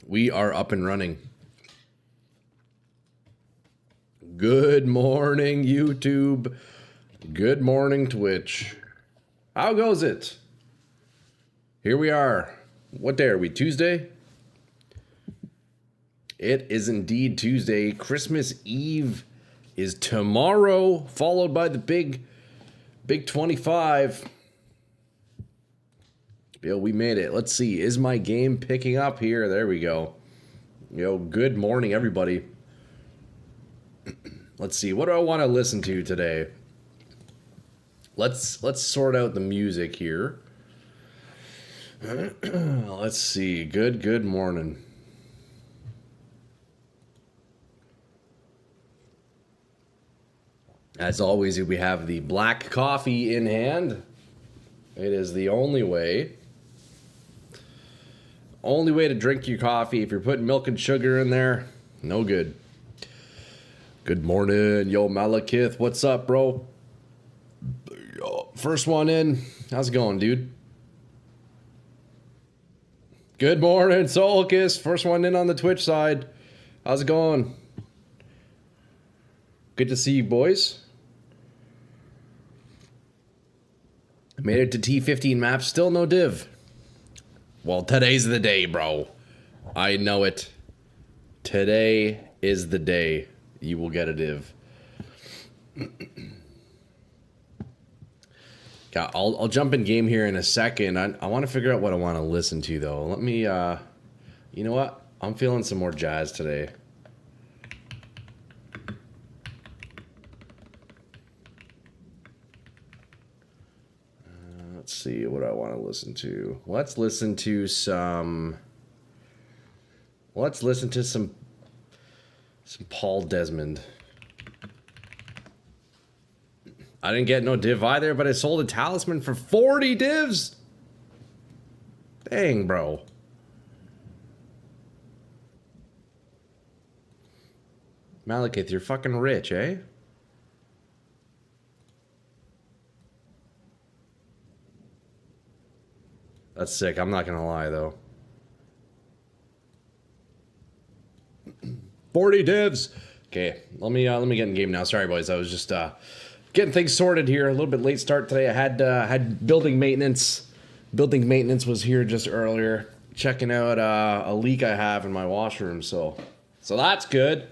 We are up and running. Good morning, YouTube. Good morning, Twitch. How goes it? Here we are. What day are we? Tuesday? It is indeed Tuesday. Christmas Eve is tomorrow, followed by the big 25. Yo, we made it. Let's see. Is my game picking up here? There we go. Yo, good morning, everybody. Let's see. What do I want to listen to today? Let's sort out the music here. Let's see. Good morning. As always, we have the black coffee in hand. It is the only way. Only way to drink your coffee. If you're putting milk and sugar in there, no good. Good morning, yo Malekith. What's up, bro? First one in. How's it going, dude? Good morning, Soulkiss. First one in on the Twitch side. How's it going? Good to see you, boys. Made it to T15 map. Still no div. Well, today's the day, bro. I know it. Today is the day you will get a div. I'll jump in game here in a second. I want to figure out what I want to listen to, though. Let me, you know what? I'm feeling some more jazz today. Let's see what I want to listen to. Let's listen to some Paul Desmond. I didn't get no div either, but I sold a talisman for 40 divs. Dang, bro. Malekith, you're fucking rich, eh? That's sick. I'm not gonna lie, though. 40 divs. Okay, let me get in game now. Sorry, boys. I was just getting things sorted here. A little bit late start today. I had building maintenance. Building maintenance was here just earlier, checking out a leak I have in my washroom. So that's good.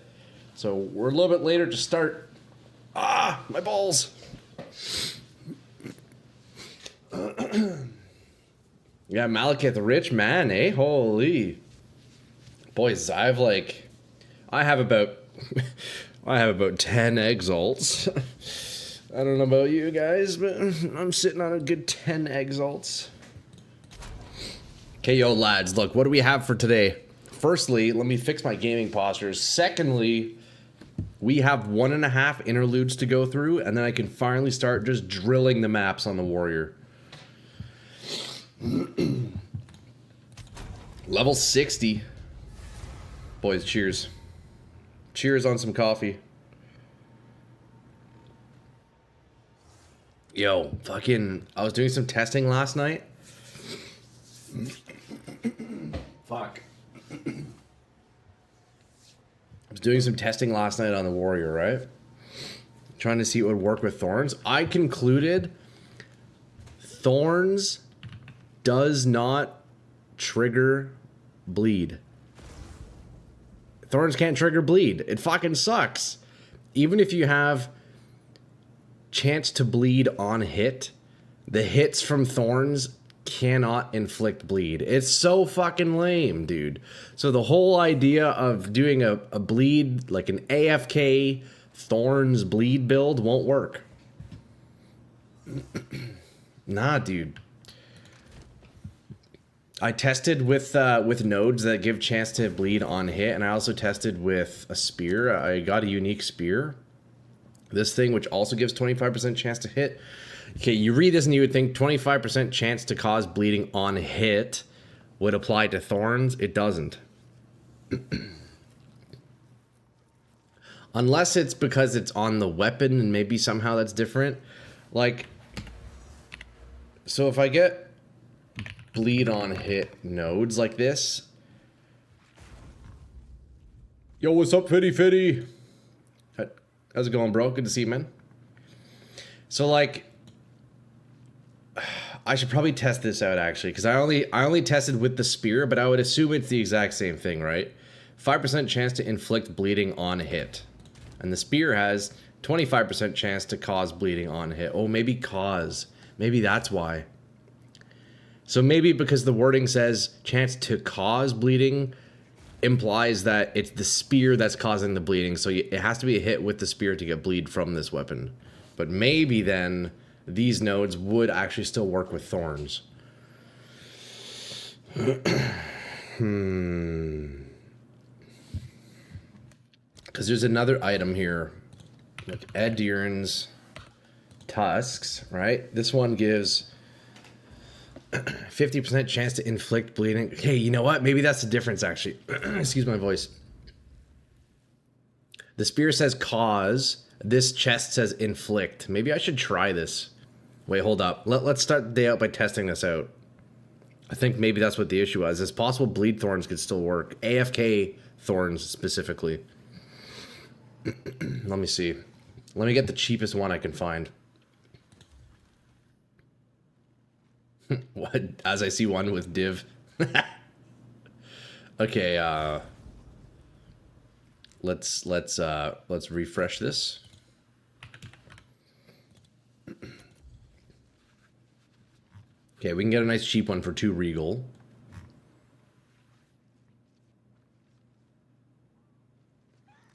So we're a little bit later to start. Ah, my balls. Yeah, Malekith, the rich man, eh? Holy. Boys, I have about 10 exalts. I don't know about you guys, but I'm sitting on a good 10 exalts. Okay, yo, lads, look, what do we have for today? Firstly, let me fix my gaming postures. Secondly, we have 1.5 interludes to go through, and then I can finally start just drilling the maps on the warrior. Level 60. Boys, cheers. Cheers on some coffee. Yo, fucking, I was doing some testing last night. Fuck. I was doing some testing last night on the warrior, right? Trying to see what would work with thorns. I concluded thorns does not trigger bleed. Thorns can't trigger bleed. It fucking sucks. Even if you have chance to bleed on hit, the hits from thorns cannot inflict bleed. It's so fucking lame, dude. So the whole idea of doing a bleed, like an AFK thorns bleed build won't work. Nah, dude. I tested with nodes that give chance to bleed on hit, and I also tested with a spear. I got a unique spear. This thing, which also gives 25% chance to hit. Okay, you read this and you would think 25% chance to cause bleeding on hit would apply to thorns. It doesn't. Unless it's because it's on the weapon and maybe somehow that's different. Like, so if I get bleed on hit nodes like this, Yo, what's up, Fitty Fitty? How's it going, bro? Good to see you, man. So, like, I should probably test this out, actually, because I only tested with the spear, but I would assume it's the exact same thing, right? 5% chance to inflict bleeding on hit. And the spear has 25% chance to cause bleeding on hit. Oh, maybe cause. Maybe that's why. So maybe because the wording says chance to cause bleeding implies that it's the spear that's causing the bleeding. So it has to be a hit with the spear to get bleed from this weapon. But maybe then these nodes would actually still work with thorns. Because there's another item here. Like Ed Deeran's tusks, right? This one gives 50% chance to inflict bleeding. Hey, you know what? Maybe that's the difference, actually. Excuse my voice. The spear says cause. This chest says inflict. Maybe I should try this. Wait, hold up. Let's start the day out by testing this out. I think maybe that's what the issue was. It's possible bleed thorns could still work. AFK thorns specifically. Let me see. Let me get the cheapest one I can find. What? As I see one with div. Okay, let's refresh this. Okay, we can get a nice cheap one for 2 regal.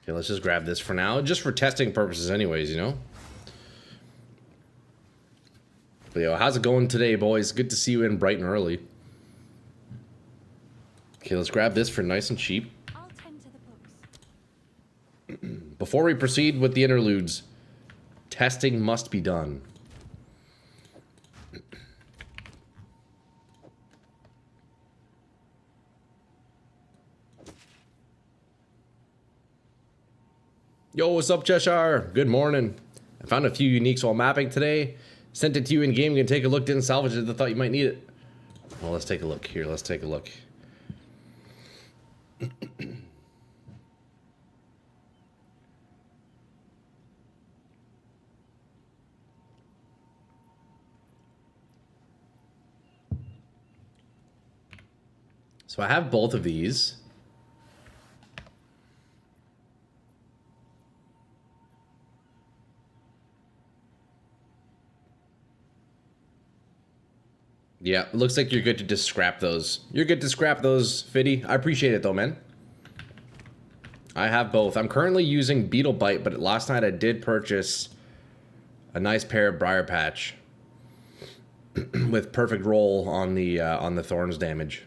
Okay, let's just grab this for now, just for testing purposes anyways, you know? But yo, how's it going today, boys? Good to see you in bright and early. Okay, let's grab this for nice and cheap. I'll tend to the books. Before we proceed with the interludes, testing must be done. Yo, what's up, Cheshire? Good morning. I found a few uniques while mapping today. Sent it to you in game. You can take a look. Didn't salvage it. I thought you might need it. Well, let's take a look here. Let's take a look. So I have both of these. Yeah, it looks like you're good to just scrap those. You're good to scrap those, Fiddy. I appreciate it though, man. I have both. I'm currently using Beetle Bite, but last night I did purchase a nice pair of Briar Patch with perfect roll on the thorns damage.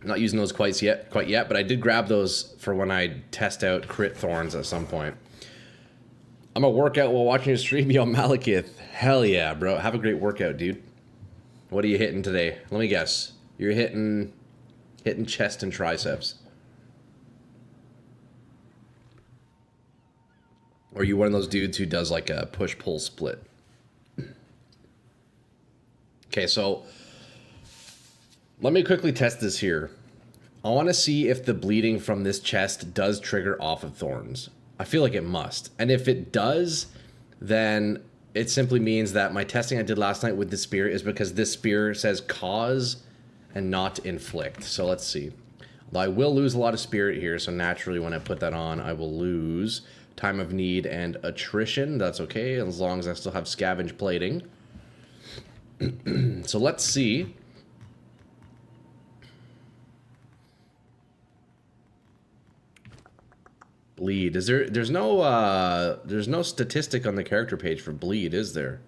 I'm not using those quite yet, but I did grab those for when I test out crit thorns at some point. I'm gonna work out while watching your stream, yo, Malekith. Hell yeah, bro. Have a great workout, dude. What are you hitting today? Let me guess. You're hitting chest and triceps. Or are you one of those dudes who does like a push-pull split? Okay, so let me quickly test this here. I want to see if the bleeding from this chest does trigger off of thorns. I feel like it must. And if it does, then it simply means that my testing I did last night with the spear is because this spear says cause and not inflict. So let's see. Although I will lose a lot of spirit here, so naturally when I put that on, I will lose time of need and attrition. That's okay, as long as I still have scavenge plating. So let's see. Bleed. Is there? There's no statistic on the character page for bleed, is there?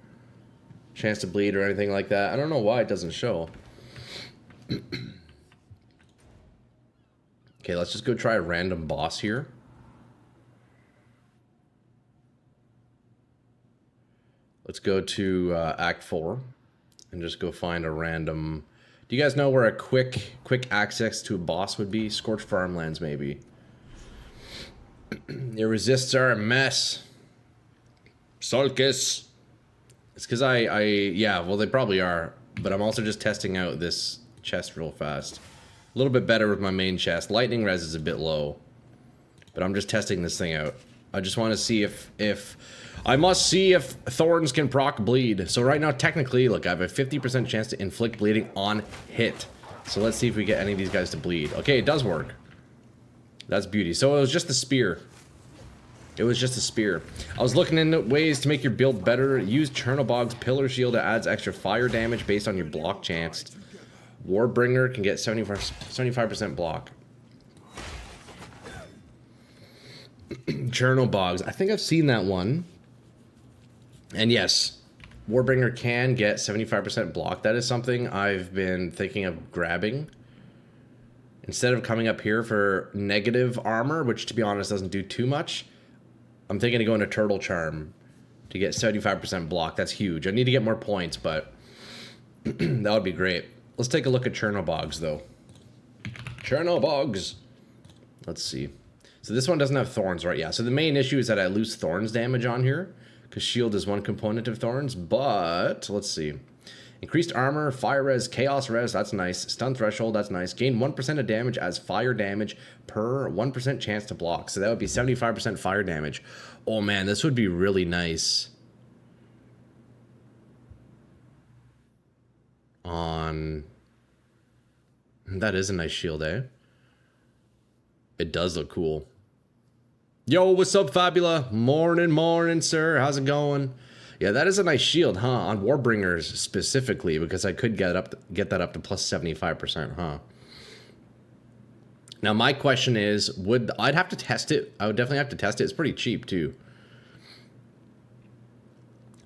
Chance to bleed or anything like that. I don't know why it doesn't show. Okay, let's just go try a random boss here. Let's go to Act 4 and just go find a random. Do you guys know where a quick access to a boss would be? Scorched Farmlands, maybe. Your resists are a mess. Sulcus. It's because yeah, well, they probably are. But I'm also just testing out this chest real fast. A little bit better with my main chest. Lightning res is a bit low. But I'm just testing this thing out. I just want to see if I must see if thorns can proc bleed. So right now, technically, look, I have a 50% chance to inflict bleeding on hit. So let's see if we get any of these guys to bleed. Okay, it does work. That's beauty. So it was just the spear. It was just a spear. I was looking into ways to make your build better. Use Chernobog's Pillar Shield that adds extra fire damage based on your block chance. Warbringer can get 75% block. Chernobogs. I think I've seen that one. And yes, Warbringer can get 75% block. That is something I've been thinking of grabbing. Instead of coming up here for negative armor, which to be honest doesn't do too much, I'm thinking of going to Turtle Charm to get 75% block. That's huge. I need to get more points, but that would be great. Let's take a look at Chernobogs, though. Chernobogs. Let's see. So this one doesn't have thorns, right? Yeah, so the main issue is that I lose thorns damage on here, because shield is one component of thorns, but let's see. Increased armor, fire res, chaos res, that's nice. Stun threshold, that's nice. Gain 1% of damage as fire damage per 1% chance to block. So that would be 75% fire damage. Oh man, this would be really nice. On... That is a nice shield, eh? It does look cool. Yo, what's up, Fabula? Morning, morning, sir. How's it going? Yeah, that is a nice shield, huh? On Warbringers specifically, because I could get that up to plus 75%, huh? Now, my question is, I'd have to test it. I would definitely have to test it. It's pretty cheap, too.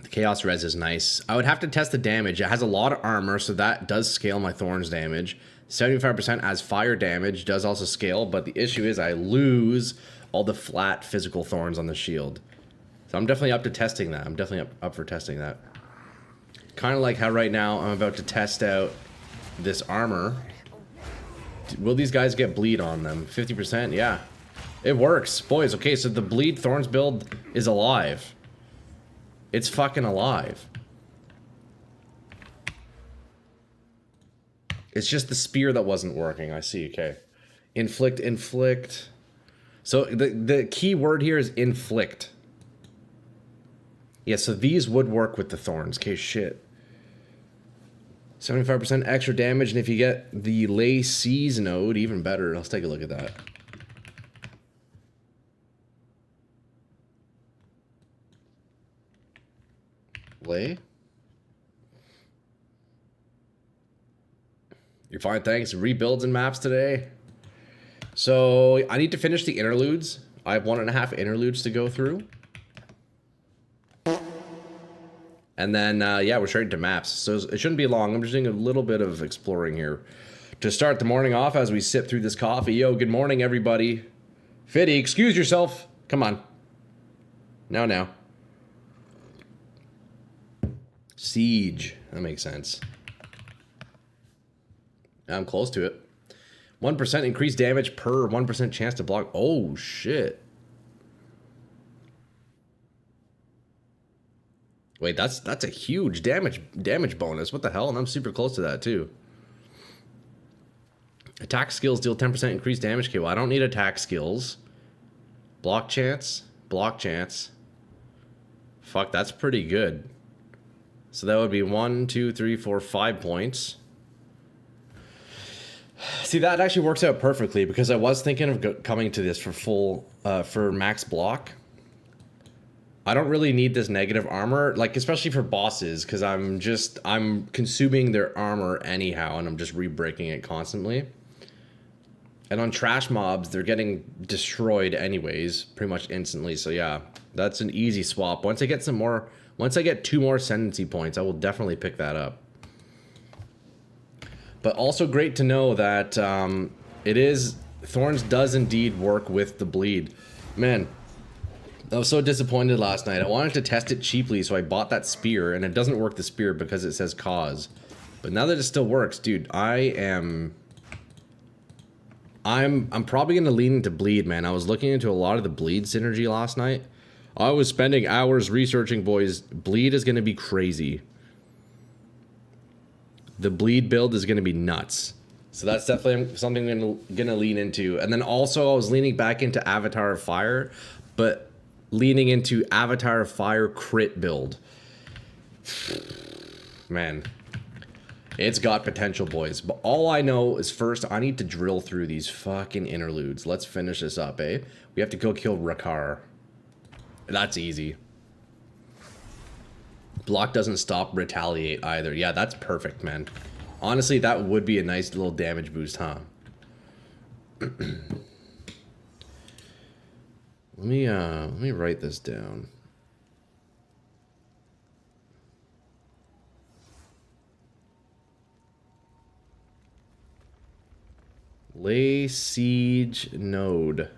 The Chaos Res is nice. I would have to test the damage. It has a lot of armor, so that does scale my Thorns damage. 75% as fire damage does also scale, but the issue is I lose all the flat physical Thorns on the shield. So I'm definitely up to testing that. I'm definitely up for testing that. Kind of like how right now I'm about to test out this armor. Will these guys get bleed on them? 50%? Yeah. It works. Boys, okay, so the bleed Thorns build is alive. It's fucking alive. It's just the spear that wasn't working. I see, okay. Inflict, inflict. So the key word here is inflict. Yeah, so these would work with the thorns. Okay, shit. 75% extra damage, and if you get the Lay Seas node, even better. Let's take a look at that. Lay? You're fine, thanks. Rebuilds and maps today. So, I need to finish the interludes. I have 1.5 interludes to go through. And then, yeah, we're straight into maps. So it shouldn't be long. I'm just doing a little bit of exploring here. To start the morning off as we sip through this coffee. Yo, good morning, everybody. Fiddy, excuse yourself. Come on. Now. Siege. That makes sense. I'm close to it. 1% increased damage per 1% chance to block. Oh, shit. Wait, that's a huge damage bonus. What the hell? And I'm super close to that too. Attack skills deal 10% increased damage. Okay, well, I don't need attack skills. Block chance. Block chance. Fuck, that's pretty good. So that would be 1, 2, 3, 4, 5 points. See, that actually works out perfectly because I was thinking of coming to this for full, for max block. I don't really need this negative armor, like especially for bosses, because I'm consuming their armor anyhow, and I'm just re-breaking it constantly. And on trash mobs, they're getting destroyed anyways, pretty much instantly. So yeah, that's an easy swap. Once I get 2 more ascendancy points, I will definitely pick that up. But also great to know that Thorns does indeed work with the bleed. Man, I was so disappointed last night. I wanted to test it cheaply, so I bought that spear, and it doesn't work the spear because it says cause. But now that it still works, dude, I'm probably gonna lean into bleed, man. I was looking into a lot of the bleed synergy last night. I was spending hours researching, boys. Bleed is gonna be crazy. The bleed build is gonna be nuts. So that's definitely something I'm gonna lean into. And then also I was leaning back into Avatar of Fire, but leaning into Avatar of Fire crit build. Man, it's got potential, boys. But all I know is first I need to drill through these fucking interludes. Let's finish this up, eh? We have to go kill Rakar. That's easy. Block doesn't stop, retaliate either. Yeah, that's perfect, man. Honestly, that would be a nice little damage boost, huh? Let me write this down. Lay siege node.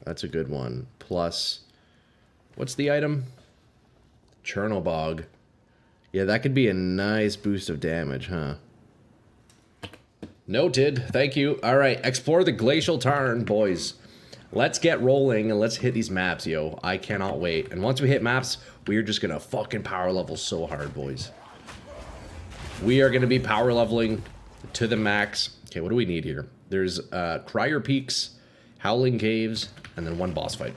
That's a good one. Plus, what's the item? Chernobog. Yeah, that could be a nice boost of damage, huh? Noted. Thank you. All right, explore the glacial tarn, boys. Let's get rolling and let's hit these maps, yo. I cannot wait. And once we hit maps, we're just gonna fucking power level so hard, boys. We are gonna be power leveling to the max. Okay, what do we need here? There's Crier Peaks, Howling Caves, and then one boss fight.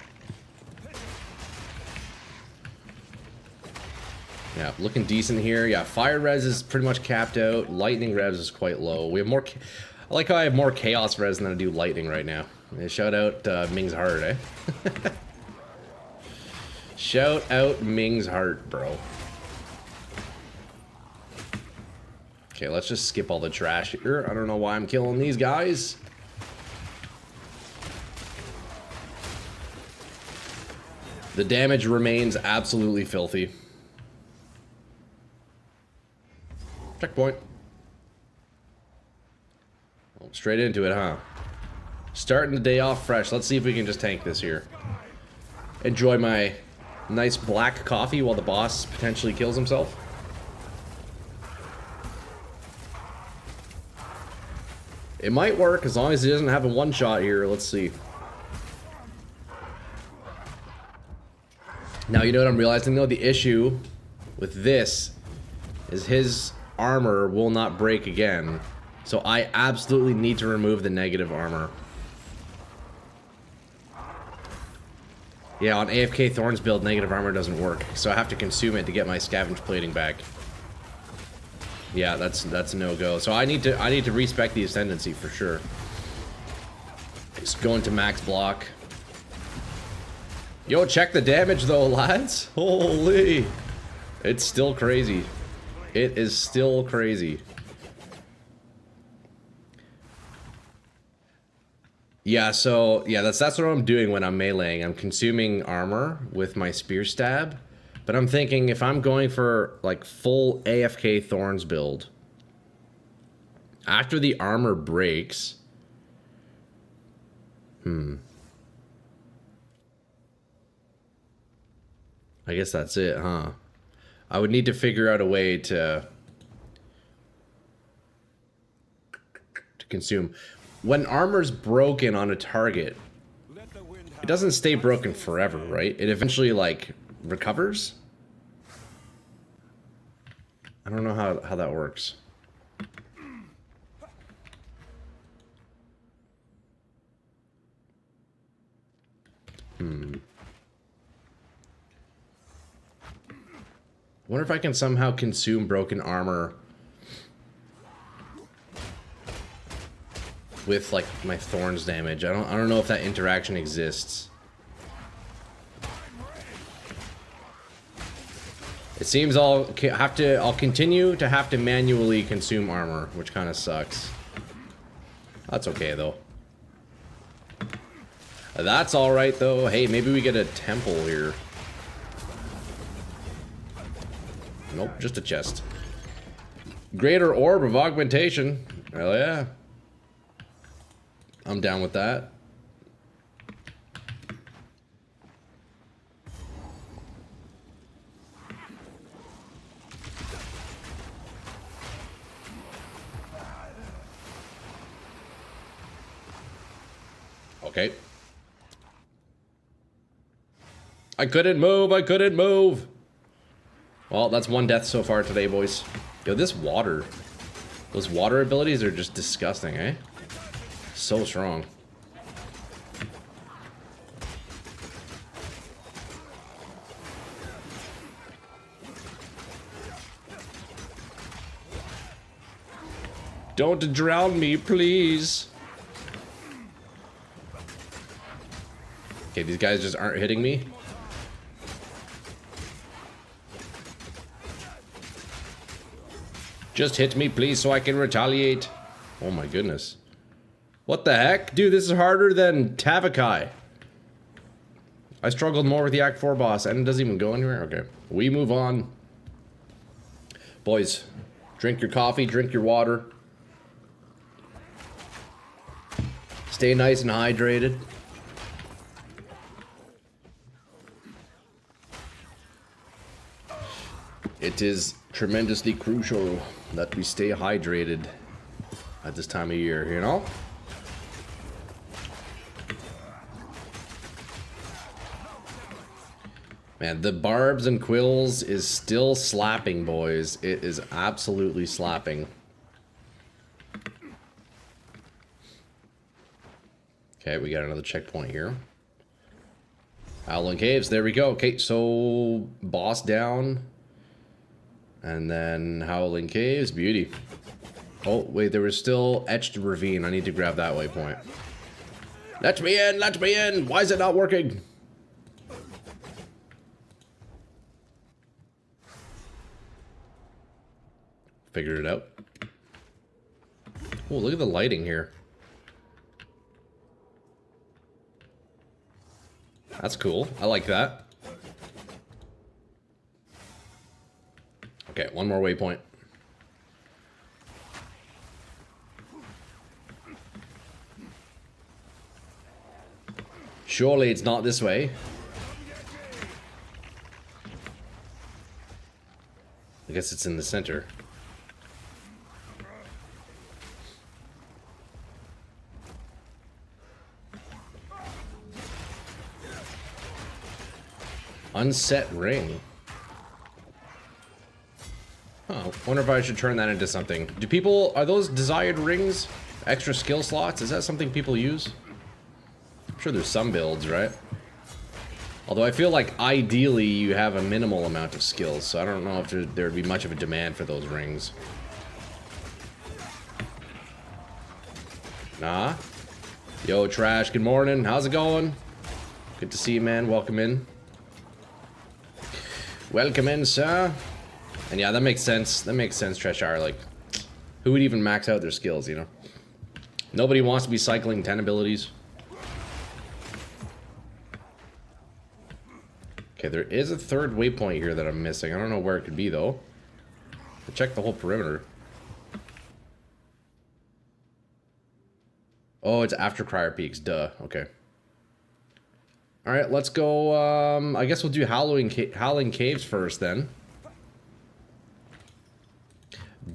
Yeah, looking decent here. Yeah, fire res is pretty much capped out. Lightning res is quite low. We have more... I like how I have more chaos res than I do lightning right now. Yeah, shout out Ming's Heart, eh? Shout out Ming's Heart, bro. Okay, let's just skip all the trash here. I don't know why I'm killing these guys. The damage remains absolutely filthy. Checkpoint. Oh, straight into it, huh? Starting the day off fresh. Let's see if we can just tank this here. Enjoy my nice black coffee while the boss potentially kills himself. It might work as long as he doesn't have a one-shot here. Let's see. Now, you know what I'm realizing, though? The issue with this is his armor will not break again. So I absolutely need to remove the negative armor. Yeah, on AFK Thorns build, negative armor doesn't work. So I have to consume it to get my scavenge plating back. Yeah, that's a no-go. So I need to respec the ascendancy for sure. Just going to max block. Yo, check the damage though, lads. Holy. It's still crazy. It is still crazy. Yeah, so yeah, that's what I'm doing when I'm meleeing. I'm consuming armor with my spear stab. But I'm thinking if I'm going for like full AFK Thorns build, after the armor breaks, I guess that's it, huh? I would need to figure out a way to consume. When armor's broken on a target, it doesn't stay broken forever, right? It eventually, like, recovers? I don't know how that works. Wonder if I can somehow consume broken armor with like my thorns damage. I don't know if that interaction exists. It seems I'll continue to have to manually consume armor, which kind of sucks. That's okay though. That's all right though. Hey, maybe we get a temple here. Nope, just a chest. Greater Orb of Augmentation. Hell yeah. I'm down with that. Okay. I couldn't move. Well, that's one death so far today, boys. Yo, this water. Those water abilities are just disgusting, eh? So strong. Don't drown me, please. Okay, these guys just aren't hitting me. Just hit me, please, so I can retaliate. Oh my goodness. What the heck? Dude, this is harder than Tavakai. I struggled more with the Act 4 boss, and it doesn't even go anywhere? Okay. We move on. Boys, drink your coffee, drink your water. Stay nice and hydrated. It is tremendously crucial that we stay hydrated at this time of year, you know? Man, the barbs and quills is still slapping, boys. It is absolutely slapping. Okay, we got another checkpoint here. Howling Caves, there we go. Okay, so boss down. And then Howling Caves, beauty. Oh, wait, there was still Etched Ravine. I need to grab that waypoint. Let me in, let me in! Why is it not working? Figured it out. Oh, look at the lighting here. That's cool. I like that. Okay, one more waypoint. Surely it's not this way. I guess it's in the center. Unset ring. Huh, wonder if I should turn that into something. Do people, are those desired rings extra skill slots? Is that something people use? I'm sure there's some builds, right? Although I feel like ideally you have a minimal amount of skills, so I don't know if there'd be much of a demand for those rings. Nah? Yo, Trash, good morning. How's it going? Good to see you, man. Welcome in. Welcome in, sir. And yeah, that makes sense. That makes sense, Treshire. Like, who would even max out their skills, you know? Nobody wants to be cycling 10 abilities. Okay, there is a third waypoint here that I'm missing. I don't know where it could be, though. I'll check the whole perimeter. Oh, it's after Crier Peaks. Duh. Okay. Alright, let's go. I guess we'll do Howling Caves first, then.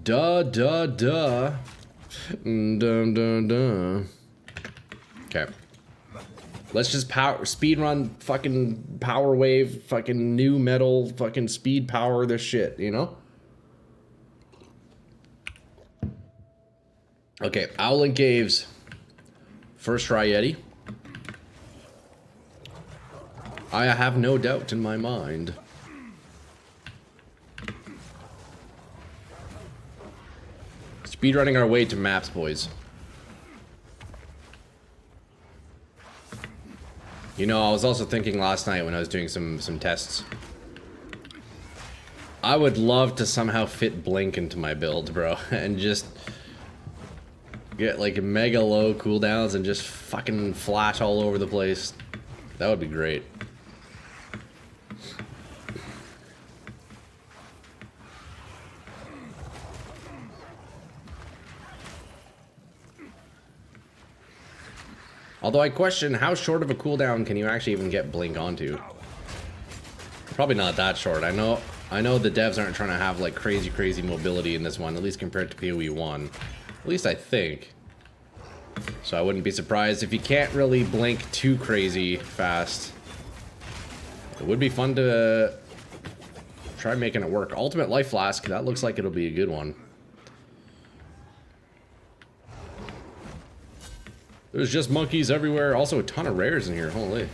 Duh, duh, duh. Dun, dun, dun. Okay. Let's just speed run fucking power wave, fucking new metal, fucking speed power this shit, you know? Okay, Howling Caves. First try, Yeti. I have no doubt in my mind. Speedrunning our way to maps, boys. You know, I was also thinking last night when I was doing some tests. I would love to somehow fit Blink into my build, bro, and just get like mega low cooldowns and just fucking flash all over the place. That would be great. Although I question how short of a cooldown can you actually even get Blink onto? Probably not that short. I know the devs aren't trying to have like crazy mobility in this one, at least compared to PoE 1. At least I think. So I wouldn't be surprised if you can't really blink too crazy fast. It would be fun to try making it work. Ultimate Life Flask, that looks like it'll be a good one. There's just monkeys everywhere. Also a ton of rares in here. Holy.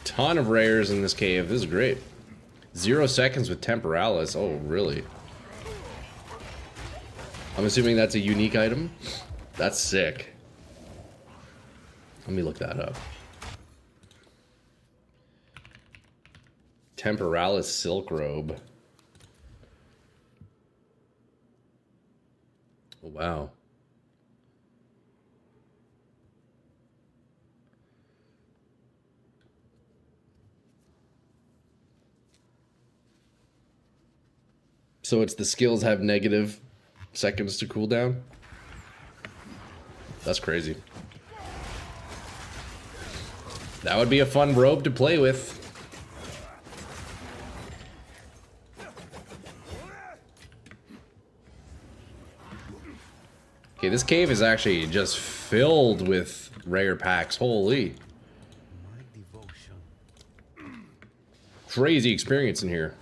Ton of rares in this cave. This is great. 0 seconds with Temporalis. Oh, really? I'm assuming that's a unique item. That's sick. Let me look that up. Temporalis Silk Robe. Oh, wow. So it's the skills have negative seconds to cool down? That's crazy. That would be a fun robe to play with. Okay, this cave is actually just filled with rare packs. Holy. Crazy experience in here.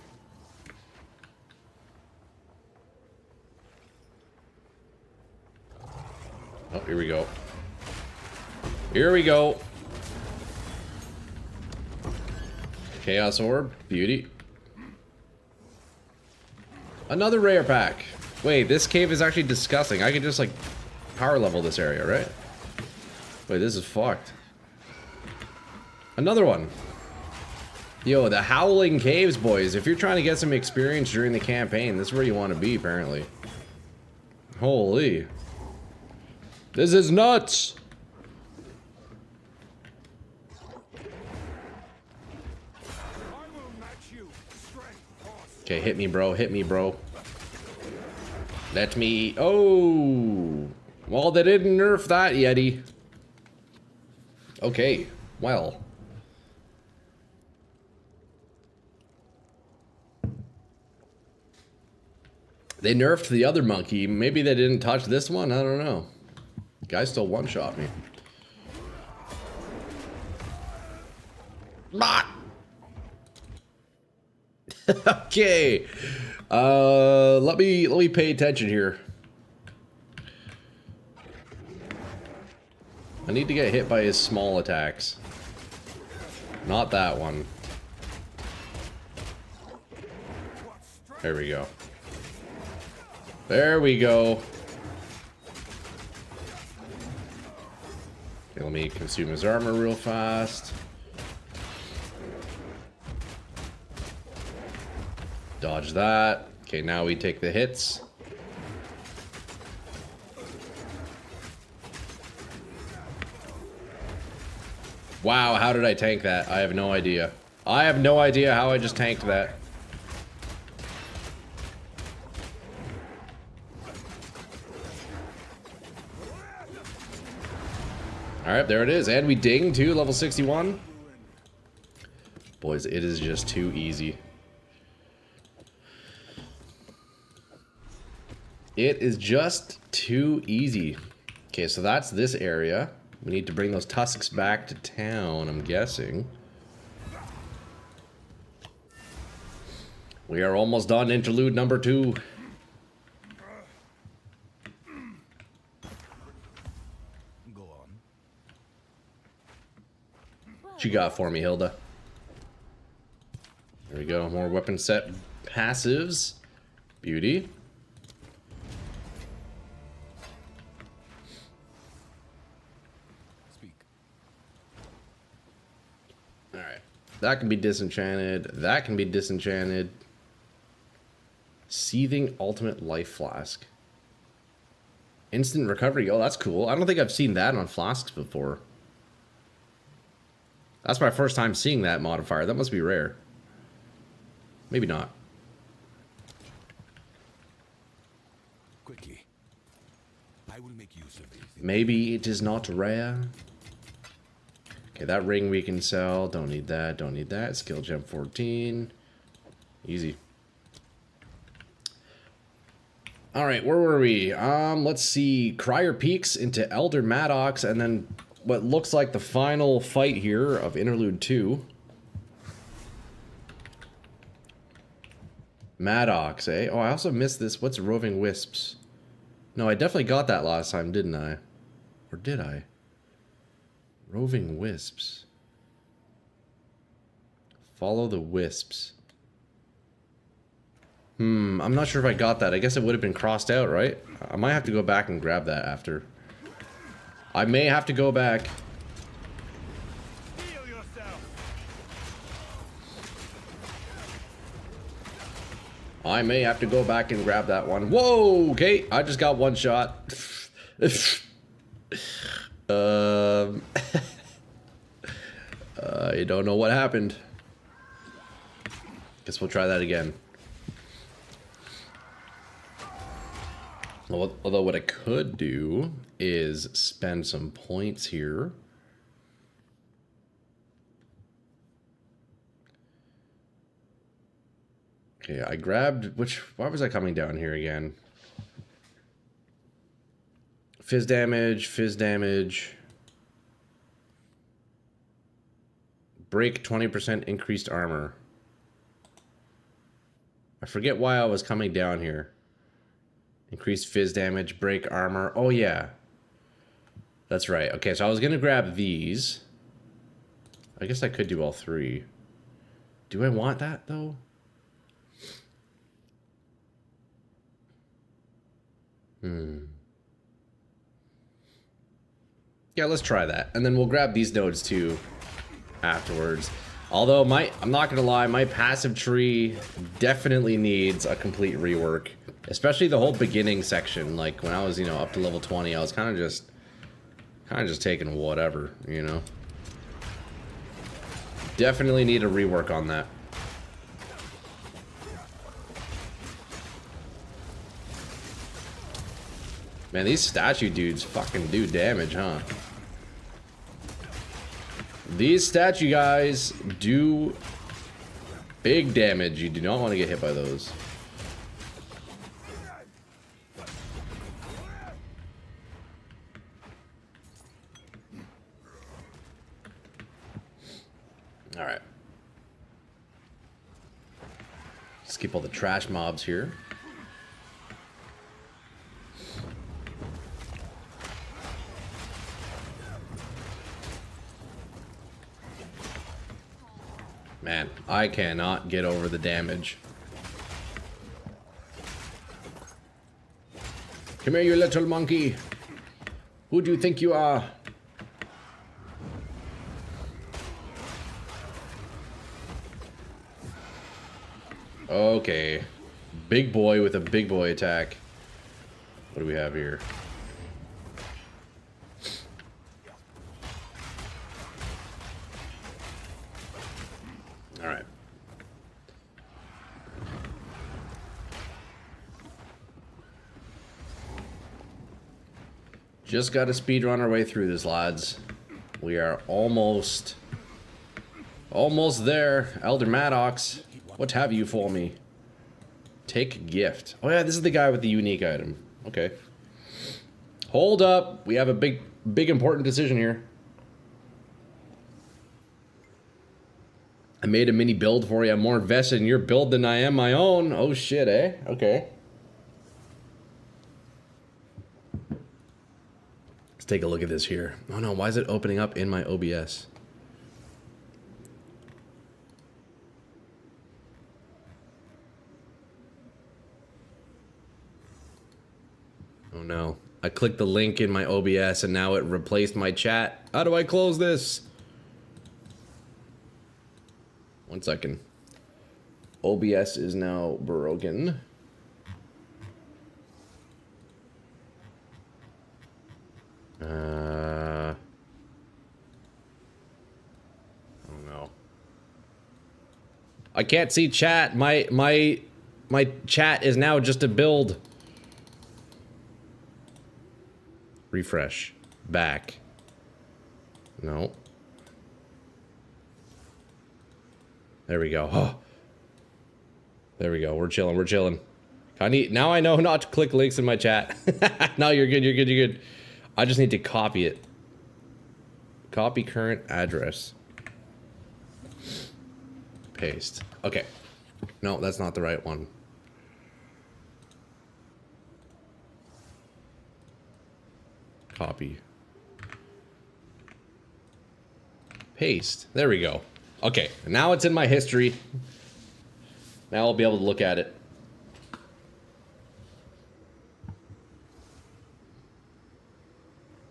Oh, here we go. Here we go. Chaos Orb. Beauty. Another rare pack. Wait, this cave is actually disgusting. I can just, like, power level this area, right? Wait, this is fucked. Another one. Yo, the Howling Caves, boys. If you're trying to get some experience during the campaign, this is where you want to be, apparently. Holy. This is nuts! Okay, hit me, bro. Hit me, bro. Let me... Oh! Well, they didn't nerf that, Yeti. Okay, well. They nerfed the other monkey. Maybe they didn't touch this one? I don't know. Guy still one-shot me. Ah! Okay. Let me pay attention here. I need to get hit by his small attacks. Not that one. There we go. There we go. Okay, let me consume his armor real fast. Dodge that. Okay, now we take the hits. Wow, how did I tank that? I have no idea. I have no idea how I just tanked that. Alright, there it is. And we ding too, level 61. Boys, it is just too easy. It is just too easy. Okay, so that's this area. We need to bring those tusks back to town, I'm guessing. We are almost done interlude number 2. Go on. What you got for me, Hilda? There we go, more weapon set passives. Beauty. Alright. That can be disenchanted. That can be disenchanted. Seething Ultimate Life Flask. Instant recovery. Oh, that's cool. I don't think I've seen that on flasks before. That's my first time seeing that modifier. That must be rare. Maybe not. Quickly. I will make use of these. Maybe it is not rare. Okay, that ring we can sell. Don't need that. Don't need that. Skill gem 14. Easy. All right, where were we? Let's see. Crier Peaks into Elder Maddox, and then what looks like the final fight here of Interlude 2. Maddox, eh? Oh, I also missed this. What's Roving Wisps? No, I definitely got that last time, didn't I? Or did I? Roving wisps. Follow the wisps. I'm not sure if I got that. I guess it would have been crossed out, right? I might have to go back and grab that after. I may have to go back. Heal yourself. I may have to go back and grab that one. Whoa! Okay, I just got one shot. I don't know what happened. Guess we'll try that again. Although what I could do is spend some points here. Okay, I grabbed why was I coming down here again? Fizz damage, fizz damage. Break 20% increased armor. I forget why I was coming down here. Increased fizz damage, break armor. Oh yeah. That's right. Okay, so I was gonna grab these. I guess I could do all three. Do I want that though? Yeah, let's try that. And then we'll grab these nodes too afterwards. Although I'm not gonna lie, my passive tree definitely needs a complete rework. Especially the whole beginning section. Like when I was, you know, up to level 20, I was kind of just taking whatever, you know. Definitely need a rework on that. Man, these statue dudes fucking do damage, huh? These statue guys do big damage. You do not want to get hit by those. Alright. Skip all the trash mobs here. Man, I cannot get over the damage. Come here, you little monkey. Who do you think you are? Okay. Big boy with a big boy attack. What do we have here? Alright. Just gotta speedrun our way through this, lads. We are almost there. Elder Maddox, what have you for me? Take gift. Oh yeah, this is the guy with the unique item. Okay. Hold up. We have a big important decision here. I made a mini build for you. I'm more invested in your build than I am my own. Oh shit, eh? Okay. Let's take a look at this here. Oh no, why is it opening up in my OBS? Oh no. I clicked the link in my OBS and now it replaced my chat. How do I close this? 1 second. OBS is now broken. Oh no. I can't see chat. My chat is now just a build. Refresh. Back. No. There we go. Oh. There we go. We're chilling. We're chilling. Now I know not to click links in my chat. No, you're good. You're good. You're good. I just need to copy it. Copy current address. Paste. Okay. No, that's not the right one. Copy. Paste. There we go. Okay, now it's in my history. Now I'll be able to look at it.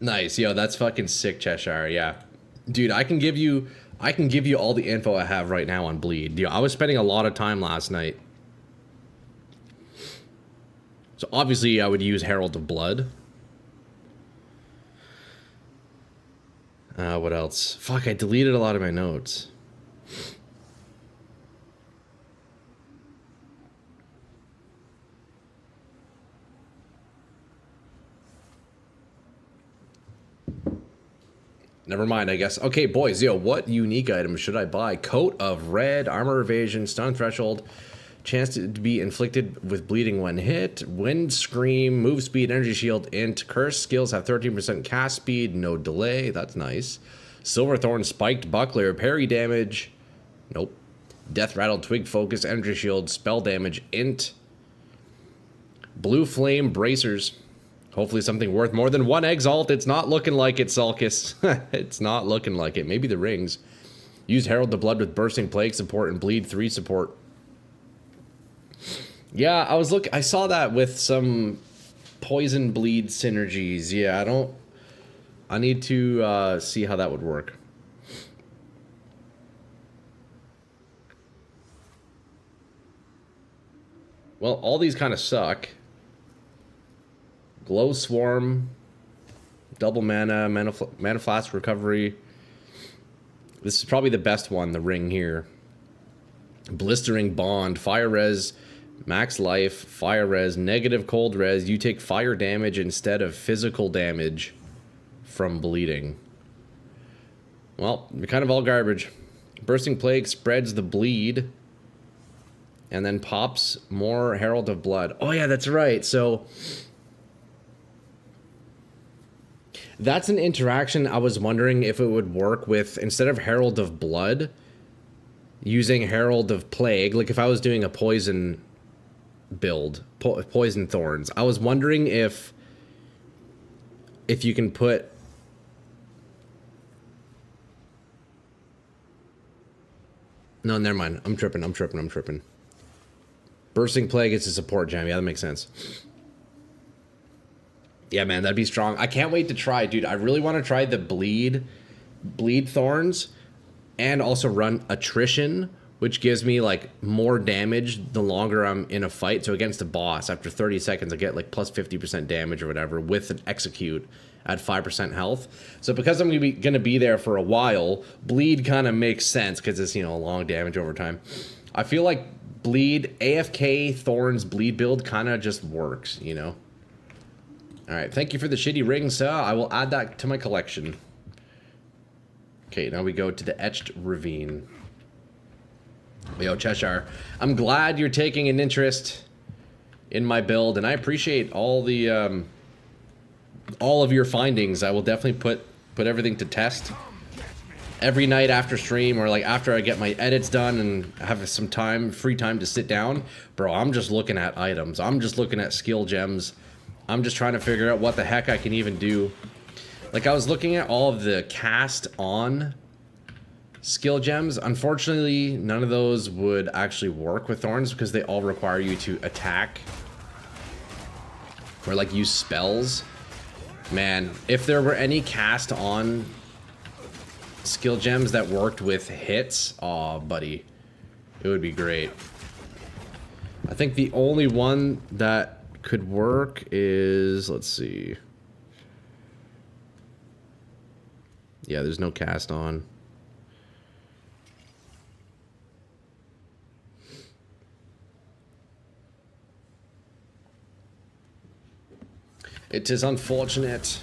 Nice. Yo, that's fucking sick, Cheshire. Yeah. Dude, I can give you all the info I have right now on Bleed. Yo, I was spending a lot of time last night. So obviously I would use Herald of Blood. What else? Fuck, I deleted a lot of my notes. Never mind, I guess. Okay, boys, yo, what unique items should I buy? Coat of Red, Armor Evasion, Stun Threshold, chance to be inflicted with bleeding when hit, Wind Scream, Move Speed, Energy Shield, Int, Curse skills have 13% cast speed, no delay, that's nice. Silverthorn, Spiked Buckler, Parry damage, nope. Death Rattle, Twig Focus, Energy Shield, Spell damage, Int. Blue Flame, Bracers. Hopefully something worth more than one Exalt. It's not looking like it, Sulcus. It's not looking like it. Maybe the rings. Use Herald the Blood with Bursting Plague support and Bleed 3 support. Yeah, I saw that with some Poison Bleed synergies. Yeah, I need to see how that would work. Well, all these kind of suck. Glow Swarm, double mana flask recovery. This is probably the best one, the ring here. Blistering Bond, fire res, max life, fire res, negative cold res. You take fire damage instead of physical damage from bleeding. Well, you're kind of all garbage. Bursting Plague spreads the bleed and then pops more Herald of Blood. Oh yeah, that's right. So that's an interaction I was wondering if it would work with, instead of Herald of Blood, using Herald of Plague. Like if I was doing a poison build, Poison Thorns, I was wondering if you can put... No, never mind. I'm tripping. Bursting Plague is a support gem. Yeah, that makes sense. Yeah, man, that'd be strong. I can't wait to try, dude. I really want to try the bleed thorns and also run attrition, which gives me like more damage the longer I'm in a fight. So against a boss, after 30 seconds, I get like plus 50% damage or whatever with an execute at 5% health. So because I'm gonna be there for a while, bleed kind of makes sense because it's, you know, long damage over time. I feel like bleed, AFK thorns bleed build kind of just works, you know. All right, thank you for the shitty ring, sir. I will add that to my collection. Okay, now we go to the Etched Ravine. Yo, Cheshire, I'm glad you're taking an interest in my build, and I appreciate all of your findings. I will definitely put everything to test every night after stream, or like after I get my edits done and have some free time to sit down. Bro, I'm just looking at items. I'm just looking at skill gems. I'm just trying to figure out what the heck I can even do. Like, I was looking at all of the cast on skill gems. Unfortunately, none of those would actually work with thorns because they all require you to attack or like use spells. Man, if there were any cast on skill gems that worked with hits, aw, buddy, it would be great. I think the only one that could work is, let's see. Yeah, there's no cast on. It is unfortunate.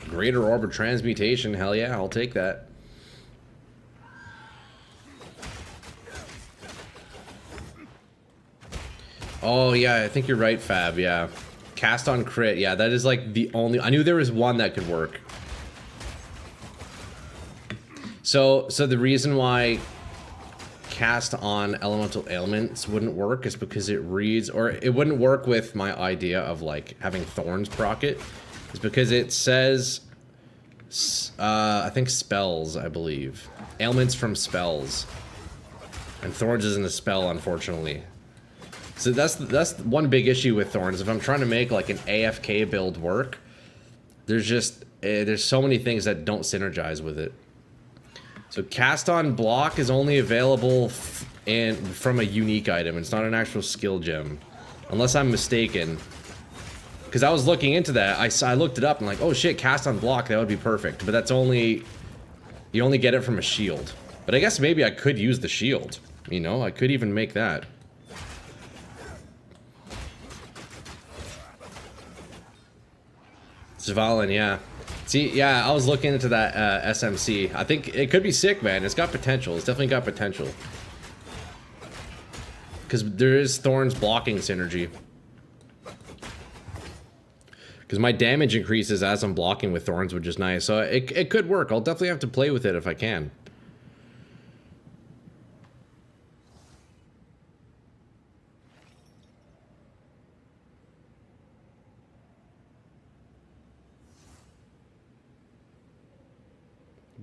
Greater Orb of Transmutation, hell yeah, I'll take that. Oh yeah, I think you're right, Fab, yeah. Cast on crit, yeah, that is like the only... I knew there was one that could work. So the reason why cast on elemental ailments wouldn't work is because it reads, or it wouldn't work with my idea of like having thorns proc it, is because it says, I think spells, I believe. Ailments from spells. And Thorns isn't a spell, unfortunately. So that's one big issue with Thorns. If I'm trying to make like an AFK build work, there's just, there's so many things that don't synergize with it. So cast on block is only available from a unique item. It's not an actual skill gem. Unless I'm mistaken. Because I was looking into that. I looked it up and like, oh shit, cast on block, that would be perfect. But that's only, you only get it from a shield. But I guess maybe I could use the shield. You know, I could even make that. Svalin, yeah. See, yeah, I was looking into that SMC. I think it could be sick, man. It's got potential. It's definitely got potential. Because there is Thorns blocking synergy. Because my damage increases as I'm blocking with Thorns, which is nice. So it could work. I'll definitely have to play with it if I can.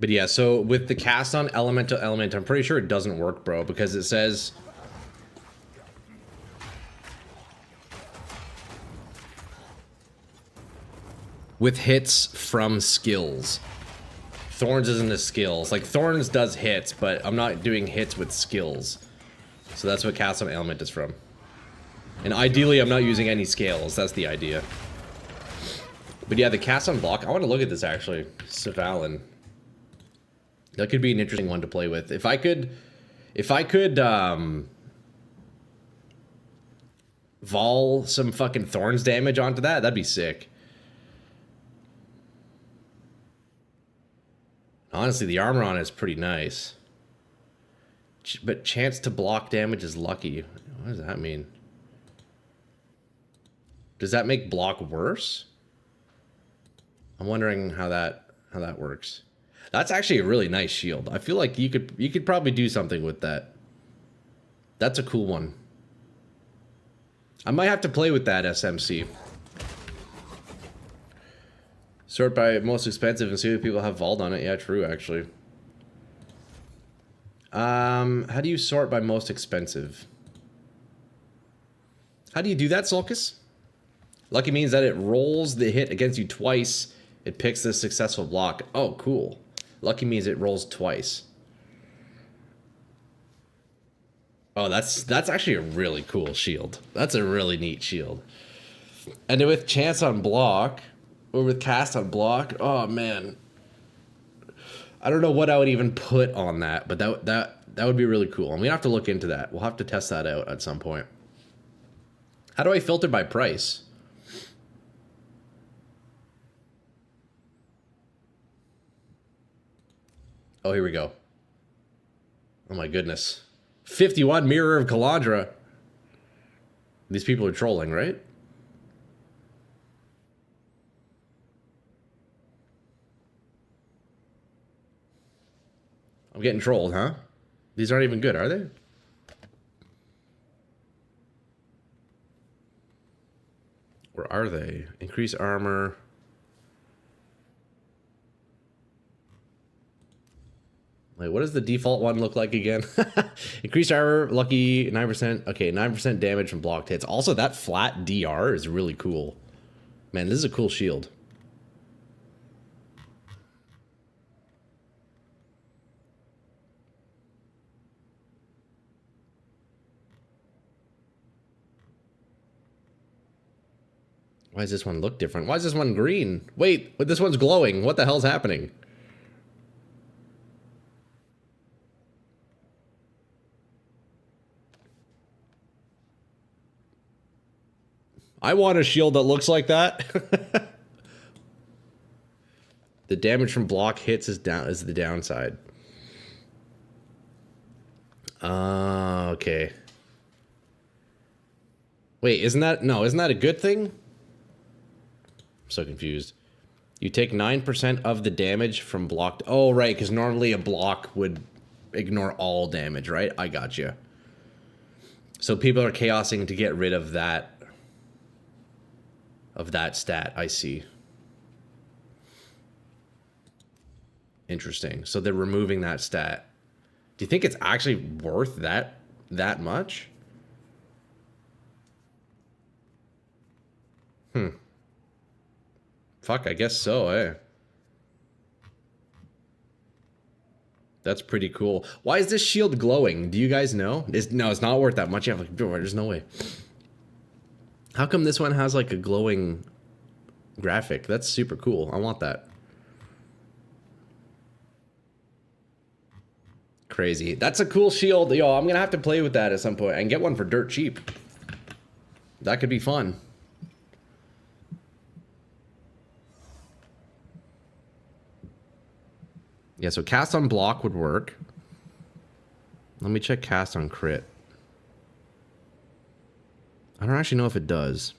But yeah, so with the cast on elemental element, I'm pretty sure it doesn't work, bro, because it says with hits from skills. Thorns isn't a skills. Like Thorns does hits, but I'm not doing hits with skills. So that's what cast on element is from. And ideally I'm not using any scales, that's the idea. But yeah, the cast on block, I want to look at this actually. Svalin. That could be an interesting one to play with. If I could vol some fucking Thorns damage onto that, that'd be sick. Honestly, the armor on it is pretty nice. But chance to block damage is lucky. What does that mean? Does that make block worse? I'm wondering how that works. That's actually a really nice shield. I feel like you could probably do something with that. That's a cool one. I might have to play with that SMC. Sort by most expensive and see if people have vault on it. Yeah, true, actually. How do you sort by most expensive? How do you do that, Sulcus? Lucky means that it rolls the hit against you twice. It picks the successful block. Oh, cool. Lucky means it rolls twice. Oh, that's actually a really cool shield. That's a really neat shield. And with chance on block, or with cast on block, oh man. I don't know what I would even put on that, but that would be really cool. And we have to look into that. We'll have to test that out at some point. How do I filter by price? Oh, here we go. Oh my goodness. 51 Mirror of Calandra. These people are trolling, right? I'm getting trolled, huh? These aren't even good, are they? Or are they? Increase armor. Wait, what does the default one look like again? Increased armor, lucky 9%. Okay, 9% damage from blocked hits. Also, that flat DR is really cool. Man, this is a cool shield. Why does this one look different? Why is this one green? Wait, but this one's glowing. What the hell's happening? I want a shield that looks like that. The damage from block hits is the downside. Okay. Wait, isn't that a good thing? I'm so confused. You take 9% of the damage from blocked. Oh, right, because normally a block would ignore all damage, right? I got you. So people are chaosing to get rid of that stat. I see. Interesting. So they're removing that stat. Do you think it's actually worth that much? Fuck, I guess so, eh? That's pretty cool. Why is this shield glowing? Do you guys know? No, it's not worth that much. Yeah, like, there's no way. How come this one has like a glowing graphic? That's super cool. I want that. Crazy. That's a cool shield. Yo, I'm gonna have to play with that at some point and get one for dirt cheap. That could be fun. Yeah, so cast on block would work. Let me check cast on crit. I don't actually know if it does.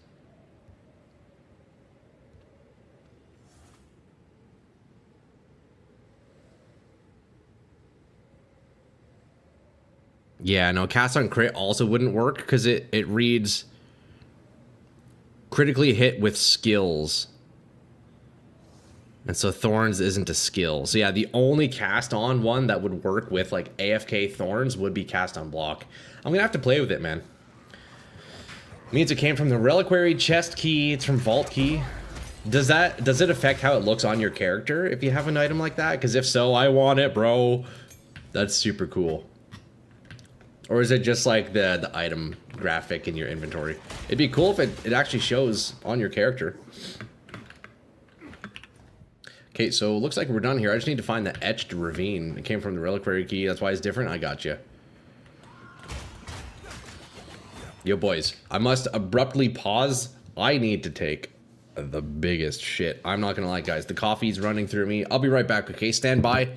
Yeah, no, cast on crit also wouldn't work because it reads critically hit with skills. And so Thorns isn't a skill. So yeah, the only cast on one that would work with like AFK Thorns would be cast on block. I'm gonna have to play with it, man. Means it came from the reliquary chest key. It's from vault key. Does it affect how it looks on your character if you have an item like that? Because if so, I want it, bro. That's super cool. Or is it just like the item graphic in your inventory? It'd be cool if it actually shows on your character. Okay, so it looks like we're done here. I just need to find the etched ravine. It came from the reliquary key. That's why it's different. I got you. Yo, boys. I must abruptly pause. I need to take the biggest shit. I'm not gonna lie, guys. The coffee's running through me. I'll be right back, okay? Stand by.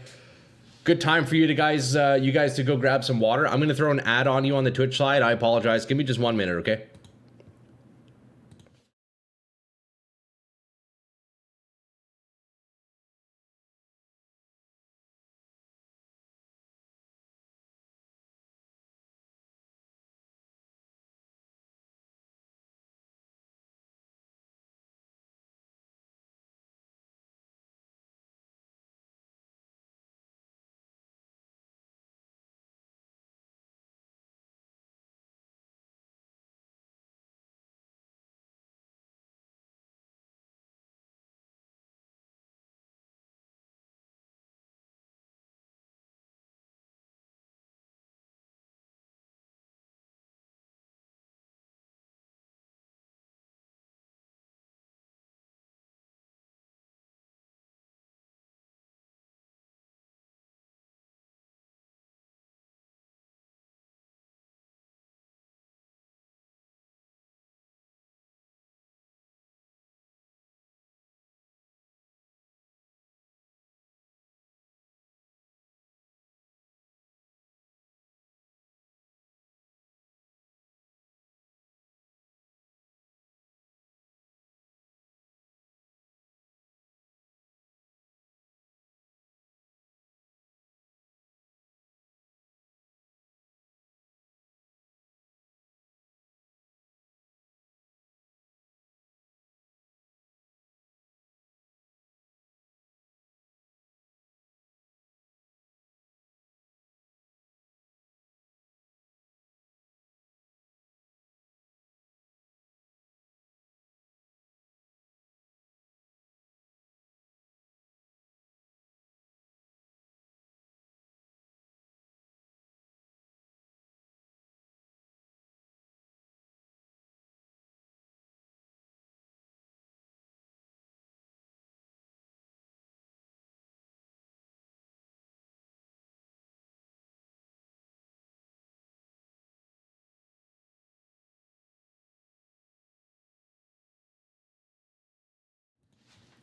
Good time for you guys to go grab some water. I'm gonna throw an ad on you on the Twitch side. I apologize. Give me just 1 minute, okay?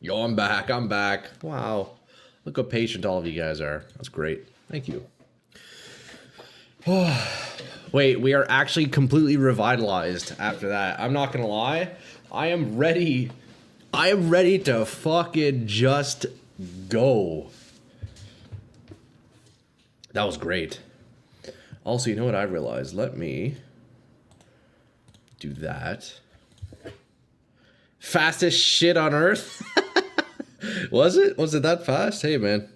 Yo, I'm back. I'm back. Wow. Look how patient all of you guys are. That's great. Thank you. Wait, we are actually completely revitalized after that. I'm not gonna lie. I am ready. I am ready to fucking just go. That was great. Also, you know what I realized? Let me do that. Fastest shit on Earth? Was it? Was it that fast? Hey, man.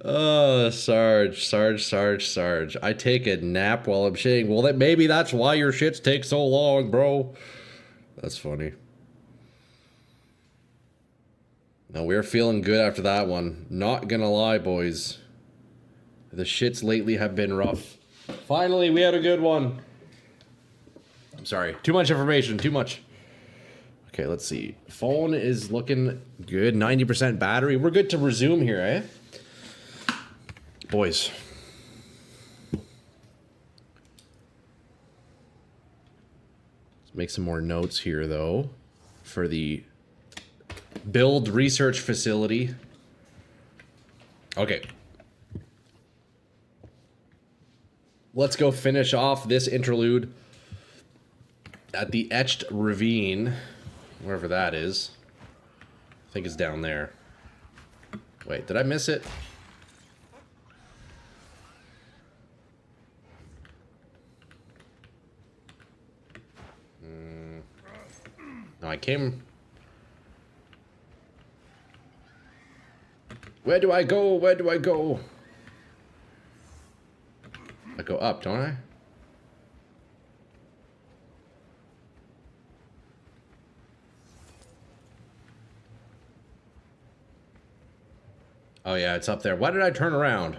Oh, Sarge. I take a nap while I'm shitting. Well, maybe that's why your shits take so long, bro. That's funny. No, we're feeling good after that one. Not gonna lie, boys. The shits lately have been rough. Finally, we had a good one. I'm sorry. Too much information. Too much. Okay, let's see. Phone is looking good. 90% battery. We're good to resume here, eh? Boys. Let's make some more notes here, though, for the build research facility. Okay. Let's go finish off this interlude at the Etched Ravine, wherever that is. I think it's down there. Wait, did I miss it? No, I came... Where do I go? Where do I go? I go up, don't I? Oh yeah, it's up there. Why did I turn around?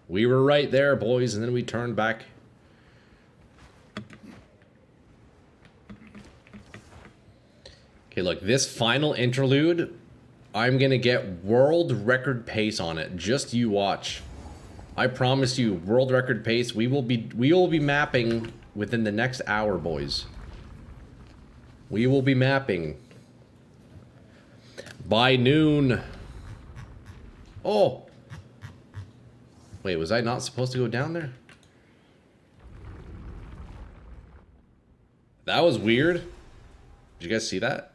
We were right there, boys, and then we turned back. Okay, look, this final interlude, I'm gonna get world record pace on it. Just you watch. I promise you, world record pace. We will be mapping within the next hour, boys. We will be mapping by noon. Oh! Wait, was I not supposed to go down there? That was weird. Did you guys see that?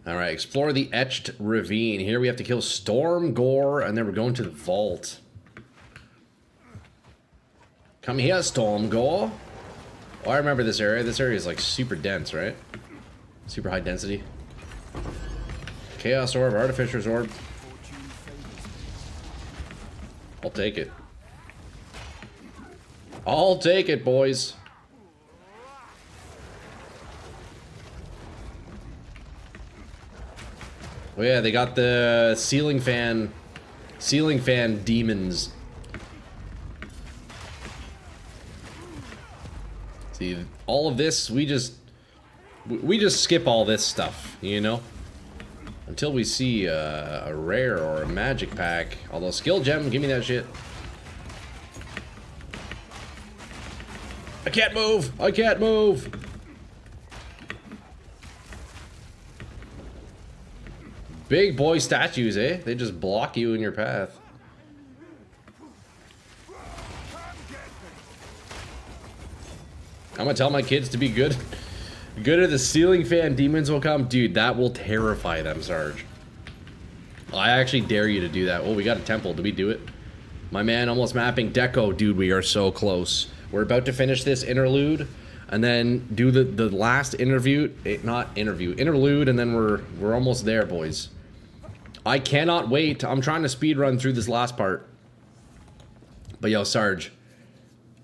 Alright, explore the Etched Ravine. Here we have to kill Storm Gore, and then we're going to the vault. Come here, Storm Gore. Oh, I remember this area. This area is like super dense, right? Super high density. Chaos Orb, Artificer's Orb. I'll take it. I'll take it, boys. Oh yeah, they got the ceiling fan demons. See, all of this, we just skip all this stuff, you know? Until we see a rare or a magic pack. Although skill gem, give me that shit. I can't move! I can't move! Big boy statues, eh? They just block you in your path. I'm gonna tell my kids to be good. Good at the ceiling fan demons will come. Dude, that will terrify them, Sarge. I actually dare you to do that. Oh, we got a temple. Did we do it? My man almost mapping Deco. Dude, we are so close. We're about to finish this interlude and then do the last interlude, and then we're almost there, boys. I cannot wait. I'm trying to speed run through this last part. But yo, Sarge,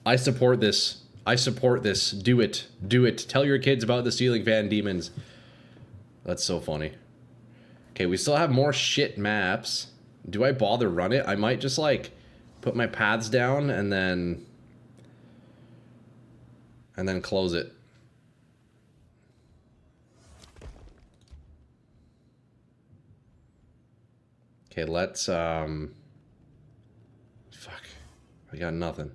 I support this. I support this. Do it. Do it. Tell your kids about the ceiling fan demons. That's so funny. Okay, we still have more shit maps. Do I bother run it? I might just like put my paths down and then close it. Okay, let's fuck. I got nothing.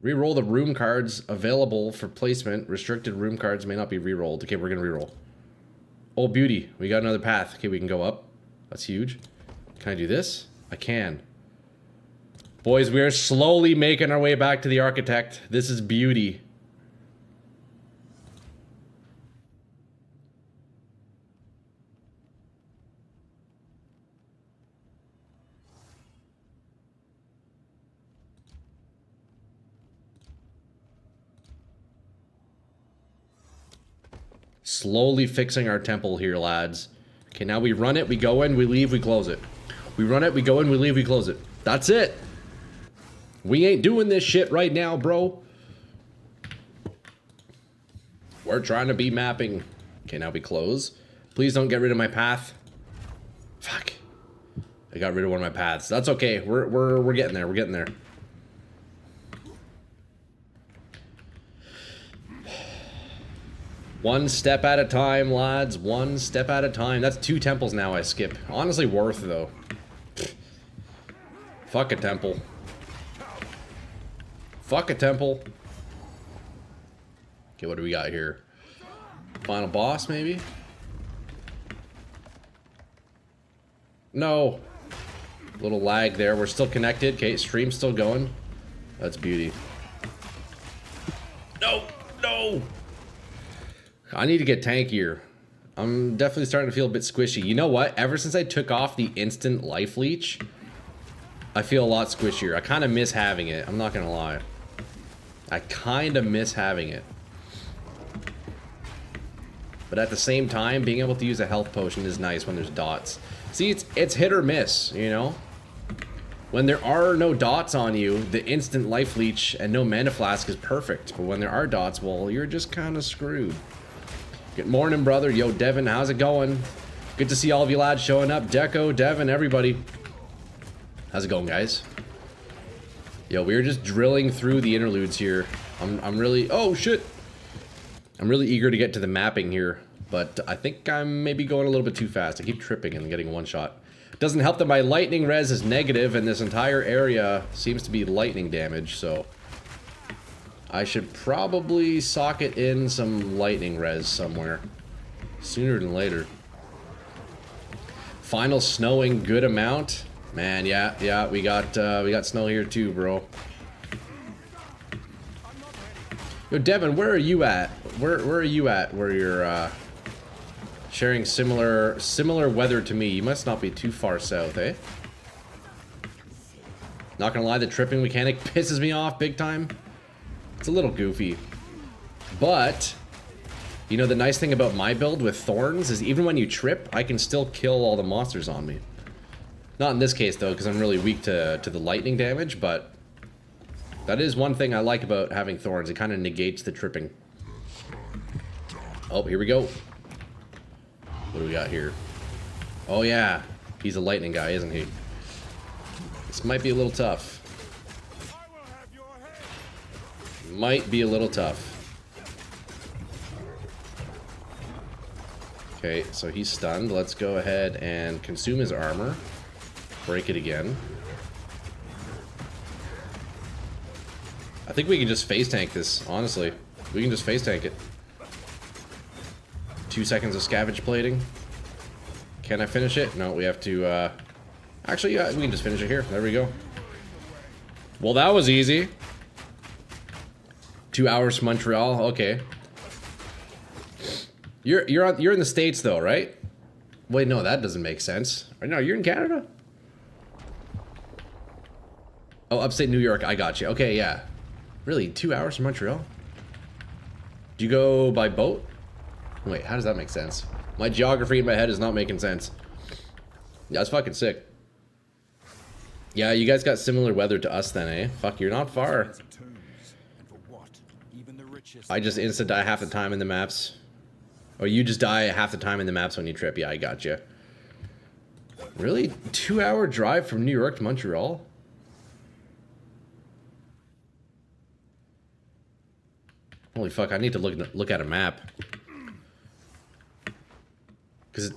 Reroll the room cards available for placement. Restricted room cards may not be rerolled. Okay, we're gonna reroll. Oh, beauty. We got another path. Okay, we can go up. That's huge. Can I do this? I can. Boys, we are slowly making our way back to the architect. This is beauty. Slowly fixing our temple here, lads. Okay, now we run it, we go in, we leave, we close it. We run it, we go in, we leave, we close it. That's it. We ain't doing this shit right now, bro. We're trying to be mapping. Okay, now we close. Please don't get rid of my path. Fuck. I got rid of one of my paths. That's okay. We're getting there. We're getting there. One step at a time, lads. One step at a time. That's 2 temples now I skip. Honestly worth, though. Fuck a temple. Fuck a temple. Okay, what do we got here? Final boss, maybe? No. Little lag there. We're still connected. Okay, stream's still going. That's beauty. No! No! I need to get tankier. I'm definitely starting to feel a bit squishy. You know what? Ever since I took off the instant life leech, I feel a lot squishier. I kind of miss having it. I'm not gonna lie. I kind of miss having it. But at the same time, being able to use a health potion is nice when there's dots. See, it's hit or miss, you know? When there are no dots on you, the instant life leech and no mana flask is perfect. But when there are dots, well, you're just kind of screwed. Good morning, brother. Yo, Devin, how's it going? Good to see all of you lads showing up. Deco, Devin, everybody. How's it going, guys? Yo, we were just drilling through the interludes here. I'm really... Oh, shit! I'm really eager to get to the mapping here, but I think I'm maybe going a little bit too fast. I keep tripping and getting one shot. Doesn't help that my lightning res is negative and this entire area seems to be lightning damage, so... I should probably socket in some lightning res somewhere. Sooner than later. Final snowing, good amount. Man, yeah, we got snow here too, bro. Yo, Devin, where are you at? Where are you at? Where you're sharing similar weather to me? You must not be too far south, eh? Not gonna lie, the tripping mechanic pisses me off big time. It's a little goofy. But, you know, the nice thing about my build with thorns is even when you trip, I can still kill all the monsters on me. Not in this case, though, because I'm really weak to the lightning damage, but that is one thing I like about having thorns. It kind of negates the tripping. Oh, here we go. What do we got here? Oh, yeah. He's a lightning guy, isn't he? This might be a little tough. Might be a little tough. Okay, so he's stunned. Let's go ahead and consume his armor. Break it again. I think we can just face tank this, honestly. We can just face tank it. 2 seconds of scavenge plating. Can I finish it? No, we have to, actually, yeah, we can just finish it here. There we go. Well, that was easy. 2 hours from Montreal. Okay. You're in the States though, right? Wait, no, that doesn't make sense. No, you're in Canada? Oh, upstate New York. I got you. Okay, yeah. Really, 2 hours from Montreal? Do you go by boat? Wait, how does that make sense? My geography in my head is not making sense. Yeah, that's fucking sick. Yeah, you guys got similar weather to us then, eh? Fuck, you're not far. I just instant die half the time in the maps. Oh, you just die half the time in the maps when you trip. Yeah, I got you. Really? 2 hour drive from New York to Montreal? Holy fuck, I need to look at a map. Cause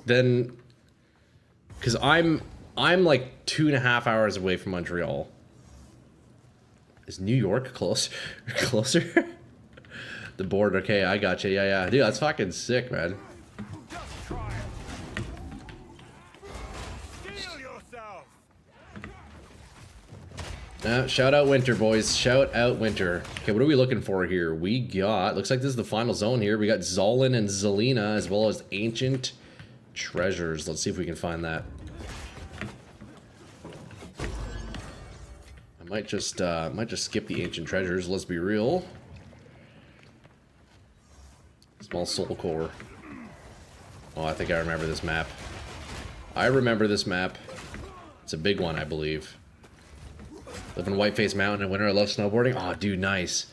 I'm like 2.5 hours away from Montreal. Is New York closer? The border, okay, I got you. Yeah. Dude, that's fucking sick, man. Shout out Winter, boys. Shout out Winter. Okay, what are we looking for here? We got... Looks like this is the final zone here. We got Zolan and Zelina, as well as ancient treasures. Let's see if we can find that. I might just skip the ancient treasures. Let's be real. Small soul core. Oh, I think I remember this map. I remember this map. It's a big one, I believe. Live in Whiteface Mountain in winter. I love snowboarding. Oh, dude, nice.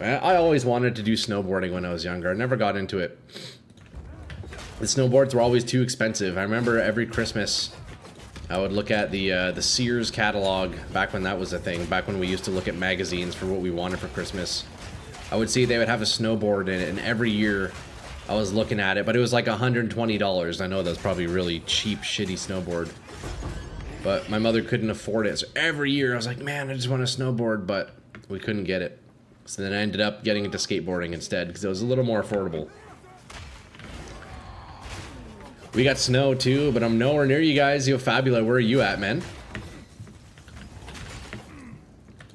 I always wanted to do snowboarding when I was younger. I never got into it. The snowboards were always too expensive. I remember every Christmas I would look at the Sears catalog back when that was a thing. Back when we used to look at magazines for what we wanted for Christmas. I would see they would have a snowboard in it, and every year I was looking at it, but it was like $120. I know that's probably really cheap, shitty snowboard. But my mother couldn't afford it, so every year I was like, man, I just want a snowboard, but we couldn't get it. So then I ended up getting into skateboarding instead, because it was a little more affordable. We got snow too, but I'm nowhere near you guys. Yo, Fabula, where are you at, man?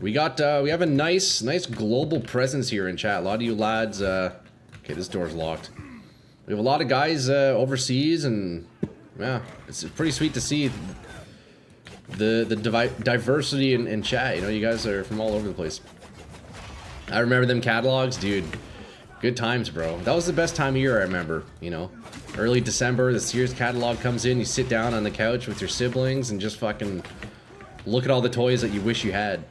We have a nice global presence here in chat. A lot of you lads, okay, this door's locked. We have a lot of guys overseas, and yeah, it's pretty sweet to see the diversity in chat. You know, you guys are from all over the place. I remember them catalogs, dude. Good times, bro. That was the best time of year, I remember, you know. Early December, the Sears catalog comes in, you sit down on the couch with your siblings and just fucking look at all the toys that you wish you had.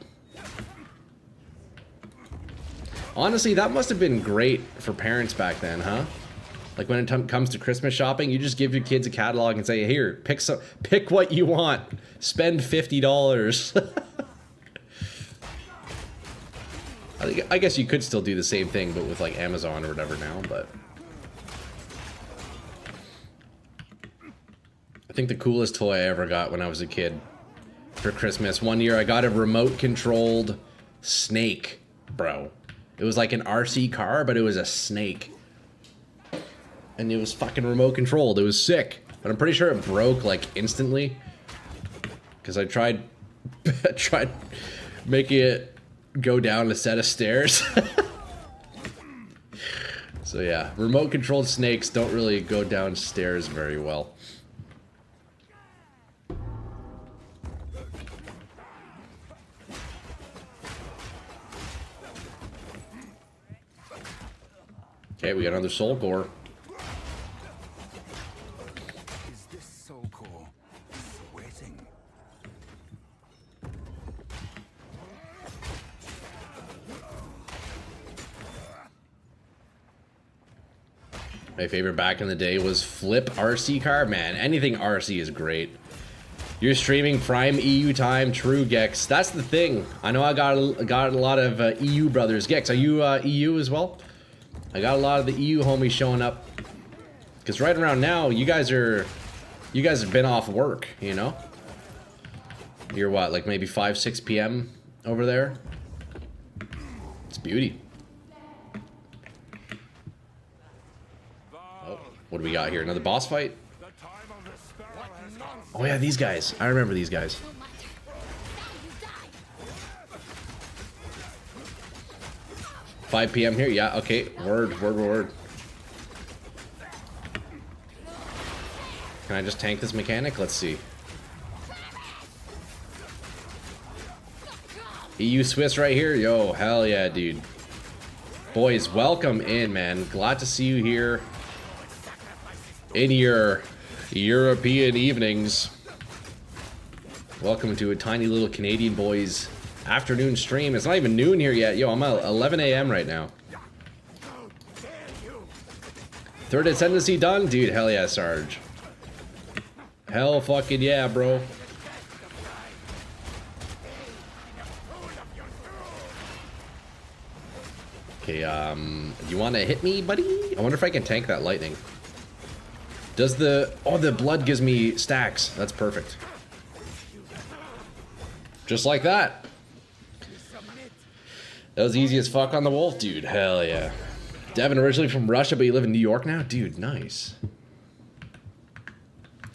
Honestly, that must have been great for parents back then, huh? Like when it comes to Christmas shopping, you just give your kids a catalog and say, here, pick what you want. Spend $50. I guess you could still do the same thing, but with like Amazon or whatever now, but... I think the coolest toy I ever got when I was a kid for Christmas, one year I got a remote-controlled snake, bro. It was like an RC car, but it was a snake. And it was fucking remote-controlled. It was sick. But I'm pretty sure it broke, like, instantly. Because I tried making it go down a set of stairs. So yeah, remote-controlled snakes don't really go downstairs very well. Okay, we got another soul core. Is this so cool? Waiting. My favorite back in the day was Flip RC car. Man, anything RC is great. You're streaming Prime EU time, true Gex. That's the thing. I know I got a lot of EU brothers. Gex, are you EU as well? I got a lot of the EU homies showing up. Because right around now, you guys have been off work, you know? You're what, like maybe 5, 6 p.m. over there? It's beauty. Oh, what do we got here? Another boss fight? Oh yeah, these guys. I remember these guys. 5 p.m. here? Yeah, okay. Word. Can I just tank this mechanic? Let's see. EU Swiss right here? Yo, hell yeah, dude. Boys, welcome in, man. Glad to see you here in your European evenings. Welcome to a tiny little Canadian boys afternoon stream. It's not even noon here yet. Yo, I'm at 11 a.m. right now. Third Ascendancy done? Dude, hell yeah, Sarge. Hell fucking yeah, bro. Okay, you want to hit me, buddy? I wonder if I can tank that lightning. Does the... Oh, the blood gives me stacks. That's perfect. Just like that. That was easy as fuck on the wolf, dude. Hell yeah. Devin, originally from Russia, but you live in New York now? Dude, nice.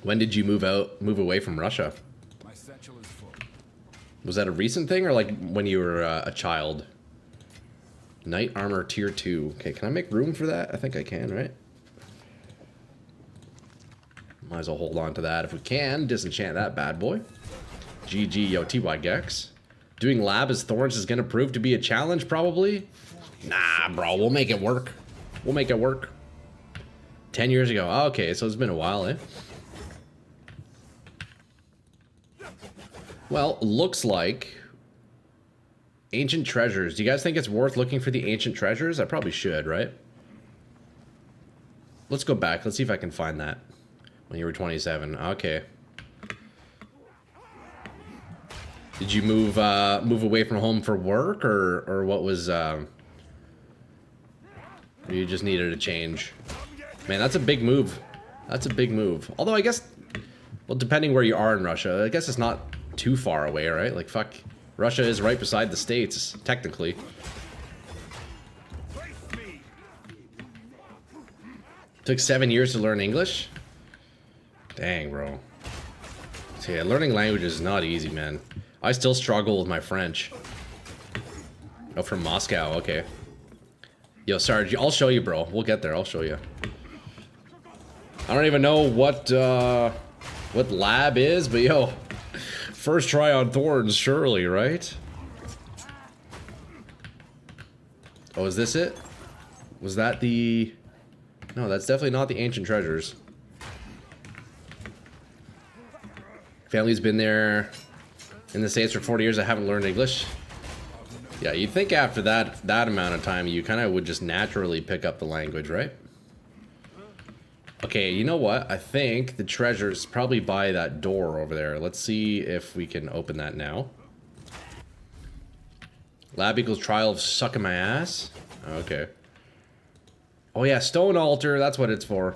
When did you move away from Russia? My satchel is full. Was that a recent thing or like when you were a child? Knight armor tier 2. Okay, can I make room for that? I think I can, right? Might as well hold on to that if we can. Disenchant that bad boy. GG, yo, TY Gex. Doing lab as Thorns is gonna prove to be a challenge, probably? Nah, bro, we'll make it work. We'll make it work. 10 years ago. Oh, okay, so it's been a while, eh? Well, looks like ancient treasures. Do you guys think it's worth looking for the ancient treasures? I probably should, right? Let's go back. Let's see if I can find that. When you were 27. Okay. Did you move away from home for work, or what was or you just needed a change? Man, that's a big move. That's a big move. Although I guess, well, depending where you are in Russia, I guess it's not too far away, right? Like, fuck, Russia is right beside the States, technically. Took 7 years to learn English? Dang, bro. So yeah, learning languages is not easy, man. I still struggle with my French. Oh, from Moscow, okay. Yo, Sarge, I'll show you, bro. We'll get there, I'll show you. I don't even know what lab is, but yo, first try on thorns, surely, right? Oh, is this it? Was that the... No, that's definitely not the ancient treasures. Family's been there in the States for 40 years. I haven't learned English. Yeah, you'd think after that amount of time, you kind of would just naturally pick up the language, right? Okay, you know what? I think the treasure's probably by that door over there. Let's see if we can open that now. Lab equals trial of sucking my ass. Okay. Oh yeah, stone altar. That's what it's for.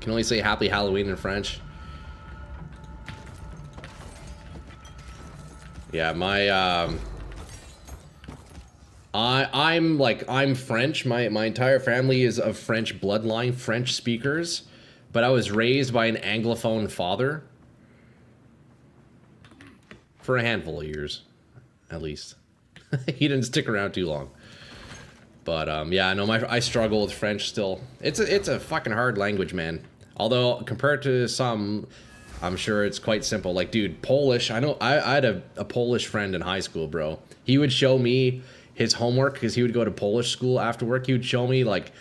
Can only say Happy Halloween in French. Yeah, my I'm French. My entire family is of French bloodline, French speakers, but I was raised by an Anglophone father for a handful of years, at least. He didn't stick around too long. But yeah, no, I struggle with French still. It's a fucking hard language, man. Although compared to some, I'm sure it's quite simple. Like, dude, Polish. I know I had a Polish friend in high school, bro. He would show me his homework because he would go to Polish school after work. He would show me like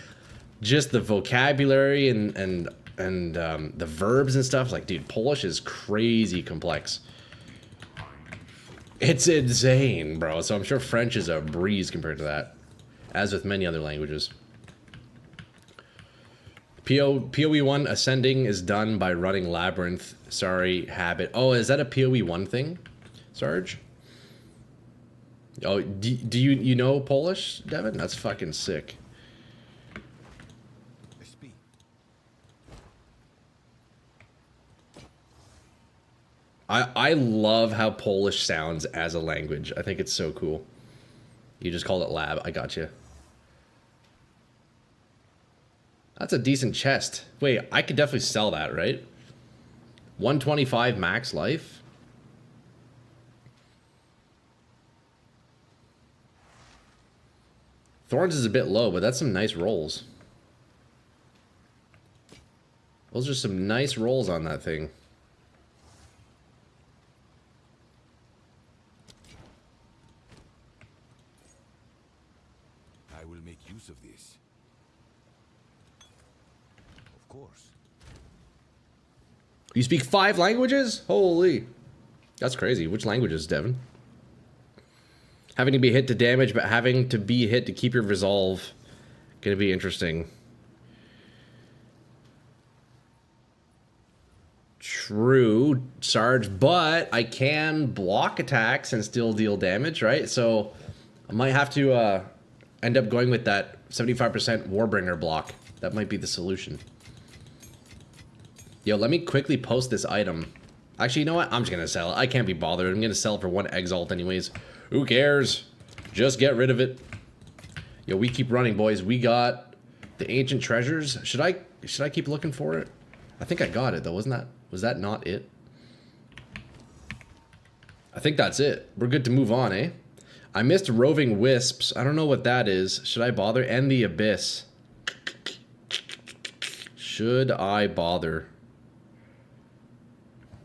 just the vocabulary and the verbs and stuff. Like, dude, Polish is crazy complex. It's insane, bro. So I'm sure French is a breeze compared to that, as with many other languages. PoE 1 ascending is done by running labyrinth. Sorry, habit. Oh, is that a PoE 1 thing, Sarge? Oh, do you know Polish, Devin? That's fucking sick. I love how Polish sounds as a language. I think it's so cool. You just called it lab. I got you. That's a decent chest. Wait, I could definitely sell that, right? 125 max life. Thorns is a bit low, but that's some nice rolls. Those are some nice rolls on that thing. I will make use of this. Of course. You speak 5 languages? Holy. That's crazy. Which languages, Devin? Having to be hit to damage, but having to be hit to keep your resolve. Gonna be interesting. True, Sarge, but I can block attacks and still deal damage, right? So I might have to end up going with that 75% Warbringer block. That might be the solution. Yo, let me quickly post this item. Actually, you know what? I'm just gonna sell it. I can't be bothered. I'm gonna sell it for 1 Exalt anyways. Who cares? Just get rid of it. Yo, we keep running, boys. We got the ancient treasures. Should I keep looking for it? I think I got it though. Was that not it? I think that's it. We're good to move on, eh? I missed roving wisps. I don't know what that is. Should I bother? And the abyss. Should I bother?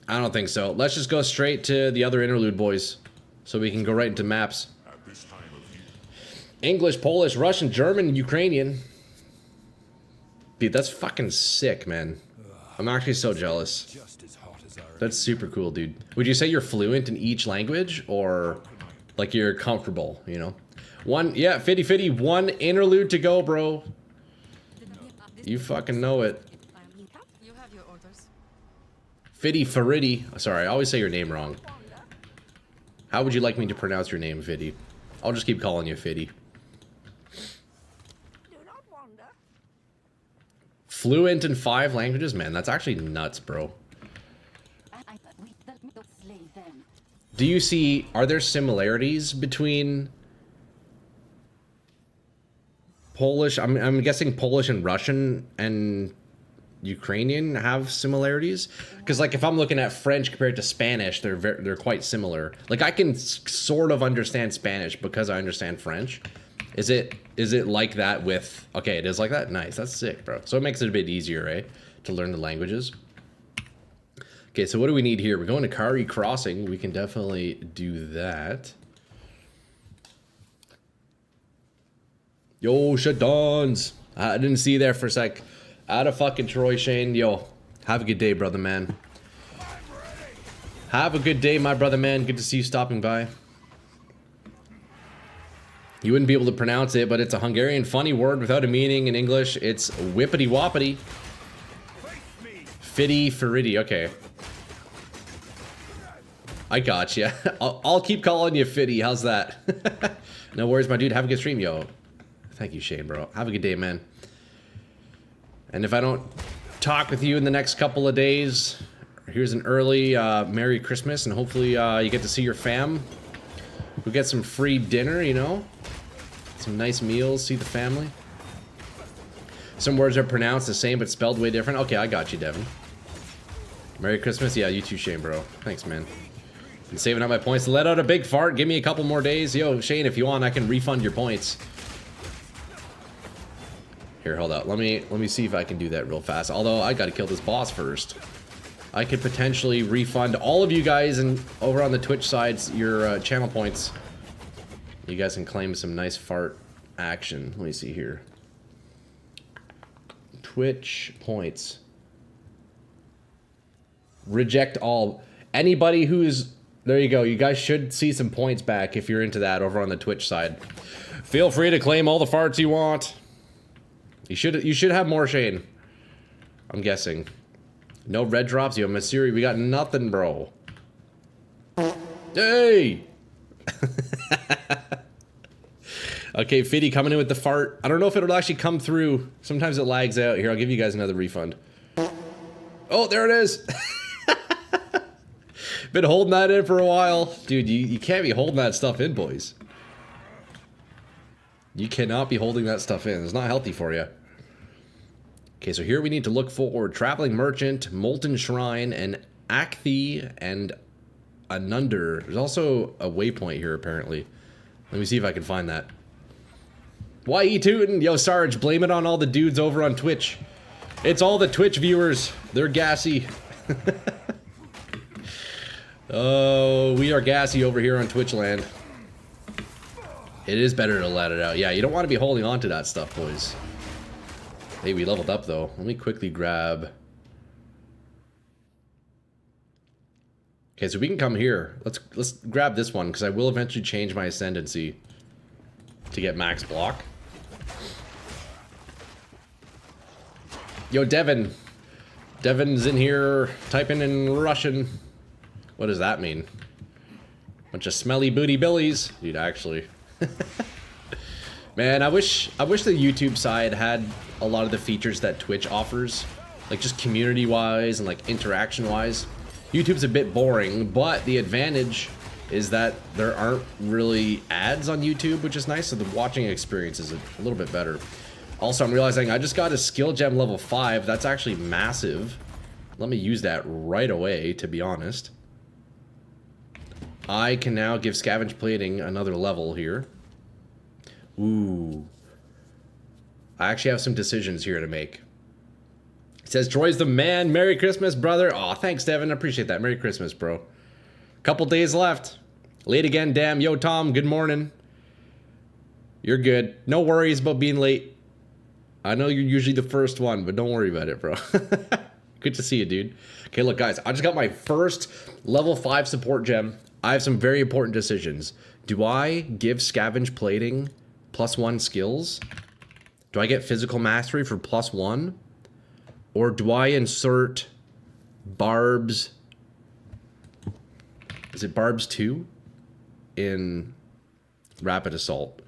I don't think so. Let's just go straight to the other interlude, boys. So we can go right into maps. English, Polish, Russian, German, Ukrainian. Dude, that's fucking sick, man. I'm actually so jealous. Just as hot as our That's super cool, dude. Would you say you're fluent in each language, or like you're comfortable, you know? Yeah, Fitty Fitty, one interlude to go, bro. You fucking know it. You have your orders. Fitty Faridi. Sorry, I always say your name wrong. How would you like me to pronounce your name, Fitty? I'll just keep calling you Fitty. Do not wander. Fluent in 5 languages? Man, that's actually nuts, bro. Do you see, are there similarities between Polish? I'm guessing Polish and Russian and Ukrainian have similarities, because like if I'm looking at French compared to Spanish, they're quite similar. Like I can sort of understand Spanish because I understand French. Is it like that with? Okay, it is like that. Nice, that's sick, bro. So it makes it a bit easier, right, to learn the languages. Okay, so what do we need here? We're going to Kari Crossing. We can definitely do that. Yo, Shadons. I didn't see you there for a sec. Out of fucking Troy, Shane. Yo, have a good day, brother man. Have a good day, my brother man. Good to see you stopping by. You wouldn't be able to pronounce it, but it's a Hungarian funny word without a meaning in English. It's whippity woppity. Fitty Faridi. Okay. I got you. I'll keep calling you Fitty. How's that? No worries, my dude. Have a good stream, yo. Thank you, Shane, bro. Have a good day, man. And if I don't talk with you in the next couple of days, here's an early Merry Christmas, and hopefully you get to see your fam. We'll get some free dinner, you know? Some nice meals, see the family. Some words are pronounced the same but spelled way different. Okay, I got you, Devin. Merry Christmas. Yeah, you too, Shane, bro. Thanks, man. I'm saving up my points to let out a big fart. Give me a couple more days. Yo, Shane, if you want, I can refund your points. Here, hold out. Let me see if I can do that real fast. Although I gotta kill this boss first. I could potentially refund all of you guys and over on the Twitch sides your channel points. You guys can claim some nice fart action. Let me see here. Twitch points. Reject all. Anybody who's... There you go. You guys should see some points back if you're into that over on the Twitch side. Feel free to claim all the farts you want. You should have more, Shane. I'm guessing. No red drops. Yo, Masuri, we got nothing, bro. Hey! Okay, Fitty coming in with the fart. I don't know if it'll actually come through. Sometimes it lags out. Here, I'll give you guys another refund. Oh, there it is. Been holding that in for a while. Dude, you can't be holding that stuff in, boys. You cannot be holding that stuff in. It's not healthy for you. Okay, so here we need to look for Traveling Merchant, Molten Shrine, and Acthi, and Anunder. There's also a waypoint here, apparently. Let me see if I can find that. Why you tootin'? Yo, Sarge, blame it on all the dudes over on Twitch. It's all the Twitch viewers. They're gassy. Oh, we are gassy over here on Twitch land. It is better to let it out. Yeah, you don't want to be holding on to that stuff, boys. Hey, we leveled up, though. Let me quickly grab... Okay, so we can come here. Let's grab this one, because I will eventually change my ascendancy to get max block. Yo, Devin. Devin's in here typing in Russian. What does that mean? Bunch of smelly booty billies. Dude, actually. Man, I wish the YouTube side had a lot of the features that Twitch offers. Like just community-wise and like interaction-wise. YouTube's a bit boring, but the advantage is that there aren't really ads on YouTube, which is nice, so the watching experience is a little bit better. Also, I'm realizing I just got a skill gem level 5. That's actually massive. Let me use that right away, to be honest. I can now give scavenge plating another level here. Ooh. I actually have some decisions here to make. It says, Troy's the man. Merry Christmas, brother. Aw, thanks, Devin. I appreciate that. Merry Christmas, bro. Couple days left. Late again, damn. Yo, Tom, good morning. You're good. No worries about being late. I know you're usually the first one, but don't worry about it, bro. Good to see you, dude. Okay, look, guys. I just got my first level 5 support gem. I have some very important decisions. Do I give scavenge plating +1 skills? Do I get physical mastery for +1? Or do I insert Barb's... Is it Barb's 2? In Rapid Assault.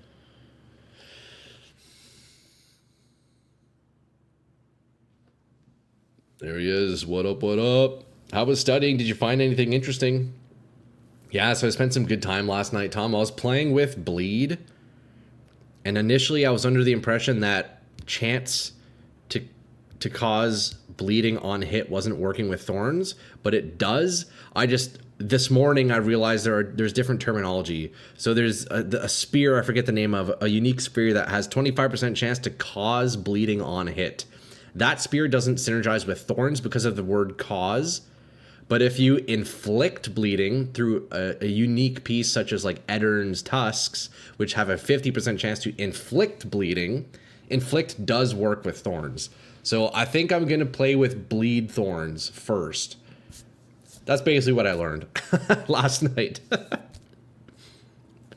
There he is. What up, what up? How was studying? Did you find anything interesting? Yeah, so I spent some good time last night, Tom. I was playing with Bleed. And initially I was under the impression that chance to cause bleeding on hit wasn't working with Thorns, but it does. This morning I realized there's different terminology. So there's a spear, I forget the name of, a unique spear that has 25% chance to cause bleeding on hit. That spear doesn't synergize with Thorns because of the word cause. But if you inflict bleeding through a unique piece such as like Eddern's Tusks, which have a 50% chance to inflict bleeding, inflict does work with Thorns. So I think I'm going to play with Bleed Thorns first. That's basically what I learned last night.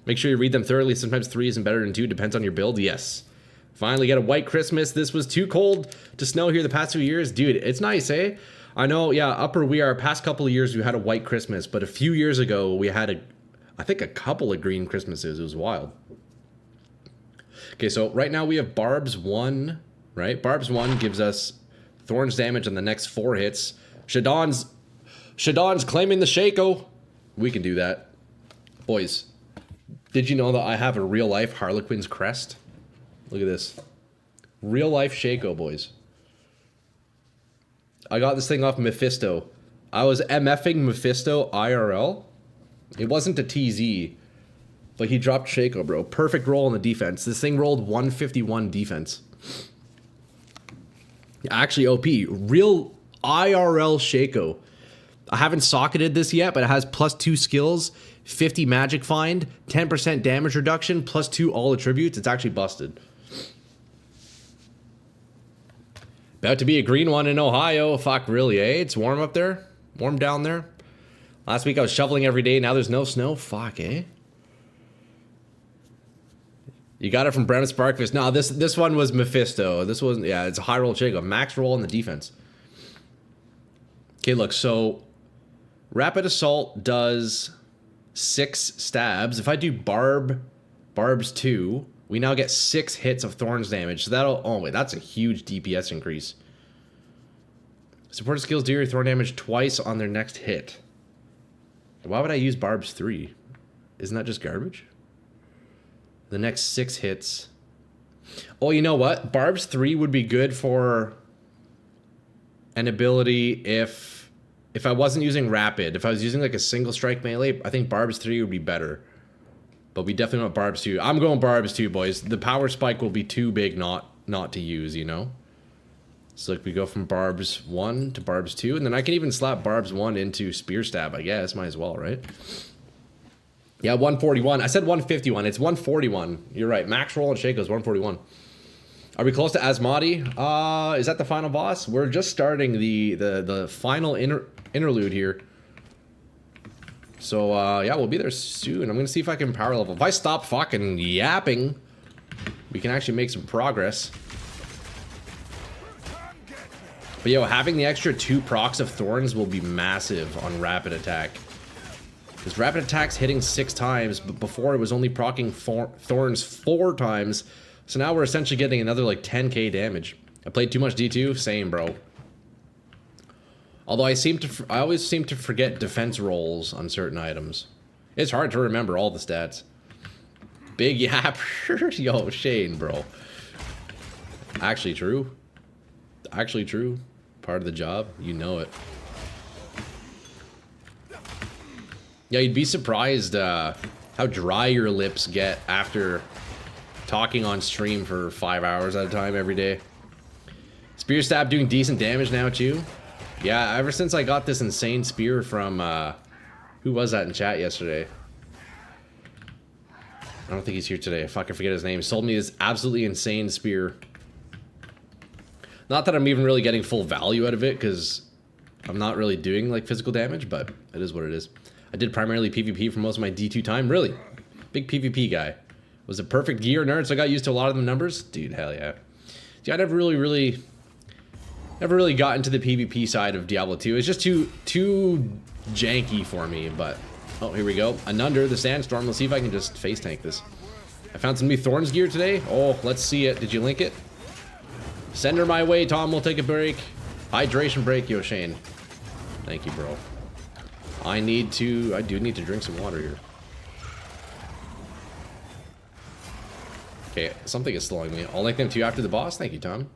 Make sure you read them thoroughly. Sometimes 3 isn't better than 2. Depends on your build. Yes. Finally get a white Christmas. This was too cold to snow here the past 2 years. Dude, it's nice, eh? I know, yeah, Upper We Are, past couple of years we had a white Christmas, but a few years ago we had I think a couple of green Christmases. It was wild. Okay, so right now we have Barb's 1, right? Barb's 1 gives us Thorns damage on the next 4 hits. Shadon's claiming the Shaco. We can do that. Boys, did you know that I have a real life Harlequin's crest? Look at this. Real life Shaco, boys. I got this thing off Mephisto. I was MFing Mephisto IRL. It wasn't a TZ, but he dropped Shaco, bro. Perfect roll in the defense. This thing rolled 151 defense. Actually, OP. Real IRL Shaco. I haven't socketed this yet, but it has +2 skills, 50 magic find, 10% damage reduction, +2 all attributes. It's actually busted. About to be a green one in Ohio. Fuck, really, eh? It's warm up there? Warm down there? Last week I was shoveling every day. Now there's no snow. Fuck, eh? You got it from Brown Sparkfist. No, this one was Mephisto. This wasn't... Yeah, it's a high roll Shaco. Max roll in the defense. Okay, look. So, Rapid Assault does 6 stabs. If I do Barb's 2... we now get 6 hits of Thorns damage. So that'll... oh, wait. That's a huge DPS increase. Supported skills do your Thorn damage twice on their next hit. Why would I use Barb's 3? Isn't that just garbage? The next 6 hits... oh, you know what? Barb's 3 would be good for an ability if I wasn't using Rapid. If I was using like a single strike melee, I think Barb's 3 would be better. But we definitely want Barb's 2. I'm going Barb's 2, boys. The power spike will be too big not to use, you know? So like we go from Barb's 1 to Barb's 2. And then I can even slap Barb's 1 into Spear Stab, I guess. Might as well, right? Yeah, 141. I said 151. It's 141. You're right. Max roll and Shaco is 141. Are we close to Asmati? Is that the final boss? We're just starting the final interlude here. So, yeah, we'll be there soon. I'm going to see if I can power level. If I stop fucking yapping, we can actually make some progress. But, yo, having the extra 2 procs of Thorns will be massive on Rapid Attack. Because Rapid Attack's hitting 6 times, but before it was only proccing Thorns 4 times. So now we're essentially getting another, like, 10k damage. I played too much D2? Same, bro. Although I always seem to forget defense rolls on certain items. It's hard to remember all the stats. Big yap. Yo, Shane, bro. Actually true. Actually true. Part of the job. You know it. Yeah, you'd be surprised how dry your lips get after talking on stream for 5 hours at a time every day. Spear Stab doing decent damage now too. Yeah, ever since I got this insane spear from, who was that in chat yesterday? I don't think he's here today. Fuck, I forget his name. He sold me this absolutely insane spear. Not that I'm even really getting full value out of it, because I'm not really doing like physical damage, but it is what it is. I did primarily PvP for most of my D2 time. Really? Big PvP guy. Was it perfect gear nerd, so I got used to a lot of the numbers? Dude, hell yeah. See, I never really got into the PvP side of Diablo 2. It's just too janky for me, but... Oh, here we go. Anunder, the Sandstorm. Let's see if I can just face tank this. I found some new Thorns gear today. Oh, let's see it. Did you link it? Send her my way, Tom. We'll take a break. Hydration break, yo, Shane. Thank you, bro. I do need to drink some water here. Okay, something is slowing me. I'll link them to you after the boss. Thank you, Tom.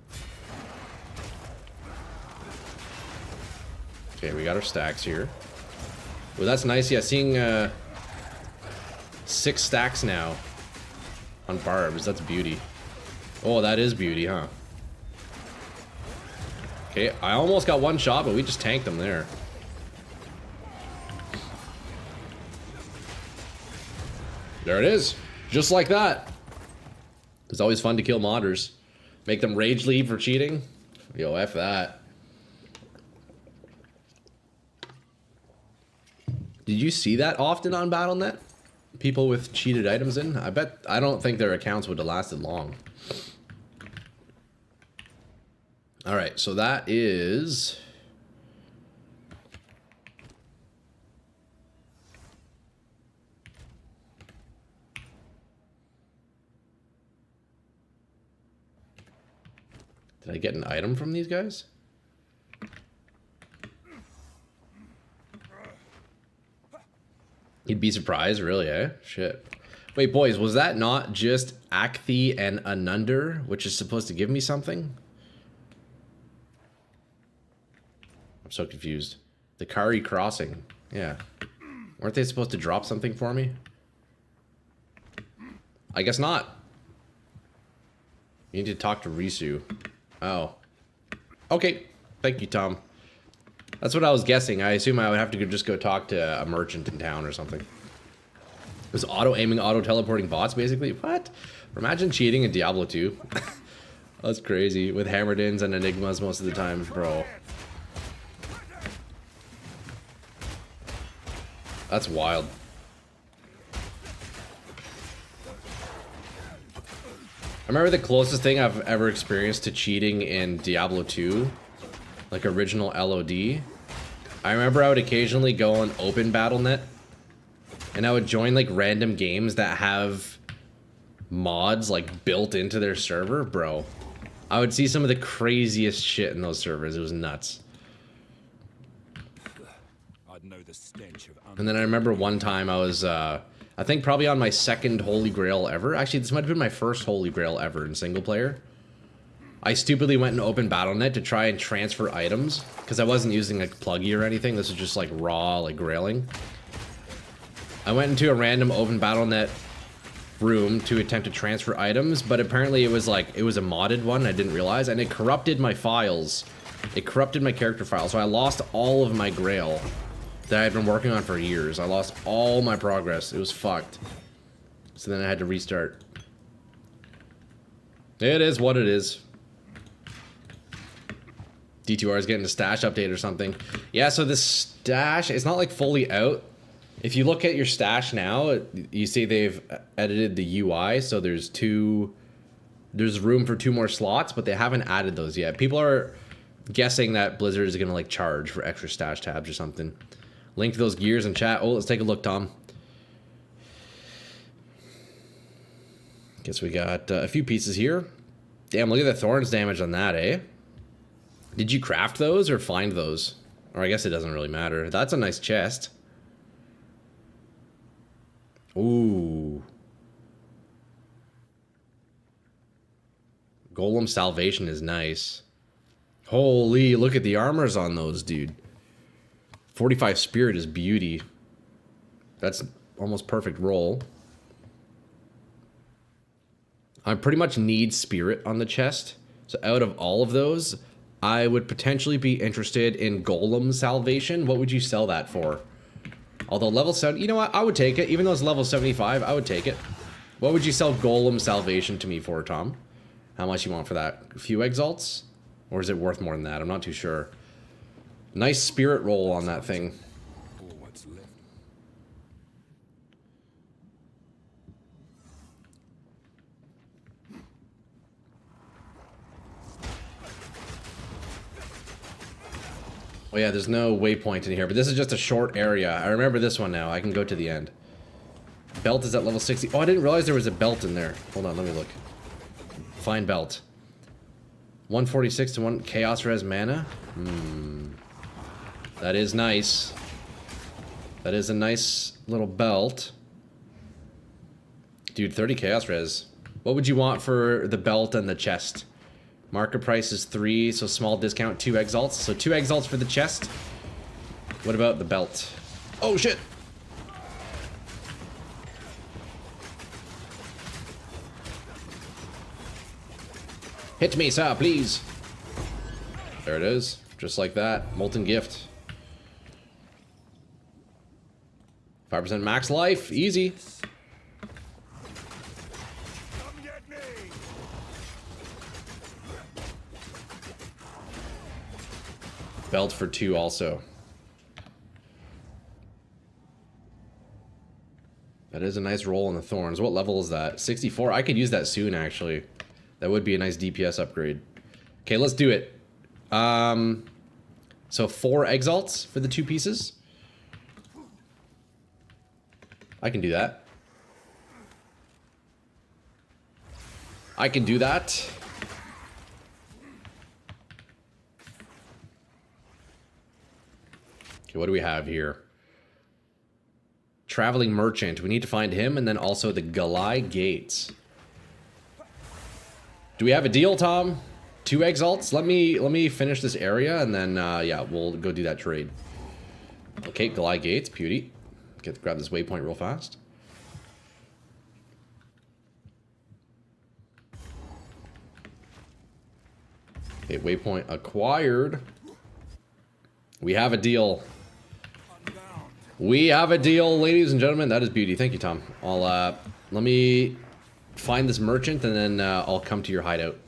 Okay, we got our stacks here. Well, that's nice. Yeah, seeing 6 stacks now on barbs. That's beauty. Oh, that is beauty, huh? Okay, I almost got one shot, but we just tanked them there. There it is. Just like that. It's always fun to kill modders. Make them rage leave for cheating. Yo, F that. Did you see that often on Battle.net? People with cheated items in? I don't think their accounts would have lasted long. Alright, so that is... Did I get an item from these guys? You'd be surprised, really, eh? Shit. Wait, boys, was that not just Acthi and Anunder, which is supposed to give me something? I'm so confused. The Kari Crossing. Yeah. Weren't they supposed to drop something for me? I guess not. You need to talk to Risu. Oh. Okay. Thank you, Tom. That's what I was guessing. I assume I would have to just go talk to a merchant in town or something. It was auto-aiming, auto-teleporting bots, basically? What? Imagine cheating in Diablo 2. That's crazy. With Hammerdins and Enigmas most of the time, bro. That's wild. I remember the closest thing I've ever experienced to cheating in Diablo 2, like original LOD. I remember I would occasionally go on open Battle.net, and I would join like random games that have mods like built into their server, bro. I would see some of the craziest shit in those servers. It was nuts. I'd know the stench of And then I remember one time I was, I think probably on my second Holy Grail ever. Actually, this might have been my first Holy Grail ever in single player. I stupidly went and opened Battle.net to try and transfer items, because I wasn't using like pluggy or anything. This was just like raw, like grailing. I went into a random open Battle.net room to attempt to transfer items, but apparently it was a modded one. I didn't realize, and it corrupted my files. It corrupted my character file, so I lost all of my Grail that I had been working on for years. I lost all my progress. It was fucked. So then I had to restart. It is what it is. D2R is getting a stash update or something. Yeah, so the stash, it's not like fully out. If you look at your stash now, you see they've edited the UI, so there's room for 2 more slots, but they haven't added those yet. People are guessing that Blizzard is gonna like charge for extra stash tabs or something. Link to those gears in chat. Oh, let's take a look, Tom. Guess we got a few pieces here. Damn, look at the thorns damage on that, eh? Did you craft those or find those? Or I guess it doesn't really matter. That's a nice chest. Ooh. Golem Salvation is nice. Holy, look at the armors on those, dude. 45 Spirit is beauty. That's almost perfect roll. I pretty much need Spirit on the chest. So out of all of those, I would potentially be interested in Golem Salvation. What would you sell that for? Although level 7, you know what? I would take it. Even though it's level 75, I would take it. What would you sell Golem Salvation to me for, Tom? How much you want for that? A few exalts? Or is it worth more than that? I'm not too sure. Nice spirit roll on that thing. All what's left. Oh yeah, there's no waypoint in here, but this is just a short area. I remember this one now. I can go to the end. Belt is at level 60. Oh, I didn't realize there was a belt in there. Hold on, let me look. Find belt. 146 to 1 Chaos Res mana? That is nice. That is a nice little belt. Dude, 30 Chaos Res. What would you want for the belt and the chest? Market price is 3, so small discount, 2 exalts. So 2 exalts for the chest. What about the belt? Oh shit! Hit me, sir, please. There it is. Just like that. Molten Gift. 5% max life. Easy. Come get me. Belt for 2 also. That is a nice roll in the thorns. What level is that? 64. I could use that soon, actually. That would be a nice DPS upgrade. Okay, let's do it. So 4 exalts for the 2 pieces. I can do that. I can do that. Okay, what do we have here? Traveling Merchant. We need to find him, and then also the Galai Gates. Do we have a deal, Tom? 2 exalts? Let me finish this area, and then yeah, we'll go do that trade. Okay, Galai Gates, beauty. Grab this waypoint real fast. Okay, waypoint acquired. We have a deal. We have a deal, ladies and gentlemen. That is beauty. Thank you, Tom. I'll let me find this merchant, and then I'll come to your hideout.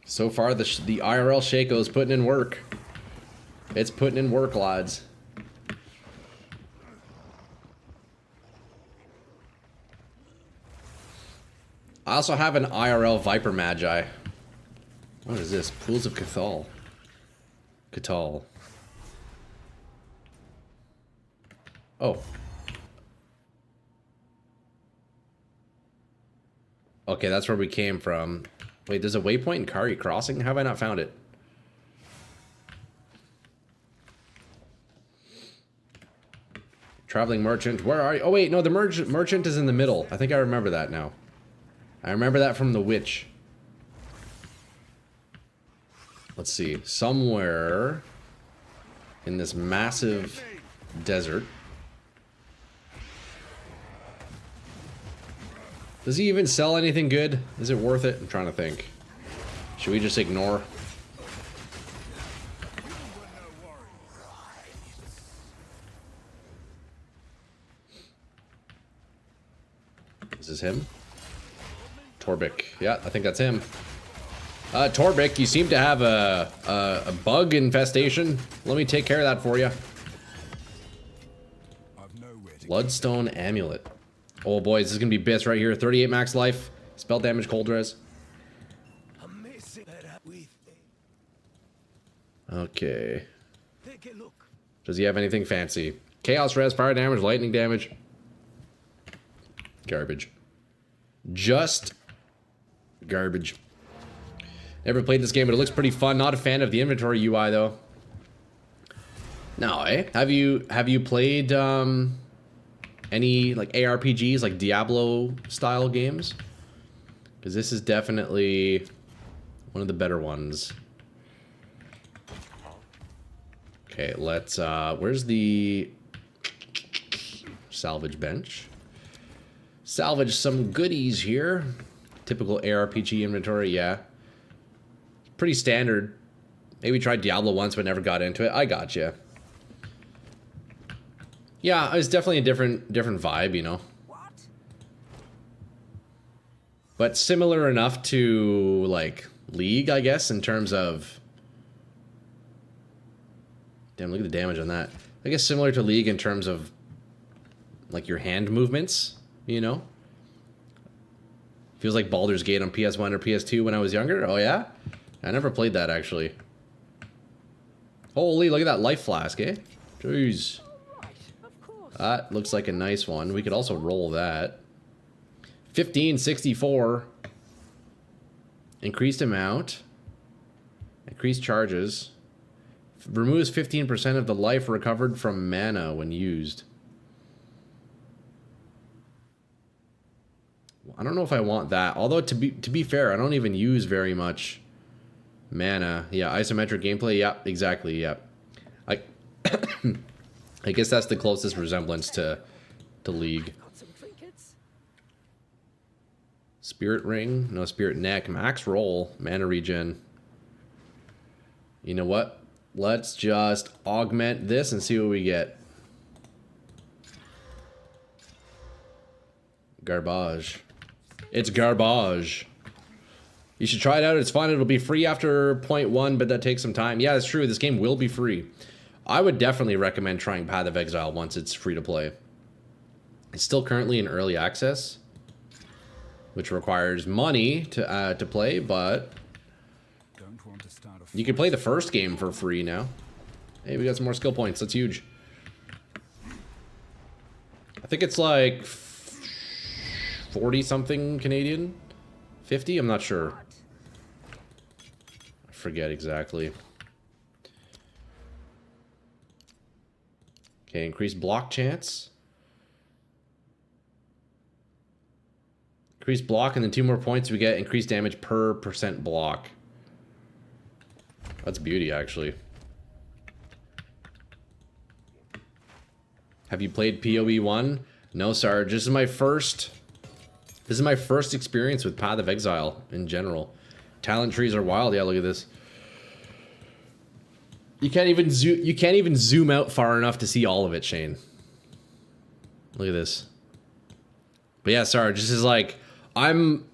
So far, the IRL Shaco is putting in work. It's putting in work, lads. I also have an IRL Viper Magi. What is this? Pools of Cathal. Cathal. Oh. Okay, that's where we came from. Wait, there's a waypoint in Kari Crossing? How have I not found it? Traveling Merchant. Where are you? Oh, wait, no, the merchant is in the middle. I think I remember that now. I remember that from the Witch. Let's see. Somewhere in this massive desert. Does he even sell anything good? Is it worth it? I'm trying to think. Should we just ignore? Is this him? Torbic. Yeah, I think that's him. Torbic, you seem to have a bug infestation. Let me take care of that for you. Bloodstone Amulet. Oh boy, this is gonna be bits right here. 38 max life. Spell damage, cold res. Okay. Does he have anything fancy? Chaos res, fire damage, lightning damage. Garbage. Just garbage. Never played this game, but it looks pretty fun. Not a fan of the inventory UI though. No, eh? Have you played any like ARPGs, like Diablo style games? Because this is definitely one of the better ones. Okay, let's where's the salvage bench? Salvage some goodies here. Typical ARPG inventory, yeah. Pretty standard. Maybe tried Diablo once but never got into it. I gotcha. Yeah, it's definitely a different vibe, you know. What? But similar enough to like League, I guess, in terms of. Damn, look at the damage on that. I guess similar to League in terms of like your hand movements, you know? Feels like Baldur's Gate on PS1 or PS2 when I was younger. Oh yeah? I never played that actually. Holy, look at that life flask, eh? Jeez. Right, of course. That looks like a nice one. We could also roll that. 1564. Increased amount. Increased charges. Removes 15% of the life recovered from mana when used. I don't know if I want that. Although to be fair, I don't even use very much mana. Yeah, isometric gameplay. Yep, exactly. Yep. I guess that's the closest resemblance to League. Got some trinkets. Spirit ring, no spirit neck, max roll, mana regen. You know what? Let's just augment this and see what we get. Garbage. It's garbage. You should try it out. It's fun. It'll be free after 0.1, but that takes some time. Yeah, it's true. This game will be free. I would definitely recommend trying Path of Exile once it's free to play. It's still currently in early access, which requires money to play, but Don't want to start a you can play the first game for free now. Hey, we got some more skill points. That's huge. I think it's like 40 something Canadian. 50? I'm not sure. I forget exactly. Okay, increased block chance. Increased block, and then 2 more points. We get increased damage per % block. That's beauty, actually. Have you played PoE 1? No, Sarge. This is my first experience with Path of Exile in general. Talent trees are wild. Yeah, look at this. You can't even zoom out far enough to see all of it, Shane. Look at this. But yeah, Sarge, this is like, I'm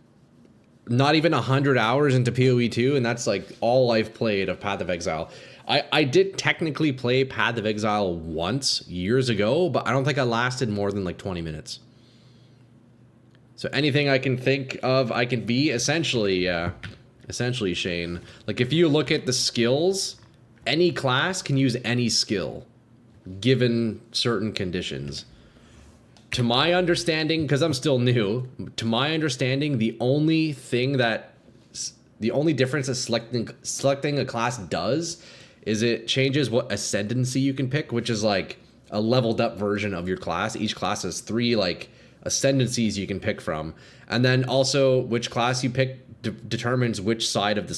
not even 100 hours into PoE 2, and that's like all I've played of Path of Exile. I did technically play Path of Exile once years ago, but I don't think I lasted more than like 20 minutes. So anything I can think of, I can be essentially, Shane. Like if you look at the skills, any class can use any skill, given certain conditions. To my understanding, because I'm still new, to my understanding, the only difference that selecting a class does is it changes what ascendancy you can pick, which is like a leveled up version of your class. Each class has 3 like ascendancies you can pick from, and then also which class you pick determines which side of the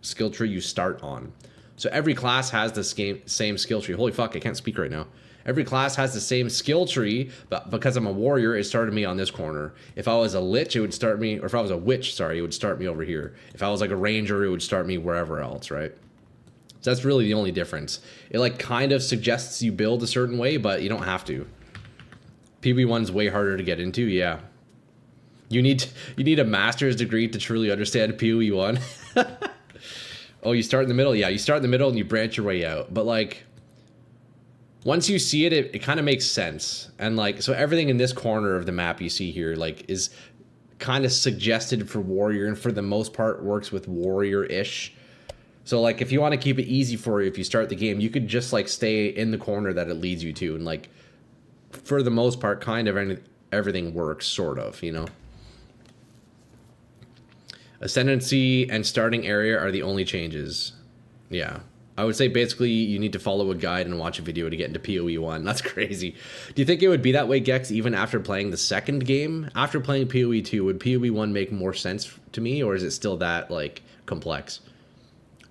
skill tree you start on. So every class has the same skill tree. Holy fuck, I can't speak right now. Every class has the same skill tree, but because I'm a warrior, it started me on this corner. If I was a lich, it would start me, or if I was a witch, sorry, it would start me over here. If I was like a ranger, it would start me wherever else, right? So that's really the only difference. It like kind of suggests you build a certain way, but you don't have to. PB1's way harder to get into, yeah. You need a master's degree to truly understand PoE 1. Oh, you start in the middle? Yeah, you start in the middle and you branch your way out. But like, once you see it, it kind of makes sense. And like, so everything in this corner of the map you see here, like, is kind of suggested for warrior, and for the most part works with warrior-ish. So like, if you want to keep it easy for you, if you start the game, you could just like stay in the corner that it leads you to, and like, for the most part, kind of everything works, sort of, you know? Ascendancy and starting area are the only changes. Yeah. I would say basically you need to follow a guide and watch a video to get into PoE 1. That's crazy. Do you think it would be that way, Gex, even after playing the second game? After playing PoE 2, would PoE 1 make more sense to me, or is it still that, like, complex?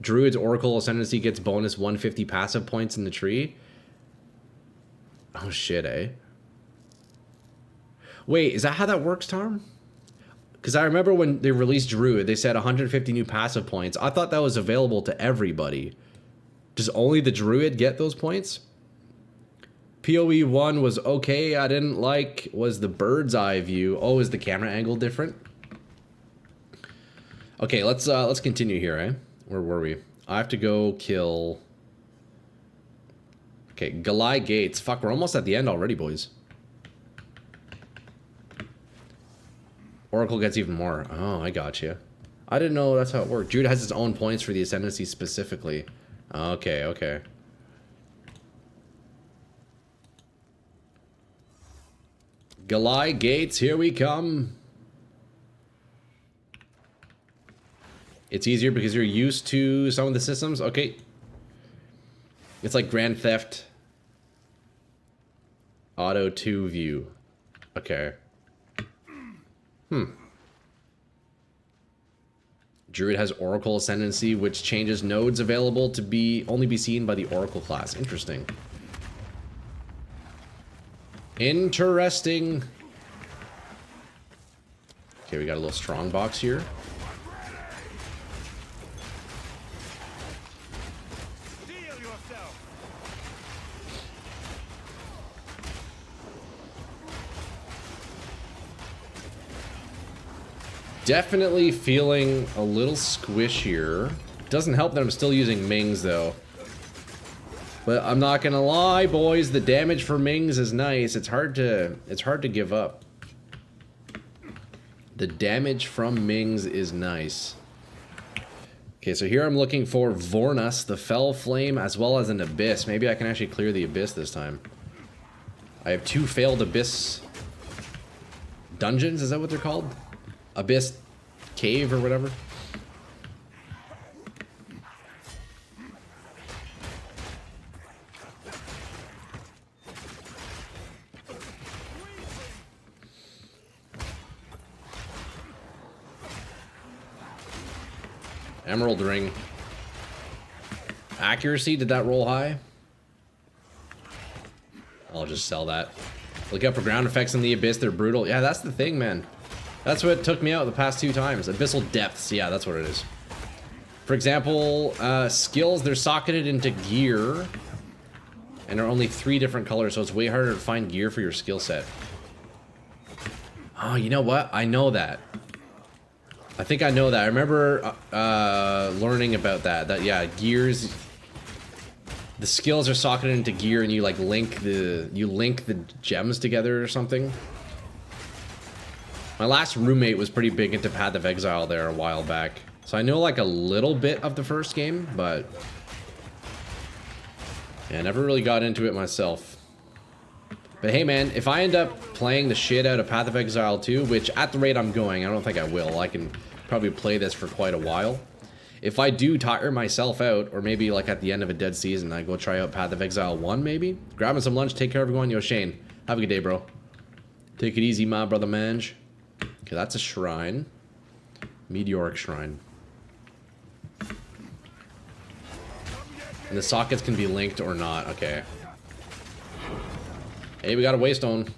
Druid's Oracle Ascendancy gets bonus 150 passive points in the tree? Oh, shit, eh? Wait, is that how that works, Tom? Because I remember when they released Druid, they said 150 new passive points. I thought that was available to everybody. Does only the Druid get those points? PoE 1 was okay. I didn't like was the bird's eye view. Oh, is the camera angle different? Okay, let's continue here, eh? Where were we? I have to go kill... Okay, Galai Gates. Fuck, we're almost at the end already, boys. Oracle gets even more. Oh, I got you. I didn't know that's how it worked. Jude has its own points for the Ascendancy specifically. Okay, okay. Galai Gates, here we come. It's easier because you're used to some of the systems. Okay. It's like Grand Theft Auto 2 view. Okay. Druid has Oracle Ascendancy, which changes nodes available to only be seen by the Oracle class. Interesting. Interesting. Okay, we got a little strong box here. Definitely feeling a little squishier. Doesn't help that I'm still using Mings though. But I'm not gonna lie, boys, the damage for Mings is nice. It's hard to give up. The damage from Mings is nice. Okay, so here I'm looking for Vornus, the Fell Flame, as well as an Abyss. Maybe I can actually clear the Abyss this time. I have 2 failed Abyss dungeons, is that what they're called? Abyss Cave or whatever. Emerald Ring. Accuracy, did that roll high? I'll just sell that. Look out for ground effects in the Abyss, they're brutal. Yeah, that's the thing, man. That's what took me out the past 2 times. Abyssal Depths, yeah, that's what it is. For example, skills, they're socketed into gear. And are only 3 different colors, so it's way harder to find gear for your skill set. Oh, you know what? I know that. I think I know that. I remember learning about that. That, yeah, gears... The skills are socketed into gear and you, like, link the gems together or something. My last roommate was pretty big into Path of Exile there a while back. So I know like a little bit of the first game, but... yeah, I never really got into it myself. But hey man, if I end up playing the shit out of Path of Exile 2, which at the rate I'm going, I don't think I will. I can probably play this for quite a while. If I do tire myself out, or maybe like at the end of a dead season, I go try out Path of Exile 1 maybe? Grabbing some lunch, take care of everyone. Yo, Shane, have a good day, bro. Take it easy, my brother Mange. Okay, that's a shrine. Meteoric shrine. And the sockets can be linked or not. Okay. Hey, we got a waystone.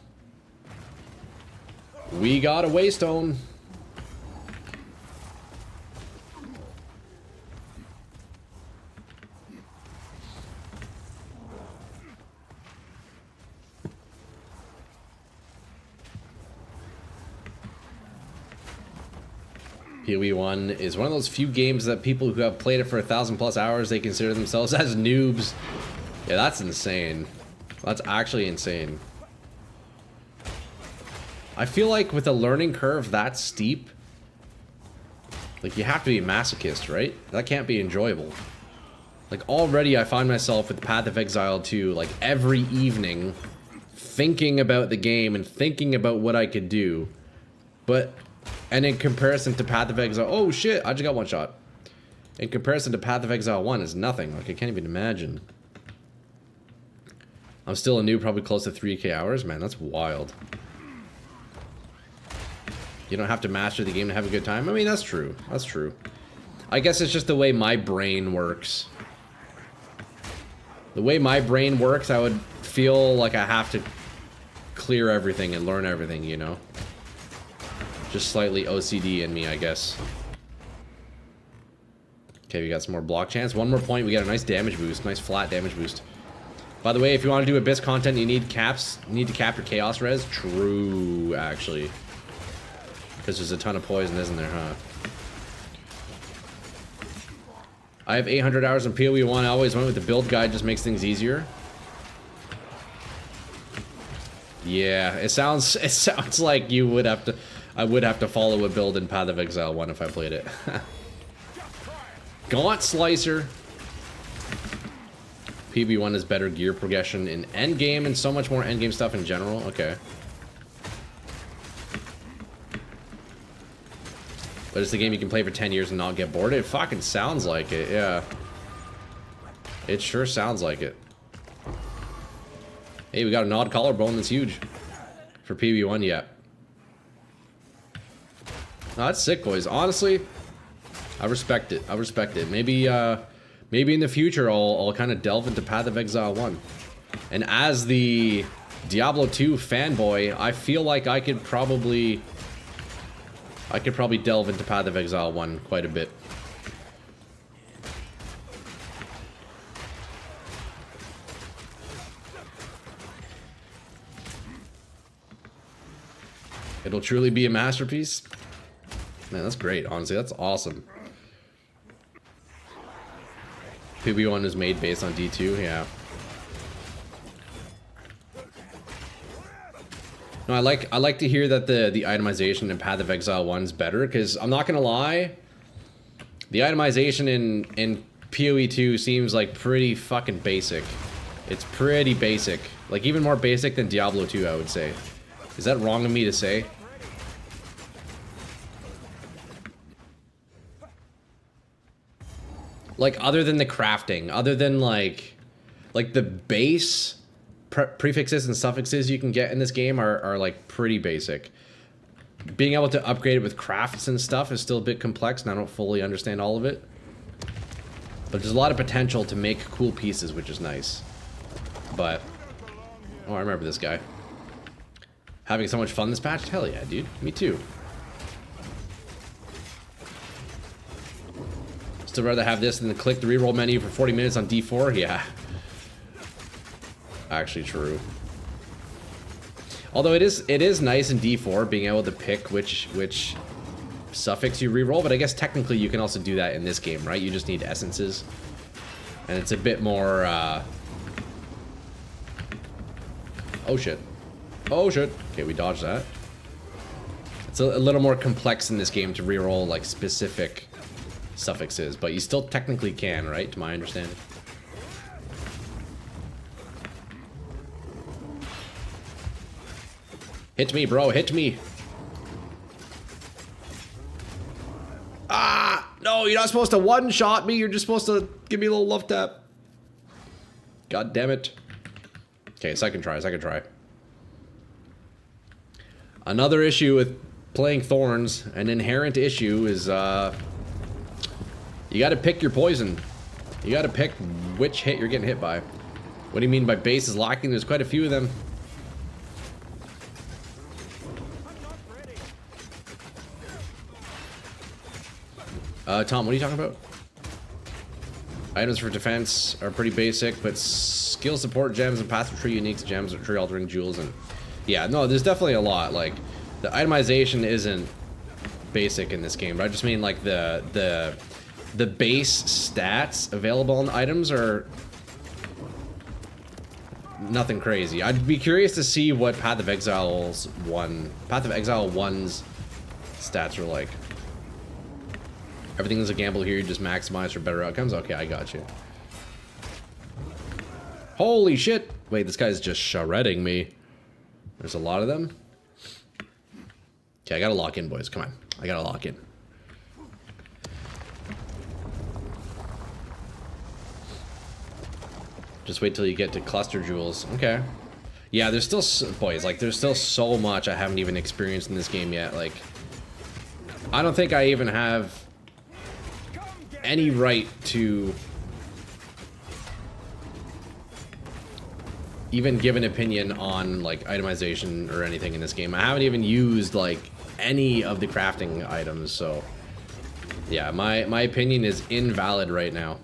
We got a waystone. PoE 1 is one of those few games that people who have played it for 1,000+ hours, they consider themselves as noobs. Yeah, that's insane. That's actually insane. I feel like with a learning curve that steep, like you have to be a masochist, right? That can't be enjoyable. Like already I find myself with Path of Exile 2, like every evening, thinking about the game and thinking about what I could do. And in comparison to Path of Exile, oh shit, I just got one shot. In comparison to Path of Exile 1 is nothing. Like I can't even imagine. I'm still a noob, probably close to 3k hours. Man, that's wild. You don't have to master the game to have a good time. I mean, that's true. That's true. I guess it's just the way my brain works. The way my brain works, I would feel like I have to clear everything and learn everything, you know? Just slightly OCD in me, I guess. Okay, we got some more block chance. One more point, we got a nice damage boost. Nice flat damage boost. By the way, if you want to do Abyss content, you need caps. You need to cap your Chaos Res. True, actually. Because there's a ton of poison, isn't there, huh? I have 800 hours in PoE 1. I always went with the build guide, just makes things easier. Yeah, it sounds like you would have to. I would have to follow a build in Path of Exile 1 if I played it. Gaunt Slicer. PB1 is better gear progression in endgame and so much more endgame stuff in general. Okay. But it's the game you can play for 10 years and not get bored. It fucking sounds like it, yeah. It sure sounds like it. Hey, we got an odd collarbone that's huge. For PB1, yeah. No, that's sick, boys. Honestly, I respect it. I respect it. Maybe, maybe in the future I'll kind of delve into Path of Exile 1. And as the Diablo 2 fanboy, I feel like I could probably delve into Path of Exile 1 quite a bit. It'll truly be a masterpiece. Man, that's great, honestly. That's awesome. PB1 is made based on D2, yeah. No, I like to hear that the itemization in Path of Exile 1 is better, because I'm not gonna lie, the itemization in PoE 2 seems like pretty fucking basic. It's pretty basic. Like even more basic than Diablo 2, I would say. Is that wrong of me to say? Like, other than the crafting, other than like the base prefixes and suffixes you can get in this game are like pretty basic. Being able to upgrade it with crafts and stuff is still a bit complex, and I don't fully understand all of it. But there's a lot of potential to make cool pieces, which is nice. But, oh, I remember this guy. Having so much fun this patch? Hell yeah, dude. Me too. Still rather have this than to click the reroll menu for 40 minutes on D4? Yeah. Actually true. Although it is nice in D4 being able to pick which suffix you reroll, but I guess technically you can also do that in this game, right? You just need essences. And it's a bit more oh shit. Oh shit. Okay, we dodged that. It's a little more complex in this game to reroll like specific suffixes, but you still technically can, right? To my understanding. Hit me, bro. Hit me. Ah! No, you're not supposed to one-shot me. You're just supposed to give me a little love tap. God damn it. Okay, second try, second try. Another issue with playing Thorns, an inherent issue, is you gotta pick your poison. You gotta pick which hit you're getting hit by. What do you mean by base is lacking? There's quite a few of them. Tom, what are you talking about? Items for defense are pretty basic, but skill support gems and passive tree uniques, gems, tree altering jewels, and yeah, no, there's definitely a lot. Like, the itemization isn't basic in this game, but I just mean like the base stats available on items are nothing crazy. I'd be curious to see what Path of Exile 1's stats are like. Everything is a gamble here, you just maximize for better outcomes? Okay, I got you. Holy shit! Wait, this guy's just shredding me. There's a lot of them. Okay, I gotta lock in, boys. Come on. I gotta lock in. Just wait till you get to cluster jewels. Okay. Yeah, there's still, boys, like, there's still so much I haven't even experienced in this game yet. Like, I don't think I even have any right to even give an opinion on like itemization or anything in this game. I haven't even used like any of the crafting items, so yeah, my opinion is invalid right now.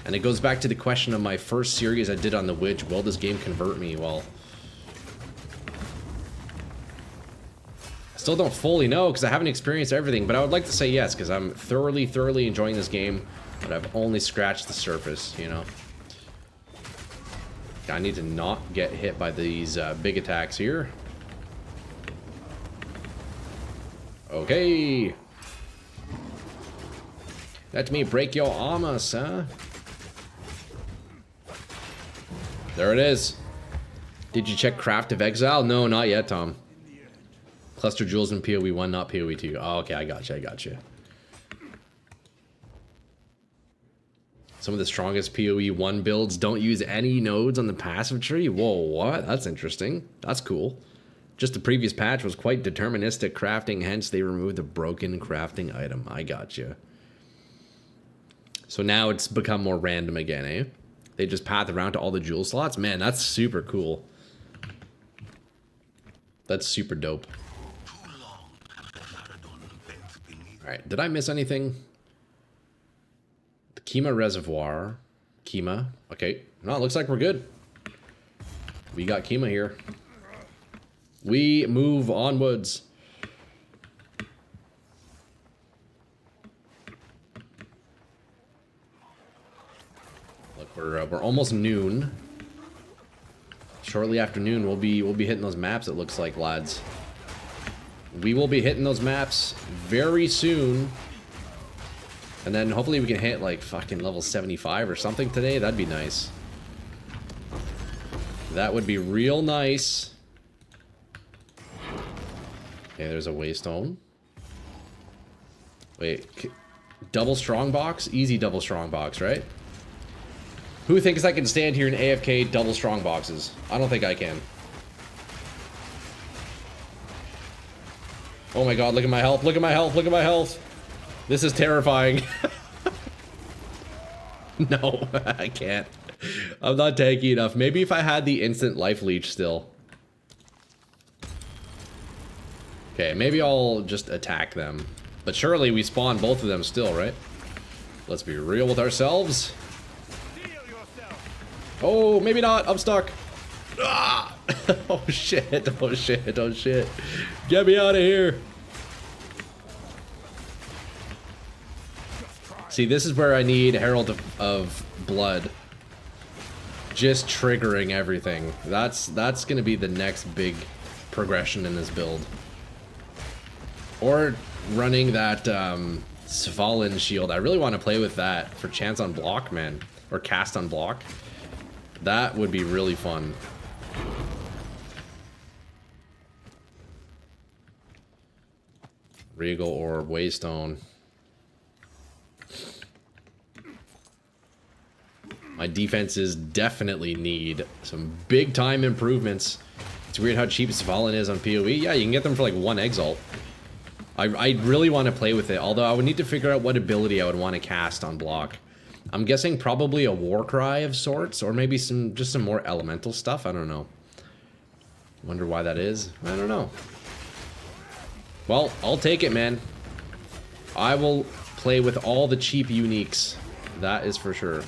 And it goes back to the question of my first series I did on the Witch. Will this game convert me? Well, I still don't fully know because I haven't experienced everything, but I would like to say yes because I'm thoroughly enjoying this game, but I've only scratched the surface, you know. I need to not get hit by these big attacks here. Okay. Let me break your armor, sir. There it is. Did you check Craft of Exile? No, not yet, Tom. Cluster Jewels in PoE 1, not PoE 2. Oh, okay, I gotcha. Some of the strongest PoE 1 builds don't use any nodes on the passive tree? Whoa, what? That's interesting. That's cool. Just the previous patch was quite deterministic crafting, hence they removed the broken crafting item. I gotcha. So now it's become more random again, eh? They just path around to all the jewel slots? Man, that's super cool. That's super dope. Alright, did I miss anything? The Kima Reservoir. Kima. Okay. No, it looks like we're good. We got Kima here. We move onwards. Look, we're almost noon. Shortly after noon, we'll be hitting those maps. It looks like, lads. We will be hitting those maps very soon, and then hopefully we can hit like fucking level 75 or something today. That'd be nice. That would be real nice. Okay, there's a waystone. Wait, double strong box? Easy double strong box, right? Who thinks I can stand here in AFK double strong boxes? I don't think I can. Oh my god, look at my health, look at my health, look at my health. This is terrifying. No, I can't. I'm not tanky enough. Maybe if I had the instant life leech still. Okay, maybe I'll just attack them. But surely we spawn both of them still, right? Let's be real with ourselves. Oh, maybe not. I'm stuck. Ah! Oh shit, oh shit, oh shit. Get me out of here. See, this is where I need Herald of Blood. Just triggering everything. That's gonna be the next big progression in this build. Or running that Svalin shield. I really want to play with that for chance on block, man. Or cast on block. That would be really fun. Regal Orb, Waystone. My defenses definitely need some big time improvements. It's weird how cheap Svalin is on PoE. Yeah, you can get them for like 1 exalt. I really want to play with it, although I would need to figure out what ability I would want to cast on block. I'm guessing probably a Warcry of sorts, or maybe just some more elemental stuff. I don't know. Wonder why that is. I don't know. Well, I'll take it, man. I will play with all the cheap uniques. That is for sure.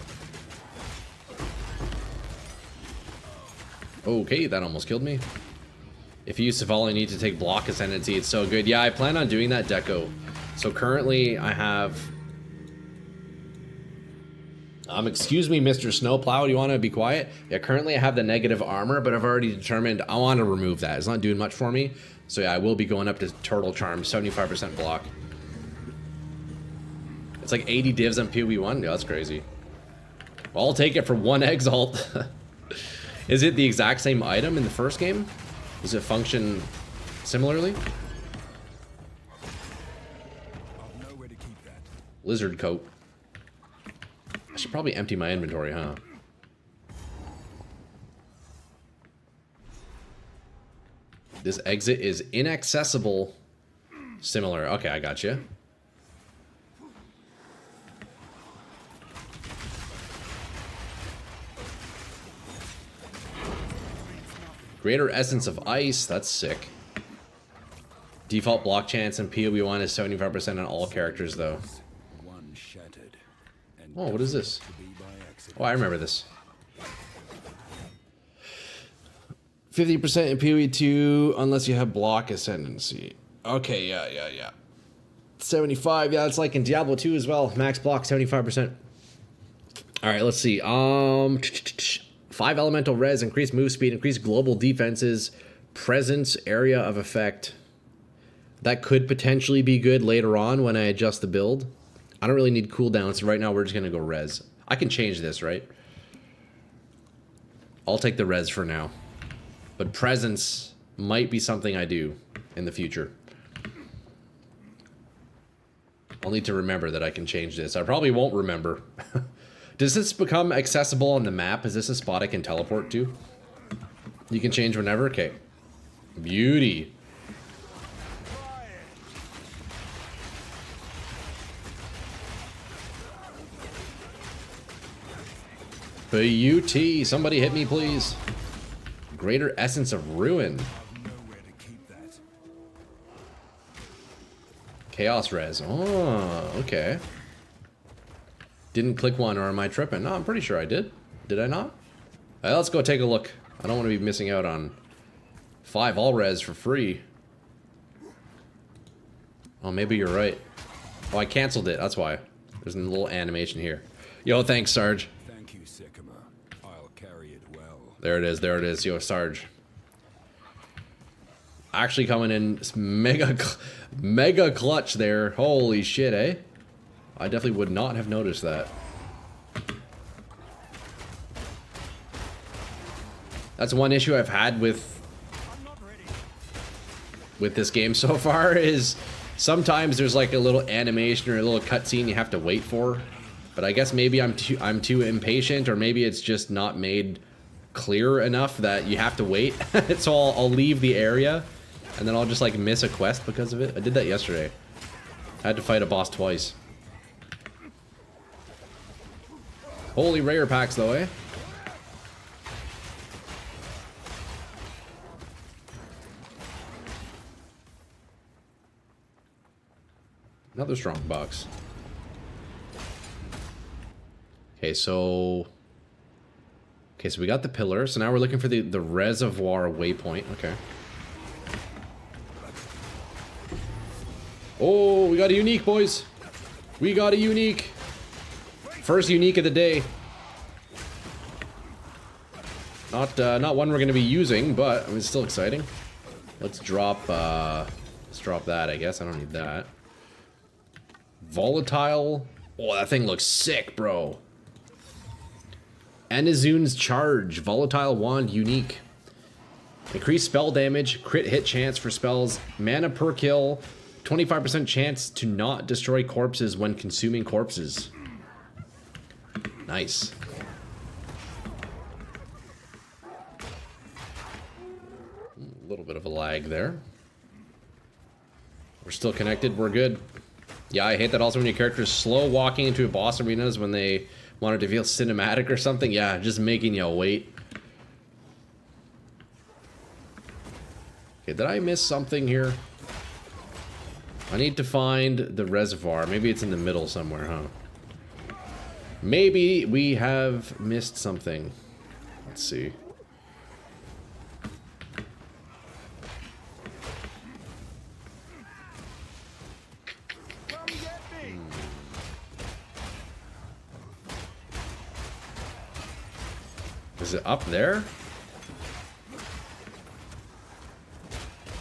Okay, that almost killed me. If you use Svalin, you need to take block ascendancy. It's so good. Yeah, I plan on doing that deco. So currently I have... excuse me, Mr. Snowplow, do you want to be quiet? Yeah, currently I have the negative armor, but I've already determined I want to remove that. It's not doing much for me. So yeah, I will be going up to Turtle Charm, 75% block. It's like 80 divs on PoE1? Yeah, that's crazy. Well, I'll take it for 1 exalt. Is it the exact same item in the first game? Does it function similarly? I'll know where to keep that. Lizard coat. I should probably empty my inventory, huh? This exit is inaccessible. Similar. Okay, I got you. Greater Essence of Ice. That's sick. Default block chance in PoE1 is 75% on all characters, though. One shattered. And Oh, what is this? to be by Oh, I remember this. 50% in PoE2 unless you have block ascendancy. Okay, yeah. 75, yeah, it's like in Diablo 2 as well. Max block 75%. Alright, let's see. 5 elemental res, increased move speed, increased global defenses, presence, area of effect. That could potentially be good later on when I adjust the build. I don't really need cooldowns, so right now we're just gonna go res. I can change this, right? I'll take the res for now. But presence might be something I do in the future. I'll need to remember that I can change this. I probably won't remember. Does this become accessible on the map? Is this a spot I can teleport to? You can change whenever? Okay. Beauty. BUT. Somebody hit me, please. Greater Essence of Ruin. Chaos Res. Oh, okay. Didn't click one, or am I tripping? No, I'm pretty sure I did. Did I not? Let's go take a look. I don't want to be missing out on 5 all res for free. Oh, maybe you're right. Oh, I canceled it. That's why. There's a little animation here. Yo, thanks, Sarge. Thank you, Sycamore. I'll carry it well. There it is. There it is. Yo, Sarge. Actually coming in mega clutch there. Holy shit, eh? I definitely would not have noticed that. That's one issue I've had with this game so far is sometimes there's like a little animation or a little cutscene you have to wait for. But I guess maybe I'm too impatient, or maybe it's just not made clear enough that you have to wait. So I'll leave the area and then I'll just like miss a quest because of it. I did that yesterday. I had to fight a boss twice. Holy rare packs though, eh? Another strong box. Okay, so we got the pillar. So now we're looking for the reservoir waypoint. Okay. Oh, we got a unique, boys. We got a unique. First unique of the day. Not one we're going to be using, but I mean, it's still exciting. Let's drop that, I guess. I don't need that. Volatile. Oh, that thing looks sick, bro. Anizune's Charge. Volatile Wand unique. Increased spell damage, crit hit chance for spells, mana per kill, 25% chance to not destroy corpses when consuming corpses. Nice. A little bit of a lag there. We're still connected, we're good. Yeah, I hate that also when your character is slow walking into boss arenas when they want it to feel cinematic or something. Yeah, just making you wait. Okay, did I miss something here? I need to find the reservoir. Maybe it's in the middle somewhere, huh? Maybe we have missed something. Let's see. Is it up there?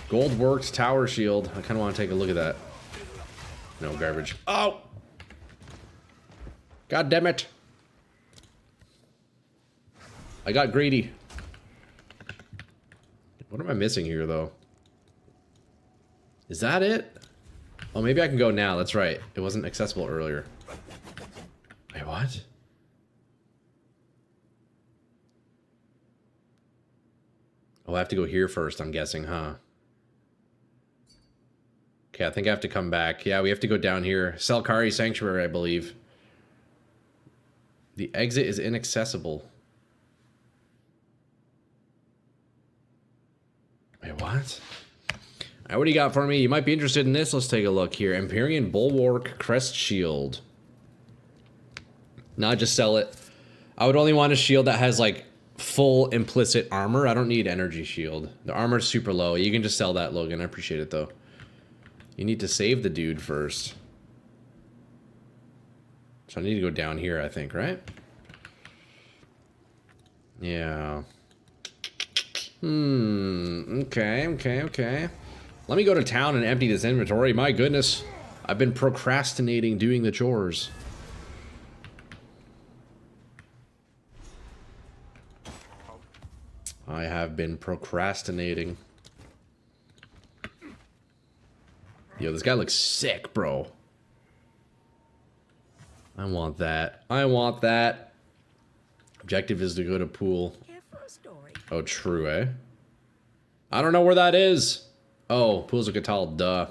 Gold worked tower shield. I kind of want to take a look at that. No garbage. Oh! God damn it. I got greedy. What am I missing here, though? Is that it? Oh, maybe I can go now. That's right. It wasn't accessible earlier. Wait, what? Oh, I have to go here first, I'm guessing, huh? Okay, I think I have to come back. Yeah, we have to go down here. Selkari Sanctuary, I believe. The exit is inaccessible. Wait, what? Alright, what do you got for me? You might be interested in this. Let's take a look here. Empyrean Bulwark Crest Shield. Nah, just sell it. I would only want a shield that has like full implicit armor. I don't need energy shield. The armor's super low. You can just sell that, Logan. I appreciate it though. You need to save the dude first. So I need to go down here, I think, right? Yeah. Okay. Let me go to town and empty this inventory. My goodness. I've been procrastinating doing the chores. I have been procrastinating. Yo, this guy looks sick, bro. I want that. I want that. Objective is to go to pool. Here for a story. Oh, true, eh? I don't know where that is. Oh, Pools of Catal, duh.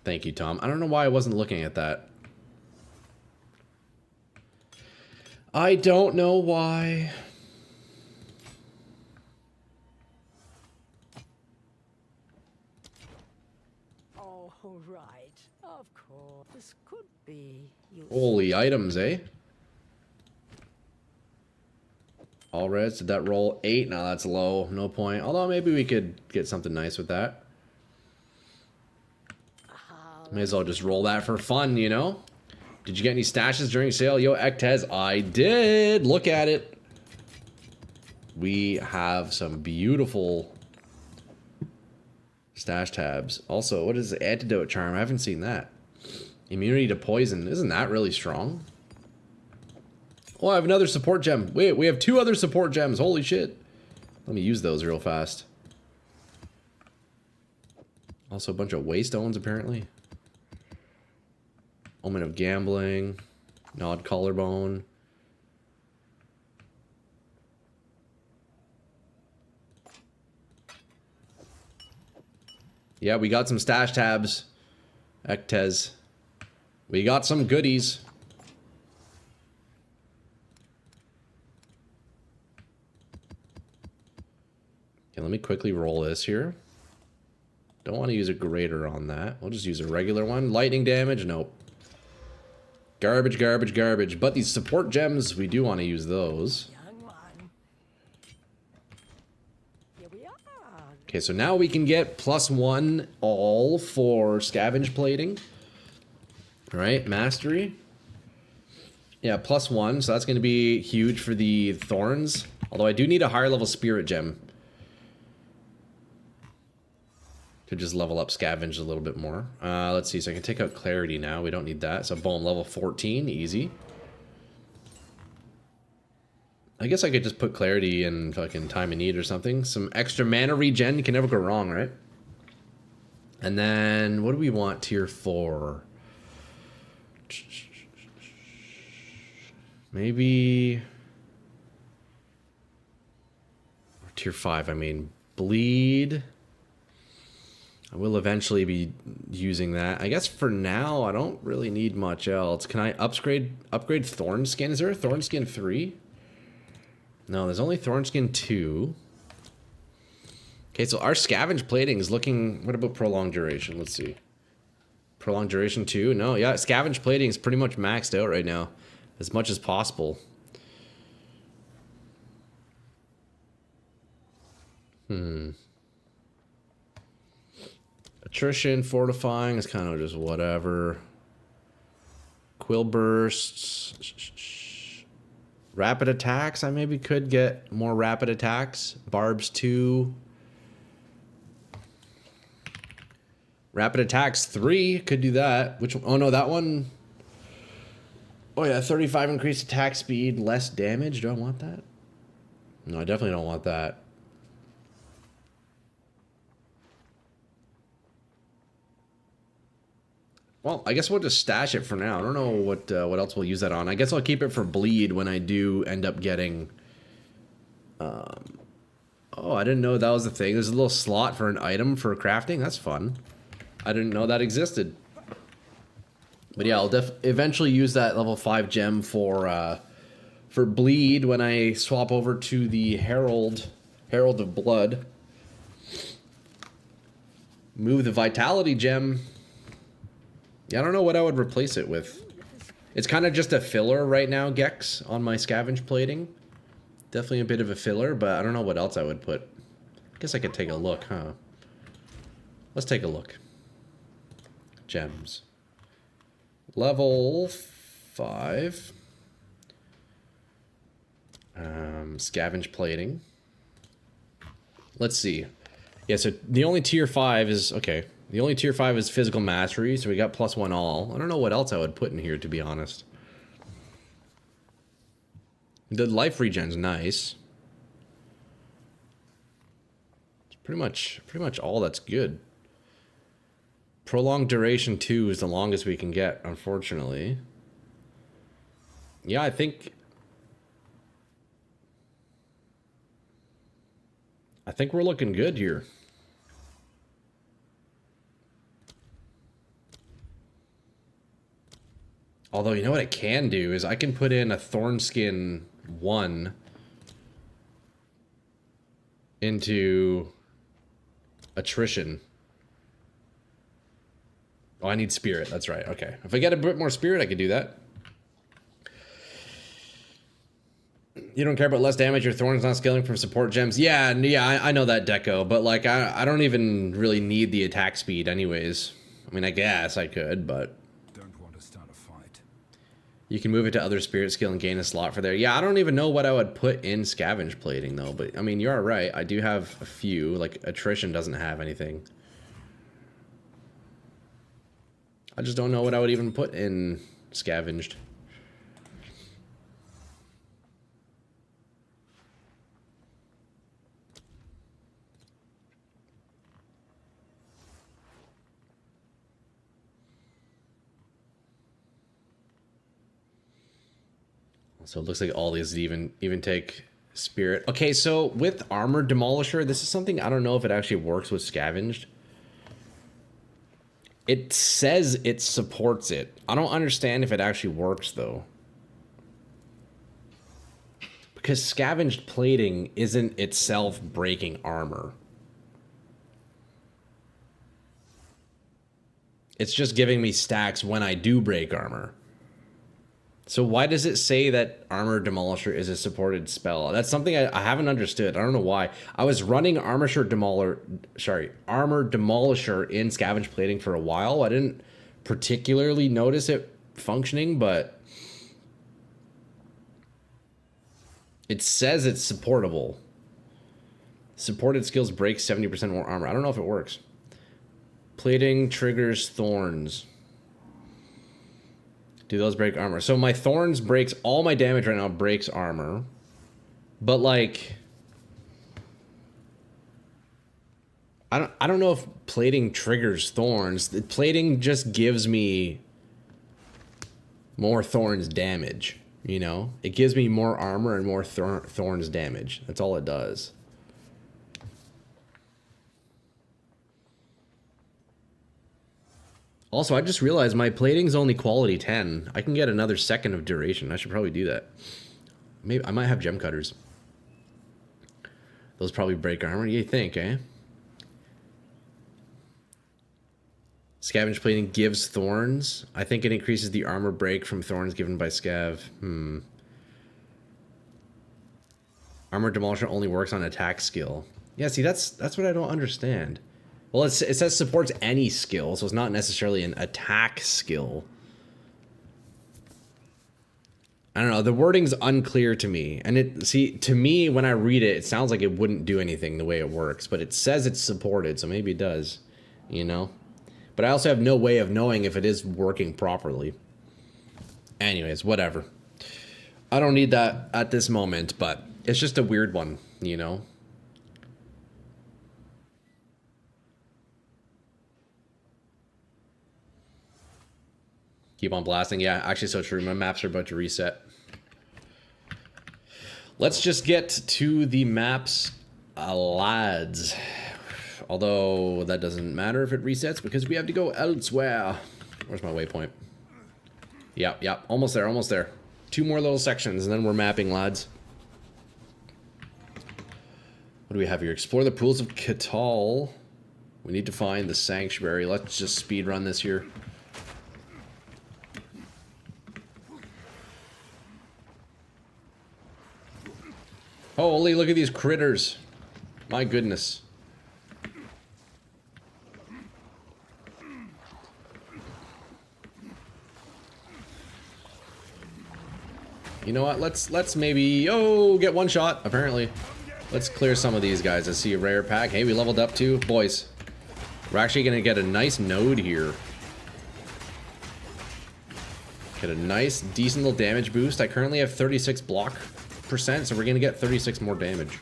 Thank you, Tom. I don't know why I wasn't looking at that. I don't know why. Oh, right. Of course. This could be useful. Holy items, eh? All reds, did that roll 8? No, that's low. No point. Although maybe we could get something nice with that. May as well just roll that for fun, you know? Did you get any stashes during sale? Yo, Ectez, I did. Look at it. We have some beautiful stash tabs. Also, what is the antidote charm? I haven't seen that. Immunity to poison. Isn't that really strong? Oh, I have another support gem. Wait, we have 2 other support gems. Holy shit. Let me use those real fast. Also a bunch of waystones, apparently. Omen of Gambling. Nod Collarbone. Yeah, we got some stash tabs. Ectez. We got some goodies. Okay, let me quickly roll this here. Don't want to use a grater on that. We'll just use a regular one. Lightning damage? Nope. Garbage, garbage, garbage. But these support gems, we do want to use those. Young one. Here we are. Okay, so now we can get +1 all for scavenge plating. All right, mastery. Yeah, +1, so that's going to be huge for the thorns. Although I do need a higher level spirit gem to just level up scavenge a little bit more. Let's see, so I can take out clarity now. We don't need that. So boom, level 14, easy. I guess I could just put clarity in fucking time of need or something. Some extra mana regen, you can never go wrong, right? And then, what do we want tier 4? Maybe... Tier 5, I mean, bleed. I will eventually be using that. I guess for now, I don't really need much else. Can I upgrade Thorn Skin? Is there a Thorn Skin 3? No, there's only Thorn Skin 2. Okay, so our scavenge plating is looking... What about prolonged duration? Let's see. Prolonged duration 2? No, yeah, scavenge plating is pretty much maxed out right now. As much as possible. Attrition, fortifying is kind of just whatever. Quill bursts. Rapid attacks, I maybe could get more rapid attacks. Barbs 2. Rapid attacks 3, could do that. Which one? Oh no, that one. Oh yeah, 35 increased attack speed, less damage. Do I want that? No, I definitely don't want that. Well, I guess we'll just stash it for now. I don't know what else we'll use that on. I guess I'll keep it for bleed when I do end up getting... Oh, I didn't know that was the thing. There's a little slot for an item for crafting. That's fun. I didn't know that existed. But yeah, I'll eventually use that level 5 gem for bleed when I swap over to the Herald of Blood. Move the Vitality gem. Yeah, I don't know what I would replace it with. It's kind of just a filler right now, Gex, on my scavenge plating. Definitely a bit of a filler, but I don't know what else I would put. I guess I could take a look, huh? Let's take a look. Gems. Level 5. Scavenge plating. Let's see. Yeah, so the only tier 5 is... Okay. The only tier 5 is physical mastery, so we got +1 all. I don't know what else I would put in here, to be honest. The life regen's nice. It's pretty much all that's good. Prolonged duration 2 is the longest we can get, unfortunately. Yeah, I think we're looking good here. Although, you know what I can do is I can put in a Thornskin 1 into attrition. Oh, I need spirit. That's right. Okay. If I get a bit more spirit, I could do that. You don't care about less damage. Your thorn's not scaling from support gems. Yeah, I know that, Deco. But, like, I don't even really need the attack speed anyways. I mean, I guess I could, but... Don't want to start a fight. You can move it to other spirit skill and gain a slot for there. Yeah, I don't even know what I would put in scavenge plating, though. But, I mean, you're right. I do have a few. Like, attrition doesn't have anything. I just don't know what I would even put in scavenged. So it looks like all these even take spirit. Okay, so with armor demolisher, this is something I don't know if it actually works with scavenged. It says it supports it. I don't understand if it actually works though. Because scavenged plating isn't itself breaking armor. It's just giving me stacks when I do break armor. So why does it say that Armor Demolisher is a supported spell? That's something I haven't understood. I don't know why. I was running Armor Demolisher in Scavenge Plating for a while. I didn't particularly notice it functioning, but it says it's supportable. Supported skills break 70% more armor. I don't know if it works. Plating triggers thorns. Do those break armor? So my thorns breaks all my damage right now, breaks armor. But like I don't know if plating triggers thorns. The plating just gives me more thorns damage, you know? It gives me more armor and more thorns damage. That's all it does. Also, I just realized my plating's only quality 10. I can get another second of duration. I should probably do that. Maybe I might have gem cutters. Those probably break armor. You think, eh? Scavenge plating gives thorns. I think it increases the armor break from thorns given by scav. Armor demolisher only works on attack skill. Yeah, see, that's what I don't understand. Well, it says supports any skill, so it's not necessarily an attack skill. I don't know. The wording's unclear to me. And to me, when I read it, it sounds like it wouldn't do anything the way it works. But it says it's supported, so maybe it does, you know? But I also have no way of knowing if it is working properly. Anyways, whatever. I don't need that at this moment, but it's just a weird one, you know? Keep on blasting. Yeah, actually so true. My maps are about to reset. Let's just get to the maps, lads. Although that doesn't matter if it resets because we have to go elsewhere. Where's my waypoint? Yep. Almost there. 2 more little sections and then we're mapping, lads. What do we have here? Explore the pools of Catal. We need to find the sanctuary. Let's just speed run this here. Holy, look at these critters. My goodness. You know what? Let's maybe get one shot. Apparently, let's clear some of these guys. I see a rare pack. Hey, we leveled up too, boys. We're actually gonna get a nice node here. Get a nice, decent little damage boost. I currently have 36 block percent, so we're gonna get 36 more damage.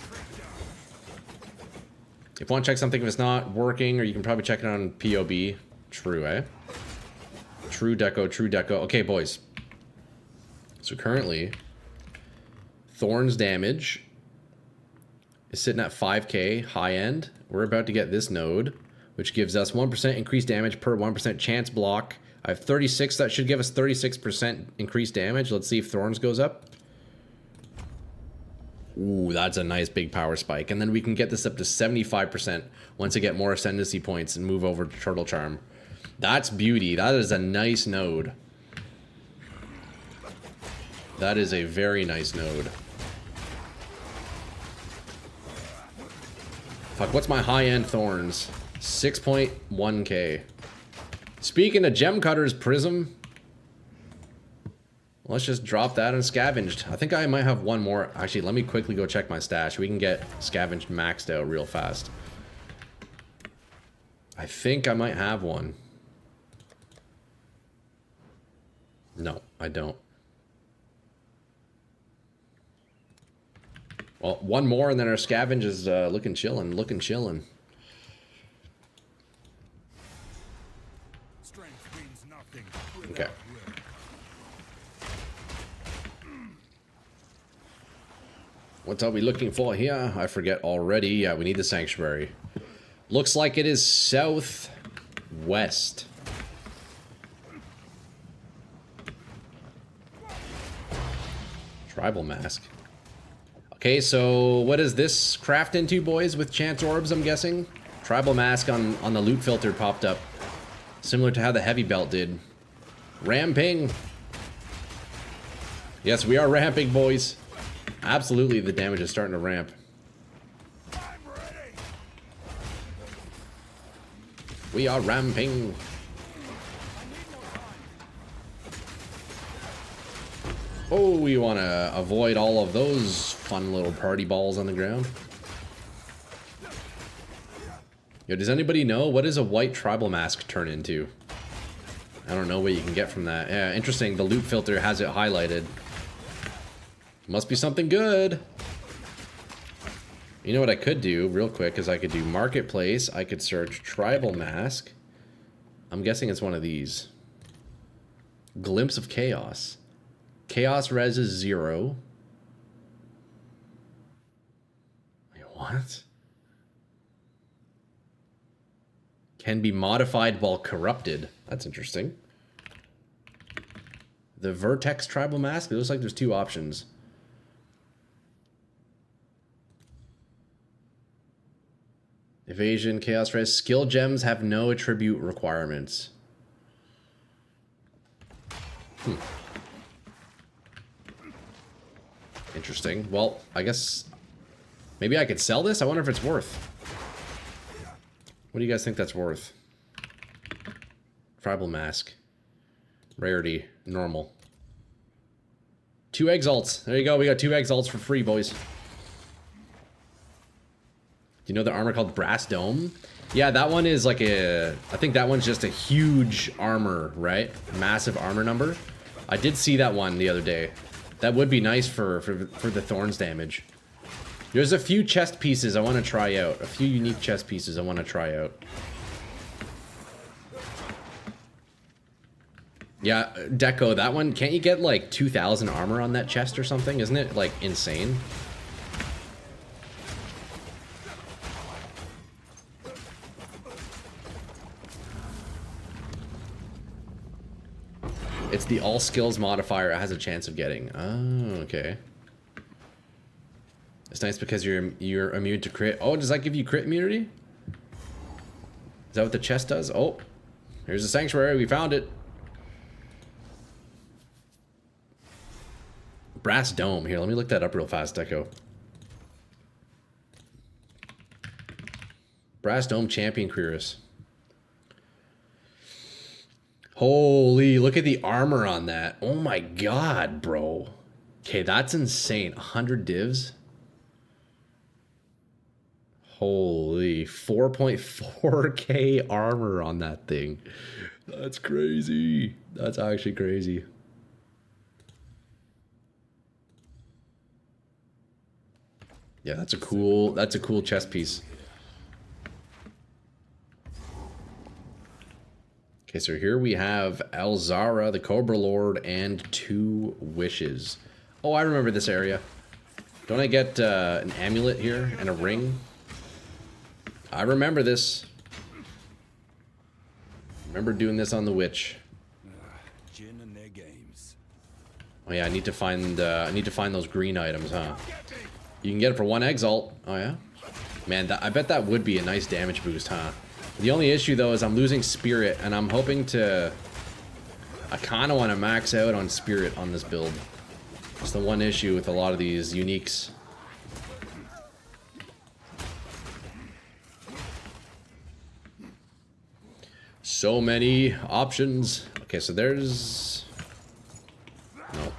If you want to check something if it's not working, or you can probably check it on POB. True, eh? True deco, true deco. Okay, boys. So currently, Thorn's damage is sitting at 5k high end. We're about to get this node, which gives us 1% increased damage per 1% chance block. I have 36, that should give us 36% increased damage. Let's see if Thorns goes up. Ooh, that's a nice big power spike. And then we can get this up to 75% once I get more ascendancy points and move over to Turtle Charm. That's beauty. That is a nice node. That is a very nice node. Fuck, what's my high-end Thorns? 6.1k. Speaking of gem cutters, Prism. Let's just drop that and scavenged. I think I might have one more. Actually, let me quickly go check my stash. We can get scavenged maxed out real fast. I think I might have one. No, I don't. Well, one more and then our scavenge is looking chillin', looking chillin'. Okay. What are we looking for here? I forget already. Yeah, we need the sanctuary. Looks like it is southwest. Tribal mask. Okay, so what does this craft into, boys, with chance orbs, I'm guessing? Tribal mask on the loot filter popped up. Similar to how the heavy belt did. Ramping. Yes, we are ramping, boys. Absolutely, the damage is starting to ramp. We are ramping. Oh, we want to avoid all of those fun little party balls on the ground. Yo, does anybody know what does a white tribal mask turn into? I don't know what you can get from that. Yeah, interesting. The loot filter has it highlighted. Must be something good. You know what I could do real quick is I could do marketplace. I could search tribal mask. I'm guessing it's one of these. Glimpse of chaos. Chaos res is 0. Wait, what? Can be modified while corrupted. That's interesting. The Vertex Tribal Mask, it looks like there's 2 options. Evasion, Chaos Res. Skill gems have no attribute requirements. Interesting. Well, I guess maybe I could sell this? I wonder if it's worth. What do you guys think that's worth? Tribal Mask. Rarity. Normal. 2 exalts. There you go. We got 2 exalts for free, boys. Do you know the armor called Brass Dome? Yeah, that one is like a... I think that one's just a huge armor, right? Massive armor number. I did see that one the other day. That would be nice for the Thorns damage. There's a few chest pieces I want to try out. A few unique chest pieces I want to try out. Yeah, Deco, that one, can't you get like 2,000 armor on that chest or something? Isn't it like insane? It's the all skills modifier it has a chance of getting. Oh, okay. It's nice because you're immune to crit. Oh, does that give you crit immunity? Is that what the chest does? Oh, here's the sanctuary. We found it. Brass Dome. Here, let me look that up real fast, Deco. Brass Dome Champion Cuirass. Holy, look at the armor on that. Oh my god, bro. Okay, that's insane. 100 divs. Holy, 4.4k armor on that thing. That's crazy. That's actually crazy. Yeah, that's a cool chess piece. Okay, so here we have Elzara, the Cobra Lord, and 2 wishes. Oh, I remember this area. Don't I get an amulet here and a ring? I remember this. Remember doing this on the witch. Jin and their games. Oh yeah, I need to find those green items, huh? You can get it for 1 exalt. Oh yeah? Man, I bet that would be a nice damage boost, huh? The only issue though is I'm losing spirit, and I'm hoping to... I kind of want to max out on spirit on this build. It's the one issue with a lot of these uniques. So many options. Okay, so there's... No.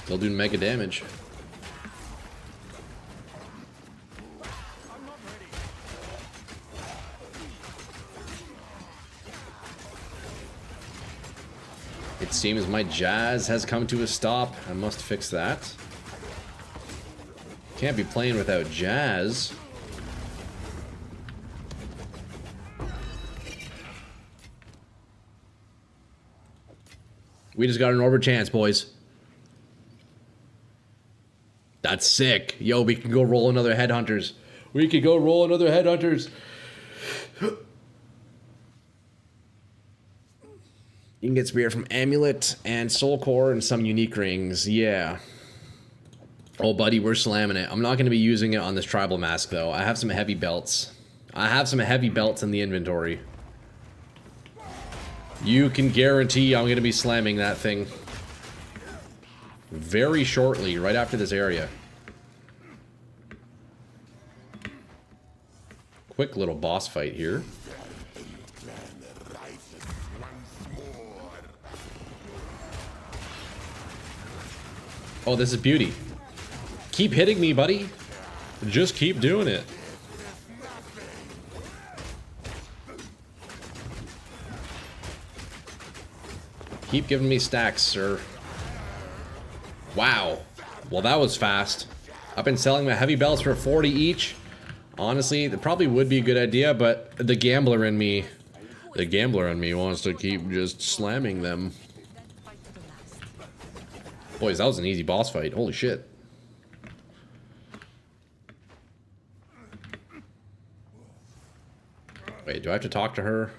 Still doing mega damage. It seems my jazz has come to a stop. I must fix that. Can't be playing without jazz. We just got an orbit chance, boys. That's sick. Yo, we can go roll another headhunters. We can go roll another headhunters. You can get spirit from amulet and soul core and some unique rings. Yeah. Oh, buddy, we're slamming it. I'm not going to be using it on this tribal mask, though. I have some heavy belts. I have some heavy belts in the inventory. You can guarantee I'm going to be slamming that thing very shortly, right after this area. Quick little boss fight here. Oh, this is beauty. Keep hitting me, buddy. Just keep doing it. Keep giving me stacks, sir. Wow. Well, that was fast. I've been selling my heavy belts for 40 each. Honestly, that probably would be a good idea, but the gambler in me wants to keep just slamming them. Boys, that was an easy boss fight. Holy shit. Wait, do I have to talk to her?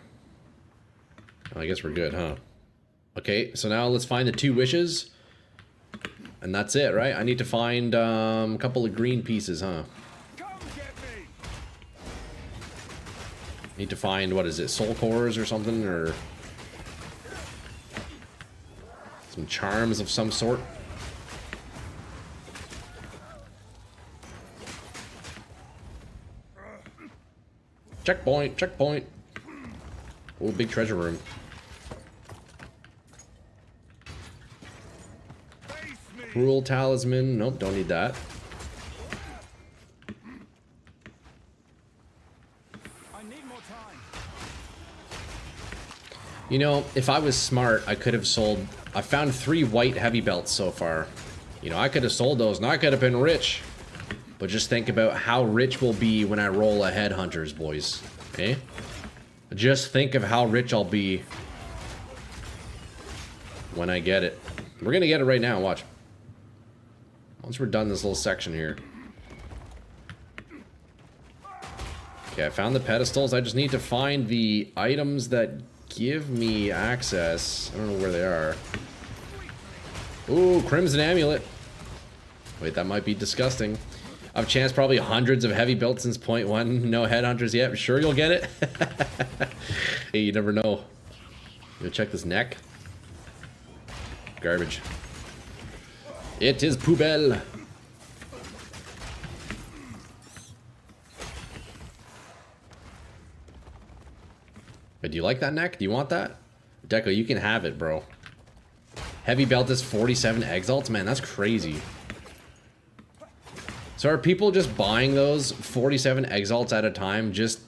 Oh, I guess we're good, huh? Okay, so now let's find the 2 wishes. And that's it, right? I need to find a couple of green pieces, huh? Need to find, what is it, soul cores or something, or some charms of some sort. Checkpoint, checkpoint. Oh, big treasure room. Cruel talisman. Nope, don't need that. You know, if I was smart, I could have sold... I found 3 white heavy belts so far. You know, I could have sold those and I could have been rich. But just think about how rich we'll be when I roll a headhunters, boys. Okay? Just think of how rich I'll be when I get it. We're gonna get it right now, watch. Once we're done this little section here. Okay, I found the pedestals. I just need to find the items that give me access. I don't know where they are. Ooh, Crimson Amulet. Wait, that might be disgusting. I've chanced probably hundreds of heavy belts since point 1. No headhunters yet. Sure you'll get it? Hey, you never know. Go check this neck. Garbage. It is poubelle. But do you like that neck? Do you want that? Deco, you can have it, bro. Heavy belt is 47 exalts? Man, that's crazy. So are people just buying those 47 exalts at a time, just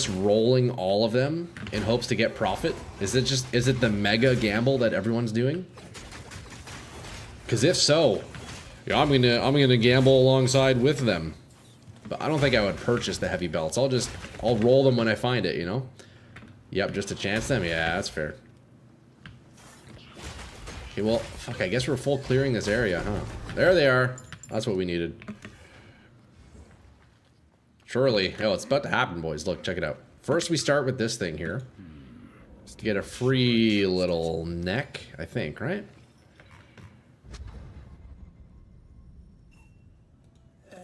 rolling all of them in hopes to get profit? Is it the mega gamble that everyone's doing? Because if so, yeah, I'm gonna gamble alongside with them. But I don't think I would purchase the heavy belts. I'll roll them when I find it, you know? Yep, just to chance them? Yeah, that's fair. Okay, well, fuck, I guess we're full clearing this area, huh? There they are. That's what we needed. Surely. Oh, it's about to happen, boys. Look, check it out. First, we start with this thing here. Just to get a free little neck, I think, right?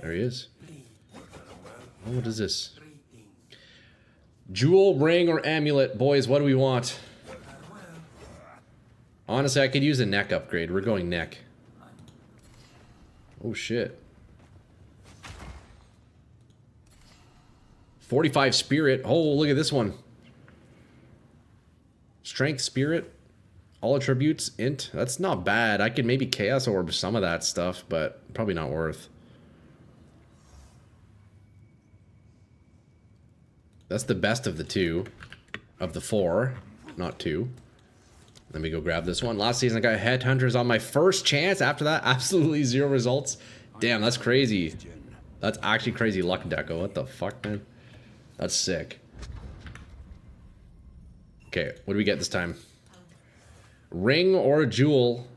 There he is. Oh, what is this? Jewel, ring, or amulet. Boys, what do we want? Honestly, I could use a neck upgrade. We're going neck. Oh, shit. 45 spirit. Oh, look at this one. Strength, spirit. All attributes, int. That's not bad. I could maybe chaos orb some of that stuff, but probably not worth. That's the best of the two. Of the four. Not two. Let me go grab this one. Last season I got headhunters on my first chance. After that, absolutely zero results. Damn, that's crazy. That's actually crazy luck, Deco. What the fuck, man? That's sick. Okay, what do we get this time? Ring or a jewel?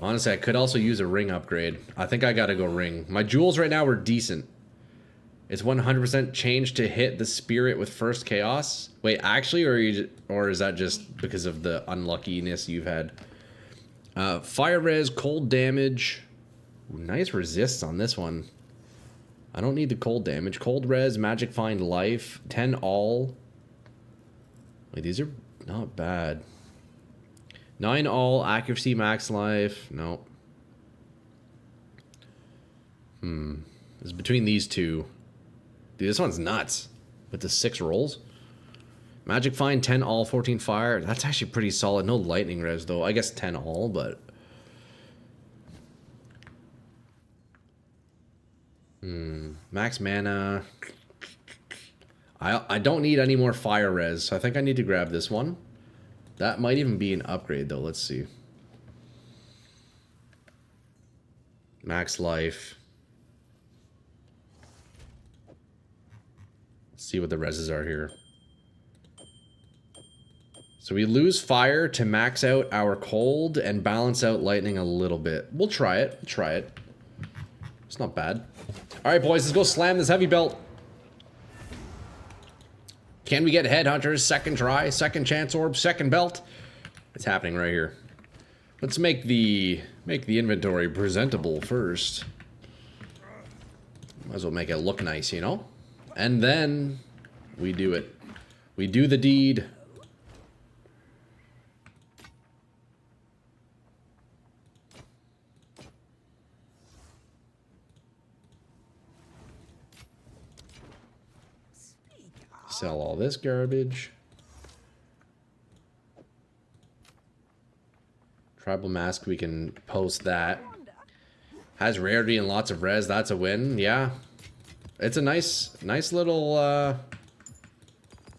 Honestly, I could also use a ring upgrade. I think I gotta go ring. My jewels right now are decent. It's 100% changed to hit the spirit with first chaos. Wait, actually, or is that just because of the unluckiness you've had? Fire res, cold damage. Ooh, nice resists on this one. I don't need the cold damage. Cold res, magic find life, 10 all. Wait, these are not bad. 9 all, accuracy, max life. Nope. It's between these two. Dude, this one's nuts. With the 6 rolls. Magic find, 10 all, 14 fire. That's actually pretty solid. No lightning res though. I guess 10 all, but... Max mana. I don't need any more fire res, so I think I need to grab this one. That might even be an upgrade though. Let's see. Max life. Let's see what the reses are here. So we lose fire to max out our cold and balance out lightning a little bit. We'll try it. Try it. It's not bad. Alright, boys, let's go slam this heavy belt. Can we get headhunters? Second try, second chance orb, second belt. It's happening right here. Let's make the inventory presentable first. Might as well make it look nice, you know? And then we do it. We do the deed. Sell all this garbage. Tribal mask, we can post that. Has rarity and lots of res, that's a win. Yeah. It's a nice little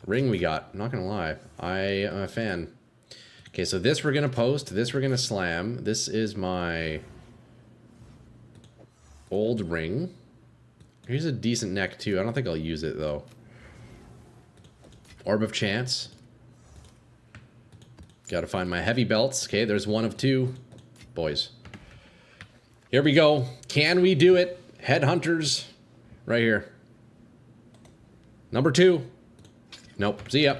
ring we got. I'm not gonna lie. I am a fan. Okay, so this we're gonna post, this we're gonna slam. This is my old ring. Here's a decent neck too. I don't think I'll use it though. Orb of Chance. Gotta find my heavy belts. Okay, there's one of two. Boys. Here we go. Can we do it? Headhunters. Right here. Number 2. Nope. See ya.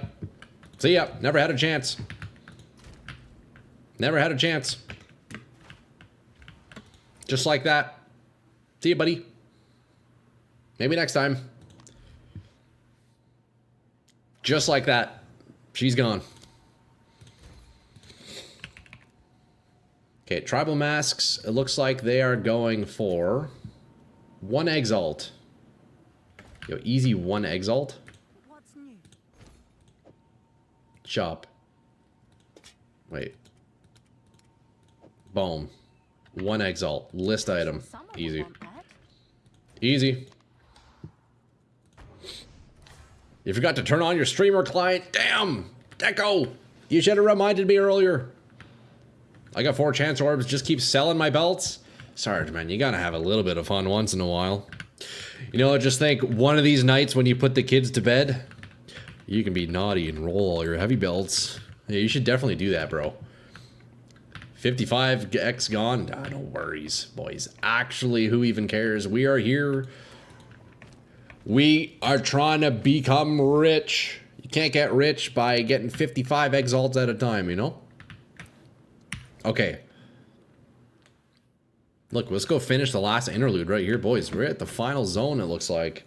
See ya. Never had a chance. Never had a chance. Just like that. See ya, buddy. Maybe next time. Just like that. She's gone. Okay, tribal masks. It looks like they are going for 1 exalt. Yo, easy 1 exalt. What's new? Shop. Wait. Boom. 1 exalt. List item. Someone will Easy. want that. Easy. You forgot to turn on your streamer client. Damn! Deco! You should have reminded me earlier. I got 4 chance orbs. Just keep selling my belts. Sarge, man, you gotta have a little bit of fun once in a while. You know, just think one of these nights when you put the kids to bed, you can be naughty and roll all your heavy belts. Yeah, you should definitely do that, bro. 55x gone. Ah, no worries, boys. Actually, who even cares? We are here. We are trying to become rich. You can't get rich by getting 55 exalts at a time, you know? Okay. Look, let's go finish the last interlude right here, boys. We're at the final zone, it looks like.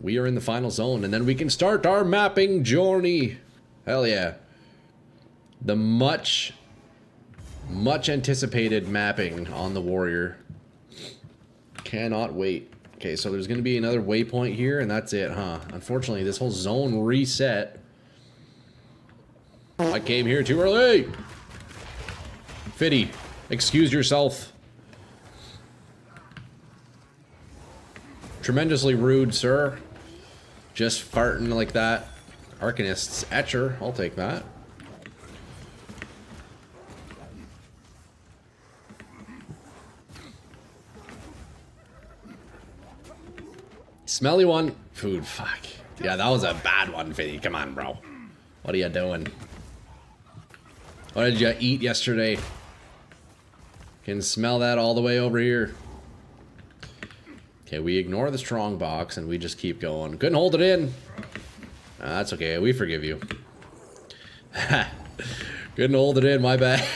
We are in the final zone, and then we can start our mapping journey. Hell yeah. The much anticipated mapping on the warrior. Cannot wait. Okay, so there's going to be another waypoint here, and that's it, huh? Unfortunately, this whole zone reset. I came here too early. Fitty, excuse yourself. Tremendously rude, sir. Just farting like that. Arcanist's Etcher, I'll take that. Smelly one. Food, fuck. Yeah, that was a bad one, Fitty. Come on, bro. What are you doing? What did you eat yesterday? Can smell that all the way over here. Okay, we ignore the strong box and we just keep going. Couldn't hold it in. That's okay, we forgive you. Couldn't hold it in, my bad.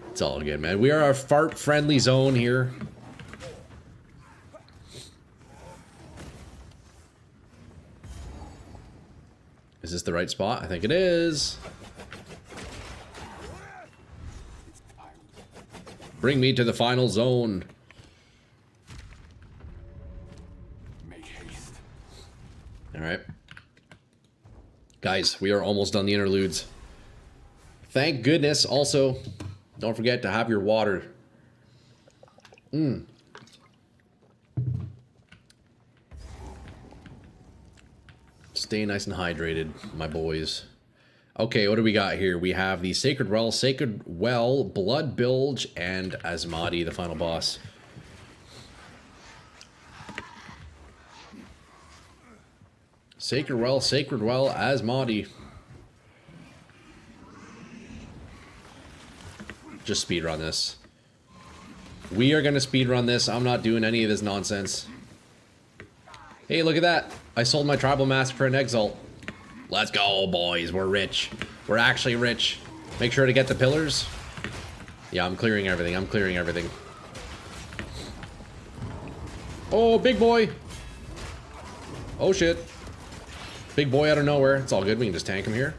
It's all good, man. We are our fart-friendly zone here. Is this the right spot? I think it is. Bring me to the final zone. Make haste. Alright. Guys, we are almost done the interludes. Thank goodness. Also, don't forget to have your water. Stay nice and hydrated, my boys. Okay, what do we got here? We have the Sacred Well, Blood Bilge, and Asmati, the final boss. Sacred Well, Asmati. Just speedrun this. We are gonna speedrun this. I'm not doing any of this nonsense. Hey, look at that. I sold my tribal mask for an exalt. Let's go, boys. We're rich. We're actually rich. Make sure to get the pillars. Yeah, I'm clearing everything. Oh, big boy. Oh, shit. Big boy out of nowhere. It's all good. We can just tank him here.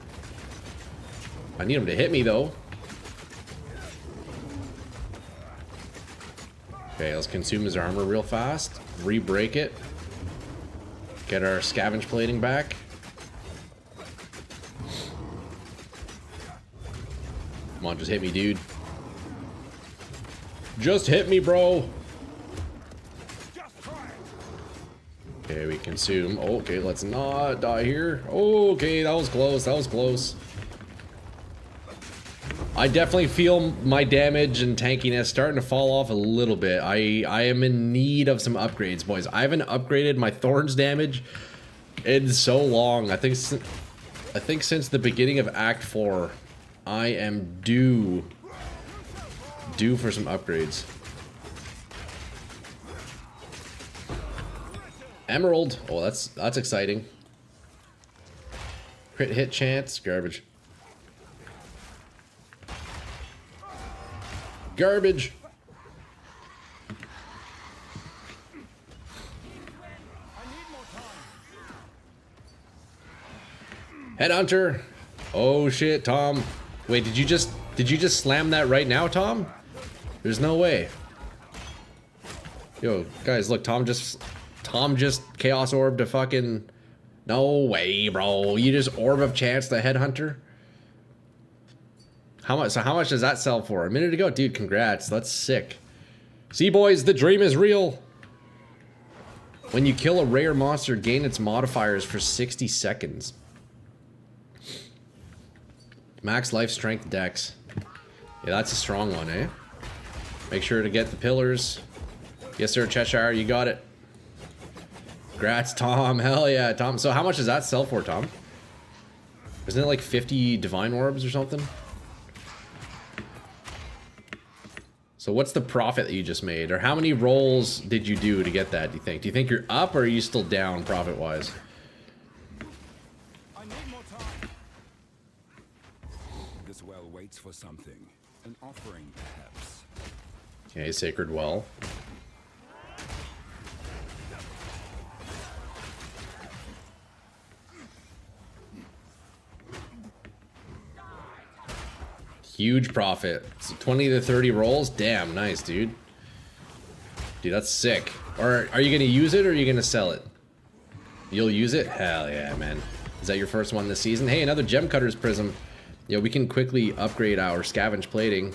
I need him to hit me, though. Okay, let's consume his armor real fast. Re-break it. Get our scavenge plating back. Come on, just hit me, dude. Just hit me, bro. Okay, we consume. Okay, let's not die here. Okay, that was close. I definitely feel my damage and tankiness starting to fall off a little bit. I am in need of some upgrades, boys. I haven't upgraded my Thorns damage in so long. I think since the beginning of Act 4, I am due for some upgrades. Emerald. Oh, that's exciting. Crit hit chance. Garbage. Garbage. Headhunter. Oh shit, Tom. Wait, did you just Did you just slam that right now, Tom? There's no way. Yo, guys, look, Tom just Chaos Orbed a fucking... No way, bro. You just Orb of Chance the Headhunter? How much? So how much does that sell for? A minute ago? Dude, congrats. That's sick. See, boys, the dream is real. When you kill a rare monster, gain its modifiers for 60 seconds. Max life strength dex. Yeah, that's a strong one, eh? Make sure to get the pillars. Yes, sir, Cheshire, you got it. Congrats, Tom. Hell yeah, Tom. So how much does that sell for, Tom? Isn't it like 50 divine orbs or something? So what's the profit that you just made? Or how many rolls did you do to get that, do you think? Do you think you're up or are you still down profit-wise? I need more time. This well waits for something. An offering, perhaps. Okay, Sacred Well. Huge profit. So 20 to 30 rolls? Damn, nice, dude. Dude, that's sick. Or are you going to use it or are you going to sell it? You'll use it? Hell yeah, man. Is that your first one this season? Hey, another Gem Cutter's Prism. Yo, we can quickly upgrade our Scavenge Plating.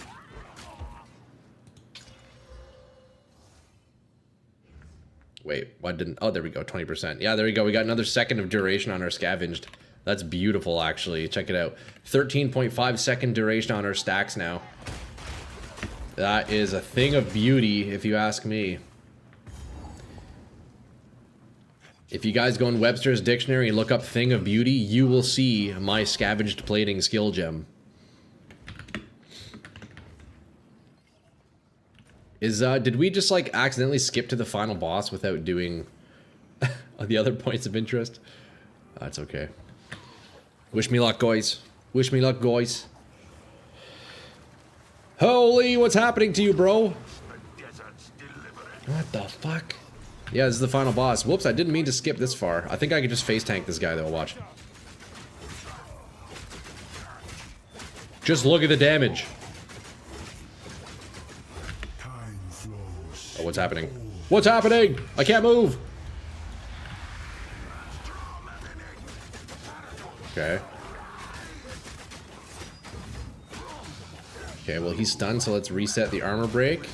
Wait, why didn't... Oh, there we go, 20%. Yeah, there we go. We got another second of duration on our Scavenged. That's beautiful, actually. Check it out. 13.5 second duration on our stacks now. That is a thing of beauty, if you ask me. If you guys go in Webster's Dictionary and look up thing of beauty, you will see my Scavenged Plating skill gem. Did we just, like, accidentally skip to the final boss without doing the other points of interest? That's okay. Wish me luck, guys. Wish me luck, guys. Holy, what's happening to you, bro? What the fuck? Yeah, this is the final boss. Whoops, I didn't mean to skip this far. I think I could just face tank this guy, though. Watch. Just look at the damage. Oh, what's happening? What's happening? I can't move. Okay. Okay, well, he's stunned, so let's reset the armor break.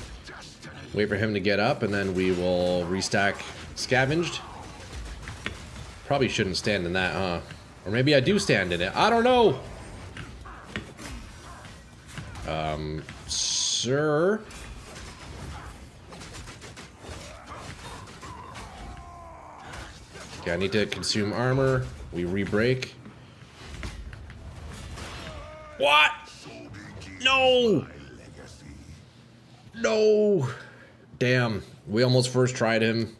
Wait for him to get up, and then we will restack Scavenged. Probably shouldn't stand in that, huh? Or maybe I do stand in it. I don't know! Sir? Okay, I need to consume armor. We re-break. What? No! No! Damn, we almost first tried him.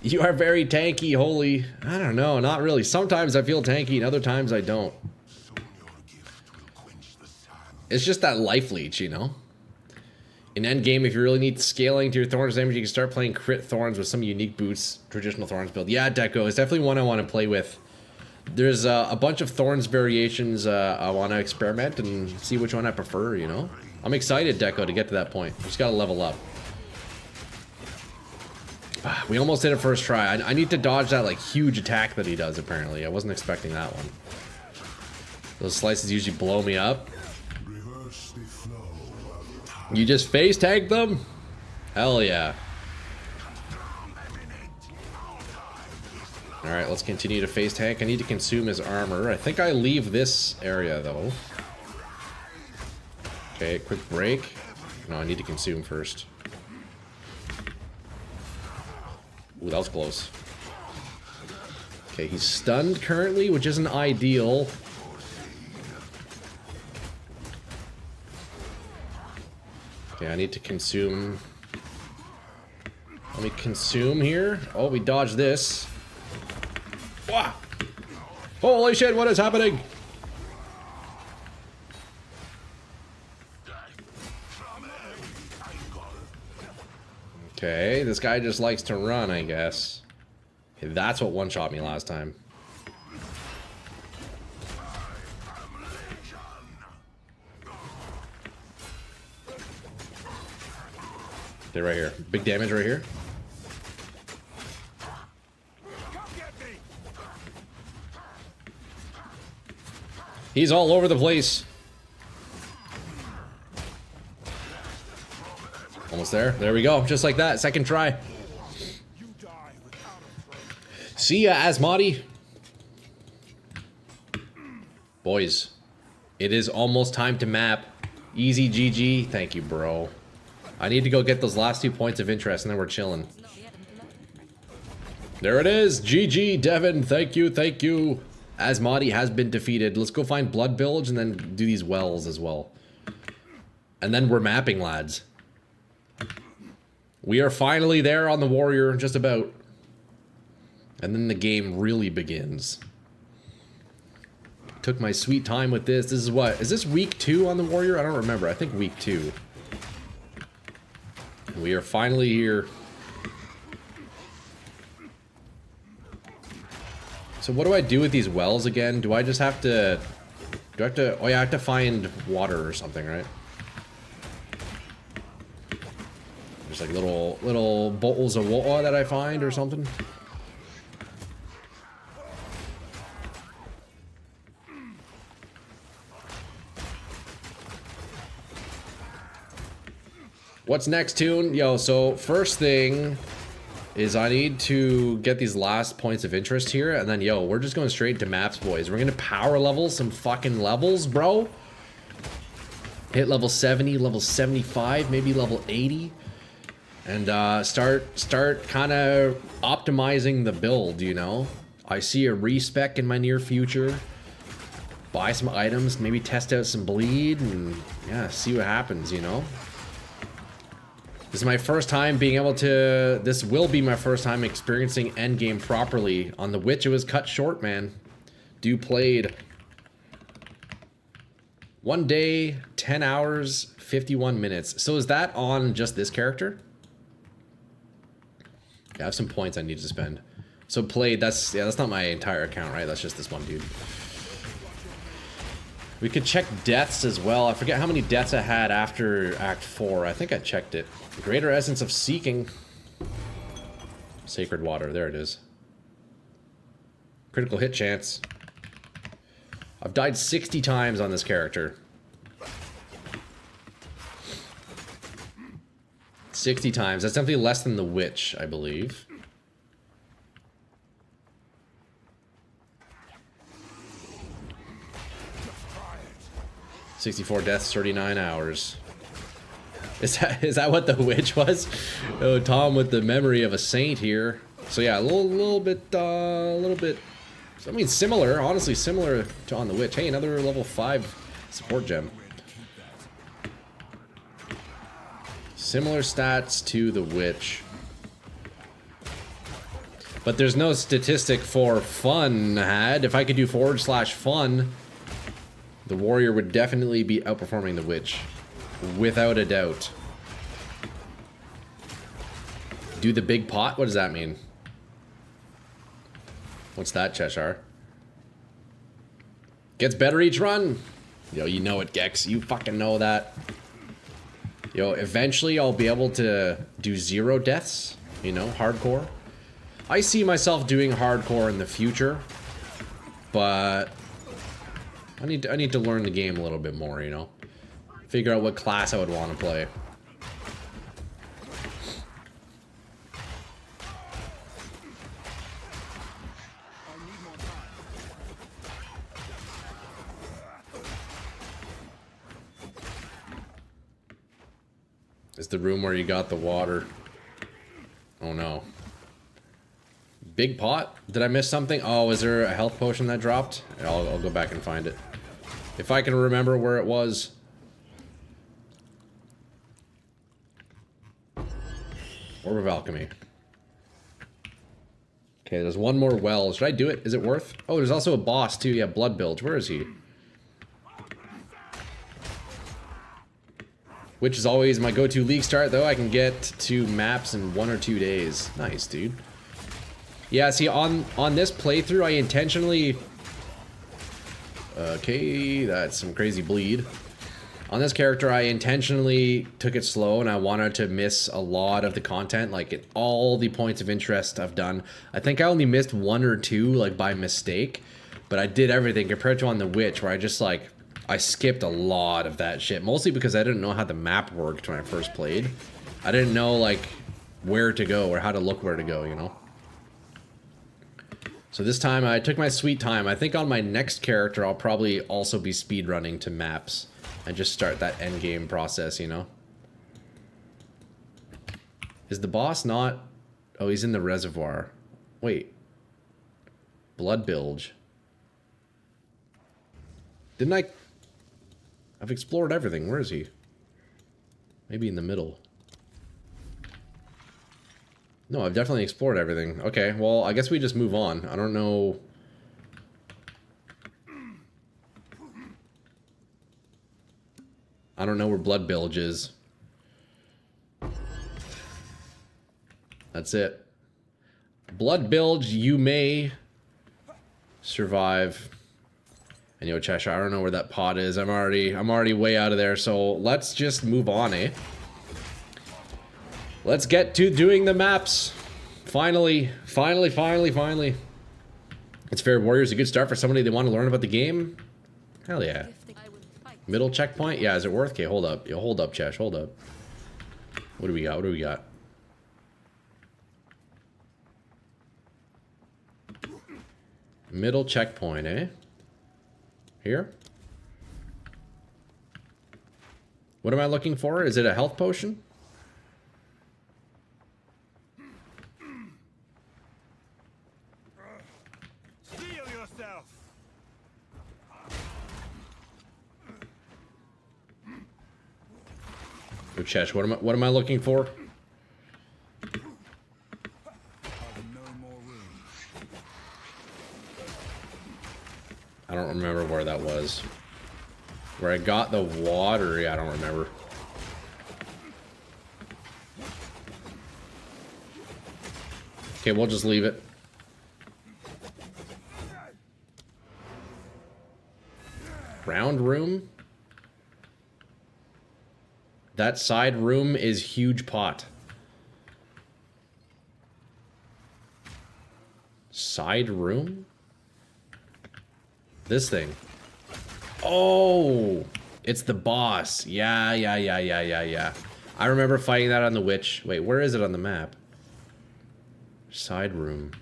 You are very tanky, holy. I don't know, not really. Sometimes I feel tanky and other times I don't. It's just that life leech, you know? In endgame, if you really need scaling to your Thorns damage, you can start playing crit Thorns with some unique boots, traditional Thorns build. Yeah, Deco is definitely one I want to play with. There's a bunch of Thorns variations I want to experiment and see which one I prefer, you know? I'm excited, Deco, to get to that point. Just gotta level up. We almost did it first try. I need to dodge that, like, huge attack that he does, apparently. I wasn't expecting that one. Those slices usually blow me up. You just face tank them? Hell yeah. Alright, let's continue to face tank. I need to consume his armor. I think I leave this area, though. Okay, quick break. No, I need to consume first. Ooh, that was close. Okay, he's stunned currently, which isn't ideal. Okay, I need to consume. Let me consume here. Oh, we dodged this. Wow. Holy shit, what is happening? Okay, this guy just likes to run, I guess. Okay, that's what one-shot me last time. They're right here. Big damage right here. He's all over the place. Almost there. There we go. Just like that. Second try. See ya, Asmati. Boys, it is almost time to map. Easy GG. Thank you, bro. I need to go get those last 2 points of interest, and then we're chilling. There it is. GG, Devin. Thank you. Thank you. Asmati has been defeated. Let's go find Blood Village and then do these wells as well. And then we're mapping, lads. We are finally there on the warrior, just about. And then the game really begins. Took my sweet time with this. This is what? Is this week 2 on the warrior? I don't remember. I think week 2. We are finally here. So what do I do with these wells again? Do I just have to... Do I have to... Oh yeah, I have to find water or something, right? There's like little bottles of water that I find or something. What's next, Tune? Yo, so first thing is I need to get these last points of interest here, and then, yo, we're just going straight to maps, boys. We're gonna power level some fucking levels, bro. Hit level 70, level 75, maybe level 80. And start kind of optimizing the build, you know? I see a respec in my near future. Buy some items, maybe test out some bleed, and yeah, see what happens, you know? This is my first time being able to... This will be my first time experiencing endgame properly. On the Witch, it was cut short, man. Dude played 1 day, 10 hours, 51 minutes. So is that on just this character? Yeah, I have some points I need to spend. So played, that's not my entire account, right? That's just this one dude. We could check deaths as well. I forget how many deaths I had after Act 4. I think I checked it. Greater Essence of Seeking. Sacred Water, there it is. Critical hit chance. I've died 60 times on this character. 60 times. That's definitely less than the Witch, I believe. $64 deaths, 39 hours. Is that what the Witch was? Oh, Tom with the memory of a saint here. So yeah, a little bit. I mean, similar. Honestly, similar to on the Witch. Hey, another level 5 support gem. Similar stats to the Witch. But there's no statistic for fun had. If I could do /fun, the warrior would definitely be outperforming the Witch. Without a doubt. Do the big pot? What does that mean? What's that, Cheshire? Gets better each run. Yo, you know it, Gex. You fucking know that. Yo, eventually I'll be able to do 0 deaths. You know, hardcore. I see myself doing hardcore in the future. But I need to learn the game a little bit more, you know? Figure out what class I would want to play. Is the room where you got the water. Oh no. Big pot? Did I miss something? Oh, is there a health potion that dropped? I'll go back and find it. If I can remember where it was. Orb of Alchemy. Okay, there's one more well. Should I do it? Is it worth? Oh, there's also a boss too. Yeah, Blood Bilge. Where is he? Which is always my go-to league start, though. I can get to maps in 1 or 2 days. Nice, dude. Yeah, see, on this playthrough, I intentionally... Okay, that's some crazy bleed. On this character, I intentionally took it slow, and I wanted to miss a lot of the content, like all the points of interest I've done. I think I only missed 1 or 2, like by mistake, but I did everything compared to on the Witch, where I just like, I skipped a lot of that shit, mostly because I didn't know how the map worked when I first played. I didn't know like where to go or how to look where to go, you know? So this time I took my sweet time. I think on my next character, I'll probably also be speedrunning to maps and just start that end game process, you know? Is the boss not... Oh, he's in the reservoir. Wait. Blood Bilge. Didn't I... I've explored everything. Where is he? Maybe in the middle. No, I've definitely explored everything. Okay, well, I guess we just move on. I don't know... I don't know where Blood Bilge is. That's it. Blood Bilge, you may survive. And yo, Cheshire, I don't know where that pot is. I'm already way out of there, so let's just move on, eh? Let's get to doing the maps. Finally. It's fair. Warrior's a good start for somebody that want to learn about the game. Hell yeah. Middle checkpoint? Yeah, is it worth? Okay, hold up. Yo, hold up, Chesh, hold up. What do we got? What do we got? Middle checkpoint, eh? Here? What am I looking for? Is it a health potion? Heal yourself. Oh, Chesh, what am I looking for? I don't remember where that was. Where I got the water, yeah, I don't remember. Okay, we'll just leave it. Round room? That side room is huge pot. Side room? This thing. Oh! It's the boss. Yeah. I remember fighting that on the Witch. Wait, where is it on the map? Side room.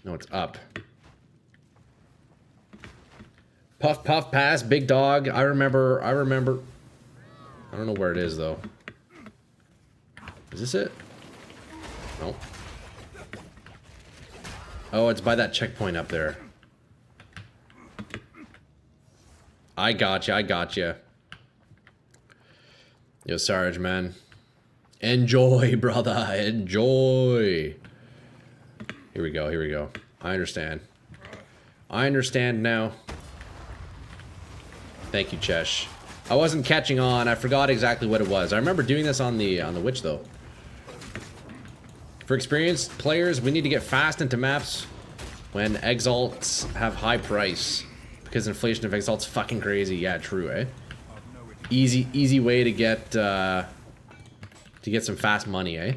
No, it's up. Puff, puff, pass, big dog. I remember. I don't know where it is, though. Is this it? Nope. Oh, it's by that checkpoint up there. I gotcha. Yo, Sarge, man. Enjoy, brother. Enjoy. Here we go. I understand. I understand now. Thank you, Chesh. I wasn't catching on. I forgot exactly what it was. I remember doing this on the Witch, though. For experienced players, we need to get fast into maps when exalts have high price. Because inflation of exalt's fucking crazy. Yeah, true, eh? Easy way to get some fast money, eh?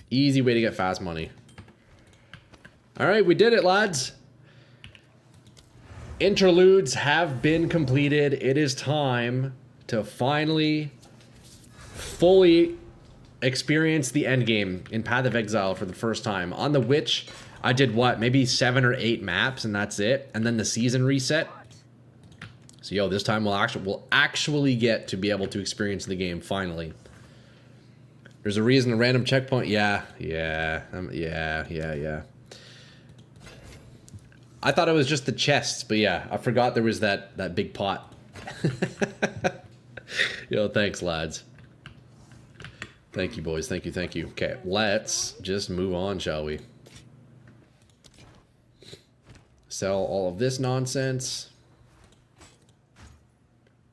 Easy way to get fast money. Alright, we did it, lads. Interludes have been completed. It is time to finally fully experience the endgame in Path of Exile for the first time. On the Witch, I did what? Maybe 7 or 8 maps and that's it. And then the season reset. So yo, this time we'll actually get to be able to experience the game finally. There's a reason a random checkpoint. Yeah. I thought it was just the chests, but yeah, I forgot there was that big pot. Yo, thanks, lads. Thank you, boys. Thank you. Okay, let's just move on, shall we? Sell all of this nonsense.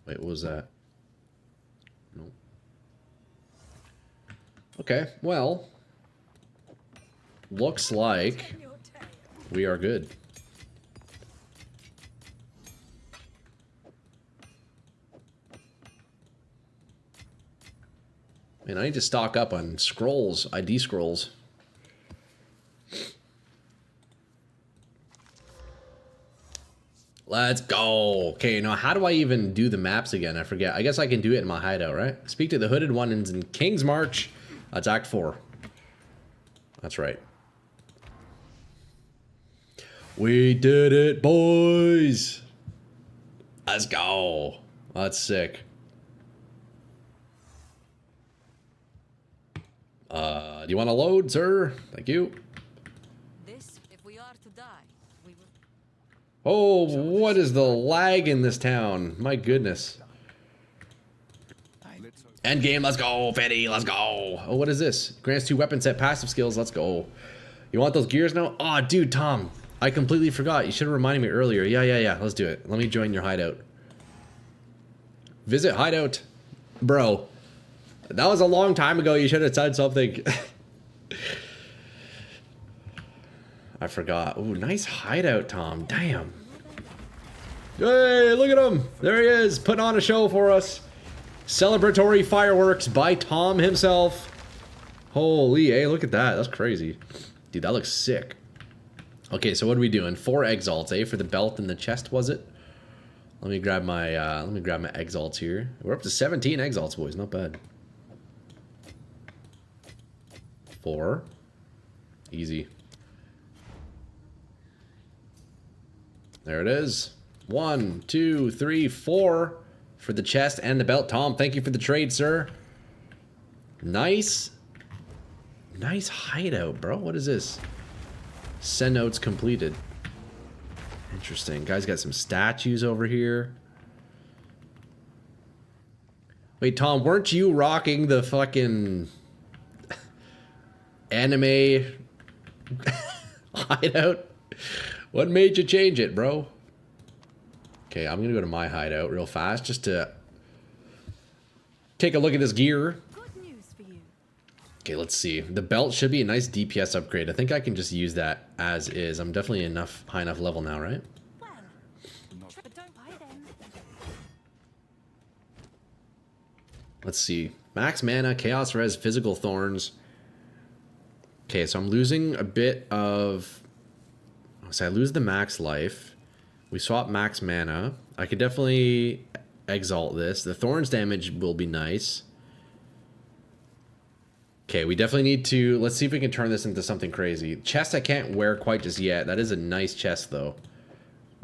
Wait, what was that? No. Okay, well, looks like Your tail. we are good. Man, I need to stock up on scrolls, ID scrolls. Let's go. Okay, now how do I even do the maps again? I forget. I guess I can do it in my hideout, right? Speak to the hooded ones in King's March. That's Act 4. That's right. We did it, boys. Let's go. That's sick. Do you want to load, sir? Thank you. This, if we are to die, we will. Oh, what is the lag in this town? My goodness. Let's hope. End game, let's go, Fetty, let's go. Oh, what is this? Grants 2 weapon set passive skills, let's go. You want those gears now? Oh, dude, Tom, I completely forgot. You should have reminded me earlier. Yeah, let's do it. Let me join your hideout. Visit hideout. Bro, that was a long time ago. You should have said something. I forgot. Ooh, nice hideout, Tom. Damn. Hey, look at him. There he is, putting on a show for us. Celebratory fireworks by Tom himself. Holy, hey, look at that. That's crazy. Dude, that looks sick. Okay, so what are we doing? 4 exalts, eh? For the belt and the chest, was it? Let me grab my exalts here. We're up to 17 exalts, boys. Not bad. 4. Easy. There it is. 1, 2, 3, 4 for the chest and the belt. Tom, thank you for the trade, sir. Nice. Nice hideout, bro. What is this? Send notes completed. Interesting. Guys got some statues over here. Wait, Tom, weren't you rocking the fucking anime hideout? What made you change it, bro? Okay, I'm gonna go to my hideout real fast just to take a look at this gear. Good news for you. Okay, let's see. The belt should be a nice DPS upgrade. I think I can just use that as is. I'm definitely high enough level now, right? Well, but don't buy them. Let's see. Max mana, Chaos Res, Physical Thorns. Okay, so I'm losing a bit of... So I lose the max life. We swap max mana. I could definitely exalt this. The Thorns damage will be nice. Okay, we definitely need to... Let's see if we can turn this into something crazy. Chest I can't wear quite just yet. That is a nice chest, though.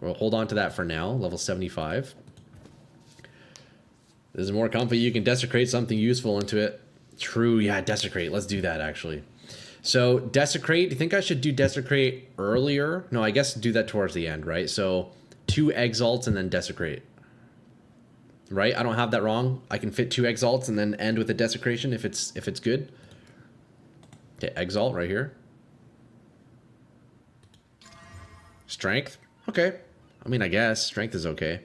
We'll hold on to that for now. Level 75. This is more comfy. You can desecrate something useful into it. True, yeah, desecrate. Let's do that, actually. So, desecrate. Do you think I should do desecrate earlier? No, I guess do that towards the end, right? So, 2 exalts and then desecrate. Right? I don't have that wrong. I can fit 2 exalts and then end with a desecration if it's good. Okay, exalt right here. Strength. Okay. I mean, I guess strength is okay.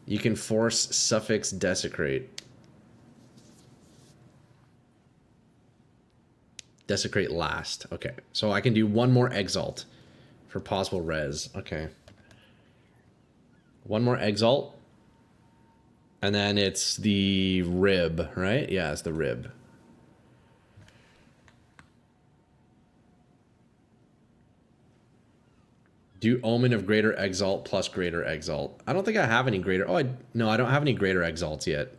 You can force suffix desecrate. Desecrate last. Okay. So I can do 1 more exalt for possible res. Okay. 1 more exalt. And then it's the rib, right? Yeah, it's the rib. Do Omen of Greater Exalt plus Greater Exalt. I don't think I have any Greater... Oh, no, I don't have any Greater Exalts yet.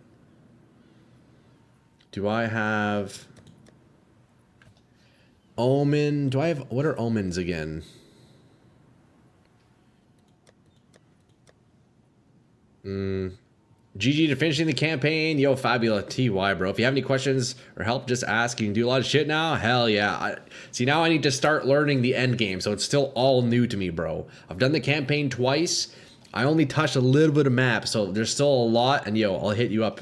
Do I have... Omen... Do I have... What are Omens again? GG to finishing the campaign. Yo, Fabula TY, bro. If you have any questions or help, just ask. You can do a lot of shit now. Hell yeah. See, now I need to start learning the end game, so it's still all new to me, bro. I've done the campaign twice. I only touched a little bit of map, so there's still a lot. And yo, I'll hit you up.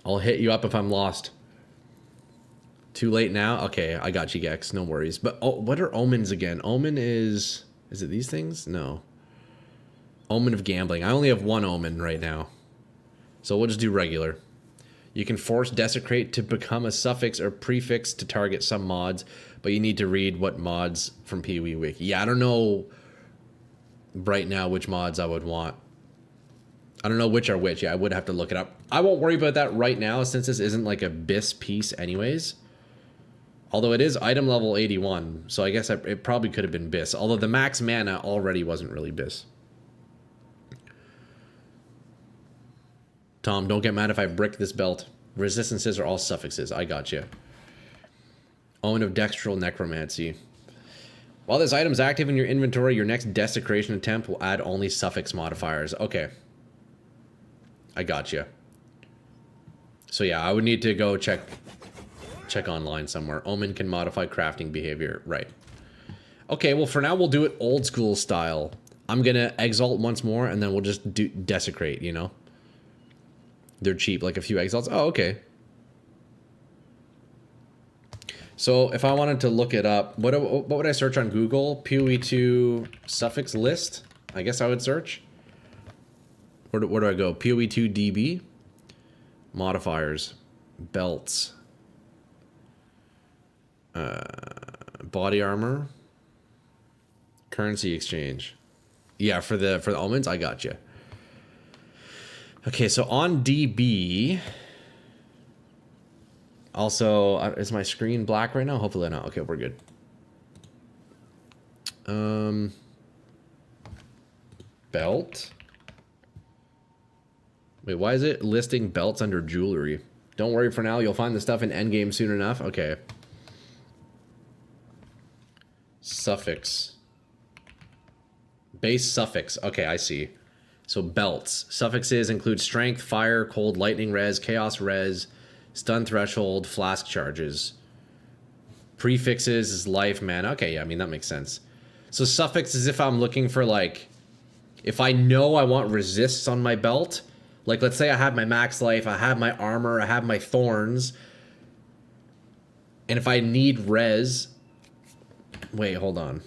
I'll hit you up if I'm lost. Too late now? Okay, I got you, Gex. No worries. But oh, what are omens again? Omen is... Is it these things? No. Omen of Gambling. I only have 1 omen right now. So we'll just do regular. You can force desecrate to become a suffix or prefix to target some mods, but you need to read what mods from PoE Wiki. Yeah, I don't know right now which mods I would want. I don't know which are which. Yeah, I would have to look it up. I won't worry about that right now since this isn't like a BIS piece anyways. Although it is item level 81, so I guess it probably could have been BIS. Although the max mana already wasn't really BIS. Tom, don't get mad if I brick this belt. Resistances are all suffixes. I got you. Omen of Dextral Necromancy. While this item's active in your inventory, your next desecration attempt will add only suffix modifiers. Okay. I got you. So yeah, I would need to go check online somewhere. Omen can modify crafting behavior. Right. Okay, well for now we'll do it old school style. I'm gonna exalt once more and then we'll just do desecrate, you know? They're cheap, like a few exalts. Oh, okay. So if I wanted to look it up, what would I search on Google? PoE2 suffix list? I guess I would search. Where do I go? PoE2 DB? Modifiers. Belts. Body armor. Currency exchange. Yeah, for the omens, I got you. Okay, so on DB. Also, is my screen black right now? Hopefully not. Okay, we're good. Belt. Wait, why is it listing belts under jewelry? Don't worry for now. You'll find the stuff in endgame soon enough. Okay. Suffix. Base suffix. Okay, I see. So belts. Suffixes include strength, fire, cold, lightning res, chaos res, stun threshold, flask charges. Prefixes is life, mana. Okay, yeah, I mean, that makes sense. So suffix is if I'm looking for, like, if I know I want resists on my belt, like, let's say I have my max life, I have my armor, I have my thorns, and if I need res... Wait, hold on.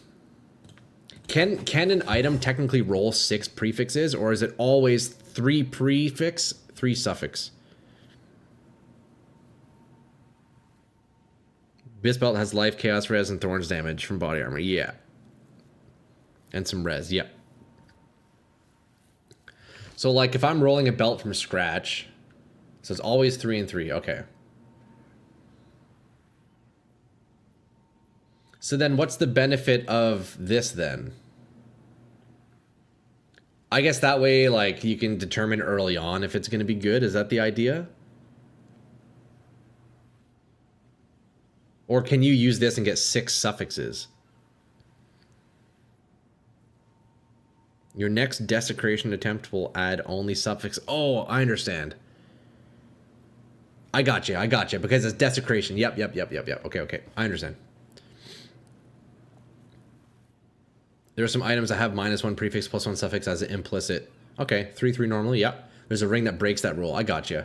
Can an item technically roll 6 prefixes, or is it always 3 prefix, 3 suffix? This belt has life, chaos res, and thorns damage from body armor. Yeah. And some res, yeah. So, like, if I'm rolling a belt from scratch, so it's always 3 and 3. Okay. So then what's the benefit of this then? I guess that way, like, you can determine early on if it's going to be good. Is that the idea? Or can you use this and get 6 suffixes? Your next desecration attempt will add only suffix. Oh, I understand. I got you, because it's desecration. Yep. Okay, I understand. There are some items that have -1 prefix +1 suffix as an implicit. Okay, 3/3 normally, yep. There's a ring that breaks that rule. I got you.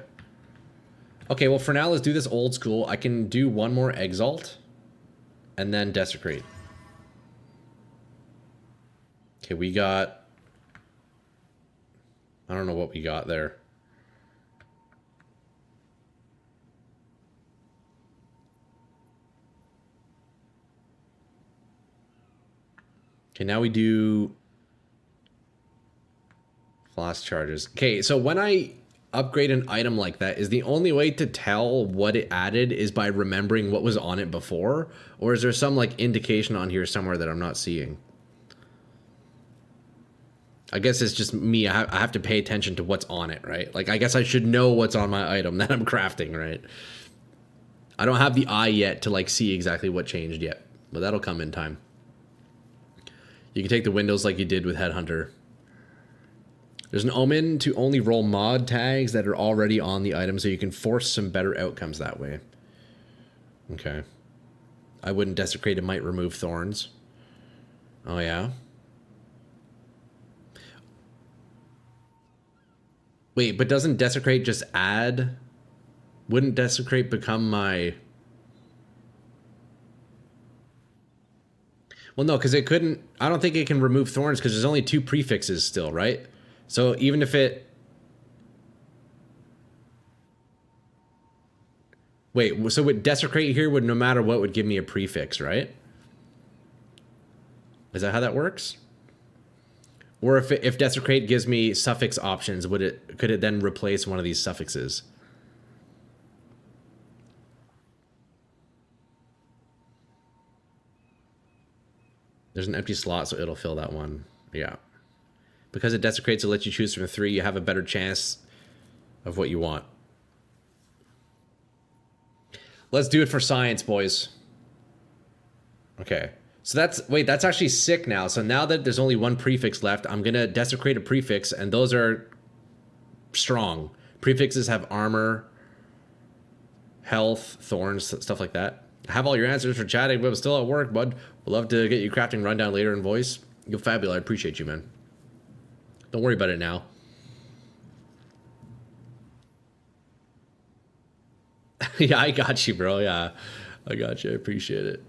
Okay, well for now, let's do this old school. I can do one more exalt and then desecrate. Okay, we got... I don't know what we got there. Okay, now we do flask charges. Okay, so when I upgrade an item like that, is the only way to tell what it added is by remembering what was on it before? Or is there some like indication on here somewhere that I'm not seeing? I guess it's just me. I have to pay attention to what's on it, right? Like, I guess I should know what's on my item that I'm crafting, right? I don't have the eye yet to like see exactly what changed yet, but that'll come in time. You can take the windows like you did with Headhunter. There's an omen to only roll mod tags that are already on the item, so you can force some better outcomes that way. Okay. I wouldn't desecrate, it might remove thorns. Oh, yeah? Wait, but doesn't desecrate just add? Wouldn't desecrate become my... Well, no, because it couldn't... I don't think it can remove thorns because there's only 2 prefixes still, right? So even if it... Wait, so with desecrate here would no matter what would give me a prefix, right? Is that how that works? Or if desecrate gives me suffix options, could it then replace one of these suffixes? There's an empty slot, so it'll fill that one. Yeah. Because it desecrates, it lets you choose from 3. You have a better chance of what you want. Let's do it for science, boys. Okay. So that's actually sick now. So now that there's only one prefix left, I'm going to desecrate a prefix, and those are strong. Prefixes have armor, health, thorns, stuff like that. I have all your answers for chatting, but I'm still at work, bud. We'd love to get you crafting rundown later in voice. You're fabulous. I appreciate you, man. Don't worry about it now. Yeah, I got you, bro. Yeah, I got you. I appreciate it.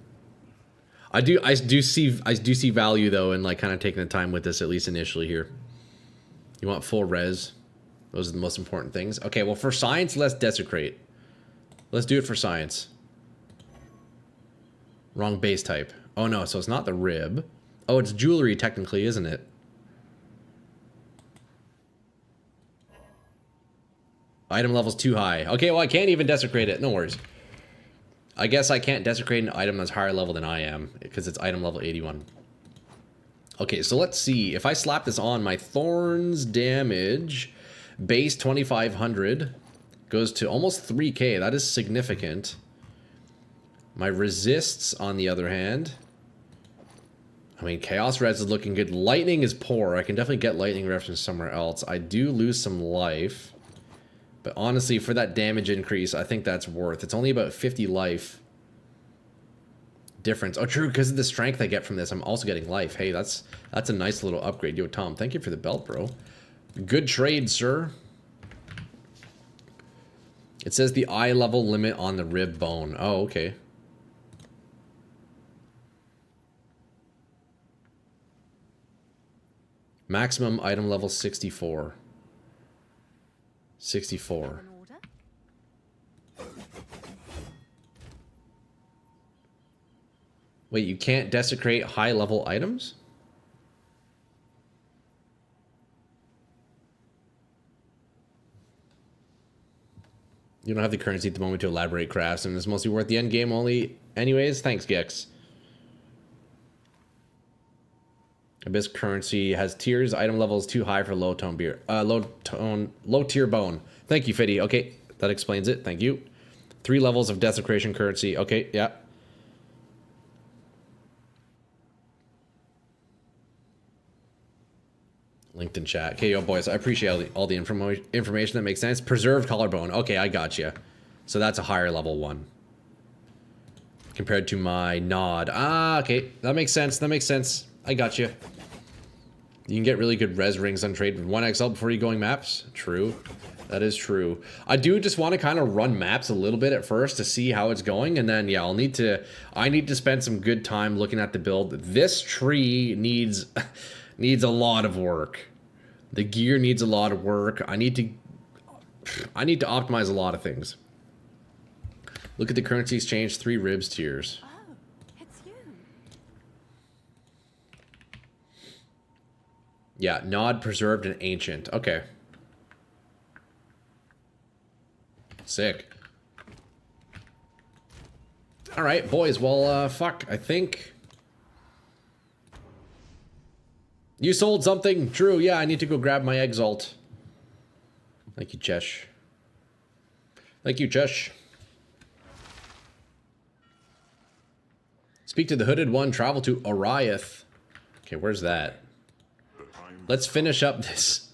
I do see value though in like kind of taking the time with this, at least initially here. You want full res. Those are the most important things. Okay, well for science, let's desecrate. Let's do it for science. Wrong base type. Oh no, so it's not the rib. Oh, it's jewelry technically, isn't it? Item level's too high. Okay, well I can't even desecrate it. No worries. I guess I can't desecrate an item that's higher level than I am because it's item level 81. Okay, so let's see. If I slap this on, my thorns damage base 2500 goes to almost 3k. That is significant. My resists, on the other hand, I mean, chaos res is looking good. Lightning is poor. I can definitely get lightning reference somewhere else. I do lose some life. But honestly, for that damage increase, I think that's worth. It's only about 50 life difference. Oh, true, because of the strength I get from this, I'm also getting life. Hey, that's a nice little upgrade. Yo, Tom, thank you for the belt, bro. Good trade, sir. It says the eye level limit on the rib bone. Oh, okay. Maximum item level 64. 64. Wait, you can't desecrate high level items? You don't have the currency at the moment to elaborate crafts, and it's mostly worth the end game only. Anyways, thanks, Gex. Abyss currency has tiers. Item level is too high for low tier bone. Thank you, Fiddy. Okay, that explains it. Thank you. 3 levels of desecration currency. Okay, yeah. Linked in chat. Okay, yo, boys, I appreciate all the information that makes sense. Preserved collarbone. Okay, I got you. So that's a higher level one compared to my nod. Ah, okay, that makes sense. That makes sense. I got you. You can get really good res rings on trade with 1XL before you going maps. True. That is true. I do just want to kind of run maps a little bit at first to see how it's going, and then yeah, I need to spend some good time looking at the build. This tree needs a lot of work. The gear needs a lot of work. I need to optimize a lot of things. Look at the currency exchange, 3 ribs tiers. Oh, it's you. Yeah, nod, preserved, and ancient. Okay. Sick. Alright, boys. Well, fuck. I think... You sold something. True. Yeah, I need to go grab my Exalt. Thank you, Chesh. Thank you, Chesh. Speak to the hooded one. Travel to Oriath. Okay, where's that? Let's finish up this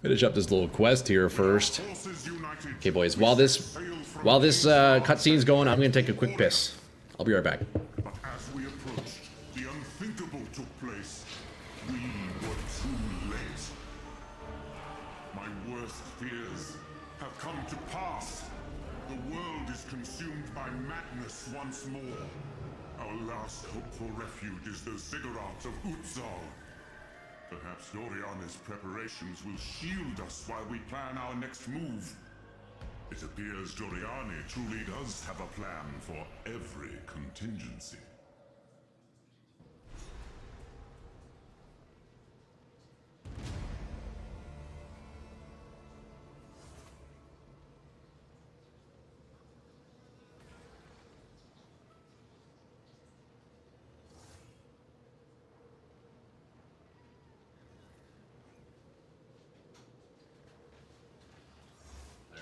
little quest here first. Okay, boys. While this cutscene's going, I'm gonna take a quick piss. I'll be right back. But as we approached, the unthinkable took place. We were too late. My worst fears have come to pass. The world is consumed by madness once more. Our last hope for refuge is the ziggurat of Exile. Perhaps Yoriana's preparations will shield us while we plan our next move. It appears Joriani truly does have a plan for every contingency.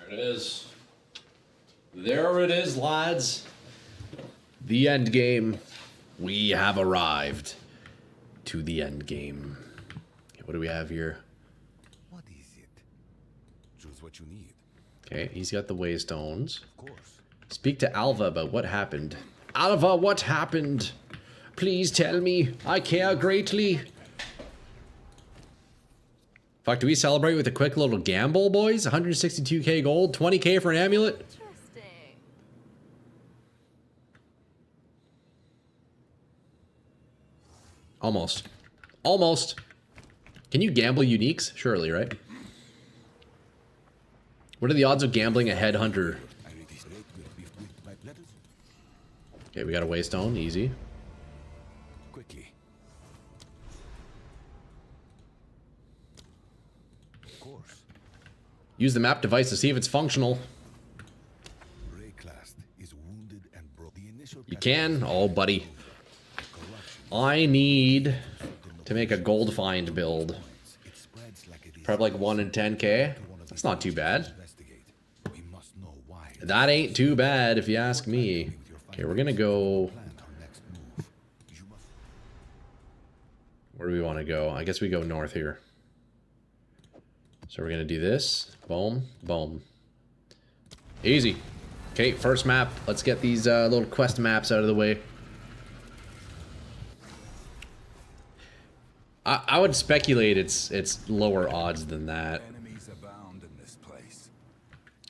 There it is. There it is, lads. The end game. We have arrived to the end game. Okay, what do we have here? What is it? Choose what you need. Okay, he's got the waystones. Of course. Speak to Alva about what happened. Alva, what happened? Please tell me. I care greatly. Fuck, do we celebrate with a quick little gamble, boys? 162k gold, 20k for an amulet? Interesting. Almost. Almost. Can you gamble uniques? Surely, right? What are the odds of gambling a headhunter? I read this rate with my letters. Okay, we got a waystone, easy. Quickly. Of course. Use the map device to see if it's functional. Rayclast is wounded and broke. The initial You can? Oh, buddy. I need to make a gold find build. It spreads like it is. Probably like 1 in 10k. That's not too bad. Investigate. We must know why. That ain't too bad if you ask me. Okay, we're gonna go... Plan our next move. You must. Where do we want to go? I guess we go north here. So we're gonna do this. Boom, boom. Easy. Okay, first map. Let's get these little quest maps out of the way. I would speculate it's lower odds than that. Enemies abound in this place.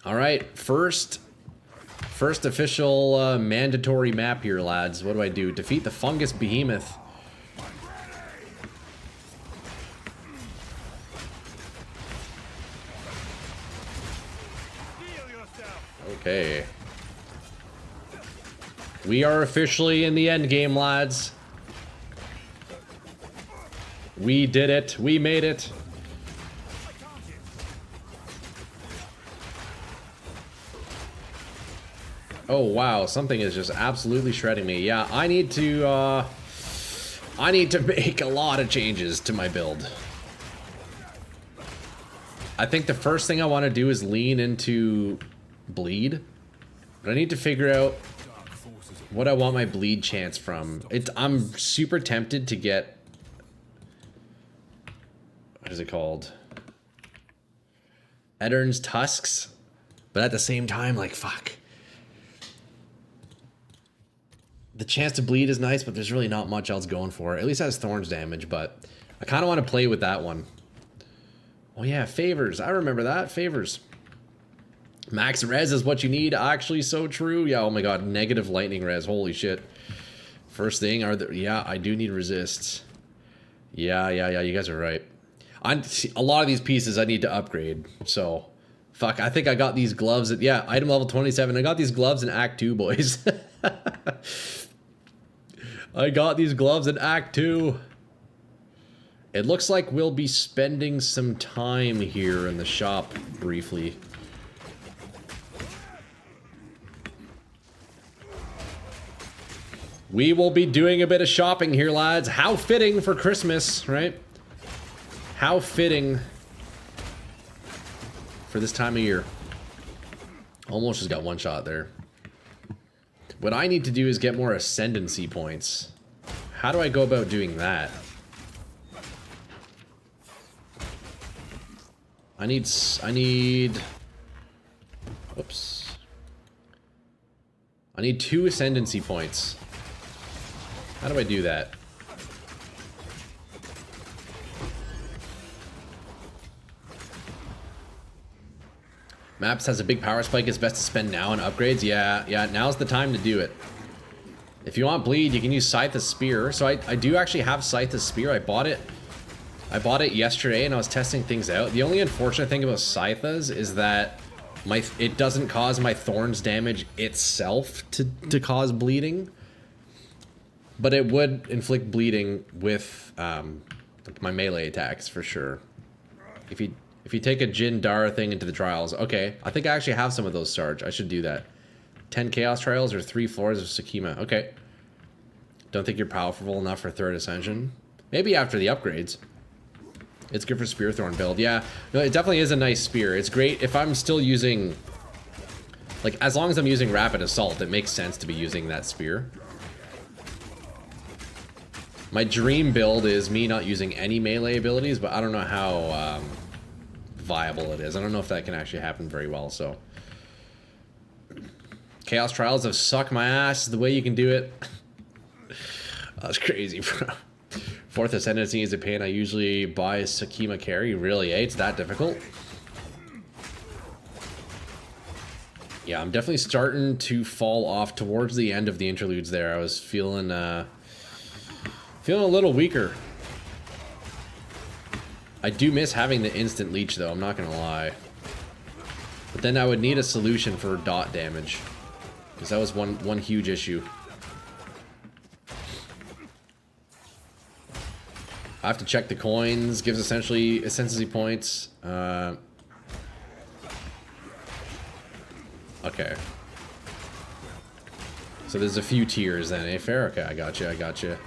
All right, first official mandatory map here, lads. What do I do? Defeat the fungus behemoth. Okay. We are officially in the end game, lads. We did it. We made it. Oh wow, something is just absolutely shredding me. Yeah, I need to make a lot of changes to my build. I think the first thing I want to do is lean into bleed. But I need to figure out what I want my bleed chance from. I'm super tempted to get... What is it called? Eddern's Tusks. But at the same time, like, fuck. The chance to bleed is nice, but there's really not much else going for it. At least it has thorns damage, but I kind of want to play with that one. Oh yeah, favors. I remember that. Favors. Max res is what you need. Actually, so true. Yeah, oh my god. Negative lightning res. Holy shit. First thing, yeah, I do need resists. Yeah, you guys are right. A lot of these pieces I need to upgrade. So, fuck, I think I got these gloves at, yeah, item level 27. I got these gloves in Act 2, boys. I got these gloves in Act 2. It looks like we'll be spending some time here in the shop briefly. We will be doing a bit of shopping here, lads. How fitting for Christmas, right? How fitting for this time of year. Almost just got one shot there. What I need to do is get more ascendancy points. How do I go about doing that? I need, oops. I need 2 ascendancy points. How do I do that? Maps has a big power spike. It's best to spend now on upgrades. Yeah, now's the time to do it. If you want bleed, you can use Scythe of Spear. So I do actually have Scythe of Spear. I bought it yesterday and I was testing things out. The only unfortunate thing about Scythas is that it doesn't cause my thorns damage itself to cause bleeding, but it would inflict bleeding with my melee attacks for sure. If you take a Jin Dara thing into the trials, okay, I think I actually have some of those, Sarge. I should do that. 10 Chaos Trials or 3 floors of Sakima. Okay. Don't think you're powerful enough for 3rd Ascension. Maybe after the upgrades. It's good for Spearthorn build. Yeah, no, it definitely is a nice spear. It's great if I'm still using... Like, as long as I'm using Rapid Assault, it makes sense to be using that spear. My dream build is me not using any melee abilities, but I don't know how viable it is. I don't know if that can actually happen very well, so... Chaos Trials have sucked my ass the way you can do it. That's crazy, bro. 4th Ascendancy is a pain. I usually buy Sakima carry. Really, eh? It's that difficult? Yeah, I'm definitely starting to fall off towards the end of the interludes there. I was feeling a little weaker. I do miss having the instant leech, though. I'm not going to lie. But then I would need a solution for dot damage. Because that was one huge issue. I have to check the coins. Gives essentially ascendancy points. Okay. So there's a few tiers then, eh? Fair? Okay, I got you.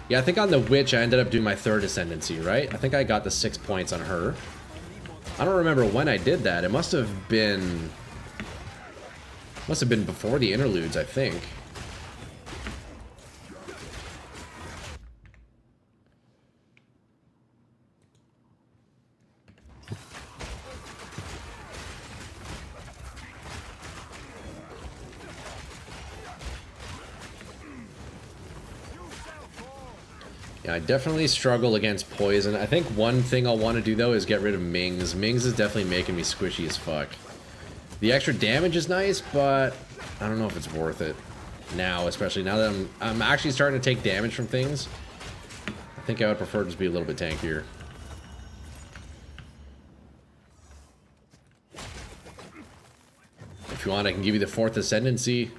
Yeah, I think on the witch I ended up doing my 3rd ascendancy, right? I think I got the 6 points on her. I don't remember when I did that. It must have been before the interludes, I think. Yeah, I definitely struggle against poison. I think one thing I'll want to do, though, is get rid of Mings. Mings is definitely making me squishy as fuck. The extra damage is nice, but I don't know if it's worth it now, especially now that I'm actually starting to take damage from things. I think I would prefer to just be a little bit tankier. If you want, I can give you the 4th Ascendancy.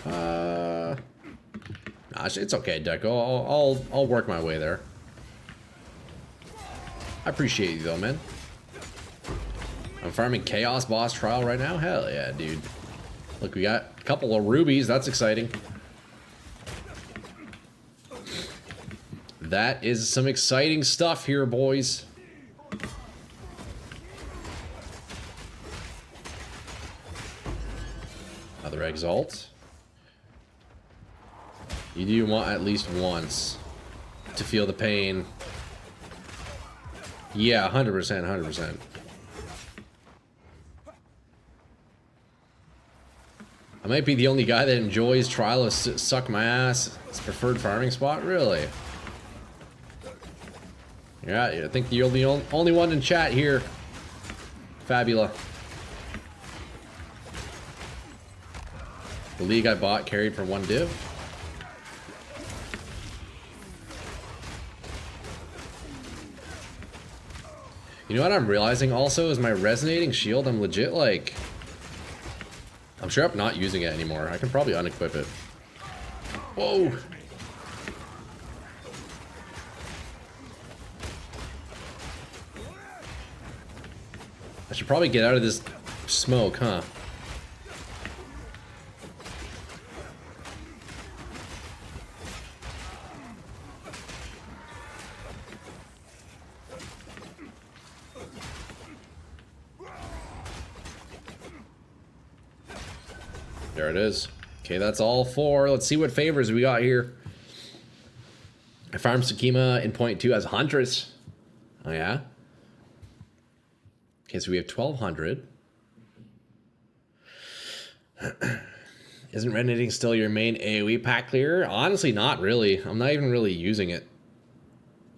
Nah, it's okay, Deco. I'll work my way there. I appreciate you, though, man. I'm farming Chaos Boss Trial right now? Hell yeah, dude. Look, we got a couple of rubies. That's exciting. That is some exciting stuff here, boys. Another Exalt. You do want at least once to feel the pain. Yeah, 100%, 100%. I might be the only guy that enjoys Trial of Suck My Ass. It's preferred farming spot? Really? Yeah, I think you're the only one in chat here. Fabula. The league I bought carried for 1 div. You know what I'm realizing also is my resonating shield, I'm legit like... I'm sure I'm not using it anymore. I can probably unequip it. Whoa! I should probably get out of this smoke, huh? There it is. Okay, that's all 4. Let's see what favors we got here. I farmed Sakima in point 2 as Huntress. Oh, yeah? Okay, so we have 1200. Isn't Red Knitting still your main AoE pack clearer? Honestly, not really. I'm not even really using it.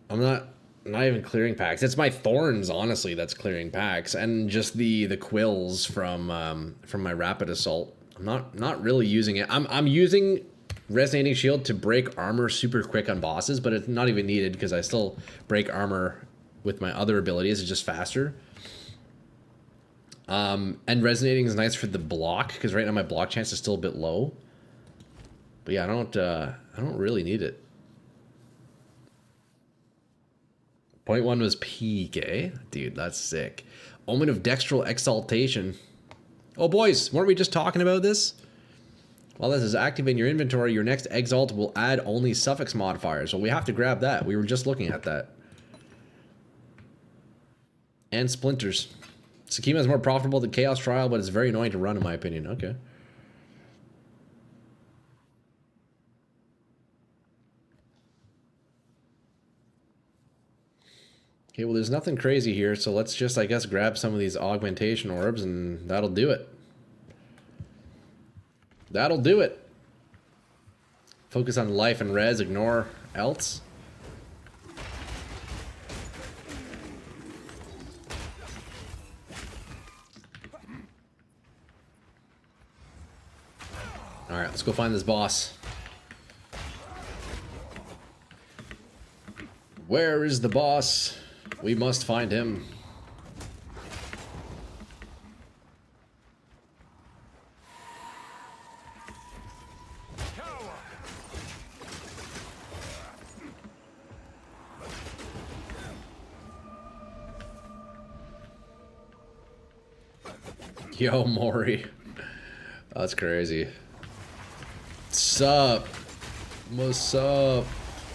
I'm not even clearing packs. It's my Thorns, honestly, that's clearing packs. And just the quills from my Rapid Assault. I'm not really using it. I'm using Resonating Shield to break armor super quick on bosses, but it's not even needed because I still break armor with my other abilities. It's just faster. And resonating is nice for the block, because right now my block chance is still a bit low. But yeah, I don't really need it. Point 1 was peak, eh? Dude, that's sick. Omen of Dextral Exaltation. Oh, boys, weren't we just talking about this? While this is active in your inventory, your next Exalt will add only suffix modifiers. Well, we have to grab that. We were just looking at that. And Splinters. Sakima is more profitable than Chaos Trial, but it's very annoying to run, in my opinion. Okay. Okay, well, there's nothing crazy here, so let's just, I guess, grab some of these augmentation orbs, and that'll do it. That'll do it. Focus on life and res, ignore else. Alright, let's go find this boss. Where is the boss? We must find him. Yo, Mori. That's crazy. Sup? What's up?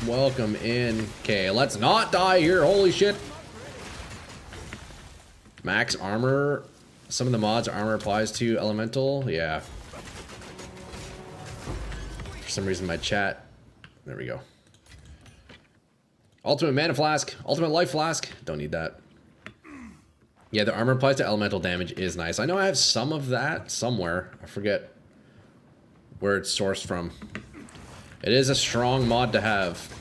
Welcome in. Okay, let's not die here. Holy shit. Max armor. Some of the mods armor applies to elemental. Yeah. For some reason my chat. There we go. Ultimate mana flask. Ultimate life flask. Don't need that. Yeah, the armor applies to elemental damage is nice. I know I have some of that somewhere. I forget where it's sourced from. It is a strong mod to have.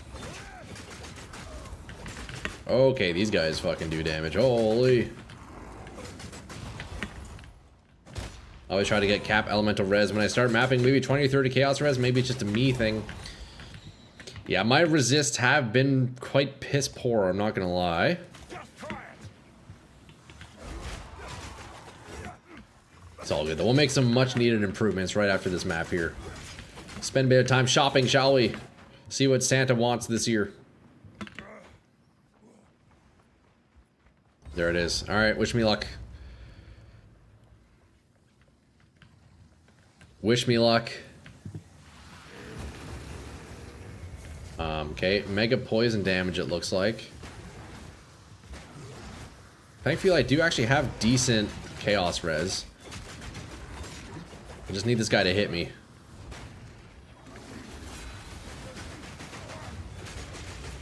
Okay, these guys fucking do damage. Holy. I always try to get cap elemental res. When I start mapping, maybe 20 or 30 chaos res. Maybe it's just a me thing. Yeah, my resists have been quite piss poor, I'm not gonna lie. It's all good though. We'll make some much needed improvements right after this map here. Spend a bit of time shopping, shall we? See what Santa wants this year. There it is. Alright, wish me luck. Wish me luck. Okay, mega poison damage it looks like. Thankfully I do actually have decent chaos res. I just need this guy to hit me.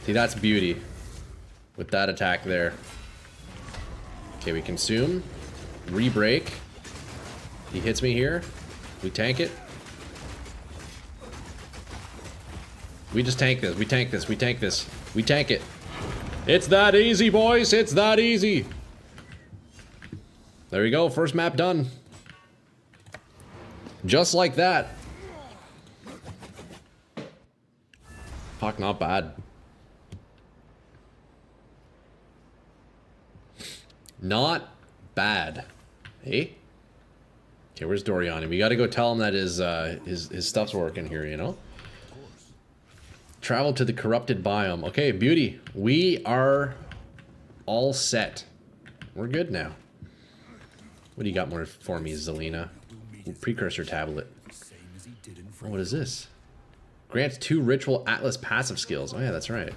See, that's beauty. With that attack there. Okay, we consume. Re-break. He hits me here. We tank it. We just tank this. We tank this. We tank this. We tank it. It's that easy, boys. It's that easy. There we go. First map done. Just like that. Fuck, not bad. Not bad. Hey? Okay, where's Doriani? We gotta go tell him that his stuff's working here, you know? Travel to the corrupted biome. Okay, beauty. We are all set. We're good now. What do you got more for me, Zelina? Precursor tablet. Oh, what is this? Grants 2 ritual atlas passive skills. Oh yeah, that's right.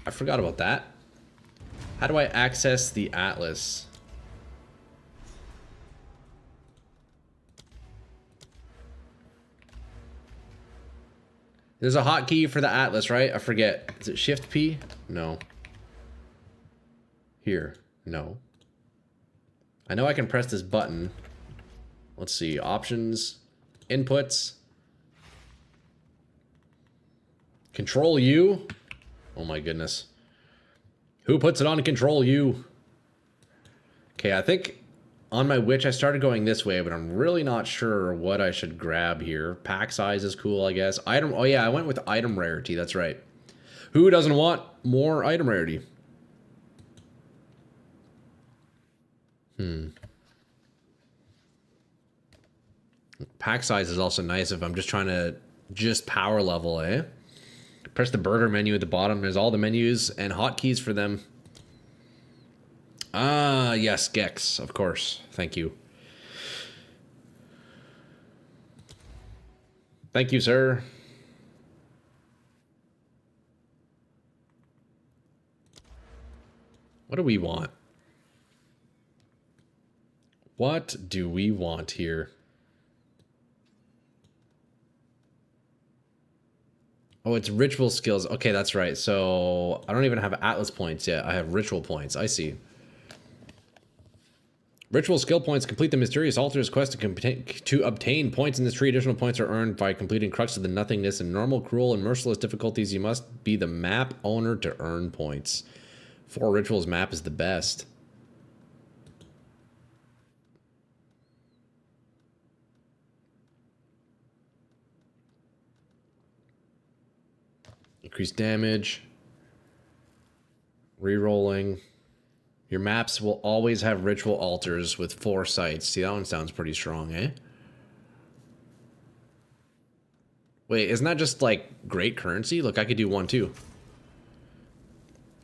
I forgot about that. How do I access the atlas? There's a hotkey for the atlas, right? I forget. Is it Shift P? No. Here. No. I know I can press this button. Let's see. Options. Inputs. Control U. Oh my goodness. Who puts it on Control U? Okay, I think on my witch I started going this way, but I'm really not sure what I should grab here. Pack size is cool, I guess. Item. Oh yeah, I went with item rarity. That's right. Who doesn't want more item rarity? Pack size is also nice if I'm just trying to just power level, eh? Press the burger menu at the bottom. There's all the menus and hotkeys for them. Ah, yes, Gex, of course. Thank you. Thank you, sir. What do we want? What do we want here? Oh, it's ritual skills. Okay, that's right. So I don't even have Atlas points yet. I have ritual points. I see. Ritual skill points complete the mysterious altars quest to obtain points in this tree. Additional points are earned by completing Crux of the Nothingness and normal, cruel, and merciless difficulties. You must be the map owner to earn points. 4 rituals map is the best. Increased damage. Rerolling. Your maps will always have ritual altars with 4 sites. See, that one sounds pretty strong, eh? Wait, isn't that just, like, great currency? Look, I could do 1 too.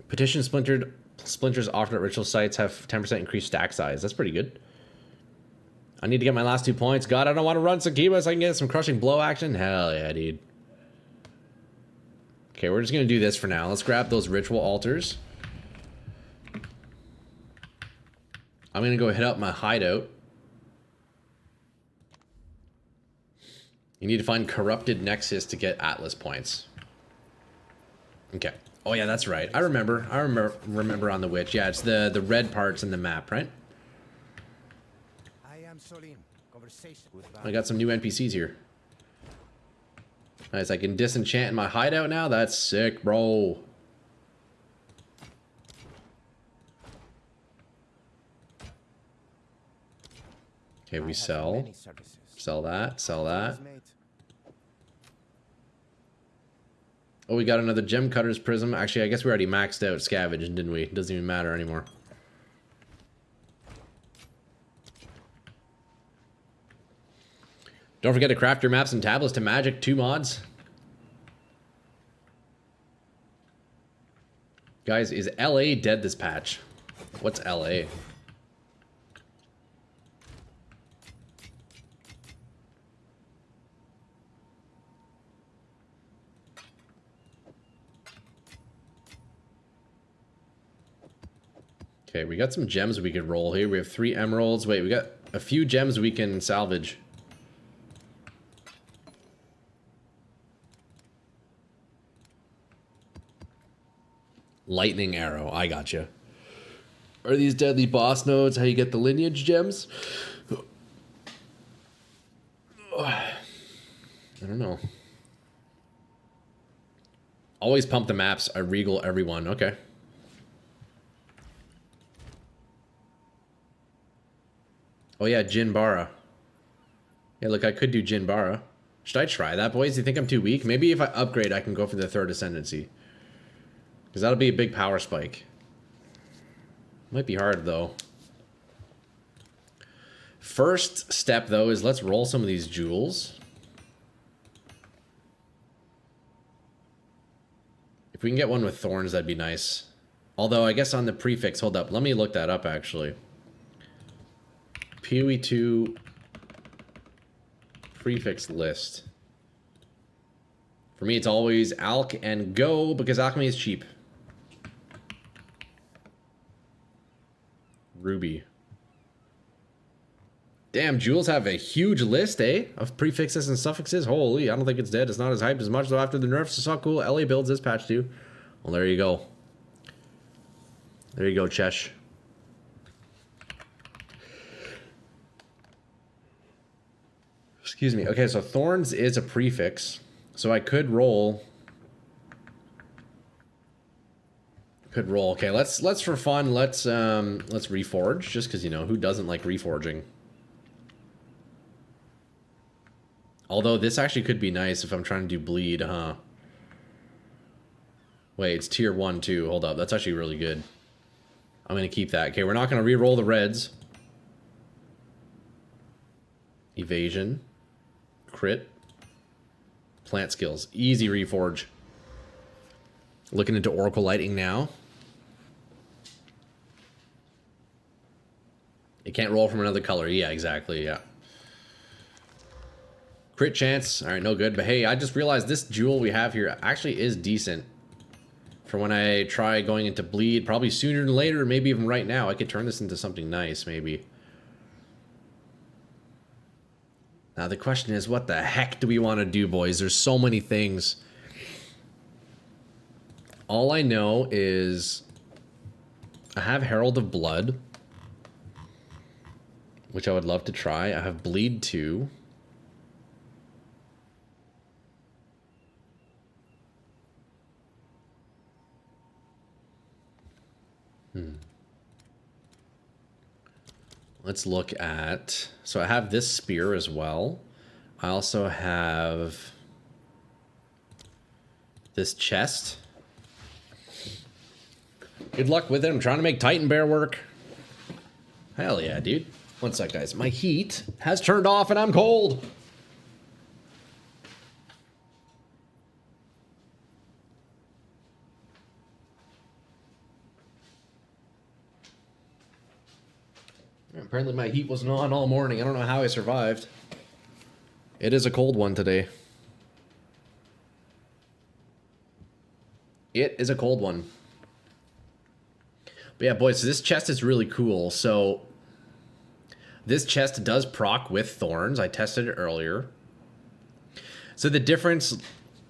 Petition splinters offered at ritual sites have 10% increased stack size. That's pretty good. I need to get my last 2 points. God, I don't want to run Sakiba so I can get some crushing blow action. Hell yeah, dude. Okay, we're just going to do this for now. Let's grab those ritual altars. I'm going to go hit up my hideout. You need to find Corrupted Nexus to get Atlas points. Okay. Oh yeah, that's right. I remember on the witch. Yeah, it's the red parts in the map, right? I got some new NPCs here. Nice, I can disenchant in my hideout now. That's sick, bro. Okay, we sell. Sell that, sell that. Oh, we got another gem cutter's prism. Actually, I guess we already maxed out scavenge, didn't we? It doesn't even matter anymore. Don't forget to craft your maps and tablets to magic 2 mods. Guys, is LA dead this patch? What's LA? Okay, we got some gems we could roll here. We have 3 emeralds. Wait, we got a few gems we can salvage. Lightning arrow. I gotcha. Are these deadly boss nodes how you get the lineage gems? I don't know. Always pump the maps. I regal everyone. Okay. Oh yeah, Jinbara. Yeah, look, I could do Jinbara. Should I try that, boys? Do you think I'm too weak? Maybe if I upgrade, I can go for the 3rd Ascendancy. Because that'll be a big power spike. Might be hard, though. First step, though, is let's roll some of these jewels. If we can get one with thorns, that'd be nice. Although, I guess on the prefix, hold up. Let me look that up, actually. PoE 2 prefix list. For me, it's always Alch and Go because alchemy is cheap. Ruby. Damn, jewels have a huge list, eh? Of prefixes and suffixes. Holy, I don't think it's dead. It's not as hyped as much, though, after the nerfs. It's not cool. LA builds this patch, too. Well, there you go. There you go, Chesh. Excuse me. Okay, so thorns is a prefix. So I could roll. Okay, let's for fun, let's reforge, just because, you know, who doesn't like reforging? Although this actually could be nice if I'm trying to do bleed, huh? Wait, it's tier 1 too. Hold up, that's actually really good. I'm gonna keep that. Okay, we're not gonna re-roll the reds. Evasion. Crit. Plant skills. Easy reforge. Looking into Oracle Lighting now. It can't roll from another color. Yeah, exactly, yeah. Crit chance. Alright, no good. But hey, I just realized this jewel we have here actually is decent. For when I try going into bleed, probably sooner than later, maybe even right now, I could turn this into something nice, maybe. Now the question is, what the heck do we want to do, boys? There's so many things. All I know is I have Herald of Blood, which I would love to try. I have Bleed 2. Let's look at... So I have this spear as well. I also have this chest. Good luck with it. I'm trying to make Titan Bear work. Hell yeah, dude. One sec, guys. My heat has turned off and I'm cold. Apparently my heat wasn't on all morning. I don't know how I survived. It is a cold one today. It is a cold one. But yeah, boys, so this chest is really cool. So this chest does proc with thorns. I tested it earlier. So the difference,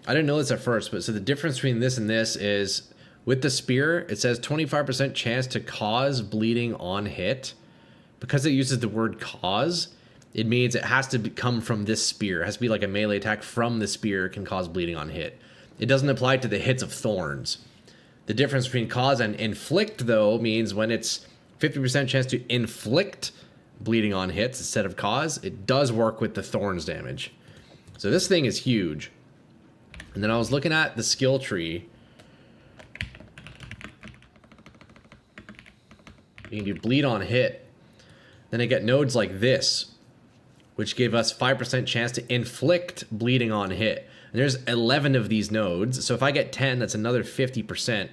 I didn't know this at first, but so the difference between this and this is with the spear, it says 25% chance to cause bleeding on hit. Because it uses the word cause, it means it has to come from this spear. It has to be like a melee attack from the spear can cause bleeding on hit. It doesn't apply to the hits of thorns. The difference between cause and inflict, though, means when it's 50% chance to inflict bleeding on hits instead of cause, it does work with the thorns damage. So this thing is huge. And then I was looking at the skill tree. You can do bleed on hit. Then I get nodes like this, which gave us 5% chance to inflict bleeding on hit. And there's 11 of these nodes, so if I get 10, that's another 50%.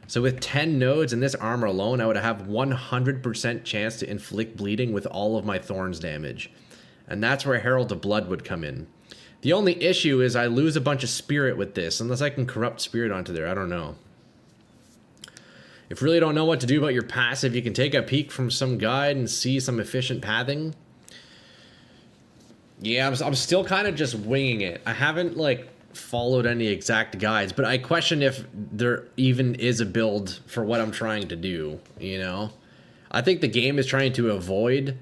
So with 10 nodes in this armor alone, I would have 100% chance to inflict bleeding with all of my thorns damage. And that's where Herald of Blood would come in. The only issue is I lose a bunch of spirit with this, unless I can corrupt spirit onto there, I don't know. If you really don't know what to do about your passive, you can take a peek from some guide and see some efficient pathing. Yeah, I'm still kind of just winging it. I haven't, like, followed any exact guides, but I question if there even is a build for what I'm trying to do, you know? I think the game is trying to avoid...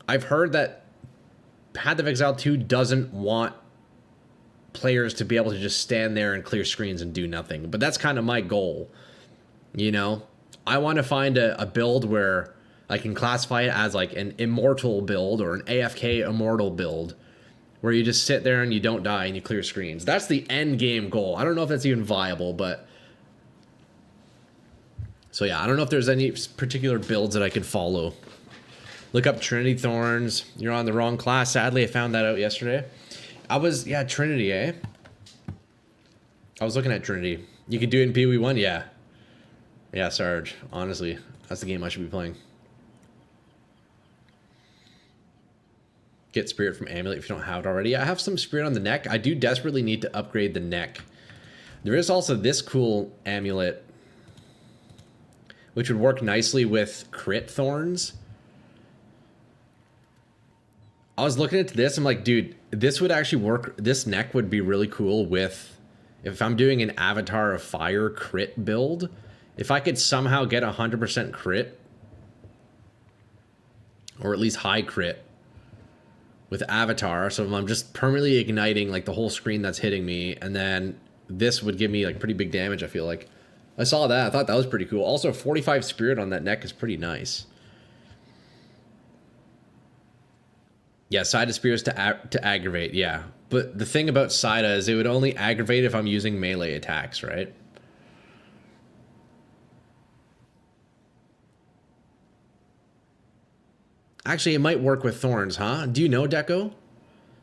I've heard that Path of Exile 2 doesn't want players to be able to just stand there and clear screens and do nothing, but that's kind of my goal. You know, I want to find a build where I can classify it as like an immortal build or an AFK immortal build where you just sit there and you don't die and you clear screens. That's the end game goal. I don't know if that's even viable, but... So yeah, I don't know if there's any particular builds that I could follow. Look up Trinity Thorns. You're on the wrong class. Sadly, I found that out yesterday. Yeah, Trinity, eh? I was looking at Trinity. You could do it in PoE1, yeah. Yeah, Sarge. Honestly, that's the game I should be playing. Get spirit from Amulet if you don't have it already. I have some spirit on the neck. I do desperately need to upgrade the neck. There is also this cool amulet, which would work nicely with crit thorns. I was looking at this. I'm like, dude, this would actually work. This neck would be really cool with, if I'm doing an Avatar of Fire crit build. If I could somehow get 100% crit, or at least high crit, with Avatar, so if I'm just permanently igniting like the whole screen that's hitting me, and then this would give me like pretty big damage, I feel like. I saw that, I thought that was pretty cool. Also, 45 spirit on that neck is pretty nice. Yeah, Sida Spear is to aggravate, yeah. But the thing about Sida is it would only aggravate if I'm using melee attacks, right? Actually, it might work with thorns, huh? Do you know, Deco?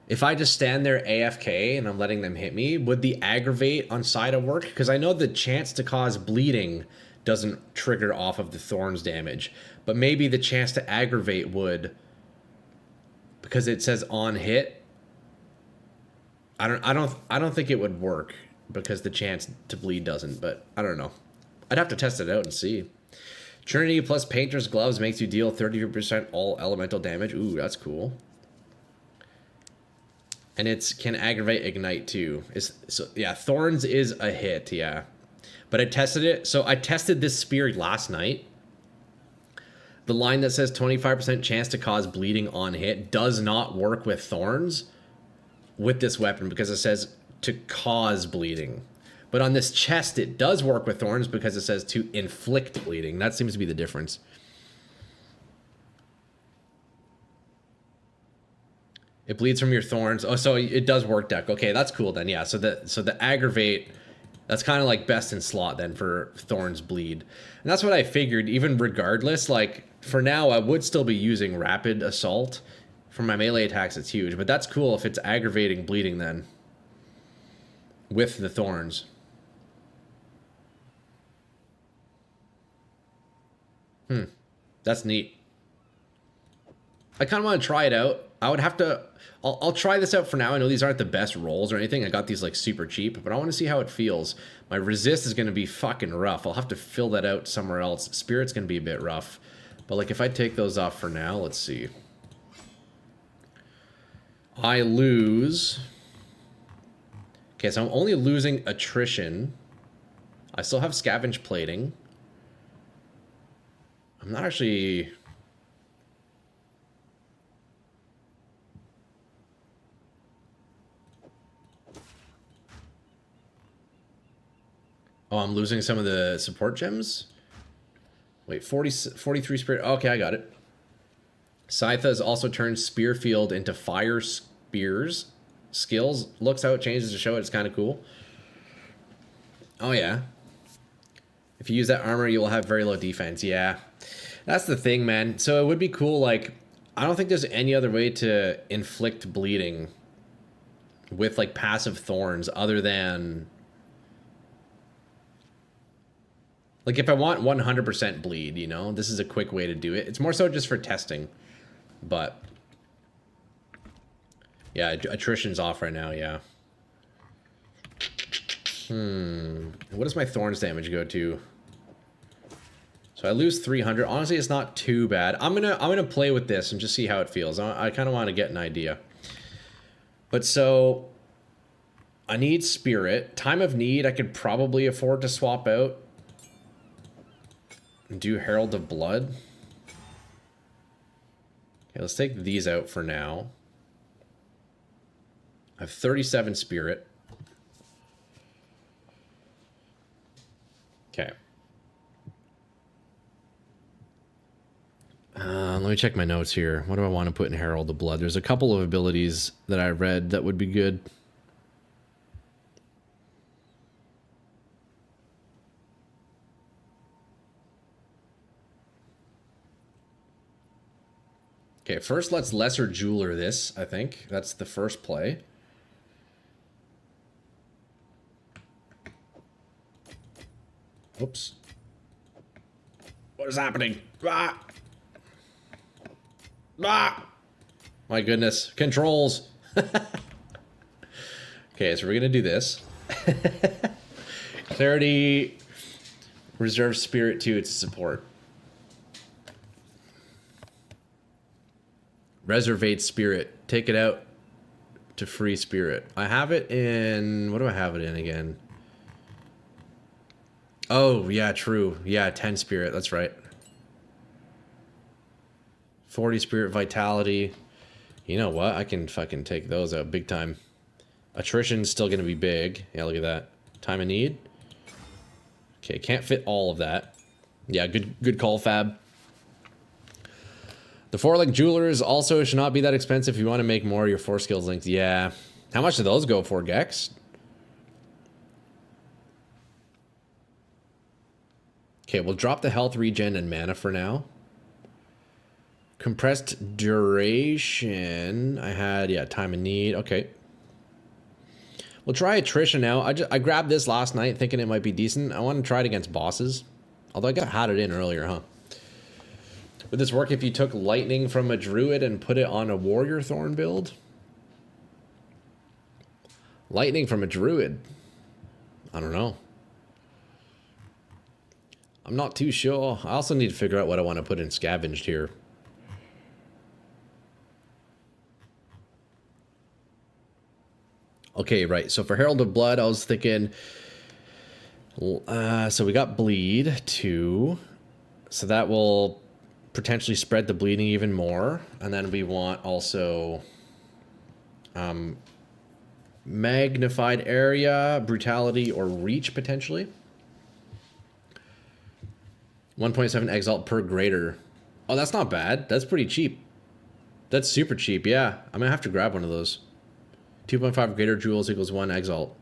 If I just stand there AFK and I'm letting them hit me, would the aggravate on Sida work? Because I know the chance to cause bleeding doesn't trigger off of the thorns damage, but maybe the chance to aggravate would, because it says on hit. I don't think it would work because the chance to bleed doesn't, but I don't know. I'd have to test it out and see. Trinity plus Painter's Gloves makes you deal 30% all elemental damage. Ooh, that's cool. And it's can aggravate ignite too. So yeah, Thorns is a hit, yeah. But I tested it. So I tested this spear last night. The line that says 25% chance to cause bleeding on hit does not work with Thorns with this weapon because it says to cause bleeding. But on this chest, it does work with Thorns because it says to inflict bleeding. That seems to be the difference. It bleeds from your thorns. Oh, so it does work, Deck. Okay, that's cool then. Yeah, so the aggravate, that's kind of like best in slot then for thorns bleed. And that's what I figured, even regardless, like for now I would still be using rapid assault. For my melee attacks, it's huge. But that's cool if it's aggravating bleeding then. With the thorns. That's neat. I kind of want to try it out. I would have to... I'll try this out for now. I know these aren't the best rolls or anything. I got these like super cheap, but I want to see how it feels. My resist is going to be fucking rough. I'll have to fill that out somewhere else. Spirit's going to be a bit rough. But like if I take those off for now, let's see. I lose... Okay, so I'm only losing attrition. I still have scavenge plating. I'm not actually... Oh, I'm losing some of the support gems? Wait, 43 spirit. Okay, I got it. Scythe has also turned Spear Field into Fire Spears. Skills. Looks how it changes to show it. It's kind of cool. Oh, yeah. If you use that armor, you will have very low defense. Yeah. That's the thing, man. So it would be cool, like... I don't think there's any other way to inflict bleeding with, like, passive thorns other than... Like, if I want 100% bleed, you know, this is a quick way to do it. It's more so just for testing. But, yeah, attrition's off right now, yeah. What does my thorns damage go to? So I lose 300. Honestly, it's not too bad. I'm gonna play with this and just see how it feels. I kind of want to get an idea. But so, I need Spirit. Time of Need, I could probably afford to swap out. Do Herald of Blood. Okay, let's take these out for now. I have 37 Spirit. Okay. Let me check my notes here. What do I want to put in Herald of Blood? There's a couple of abilities that I read that would be good. Okay, first let's Lesser Jeweler this, I think. That's the first play. Oops. What is happening? Ah! Ah! My goodness. Controls. Okay, so we're going to do this. Clarity. Reserve Spirit 2, it's support. Reservate Spirit. Take it out to free Spirit. I have it in... What do I have it in again? Oh, yeah, true. Yeah, 10 Spirit. That's right. 40 Spirit Vitality. You know what? I can fucking take those out big time. Attrition's still going to be big. Yeah, look at that. Time of Need. Okay, can't fit all of that. Yeah, good call, Fab. The 4-link jewelers also should not be that expensive if you want to make more of your 4 skills links. Yeah. How much do those go for, Gex? Okay, we'll drop the health regen and mana for now. Compressed duration. I had, yeah, time and need. Okay. We'll try attrition now. I grabbed this last night thinking it might be decent. I want to try it against bosses. Although I had it in earlier, huh? Would this work if you took lightning from a druid and put it on a warrior thorn build? Lightning from a druid. I don't know. I'm not too sure. I also need to figure out what I want to put in scavenged here. Okay, right. So for Herald of Blood, I was thinking... so we got Bleed, 2. So that will potentially spread the bleeding even more. And then we want also... magnified area, brutality, or reach, potentially. 1.7 exalt per greater. Oh, that's not bad. That's pretty cheap. That's super cheap, yeah. I'm gonna have to grab one of those. 2.5 greater jewels equals 1 exalt.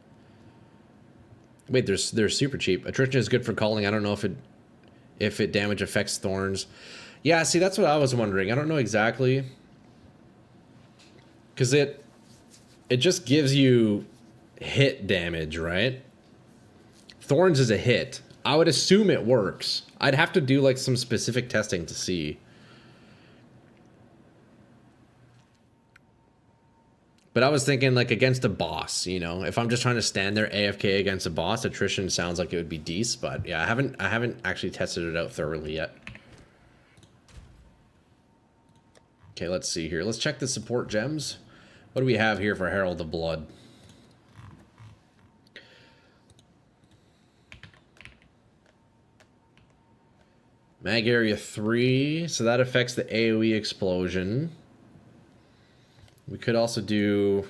Wait, they're super cheap. Attrition is good for calling. I don't know if it damage affects thorns. Yeah, see, that's what I was wondering. I don't know exactly. Because it just gives you hit damage, right? Thorns is a hit. I would assume it works. I'd have to do like some specific testing to see. But I was thinking like against a boss, you know, if I'm just trying to stand there AFK against a boss, attrition sounds like it would be decent, but yeah, I haven't actually tested it out thoroughly yet. Okay, let's see here. Let's check the support gems. What do we have here for Herald of Blood? Mag area 3, so that affects the AoE explosion. We could also do...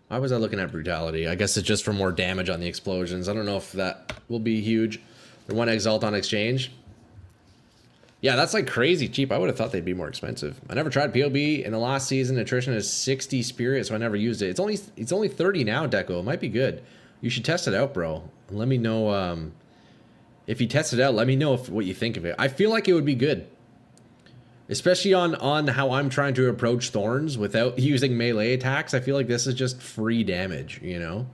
Why was I looking at brutality? I guess it's just for more damage on the explosions. I don't know if that will be huge. The 1 exalt on exchange. Yeah, that's like crazy cheap. I would have thought they'd be more expensive. I never tried POB in the last season. Attrition is 60 spirit, so I never used it. It's only 30 now, Deco. It might be good. You should test it out, bro. Let me know if you test it out. Let me know what you think of it. I feel like it would be good, especially on how I'm trying to approach thorns without using melee attacks. I feel like this is just free damage, you know.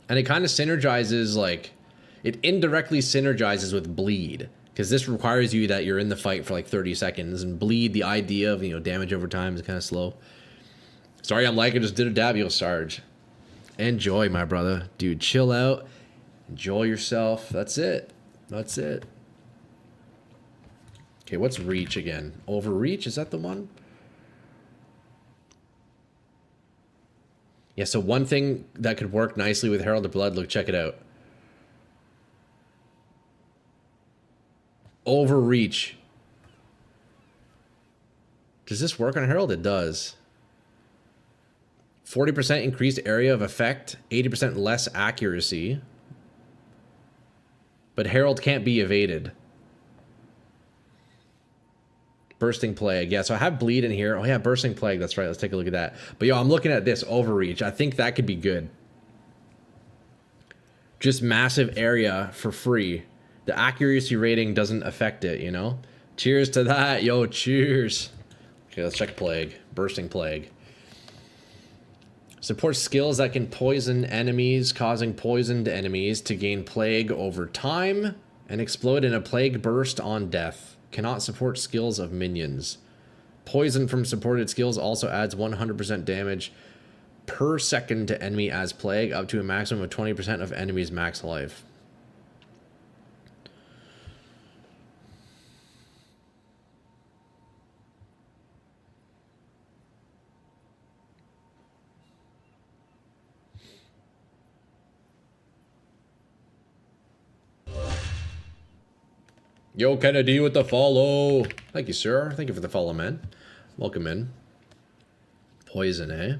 And it kind of synergizes, like it indirectly synergizes with bleed, because this requires you that you're in the fight for like 30 seconds, and bleed, the idea of, you know, damage over time is kind of slow. Sorry, I'm like I just did a dab, yo, Sarge. Enjoy, my brother. Dude, chill out. Enjoy yourself. That's it. That's it. Okay, what's reach again? Overreach? Is that the one? Yeah, so one thing that could work nicely with Herald of Blood, look, check it out. Overreach. Does this work on Herald? It does. 40% increased area of effect, 80% less accuracy. But Herald can't be evaded. Bursting Plague. Yeah, so I have Bleed in here. Oh, yeah, Bursting Plague. That's right. Let's take a look at that. But, yo, I'm looking at this Overreach. I think that could be good. Just massive area for free. The accuracy rating doesn't affect it, you know? Cheers to that. Yo, cheers. Okay, let's check Plague. Bursting Plague. Supports skills that can poison enemies, causing poisoned enemies to gain plague over time and explode in a plague burst on death. Cannot support skills of minions. Poison from supported skills also adds 100% damage per second to enemy as plague, up to a maximum of 20% of enemy's max life. Yo, Kennedy with the follow. Thank you, sir. Thank you for the follow, man. Welcome in. Poison, eh?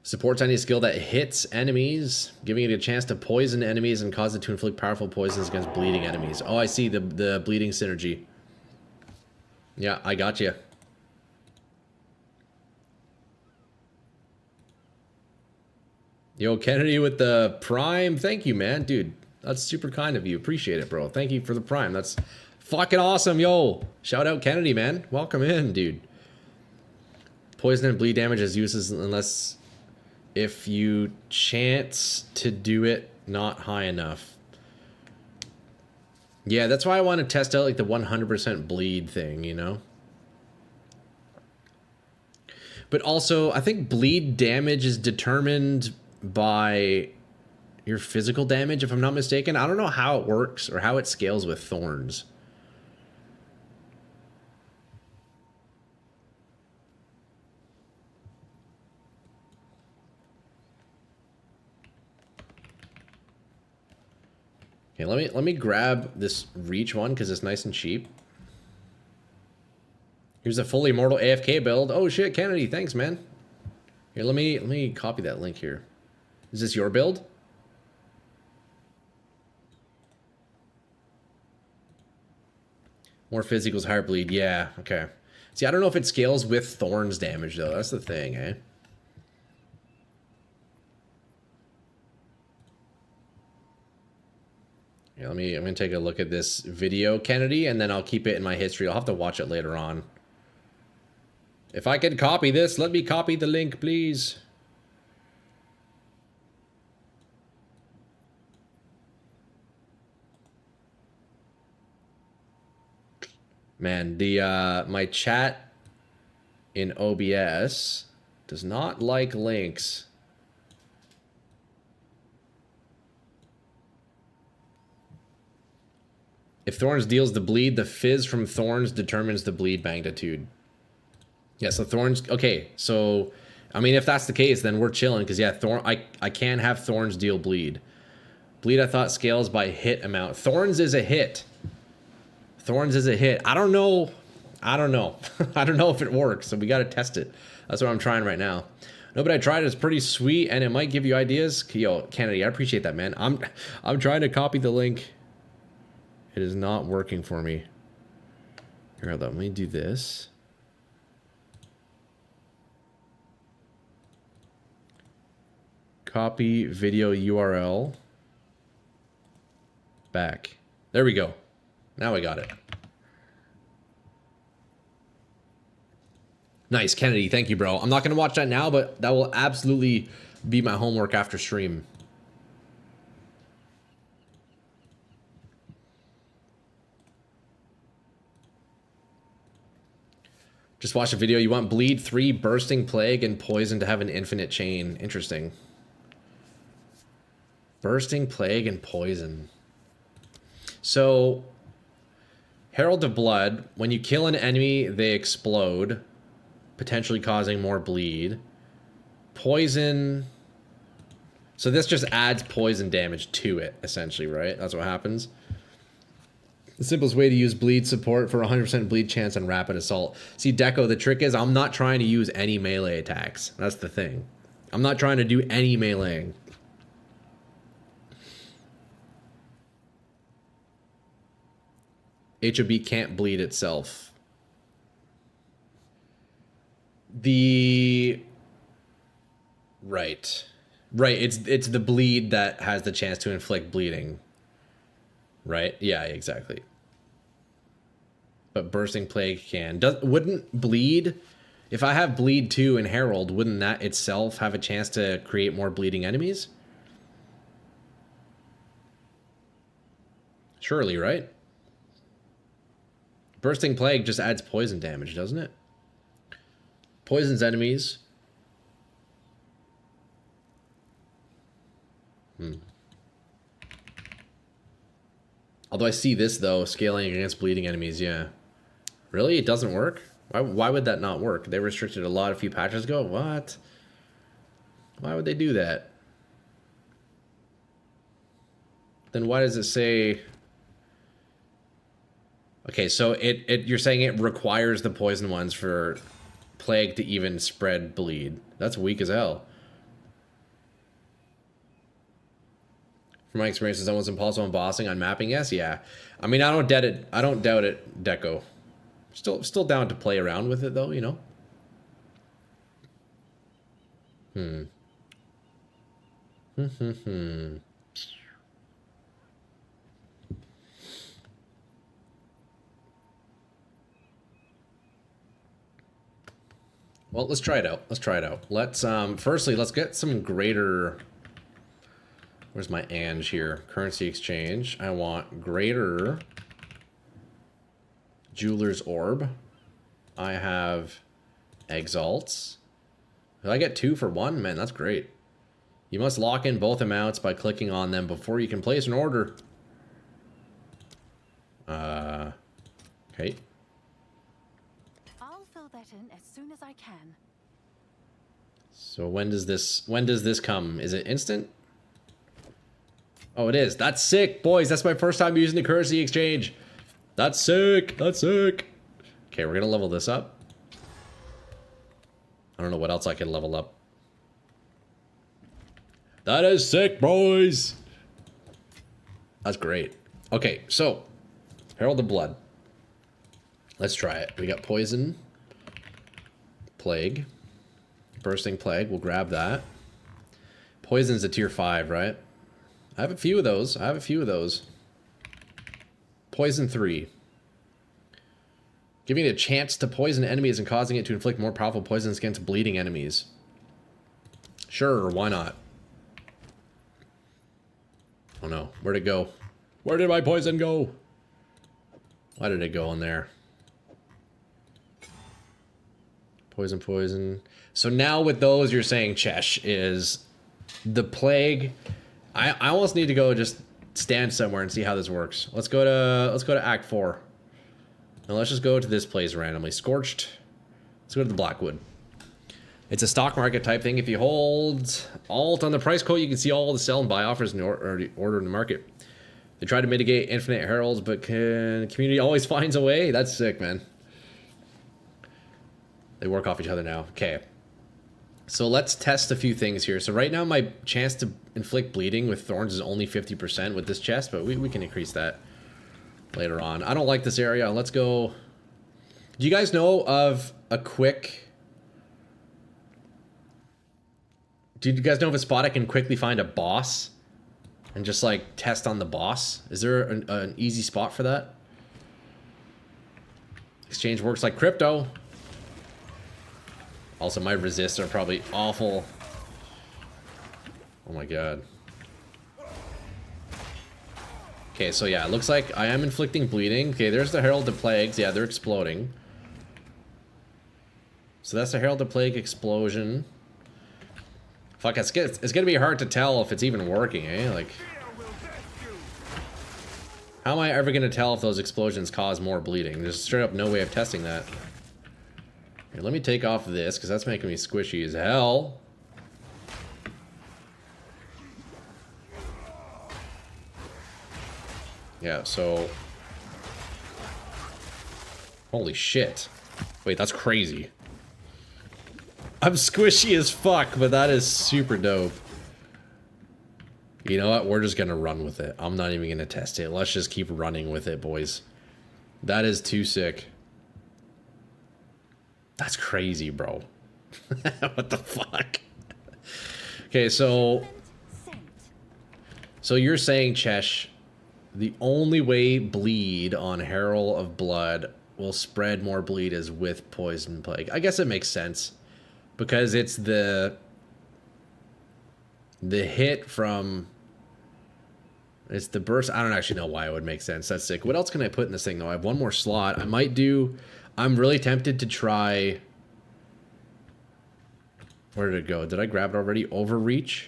Supports any skill that hits enemies, giving it a chance to poison enemies and cause it to inflict powerful poisons against bleeding enemies. Oh, I see the bleeding synergy. Yeah, I got you. Yo, Kennedy with the Prime. Thank you, man. Dude, that's super kind of you. Appreciate it, bro. Thank you for the Prime. That's fucking awesome, yo. Shout out Kennedy, man. Welcome in, dude. Poison and bleed damage is useless unless if you chance to do it not high enough. Yeah, that's why I want to test out like the 100% bleed thing, you know? But also, I think bleed damage is determined by your physical damage, if I'm not mistaken. I don't know how it works or how it scales with thorns. Okay, let me grab this reach one because it's nice and cheap. Here's a fully immortal AFK build. Oh shit, Kennedy, thanks, man. Here, let me copy that link here. Is this your build? More fizz equals higher bleed. Yeah, okay. See, I don't know if it scales with thorns damage though. That's the thing, eh? Yeah, I'm gonna take a look at this video, Kennedy, and then I'll keep it in my history. I'll have to watch it later on. If I can copy this, let me copy the link, please. Man, the my chat in OBS does not like links. If Thorns deals the bleed, the fizz from Thorns determines the bleed magnitude. Yeah, so Thorns... Okay, so... I mean, if that's the case, then we're chilling. Because, yeah, I can't have Thorns deal bleed. Bleed, I thought, scales by hit amount. Thorns is a hit. Thorns is a hit. I don't know. I don't know. I don't know if it works, so we got to test it. That's what I'm trying right now. No, but I tried it. It's pretty sweet, and it might give you ideas. Yo, Kennedy, I appreciate that, man. I'm trying to copy the link. It is not working for me. Here, let me do this. Copy video URL. Back. There we go. Now we got it. Nice, Kennedy. Thank you, bro. I'm not going to watch that now, but that will absolutely be my homework after stream. Just watch a video. You want Bleed 3, Bursting Plague, and Poison to have an infinite chain. Interesting. Bursting Plague and Poison. So, Herald of Blood, when you kill an enemy, they explode, potentially causing more bleed. Poison... So this just adds poison damage to it, essentially, right? That's what happens. The simplest way to use bleed support for 100% bleed chance and rapid assault. See, Deco, the trick is I'm not trying to use any melee attacks. That's the thing. I'm not trying to do any meleeing. HOB can't bleed itself. Right. Right, it's the bleed that has the chance to inflict bleeding. Right? Yeah, exactly. But Bursting Plague can. Wouldn't bleed... If I have bleed 2 in Herald, wouldn't that itself have a chance to create more bleeding enemies? Surely, right? Bursting Plague just adds poison damage, doesn't it? Poisons enemies. Although I see this, though, scaling against bleeding enemies, yeah. Really? It doesn't work? Why would that not work? They restricted a lot a few patches ago? What? Why would they do that? Then why does it say... Okay, so you're saying it requires the poison ones for Plague to even spread bleed. That's weak as hell. From my experience, it's almost impossible in bossing on mapping. Yes, yeah. I mean, I don't doubt it, Deco. Still down to play around with it, though, you know? Well, let's try it out. Let's try it out. Let's firstly, let's get some greater. Where's my Ange here? Currency exchange. I want greater Jeweler's Orb. I have Exalts. Did I get 2 for 1? Man, that's great. You must lock in both amounts by clicking on them before you can place an order. Okay. I'll fill that in as soon as I can. So when does this come? Is it instant? Oh, it is. That's sick, boys. That's my first time using the currency exchange. That's sick. That's sick. Okay, we're gonna level this up. I don't know what else I can level up. That is sick, boys. That's great. Okay, so Herald of Blood. Let's try it. We got Poison, Plague, Bursting Plague. We'll grab that. Poison's a tier 5, right? I have a few of those. I have a few of those. Poison 3. Giving it a chance to poison enemies and causing it to inflict more powerful poisons against bleeding enemies. Sure, why not? Oh no, where'd it go? Where did my poison go? Why did it go in there? Poison, poison. So now with those, you're saying Chesh is the plague. I almost need to go just stand somewhere and see how this works. Let's go to Act 4. Now let's just go to this place randomly. Scorched. Let's go to the Blackwood. It's a stock market type thing. If you hold Alt on the price quote, you can see all the sell and buy offers in the order in the market. They try to mitigate infinite heralds, but the community always finds a way. That's sick, man. They work off each other now. Okay. So let's test a few things here. So right now my chance to inflict bleeding with thorns is only 50% with this chest, but we can increase that later on. I don't like this area. Let's go. Do you guys know of a quick... Do you guys know of a spot I can quickly find a boss and just like test on the boss? Is there an easy spot for that? Exchange works like crypto. Also, my resists are probably awful. Oh my god. Okay, so yeah, it looks like I am inflicting bleeding. Okay, there's the Herald of Plagues. Yeah, they're exploding. So that's the Herald of Plague explosion. Fuck, it's gonna be hard to tell if it's even working, eh? Like, how am I ever gonna tell if those explosions cause more bleeding? There's straight up no way of testing that. Here, let me take off this, because that's making me squishy as hell. Yeah, so... Holy shit. Wait, that's crazy. I'm squishy as fuck, but that is super dope. You know what? We're just gonna run with it. I'm not even gonna test it. Let's just keep running with it, boys. That is too sick. That's crazy, bro. What the fuck? Okay, so you're saying, Chesh, the only way bleed on Herald of Blood will spread more bleed is with Poison Plague. I guess it makes sense. Because it's the hit from... It's the burst. I don't actually know why it would make sense. That's sick. What else can I put in this thing, though? I have one more slot. I might do... I'm really tempted to try... Where did it go? Did I grab it already? Overreach?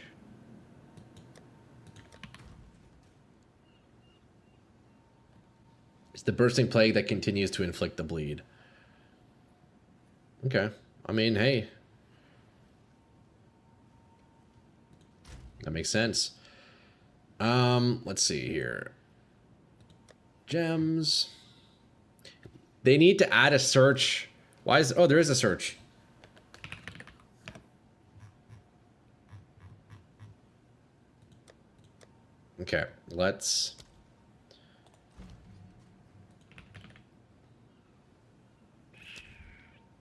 It's the bursting plague that continues to inflict the bleed. Okay. I mean, hey... That makes sense. Let's see here. Gems. They need to add a search. Why is... Oh, there is a search. Okay, let's...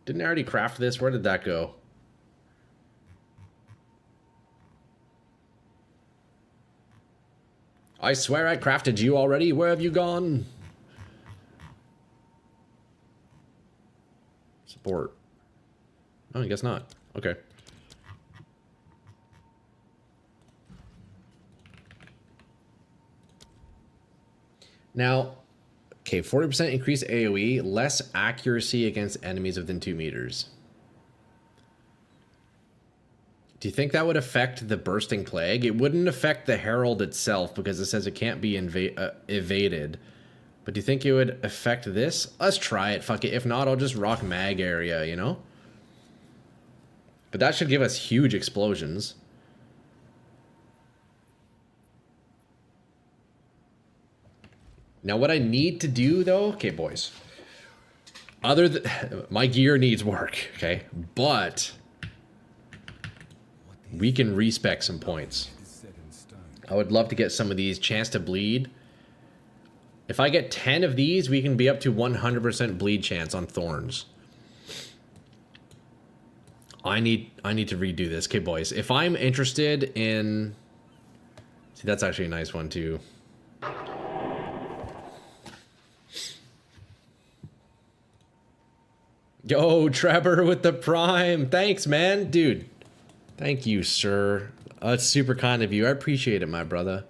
Didn't I already craft this? Where did that go? I swear I crafted you already. Where have you gone? Support. Oh, I guess not. Okay. Now, okay, 40% increase AoE, less accuracy against enemies within 2 meters. Do you think that would affect the Bursting Plague? It wouldn't affect the Herald itself because it says it can't be evaded. But do you think it would affect this? Let's try it, fuck it. If not, I'll just rock Mag Area, you know? But that should give us huge explosions. Now what I need to do though, okay boys. Other than, my gear needs work, okay? But we can respec some points. I would love to get some of these. Chance to bleed. If I get 10 of these, we can be up to 100% bleed chance on Thorns. I need to redo this. Okay, boys. If I'm interested in... See, that's actually a nice one, too. Yo, Trevor with the Prime. Thanks, man. Dude. Thank you, sir. That's super kind of you. I appreciate it, my brother.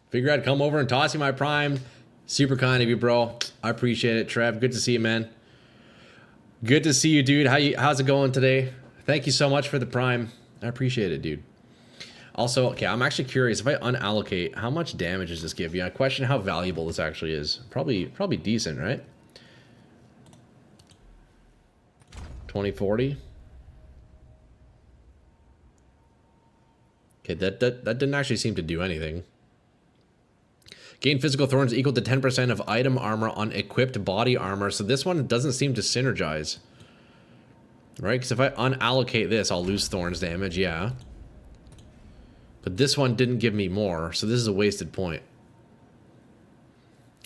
Figure I'd come over and toss you my Prime. Super kind of you, bro. I appreciate it, Trev. Good to see you, man. Good to see you, dude. How's it going today? Thank you so much for the Prime. I appreciate it, dude. Also, okay, I'm actually curious. If I unallocate, how much damage does this give you? I question how valuable this actually is. Probably decent, right? 2040. Okay, that didn't actually seem to do anything. Gain physical thorns equal to 10% of item armor on equipped body armor. So this one doesn't seem to synergize. Right? Because if I unallocate this, I'll lose thorns damage, yeah. But this one didn't give me more, so this is a wasted point.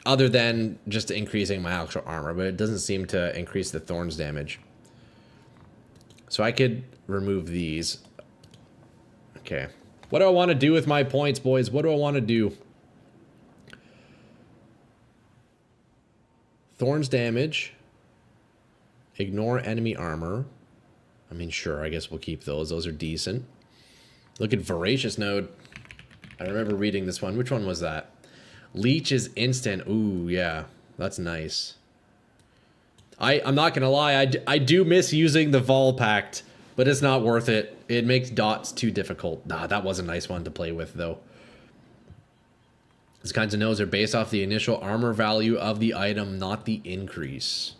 Other than just increasing my actual armor, but it doesn't seem to increase the thorns damage. So I could remove these. Okay. What do I want to do with my points, boys? What do I want to do? Thorns damage. Ignore enemy armor. I mean, sure, I guess we'll keep those. Those are decent. Look at Voracious Node. I remember reading this one. Which one was that? Leech is instant. Ooh, yeah. That's nice. I'm not going to lie. I do miss using the Vol Pact, but it's not worth it. It makes dots too difficult. Nah, that was a nice one to play with, though. These kinds of nodes are based off the initial armor value of the item, not the increase.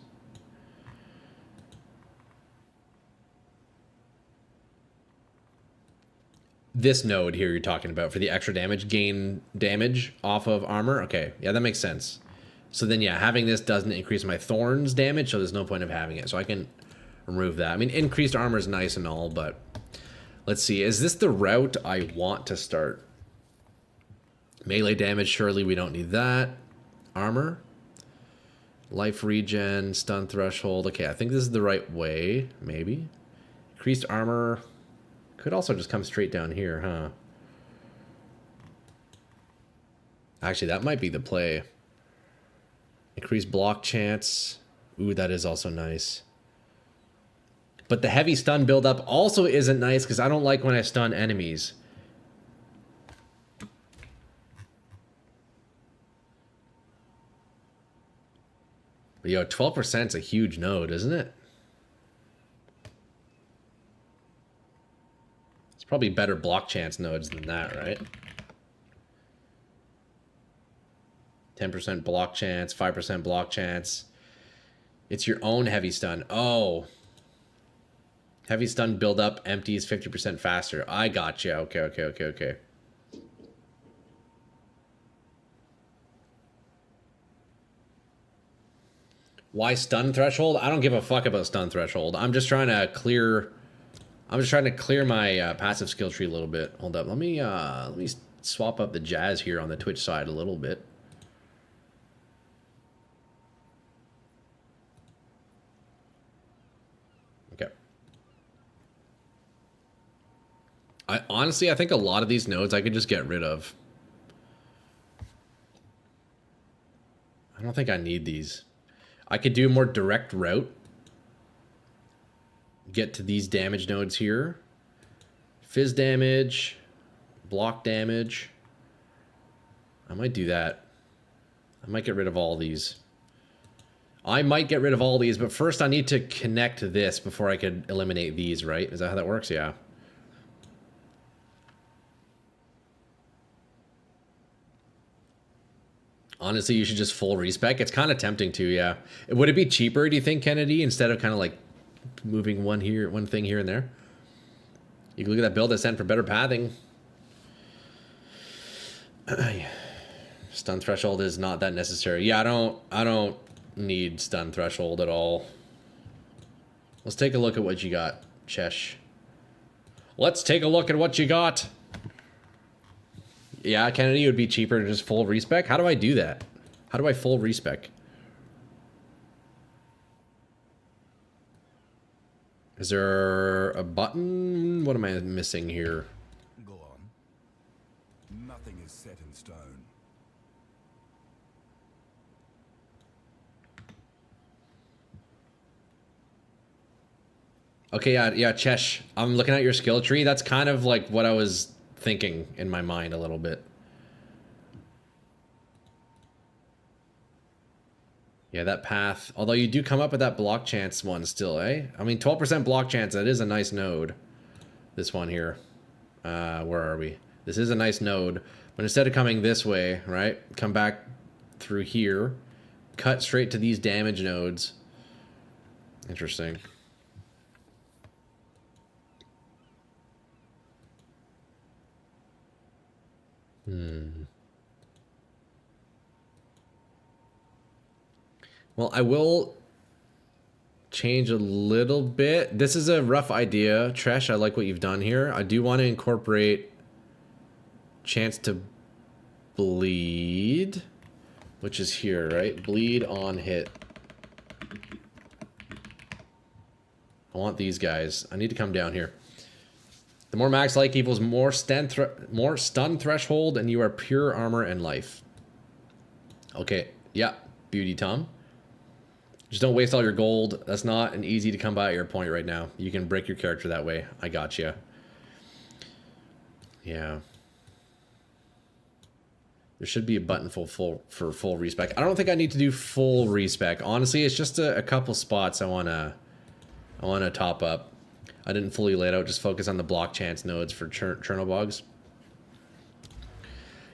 This node here you're talking about for the extra damage, gain damage off of armor. Okay, yeah, that makes sense. So then, yeah, having this doesn't increase my thorns damage, so there's no point of having it. So I can remove that. I mean, increased armor is nice and all, but let's see. Is this the route I want to start? Melee damage, surely we don't need that. Armor. Life regen, stun threshold. Okay, I think this is the right way, maybe. Increased armor. Could also just come straight down here, huh? Actually, that might be the play. Increased block chance. Ooh, that is also nice. But the heavy stun buildup also isn't nice because I don't like when I stun enemies. But yo, 12% is a huge node, isn't it? It's probably better block chance nodes than that, right? 10% block chance, 5% block chance. It's your own heavy stun. Oh. Heavy stun buildup empties 50% faster. I gotcha. Okay. Why stun threshold? I don't give a fuck about stun threshold. I'm just trying to clear my passive skill tree a little bit. Hold up. Let me swap up the jazz here on the Twitch side a little bit. Okay. Honestly, I think a lot of these nodes I could just get rid of. I don't think I need these. I could do a more direct route. Get to these damage nodes here. Fizz damage. Block damage. I might do that. I might get rid of all these. But first I need to connect this before I could eliminate these, right? Is that how that works? Yeah. Honestly, you should just full respec. It's kind of tempting to, yeah. Would it be cheaper, do you think, Kennedy, instead of kind of like moving one thing here and there? You can look at that build I sent for better pathing. Stun threshold is not that necessary. Yeah, I don't need stun threshold at all. Let's take a look at what you got, Chesh. Let's take a look at what you got. Yeah, Kennedy, it would be cheaper to just full respec. How do I do that? How do I full respec? Is there a button? What am I missing here? Go on. Nothing is set in stone. Okay, yeah, Chesh. I'm looking at your skill tree. That's kind of like what I was thinking in my mind a little bit. Yeah, that path. Although you do come up with that block chance one still, eh? I mean, 12% block chance. That is a nice node. This one here. Where are we? This is a nice node. But instead of coming this way, right? Come back through here. Cut straight to these damage nodes. Interesting. Well, I will change a little bit. This is a rough idea. Tresh, I like what you've done here. I do want to incorporate chance to bleed, which is here, right? Bleed on hit. I want these guys. I need to come down here. The more max life equals more stun threshold, and you are pure armor and life. Okay, yeah, beauty Tom. Just don't waste all your gold. That's not an easy to come by at your point right now. You can break your character that way. I got you. Yeah. There should be a button for full respec. I don't think I need to do full respec. Honestly, it's just a couple spots I wanna top up. I didn't fully lay it out, just focus on the block chance nodes for Chernobogs.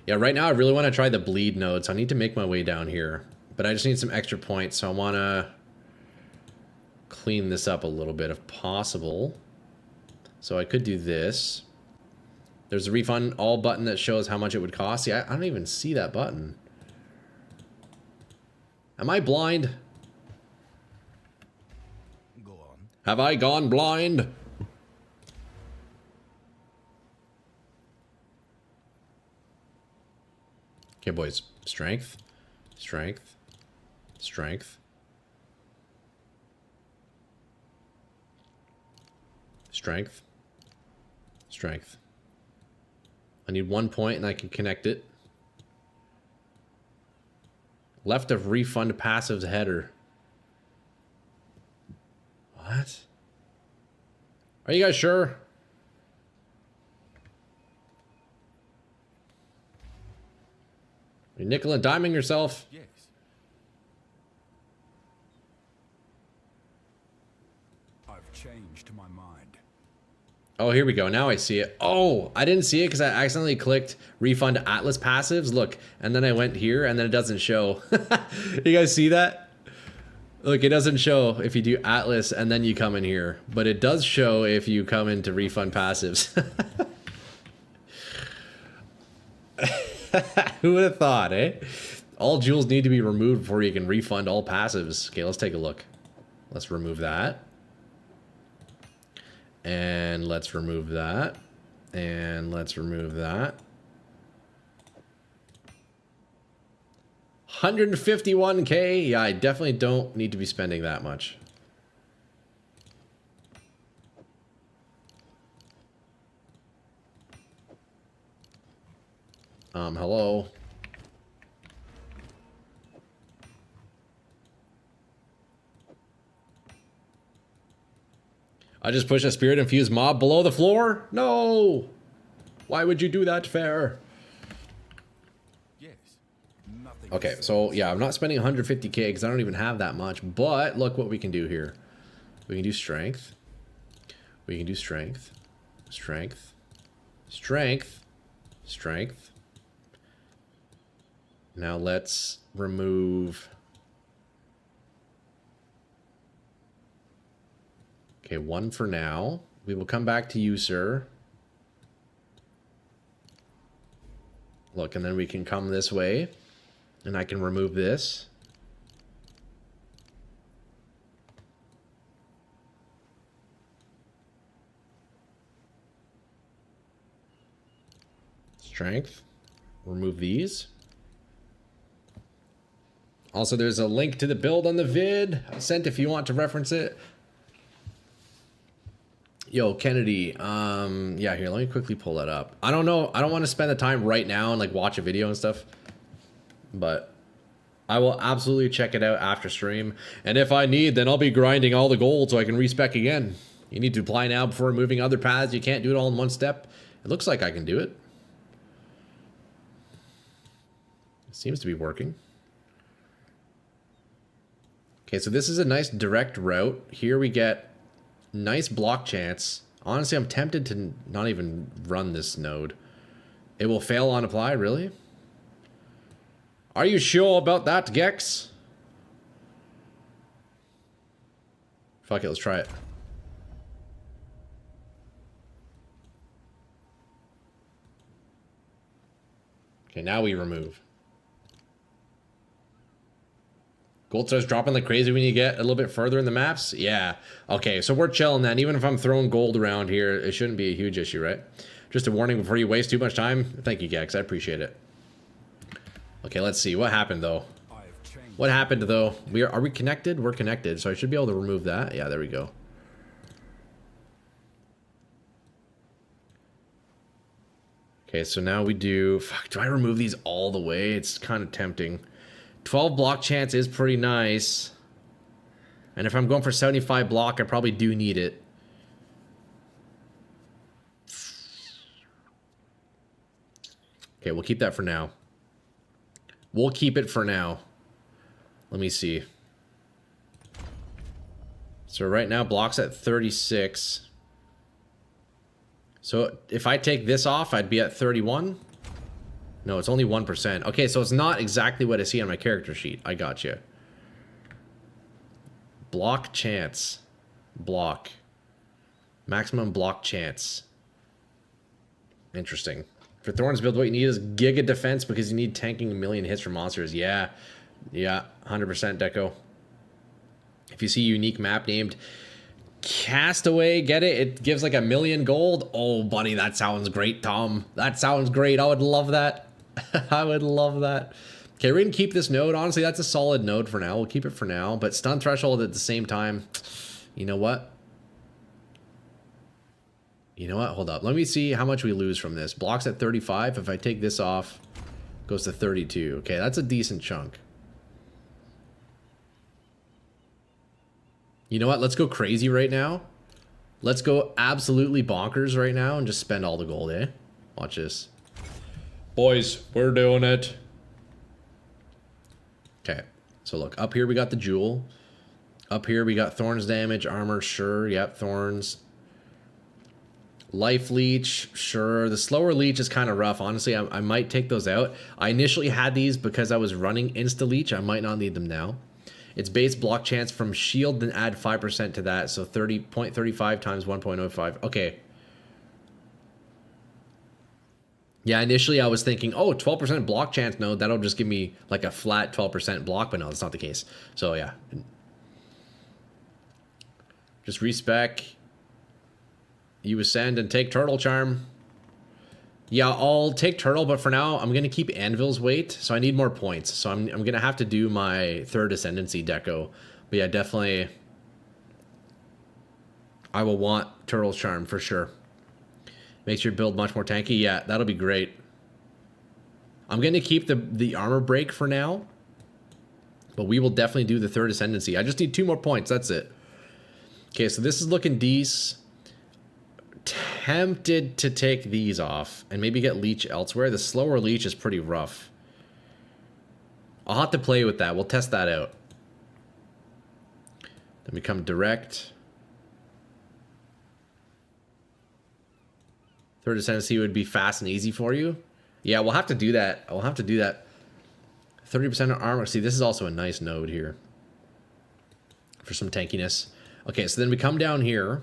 Yeah, right now I really want to try the bleed node, so I need to make my way down here. But I just need some extra points, so I want to clean this up a little bit if possible. So I could do this. There's a refund all button that shows how much it would cost. Yeah, I don't even see that button. Am I blind? Go on. Have I gone blind? Okay, boys. Strength. Strength. Strength. Strength. Strength. I need 1 point and I can connect it. Left of refund passives header. What? Are you guys sure? Are you nickel and diming yourself? Yes. I've changed my mind. Oh, here we go. Now I see it. Oh, I didn't see it because I accidentally clicked refund Atlas passives. Look, and then I went here and then it doesn't show. You guys see that? Look, it doesn't show if you do Atlas and then you come in here. But it does show if you come into refund passives. Who would have thought, eh? All jewels need to be removed before you can refund all passives. Okay, let's take a look. Let's remove that. And let's remove that. And let's remove that. 151k. Yeah, I definitely don't need to be spending that much. Hello. I just pushed a spirit infused mob below the floor? No! Why would you do that, Fair? Yes. Nothing. Okay, so yeah, I'm not spending 150k because I don't even have that much, but look what we can do here. We can do strength. We can do strength. Strength. Strength. Strength. Now let's remove... Okay, 1 for now. We will come back to you, sir. Look, and then we can come this way. And I can remove this. Strength. Remove these. Also, there's a link to the build on the vid. I sent if you want to reference it. Yo, Kennedy, yeah, here, let me quickly pull that up. I don't know, I don't want to spend the time right now and like watch a video and stuff, but I will absolutely check it out after stream. And if I need, then I'll be grinding all the gold so I can respec again. You need to apply now before moving other paths. You can't do it all in one step. It looks like I can do it. It seems to be working. Okay, so this is a nice direct route. Here we get nice block chance. Honestly, I'm tempted to not even run this node. It will fail on apply, really? Are you sure about that, Gex? Fuck it, let's try it. Okay, now we remove. Gold starts dropping like crazy when you get a little bit further in the maps? Yeah. Okay, so we're chilling then. Even if I'm throwing gold around here, it shouldn't be a huge issue, right? Just a warning before you waste too much time. Thank you, Gex. I appreciate it. Okay, let's see. What happened, though? What happened, though? Are we connected? We're connected, so I should be able to remove that. Yeah, there we go. Okay, so now we do... Fuck, do I remove these all the way? It's kind of tempting. 12 block chance is pretty nice. And if I'm going for 75 block, I probably do need it. Okay, we'll keep that for now. We'll keep it for now. Let me see. So right now, block's at 36. So if I take this off, I'd be at 31. No, it's only 1%. Okay, so it's not exactly what I see on my character sheet. I got you. Block chance. Block. Maximum block chance. Interesting. For Thorns build, what you need is Giga Defense because you need tanking a million hits from monsters. Yeah. Yeah, 100% Deco. If you see a unique map named Castaway, get it? It gives like 1,000,000 gold. Oh, buddy, that sounds great, Tom. That sounds great. I would love that. I would love that. Okay, we're gonna keep this node. Honestly, that's a solid node for now. We'll keep it for now. But stun threshold at the same time. You know what? You know what? Hold up. Let me see how much we lose from this. Blocks at 35. If I take this off, goes to 32. Okay, that's a decent chunk. You know what? Let's go crazy right now. Let's go absolutely bonkers right now and just spend all the gold, eh? Watch this. Boys, we're doing it. Okay, so look, up here we got the jewel. Up here we got thorns damage, armor, sure, yep, thorns. Life leech, sure. The slower leech is kind of rough. Honestly, I might take those out. I initially had these because I was running insta leech. I might not need them now. It's base block chance from shield, then add 5% to that. So 30.35 times 1.05. Okay. Yeah, initially I was thinking, oh, 12% block chance. No, that'll just give me like a flat 12% block. But no, that's not the case. So yeah. Just respec. You ascend and take Turtle Charm. Yeah, I'll take Turtle, but for now, I'm going to keep Anvil's weight, so I need more points. So I'm going to have to do my third Ascendancy deco. But yeah, definitely, I will want Turtle's Charm for sure. Makes your build much more tanky. Yeah, that'll be great. I'm going to keep the armor break for now. But we will definitely do the third ascendancy. I just need 2 more points. That's it. Okay, so this is looking decent. Tempted to take these off and maybe get leech elsewhere. The slower leech is pretty rough. I'll have to play with that. We'll test that out. Then we come direct. Third ascendancy would be fast and easy for you. Yeah, we'll have to do that. We'll have to do that. 30% of armor. See, this is also a nice node here for some tankiness. Okay, so then we come down here.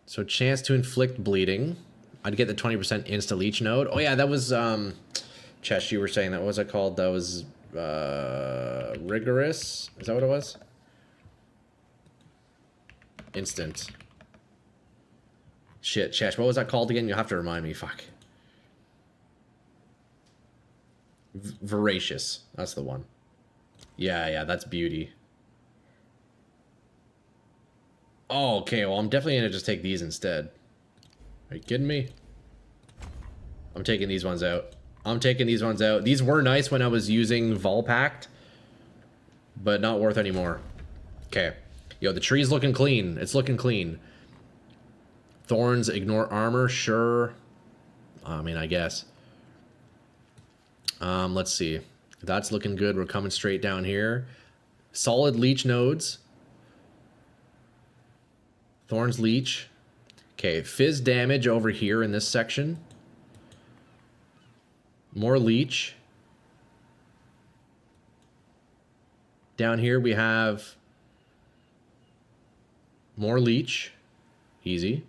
So chance to inflict bleeding. I'd get the 20% insta leech node. Oh yeah, that was Chesh, you were saying that. What was it called? That was rigorous. Is that what it was? Instant. Shit, Chesh, what was that called again? You'll have to remind me. Fuck. Voracious. That's the one. Yeah, that's beauty. Oh, okay. Well, I'm definitely going to just take these instead. Are you kidding me? I'm taking these ones out. I'm taking these ones out. These were nice when I was using Volpact, but not worth anymore. Okay. Yo, the tree's looking clean. It's looking clean. Thorns, ignore armor. Sure. I mean, I guess. Let's see. That's looking good. We're coming straight down here. Solid leech nodes. Thorns leech. Okay, fizz damage over here in this section. More leech. Down here we have more leech. Easy.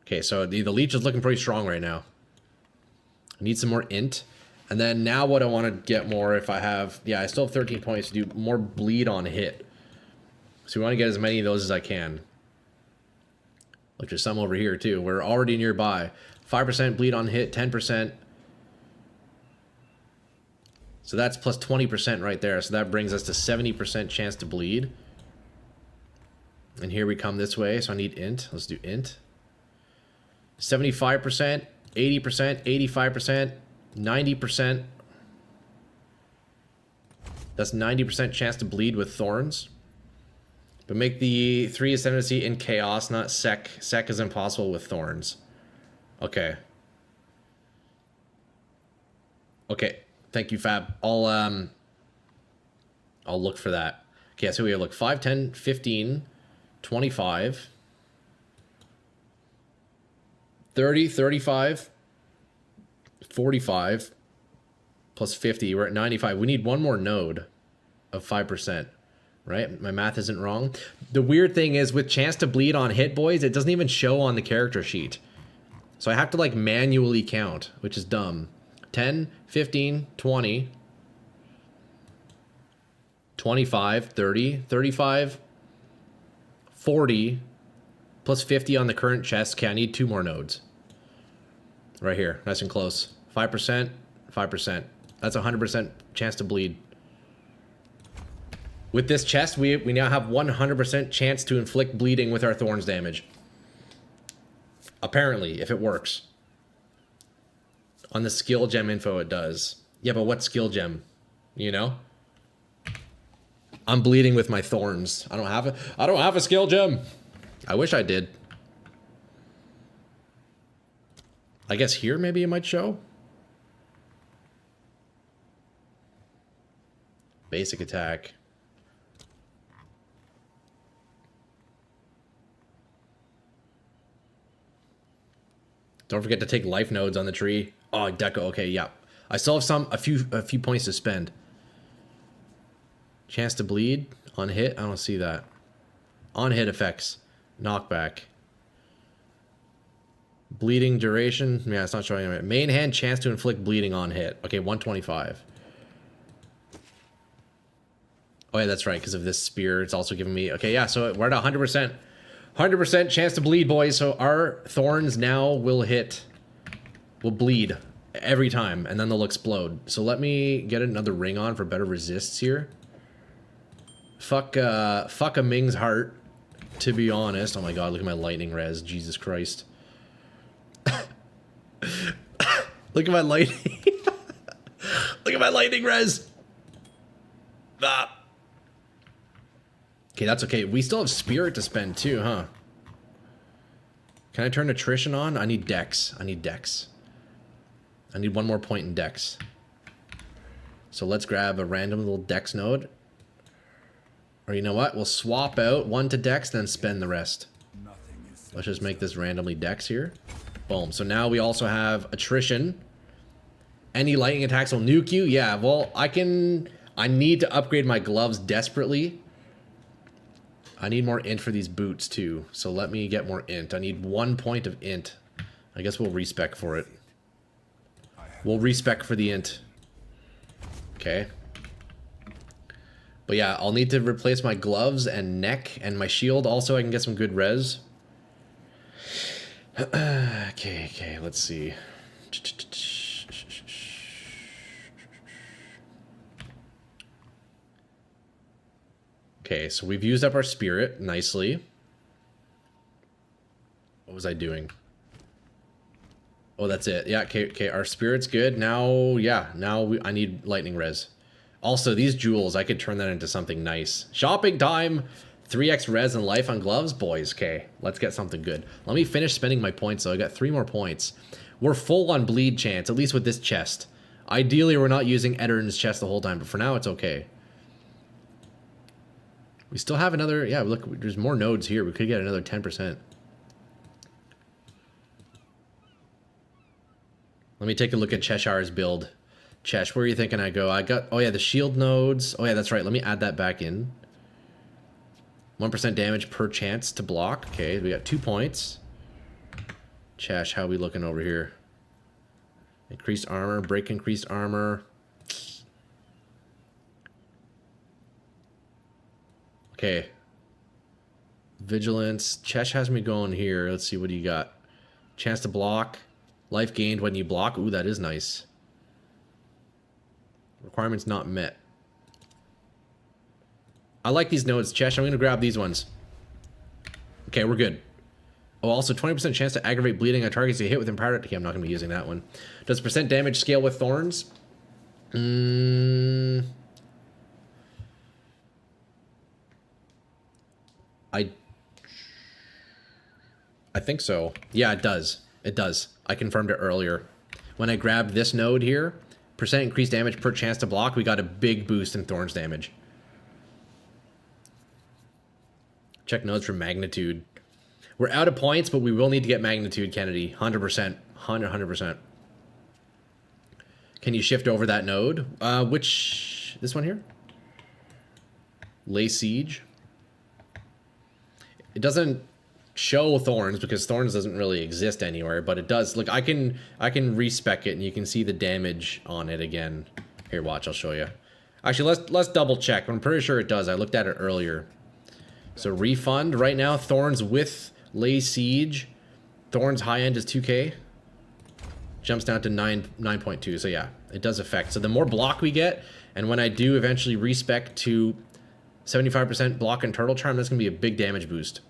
Okay, so the leech is looking pretty strong right now. I need some more int. And then now what I want to get more if I have... Yeah, I still have 13 points to do more bleed on hit. So we want to get as many of those as I can. Look, there's some over here too. We're already nearby. 5% bleed on hit, 10%. So that's plus 20% right there. So that brings us to 70% chance to bleed. And here we come this way. So I need int. Let's do int. 75%. 80%, 85%, 90%. That's 90% chance to bleed with thorns. But make the 3 ascendancy in chaos, not sec. Sec is impossible with thorns. Okay. Okay. Thank you, Fab. I'll look for that. Okay, so we have look 5, 10, 15, 25. 30, 35, 45, plus 50. We're at 95. We need one more node of 5%, right? My math isn't wrong. The weird thing is with chance to bleed on hit, boys, it doesn't even show on the character sheet. So I have to like manually count, which is dumb. 10, 15, 20, 25, 30, 35, 40, plus 50 on the current chest. Okay, I need 2 more nodes. Right here, nice and close. 5%, 5%. That's 100% chance to bleed. With this chest, we now have 100% chance to inflict bleeding with our thorns damage. Apparently, if it works. On the skill gem info, it does. Yeah, but what skill gem? You know? I'm bleeding with my thorns. I don't have a skill gem. I wish I did. I guess here maybe it might show. Basic attack. Don't forget to take life nodes on the tree. Oh, deco. Okay, yeah. I still have a few points to spend. Chance to bleed on hit. I don't see that. On hit effects. Knockback. Bleeding duration. Yeah, it's not showing it. Main hand chance to inflict bleeding on hit. Okay, 125. Oh yeah, that's right, because of this spear. It's also giving me... Okay, yeah, so we're at 100%. 100% chance to bleed, boys. So our thorns now will bleed every time, and then they'll explode. So let me get another ring on for better resists here. Fuck a Ming's heart, to be honest. Oh my god, look at my lightning res. Jesus Christ. Look at my lightning. Look at my lightning res. Ah. Okay, that's okay. We still have spirit to spend too, huh? Can I turn attrition on? I need dex. I need dex. I need one more point in dex. So let's grab a random little dex node. Or you know what? We'll swap out one to dex, then spend the rest. Let's just make this randomly dex here. Boom. So now we also have attrition. Any lightning attacks will nuke you? Yeah, well, I need to upgrade my gloves desperately. I need more int for these boots too. So let me get more int. I need 1 point of int. I guess we'll respec for it. We'll respec for the int. Okay. But yeah, I'll need to replace my gloves and neck and my shield. Also, I can get some good res. Okay, let's see. Okay, so we've used up our spirit nicely. What was I doing? Oh, that's it. Yeah, okay, our spirit's good. Now, yeah, I need lightning res. Also, these jewels, I could turn that into something nice. Shopping time! 3x res and life on gloves? Boys, okay, let's get something good. Let me finish spending my points, though. I got 3 more points. We're full on bleed chance, at least with this chest. Ideally, we're not using Eddern's chest the whole time, but for now, it's okay. We still have another... Yeah, look, there's more nodes here. We could get another 10%. Let me take a look at Cheshire's build. Chesh, where are you thinking I go? I got... Oh, yeah, the shield nodes. Oh, yeah, that's right. Let me add that back in. 1% damage per chance to block. Okay, we got 2 points. Chesh, how are we looking over here? Increased armor. Break increased armor. Okay. Vigilance. Chesh has me going here. Let's see, what do you got? Chance to block. Life gained when you block. Ooh, that is nice. Requirements not met. I like these nodes, Chesh. I'm going to grab these ones. Okay, we're good. Oh, also 20% chance to aggravate bleeding on targets you hit with Empowered. Okay, I'm not going to be using that one. Does percent damage scale with thorns? I think so. Yeah, it does. It does. I confirmed it earlier. When I grabbed this node here, percent increased damage per chance to block, we got a big boost in thorns damage. Check nodes for magnitude. We're out of points, but we will need to get magnitude, Kennedy. 100%. 100%. Can you shift over that node? Which... This one here? Lay Siege. It doesn't show thorns because thorns doesn't really exist anywhere, but it does. Look, I can respec it and you can see the damage on it again. Here, watch, I'll show you. Actually, let's double check. I'm pretty sure it does. I looked at it earlier. So refund right now, thorns with Lay Siege. Thorns high end is 2k. Jumps down to 9.2. So yeah, it does affect. So the more block we get, and when I do eventually respec to 75% block and turtle charm, that's gonna be a big damage boost.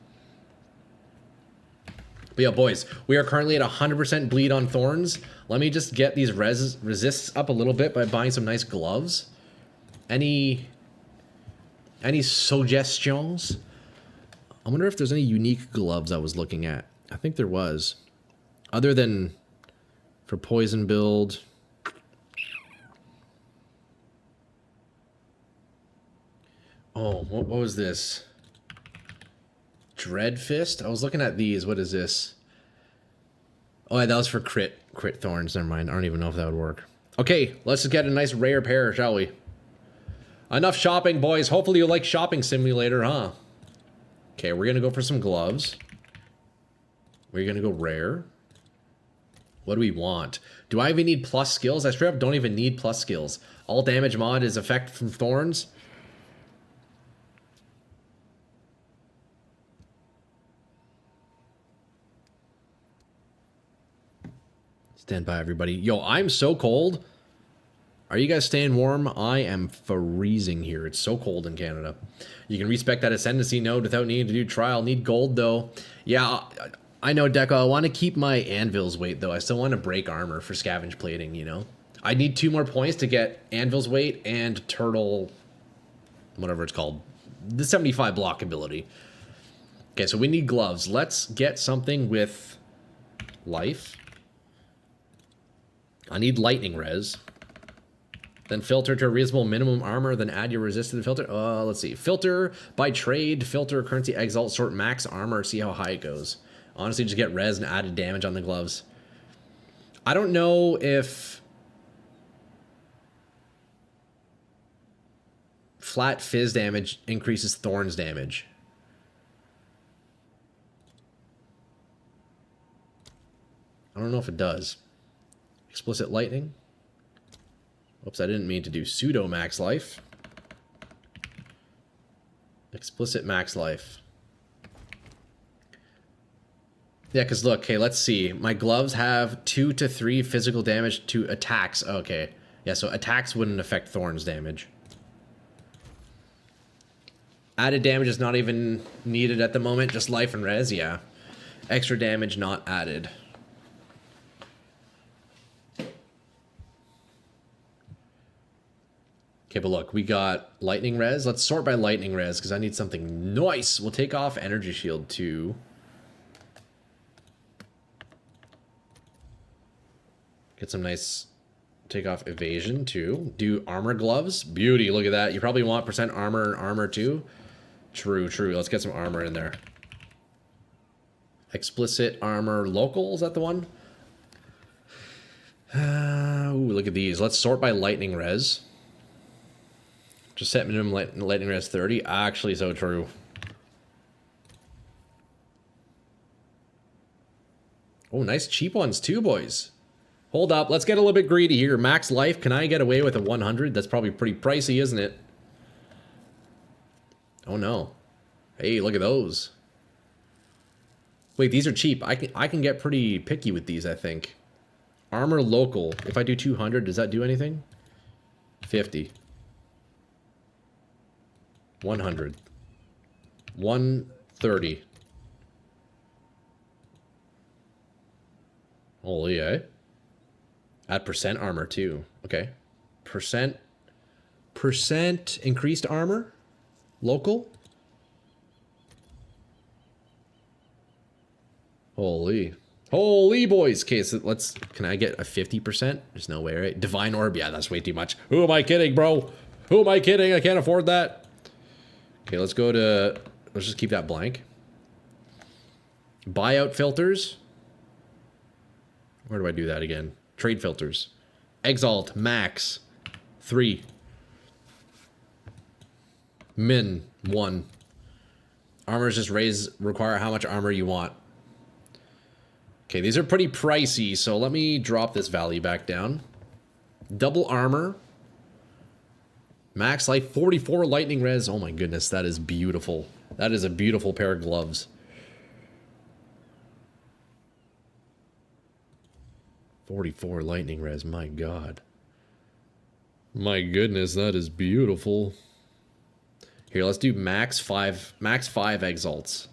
But yeah, boys, we are currently at 100% bleed on thorns. Let me just get these resists up a little bit by buying some nice gloves. Any suggestions? I wonder if there's any unique gloves I was looking at. I think there was. Other than for poison build. Oh, what was this? Dread Fist? I was looking at these. What is this? Oh, yeah, that was for crit thorns. Never mind. I don't even know if that would work. Okay, let's just get a nice rare pair, shall we? Enough shopping, boys. Hopefully you like Shopping Simulator, huh? Okay, we're going to go for some gloves. We're going to go rare. What do we want? Do I even need plus skills? I straight up don't even need plus skills. All damage mod is effect from thorns. Stand by, everybody. Yo, I'm so cold. Are you guys staying warm? I am freezing here. It's so cold in Canada. You can respec that Ascendancy node without needing to do trial. Need gold, though. Yeah, I know, Deco. I want to keep my anvil's weight, though. I still want to break armor for scavenge plating, you know? I need 2 more points to get anvil's weight and turtle... whatever it's called. The 75 block ability. Okay, so we need gloves. Let's get something with life. I need lightning res. Then filter to a reasonable minimum armor, then add your resist to the filter. Let's see. Filter by trade, filter currency, exalt, sort max armor, see how high it goes. Honestly, just get res and added damage on the gloves. I don't know if flat fizz damage increases thorns damage. I don't know if it does. Explicit lightning. Oops, I didn't mean to do pseudo max life. Explicit max life. Yeah, because look, okay, let's see. My gloves have 2 to 3 physical damage to attacks. Okay. Yeah, so attacks wouldn't affect thorns damage. Added damage is not even needed at the moment, just life and res, yeah. Extra damage not added. Okay, but look, we got lightning res. Let's sort by lightning res, because I need something nice. We'll take off energy shield too. Get some nice... take off evasion too. Do armor gloves. Beauty, look at that. You probably want percent armor and armor too. True, true. Let's get some armor in there. Explicit armor local, is that the one? Ooh, look at these. Let's sort by lightning res. Just set minimum lightning res 30. Actually, so true. Oh, nice cheap ones too, boys. Hold up. Let's get a little bit greedy here. Max life. Can I get away with a 100? That's probably pretty pricey, isn't it? Oh, no. Hey, look at those. Wait, these are cheap. I can get pretty picky with these, I think. Armor local. If I do 200, does that do anything? 50. 100. 130. Holy, eh? Add percent armor too. Okay. Percent increased armor? Local? Holy. Holy boys. Okay, so let's... Can I get a 50%? There's no way, right? Divine Orb. Yeah, that's way too much. Who am I kidding, bro? Who am I kidding? I can't afford that. Okay, let's go to... Let's just keep that blank. Buyout filters. Where do I do that again? Trade filters. Exalt. Max. 3. Min. 1. Armors just require how much armor you want. Okay, these are pretty pricey, so let me drop this value back down. Double armor. Max life, 44 lightning res. Oh my goodness, that is beautiful. That is a beautiful pair of gloves. 44 lightning res, my god. My goodness, that is beautiful. Here, let's do max 5 exalts.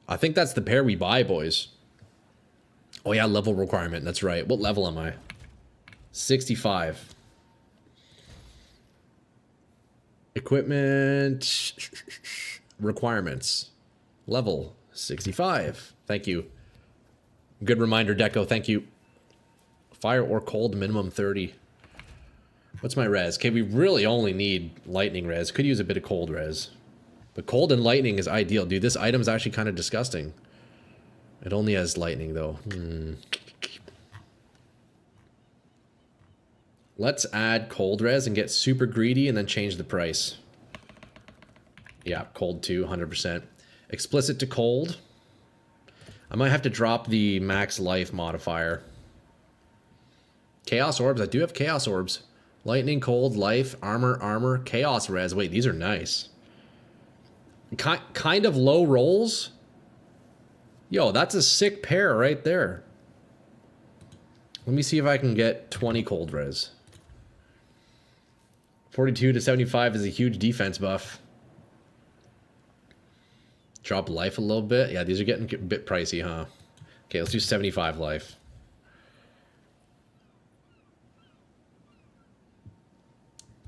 I think that's the pair we buy, boys. Oh yeah, level requirement, that's right. What level am I? 65. Equipment requirements. Level 65. Thank you. Good reminder, Deco. Thank you. Fire or cold, minimum 30. What's my res? Okay, we really only need lightning res. Could use a bit of cold res. But cold and lightning is ideal. Dude, this item's actually kind of disgusting. It only has lightning, though. Let's add cold res and get super greedy and then change the price. Yeah, cold too, 100%. Explicit to cold. I might have to drop the max life modifier. Chaos orbs. I do have chaos orbs. Lightning, cold, life, armor, chaos res. Wait, these are nice. Kind of low rolls. Yo, that's a sick pair right there. Let me see if I can get 20 cold res. 42 to 75 is a huge defense buff. Drop life a little bit. Yeah, these are getting a bit pricey, huh? Okay, let's do 75 life.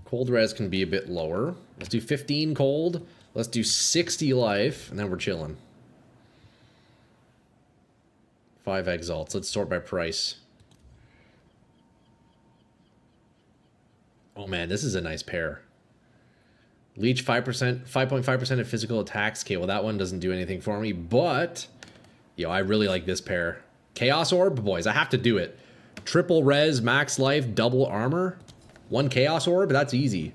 Cold res can be a bit lower. Let's do 15 cold. Let's do 60 life, and then we're chilling. 5 exalts. Let's sort by price. Oh man, this is a nice pair. Leech 5%, 5.5% of physical attacks. Okay, well that one doesn't do anything for me, but yo, I really like this pair. Chaos Orb, boys, I have to do it. Triple res, max life, double armor. 1 Chaos Orb, that's easy.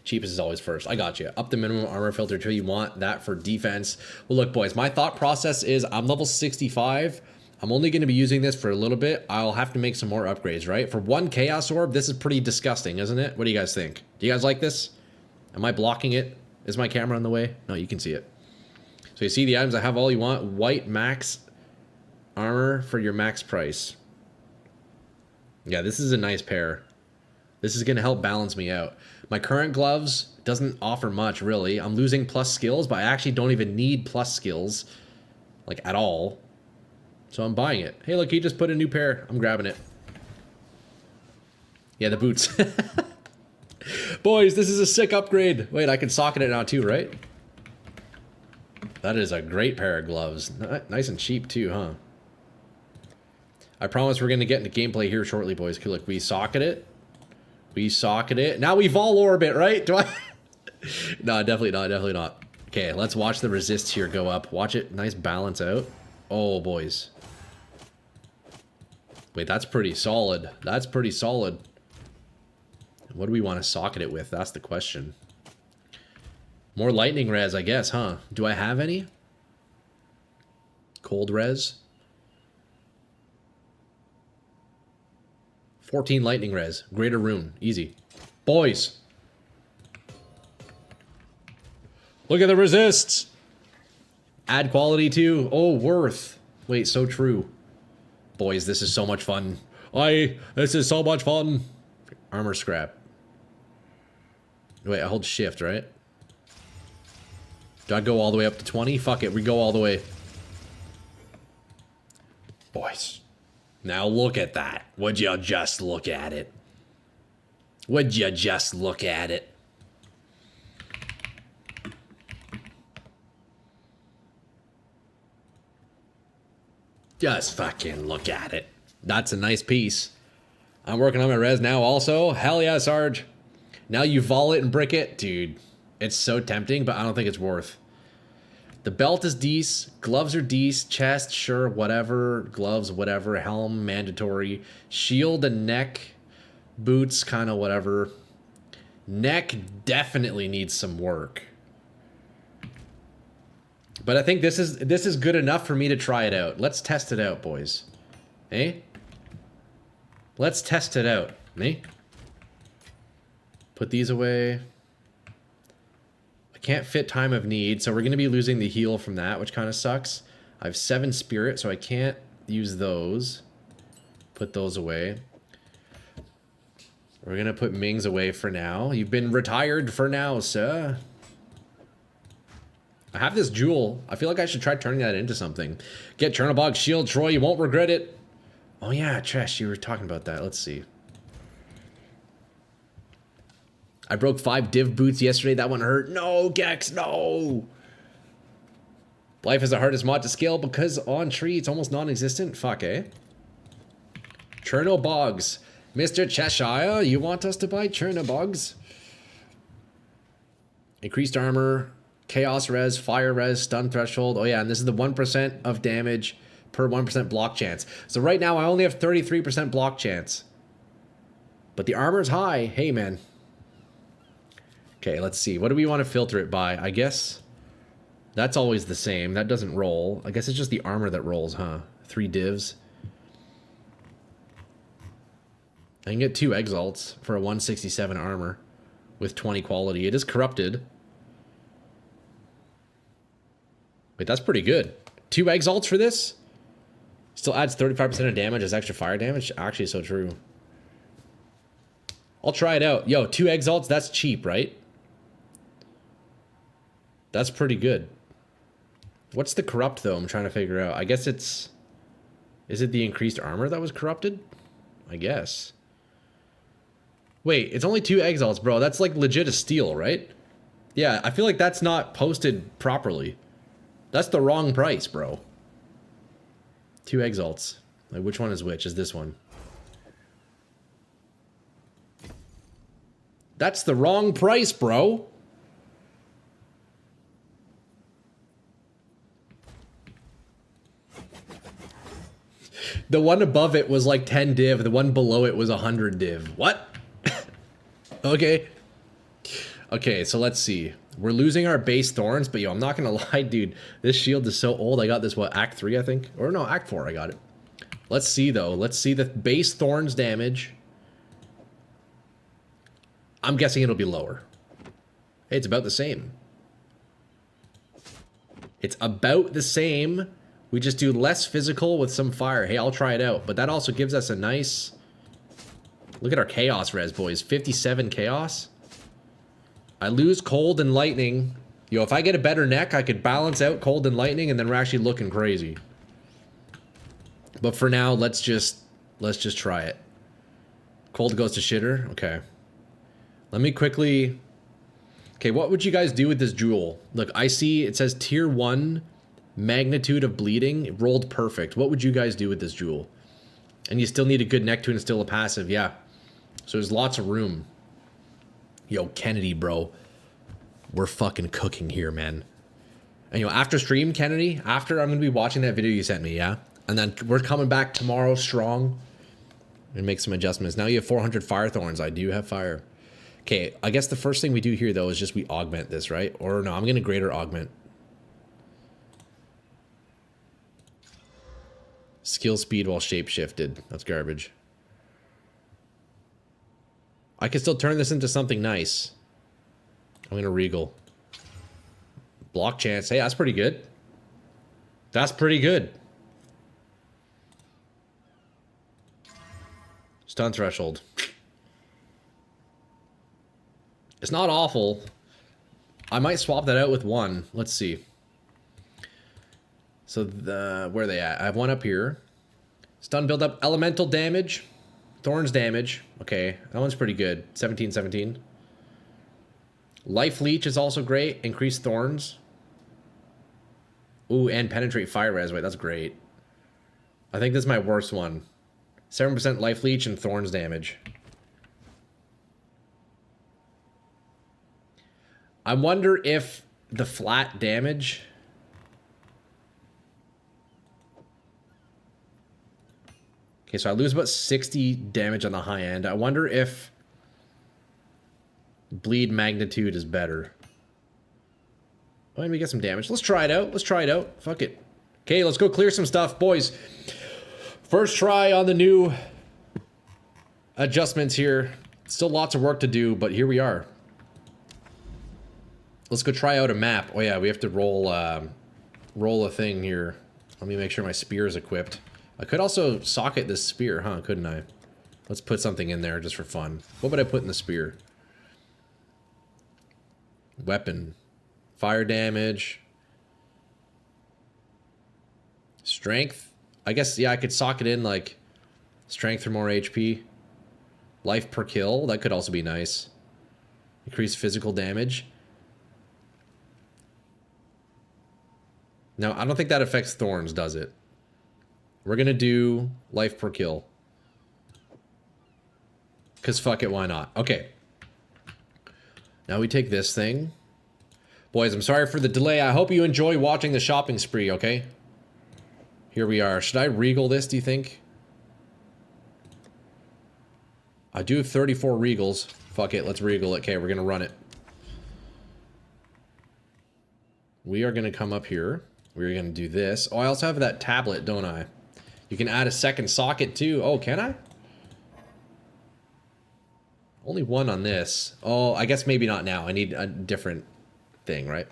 Cheapest is always first. I got you. Up the minimum armor filter till you want that for defense. Well, look, boys, my thought process is I'm level 65. I'm only going to be using this for a little bit. I'll have to make some more upgrades, right? For 1 Chaos Orb, this is pretty disgusting, isn't it? What do you guys think? Do you guys like this? Am I blocking it? Is my camera in the way? No, you can see it. So you see the items I have all you want. White max armor for your max price. Yeah, this is a nice pair. This is going to help balance me out. My current gloves doesn't offer much, really. I'm losing plus skills, but I actually don't even need plus skills, like, at all. So I'm buying it. Hey, look, he just put a new pair. I'm grabbing it. Yeah, the boots. Boys, this is a sick upgrade. Wait, I can socket it now too, right? That is a great pair of gloves. Nice and cheap too, huh? I promise we're going to get into gameplay here shortly, boys. Look, we socket it. We socket it. Now we vol orbit, right? Do I? No, definitely not. Definitely not. Okay, let's watch the resist here go up. Watch it. Nice balance out. Oh, boys. Wait, that's pretty solid. That's pretty solid. What do we want to socket it with? That's the question. More lightning res, I guess, huh? Do I have any? Cold res. 14 lightning res. Greater rune. Easy. Boys. Look at the resists. Add quality too. Oh, worth. Wait, so true. Boys, this is so much fun. This is so much fun. Armor scrap. Wait, I hold shift, right? Do I go all the way up to 20? Fuck it, we go all the way. Boys. Now look at that. Would you just look at it? Would you just look at it? Just fucking look at it. That's a nice piece. I'm working on my res now also. Hell yeah, Sarge. Now you vol it and brick it. Dude, it's so tempting, but I don't think it's worth. The belt is decent. Gloves are decent. Chest, sure, whatever. Gloves, whatever. Helm, mandatory. Shield and neck. Boots, kind of whatever. Neck definitely needs some work. But I think this is good enough for me to try it out. Let's test it out, boys. Eh? Let's test it out. Eh? Put these away. I can't fit time of need, so we're going to be losing the heal from that, which kind of sucks. I have 7 spirit, so I can't use those. Put those away. We're going to put Ming's away for now. You've been retired for now, sir. I have this jewel. I feel like I should try turning that into something. Get Chernobog's shield, Troy. You won't regret it. Oh, yeah, Tresh, you were talking about that. Let's see. I broke 5 div boots yesterday. That one hurt. No, Gex, no. Life is the hardest mod to scale because on tree it's almost non-existent. Fuck, eh? Chernobogs. Mr. Cheshire, you want us to buy Chernobogs? Increased armor. Chaos res, fire res, stun threshold. Oh yeah, and this is the 1% of damage per 1% block chance. So right now I only have 33% block chance. But the armor's high. Hey, man. Okay, let's see. What do we want to filter it by? I guess that's always the same. That doesn't roll. I guess it's just the armor that rolls, huh? 3 divs. I can get 2 exalts for a 167 armor with 20 quality. It is corrupted. Wait, that's pretty good. 2 exalts for this? Still adds 35% of damage as extra fire damage? Actually, so true. I'll try it out. Yo, 2 exalts, that's cheap, right? That's pretty good. What's the corrupt, though? I'm trying to figure out. I guess it's... Is it the increased armor that was corrupted? I guess. Wait, it's only 2 exiles, bro. That's like legit a steal, right? Yeah, I feel like that's not posted properly. That's the wrong price, bro. 2 exalts. Like, which one is which? Is this one? That's the wrong price, bro. The one above it was like 10 div. The one below it was 100 div. What? Okay. Okay, so let's see. We're losing our base thorns, but yo, I'm not gonna lie, dude. This shield is so old. I got this, what, Act 3, I think? Or no, Act 4, I got it. Let's see, though. Let's see the base thorns damage. I'm guessing it'll be lower. Hey, it's about the same. It's about the same. We just do less physical with some fire. Hey, I'll try it out. But that also gives us a nice... Look at our chaos res, boys. 57 chaos. I lose cold and lightning. Yo, if I get a better neck, I could balance out cold and lightning, and then we're actually looking crazy. But for now, let's just try it. Cold goes to shitter. Okay. Let me quickly... Okay, what would you guys do with this jewel? Look, I see it says tier 1 magnitude of bleeding rolled perfect. What would you guys do with this jewel? And you still need a good neck to instill a passive, yeah. So there's lots of room. Yo, Kennedy, bro. We're fucking cooking here, man. And you know, after stream, Kennedy, after I'm gonna be watching that video you sent me, yeah? And then we're coming back tomorrow strong and make some adjustments. Now you have 400 fire thorns. I do have fire. Okay, I guess the first thing we do here, though, is just we augment this, right? Or no, I'm gonna greater augment. Skill speed while shape shifted. That's garbage. I can still turn this into something nice. I'm gonna regal. Block chance. Hey, that's pretty good. That's pretty good. Stun threshold. It's not awful. I might swap that out with 1. Let's see. So where are they at? I have 1 up here. Stun build up, elemental damage, thorns damage. Okay, that one's pretty good. 17, 17. Life leech is also great. Increased thorns. Ooh, and penetrate fire res. Wait, that's great. I think this is my worst one. 7% life leech and thorns damage. I wonder if the flat damage... Okay, so I lose about 60 damage on the high end. I wonder if bleed magnitude is better. Oh, and we get some damage. Let's try it out. Let's try it out. Fuck it. Okay, let's go clear some stuff, boys. First try on the new adjustments here. Still lots of work to do, but here we are. Let's go try out a map. Oh yeah, we have to roll a thing here. Let me make sure my spear is equipped. I could also socket this spear, huh? Couldn't I? Let's put something in there just for fun. What would I put in the spear? Weapon. Fire damage. Strength. I guess, yeah, I could socket in, like, strength for more HP. Life per kill. That could also be nice. Increase physical damage. Now, I don't think that affects thorns, does it? We're gonna do life per kill. Because fuck it, why not? Okay. Now we take this thing. Boys, I'm sorry for the delay. I hope you enjoy watching the shopping spree, okay? Here we are. Should I regal this, do you think? I do have 34 regals. Fuck it, let's regal it. Okay, we're gonna run it. We are gonna come up here. We're gonna do this. Oh, I also have that tablet, don't I? You can add a second socket too. Oh, can I? Only 1 on this. Oh, I guess maybe not now. I need a different thing, right?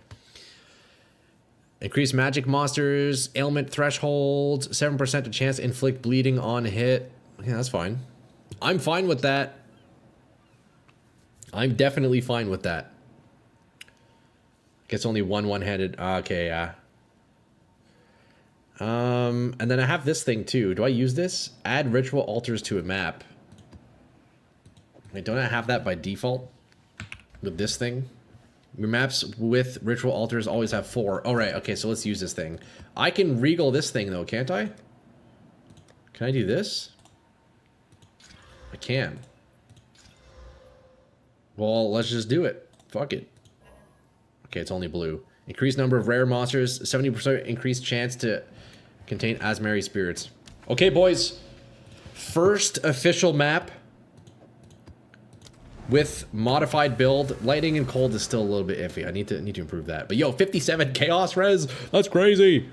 Increase magic monsters, ailment threshold, 7% to chance to inflict bleeding on hit. Yeah, that's fine. I'm fine with that. I'm definitely fine with that. Gets only one-handed. Okay, yeah. And then I have this thing too. Do I use this? Add ritual altars to a map. Wait, don't I have that by default? With this thing? Your maps with ritual altars always have 4. Oh, right. Okay, so let's use this thing. I can regal this thing, though, can't I? Can I do this? I can. Well, let's just do it. Fuck it. Okay, it's only blue. Increased number of rare monsters. 70% increased chance to contain Asmari spirits. Okay, boys. First official map with modified build. Lightning and cold is still a little bit iffy. I need to improve that. But yo, 57 chaos res. That's crazy.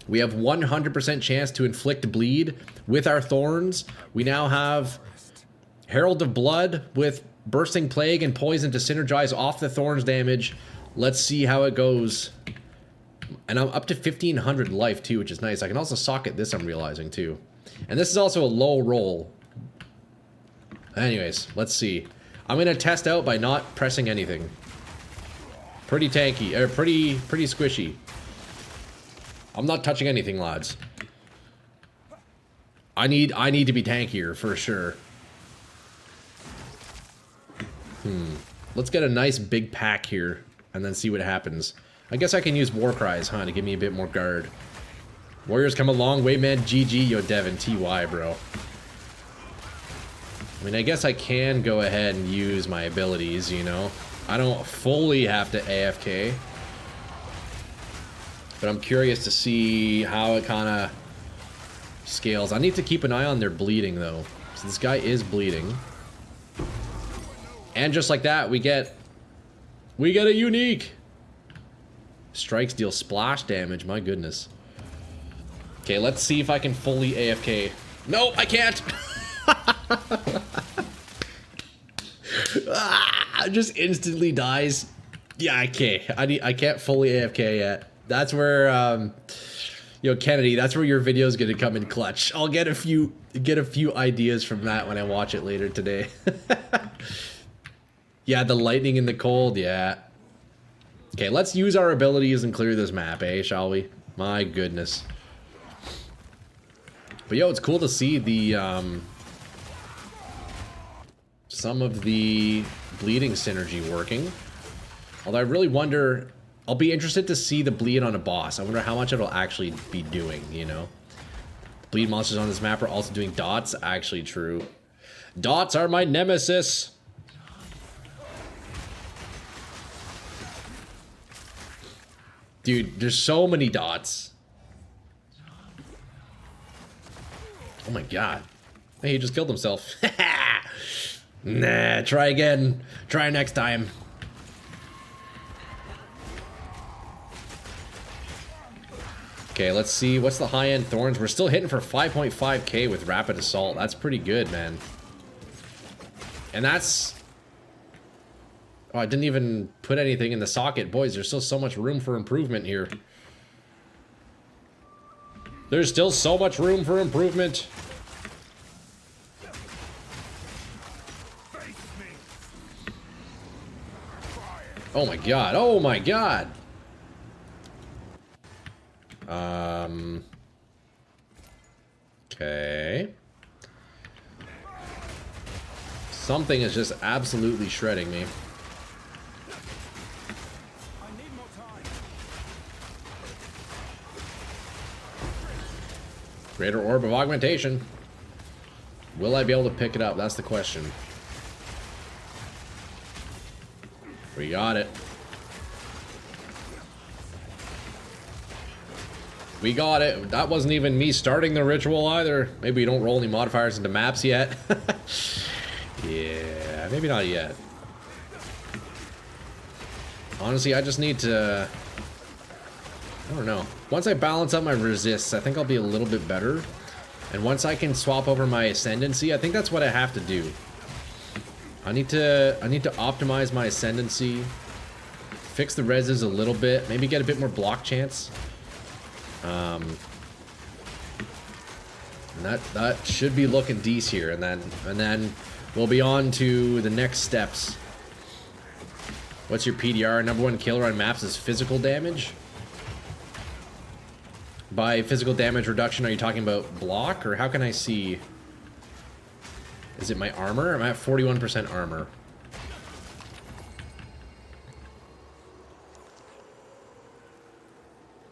We have 100% chance to inflict bleed with our thorns. We now have Herald of Blood with bursting plague and poison to synergize off the thorns damage. Let's see how it goes. And I'm up to 1500 life too, which is nice. I can also socket this, I'm realizing too. And this is also a low roll. Anyways, let's see. I'm gonna test out by not pressing anything. Pretty tanky, or pretty squishy. I'm not touching anything, lads. I need to be tankier for sure. Let's get a nice big pack here and then see what happens. I guess I can use war cries, huh, to give me a bit more guard. Warriors come a long way, man. GG, yo, Devin, TY, bro. I mean, I guess I can go ahead and use my abilities, you know. I don't fully have to AFK. But I'm curious to see how it kind of scales. I need to keep an eye on their bleeding, though. So this guy is bleeding. And just like that, we get a unique. Strikes deal splash damage, my goodness. Okay, let's see if I can fully AFK. No, I can't. Just instantly dies. Yeah, okay. I can't fully AFK yet. That's where yo, Kennedy, that's where your video's gonna come in clutch. I'll get a few ideas from that when I watch it later today. Yeah, the lightning and the cold, yeah. Okay, let's use our abilities and clear this map, eh, shall we? My goodness. But yo, it's cool to see the some of the bleeding synergy working. Although I really wonder, I'll be interested to see the bleed on a boss. I wonder how much it'll actually be doing, you know? Bleed monsters on this map are also doing dots. Actually true. Dots are my nemesis. Dude, there's so many dots. Oh my god. Hey, he just killed himself. Nah, try again. Try next time. Okay, let's see. What's the high-end thorns? We're still hitting for 5.5k with rapid assault. That's pretty good, man. And that's... Oh, I didn't even put anything in the socket. Boys, there's still so much room for improvement here. There's still so much room for improvement. Oh my god. Oh my god. Okay. Something is just absolutely shredding me. Greater Orb of Augmentation. Will I be able to pick it up? That's the question. We got it. We got it. That wasn't even me starting the ritual either. Maybe we don't roll any modifiers into maps yet. Yeah, maybe not yet. Honestly, I just need to... I don't know. Once I balance out my resists, I think I'll be a little bit better. And once I can swap over my ascendancy, I think that's what I have to do. I need to optimize my ascendancy, fix the reses a little bit, maybe get a bit more block chance. And that should be looking decent here, and then we'll be on to the next steps. What's your PDR? Number one killer on maps is physical damage. By physical damage reduction, are you talking about block, or how can I see? Is it my armor? I'm at 41% armor.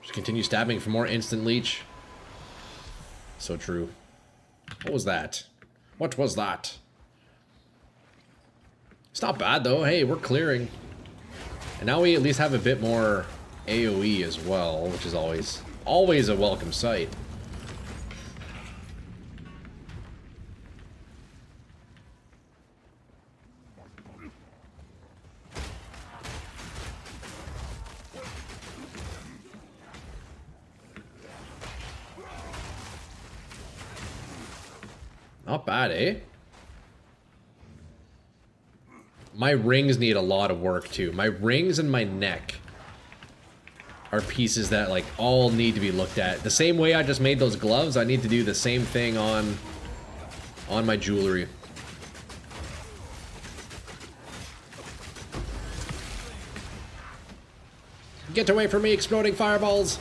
Just continue stabbing for more instant leech. So true. What was that? What was that? It's not bad though. Hey, we're clearing. And now we at least have a bit more AoE as well, which is always a welcome sight. Not bad, eh? My rings need a lot of work too. My rings and my neck are pieces that like all need to be looked at. The same way I just made those gloves, I need to do the same thing on my jewelry. Get away from me, exploding fireballs!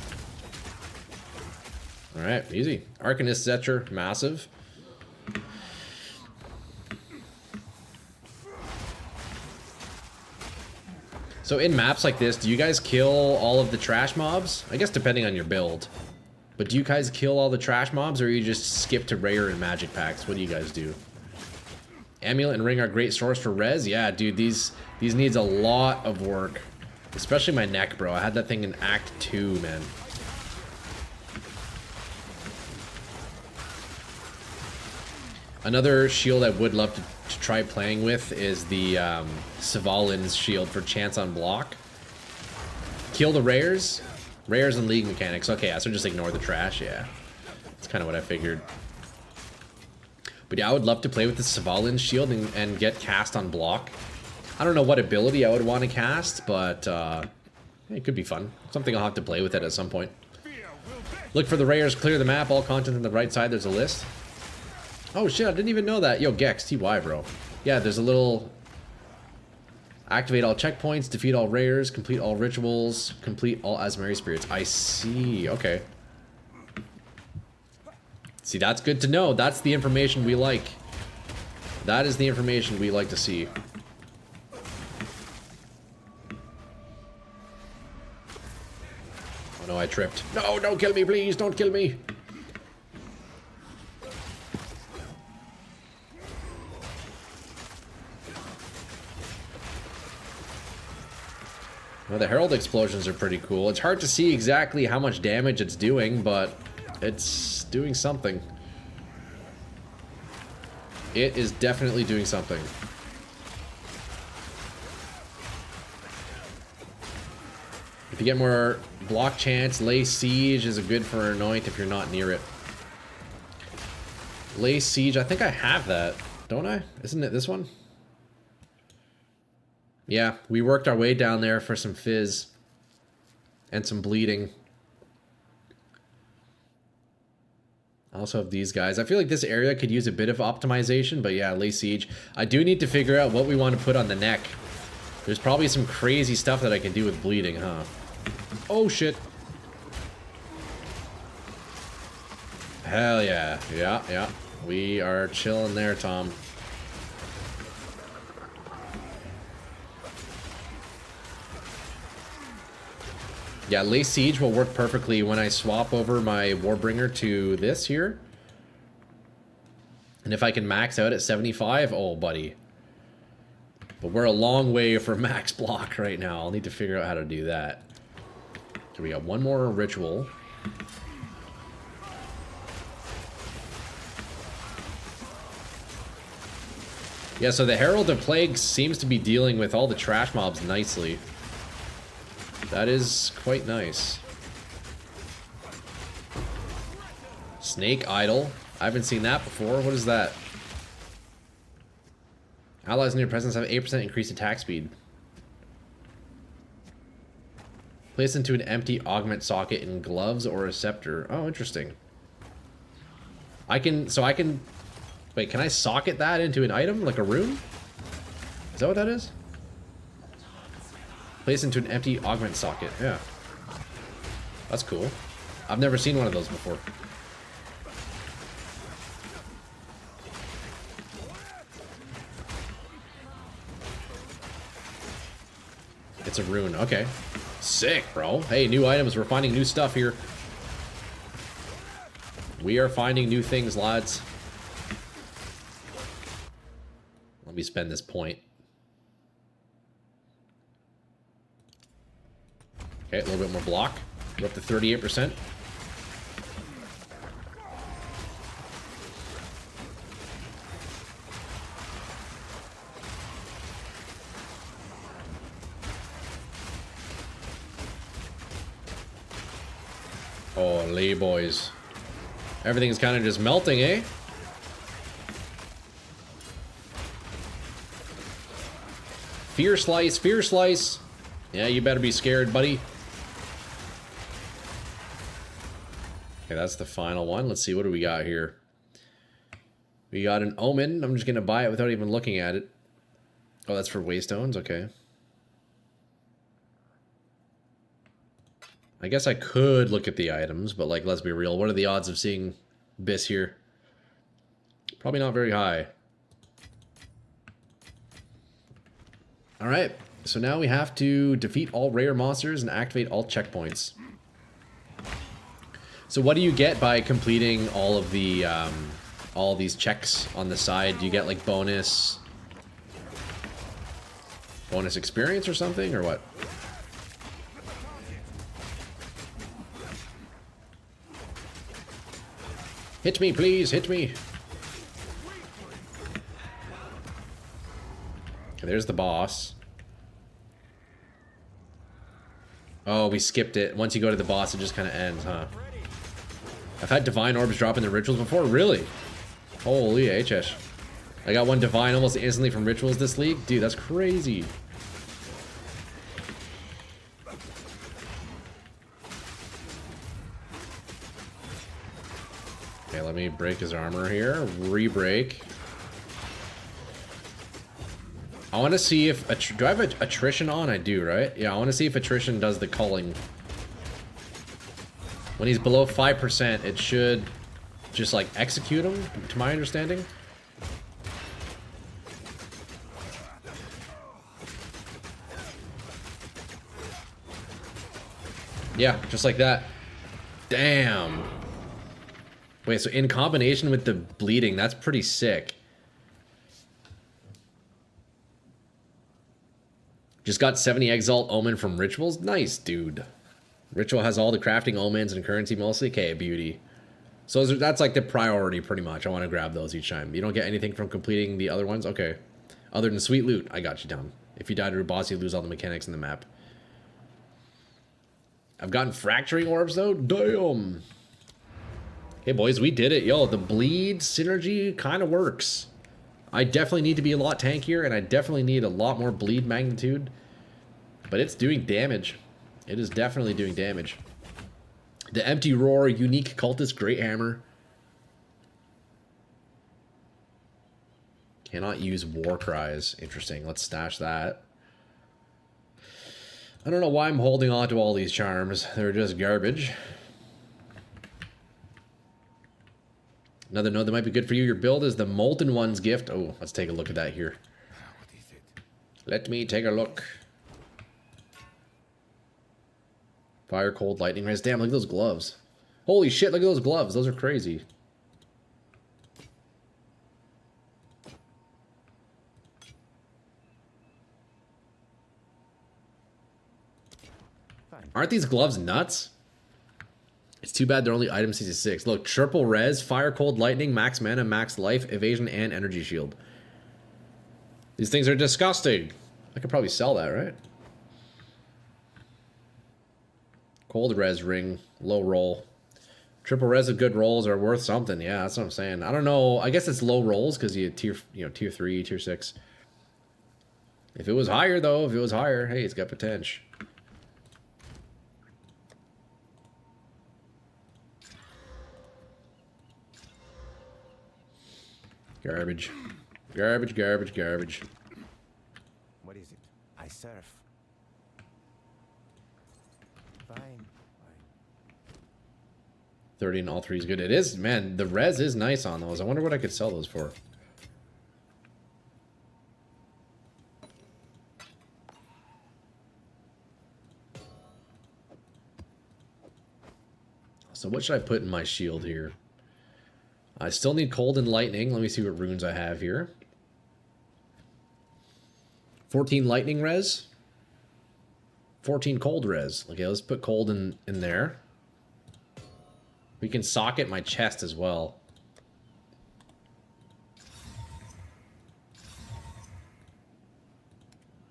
Alright, easy. Arcanist Zetra, massive. So in maps like this, do you guys kill all of the trash mobs? I guess depending on your build. But do you guys kill all the trash mobs, or you just skip to rare and magic packs? What do you guys do? Amulet and ring are a great source for res. Yeah, dude, these needs a lot of work. Especially my neck, bro. I had that thing in Act 2, man. Another shield I would love to try playing with is the Savalin's shield for chance on block. Kill the rares. Rares and league mechanics. Okay, yeah, so just ignore the trash, yeah. That's kind of what I figured. But yeah, I would love to play with the Savalin's shield and get cast on block. I don't know what ability I would want to cast, but it could be fun. Something I'll have to play with it at some point. Look for the rares, clear the map, all content on the right side, there's a list. Oh shit, I didn't even know that. Yo, Gex, TY, bro. Yeah, there's a little... Activate all checkpoints, defeat all rares, complete all rituals, complete all Asmari spirits. I see, okay. See, that's good to know. That's the information we like. That is the information we like to see. Oh no, I tripped. No, don't kill me, please, don't kill me. Well, the Herald explosions are pretty cool. It's hard to see exactly how much damage it's doing, but it's doing something. It is definitely doing something. If you get more block chance, Lay Siege is a good for Anoint if you're not near it. Lay Siege, I think I have that, don't I? Isn't it this one? Yeah, we worked our way down there for some fizz and some bleeding. I also have these guys. I feel like this area could use a bit of optimization, but yeah, Lay Siege. I do need to figure out what we want to put on the neck. There's probably some crazy stuff that I can do with bleeding, huh? Oh, shit. Hell yeah. Yeah, yeah. We are chilling there, Tom. Yeah, Lay Siege will work perfectly when I swap over my Warbringer to this here. And if I can max out at 75, oh, buddy. But we're a long way from max block right now. I'll need to figure out how to do that. So we got one more ritual. Yeah, so the Herald of Plague seems to be dealing with all the trash mobs nicely. That is quite nice. Snake Idol. I haven't seen that before. What is that? Allies in your presence have 8% increased attack speed. Place into an empty augment socket in gloves or a scepter. Oh, interesting. I can... Wait, can I socket that into an item? Like a rune? Is that what that is? Place into an empty augment socket. Yeah. That's cool. I've never seen one of those before. It's a rune. Okay. Sick, bro. Hey, new items. We're finding new stuff here. We are finding new things, lads. Let me spend this point. Okay, a little bit more block. We're up to 38%. Holy boys. Everything's kind of just melting, eh? Fear slice, fear slice. Yeah, you better be scared, buddy. Okay, that's the final one. Let's see, what do we got here? We got an omen. I'm just gonna buy it without even looking at it. Oh, that's for waystones, okay. I guess I could look at the items, but like, let's be real. What are the odds of seeing Biss here? Probably not very high. Alright, so now we have to defeat all rare monsters and activate all checkpoints. So what do you get by completing all of the, all these checks on the side? Do you get like bonus experience or something, or what? Hit me, please, hit me. Okay, there's the boss. Oh, we skipped it. Once you go to the boss, it just kind of ends, huh? I've had divine orbs drop in the rituals before. Really? Holy HS. I got one divine almost instantly from rituals this league. Dude, that's crazy. Okay, let me break his armor here. Re-break. I want to see if... do I have attrition on? I do, right? Yeah, I want to see if attrition does the culling. When he's below 5%, it should just, like, execute him, to my understanding. Yeah, just like that. Damn. Wait, so in combination with the bleeding, that's pretty sick. Just got 70 Exalt Omen from Rituals. Nice, dude. Ritual has all the crafting omens and currency mostly. Okay, beauty. So that's like the priority, pretty much. I want to grab those each time. You don't get anything from completing the other ones? Okay. Other than sweet loot, I got you down. If you die to a boss, you lose all the mechanics in the map. I've gotten fracturing orbs, though? Damn. Hey, boys, we did it. Yo, the bleed synergy kind of works. I definitely need to be a lot tankier, and I definitely need a lot more bleed magnitude. But it's doing damage. It is definitely doing damage. The Empty Roar, Unique Cultist, Great Hammer. Cannot use War Cries. Interesting. Let's stash that. I don't know why I'm holding on to all these charms. They're just garbage. Another node that might be good for you. Your build is the Molten Ones gift. Oh, let's take a look at that here. What is it? Let me take a look. Fire, cold, lightning rays. Damn, look at those gloves. Holy shit, look at those gloves. Those are crazy. Aren't these gloves nuts? It's too bad they're only item 66. Look, triple res, fire, cold, lightning, max mana, max life, evasion, and energy shield. These things are disgusting. I could probably sell that, right? Cold res ring, low roll. Triple res of good rolls are worth something. Yeah, that's what I'm saying. I don't know. I guess it's low rolls because you tier 3, tier 6. If it was higher though, if it was higher, hey, it's got potential. Garbage. Garbage, garbage, garbage. What is it? I surf. fine. 30 and all three is good. It is, man, the res is nice on those. I wonder what I could sell those for. So what should I put in my shield here? I still need cold and lightning. Let me see what runes I have here. 14 lightning res. 14 cold res. Okay, let's put cold in there. We can socket my chest as well.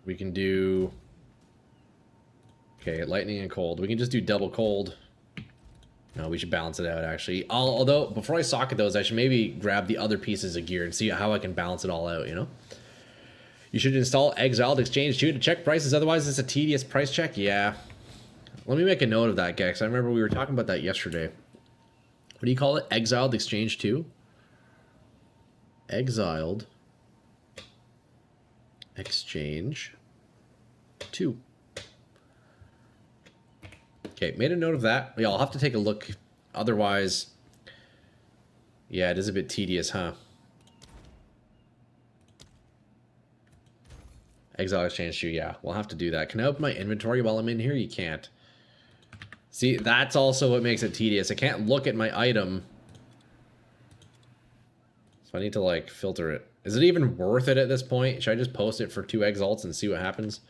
We can do... Okay, lightning and cold. We can just do double cold. No, we should balance it out, actually. Although, before I socket those, I should maybe grab the other pieces of gear and see how I can balance it all out, you know? You should install Exile to Exchange 2 to check prices, otherwise it's a tedious price check. Yeah. Let me make a note of that, Gex. I remember we were talking about that yesterday. What do you call it? Exiled Exchange 2? Exiled Exchange 2. Okay, made a note of that. Yeah, I'll have to take a look. Otherwise, yeah, it is a bit tedious, huh? Exile Exchange 2, yeah. We'll have to do that. Can I open my inventory while I'm in here? You can't. See, that's also what makes it tedious. I can't look at my item. So I need to, like, filter it. Is it even worth it at this point? Should I just post it for 2 exalts and see what happens?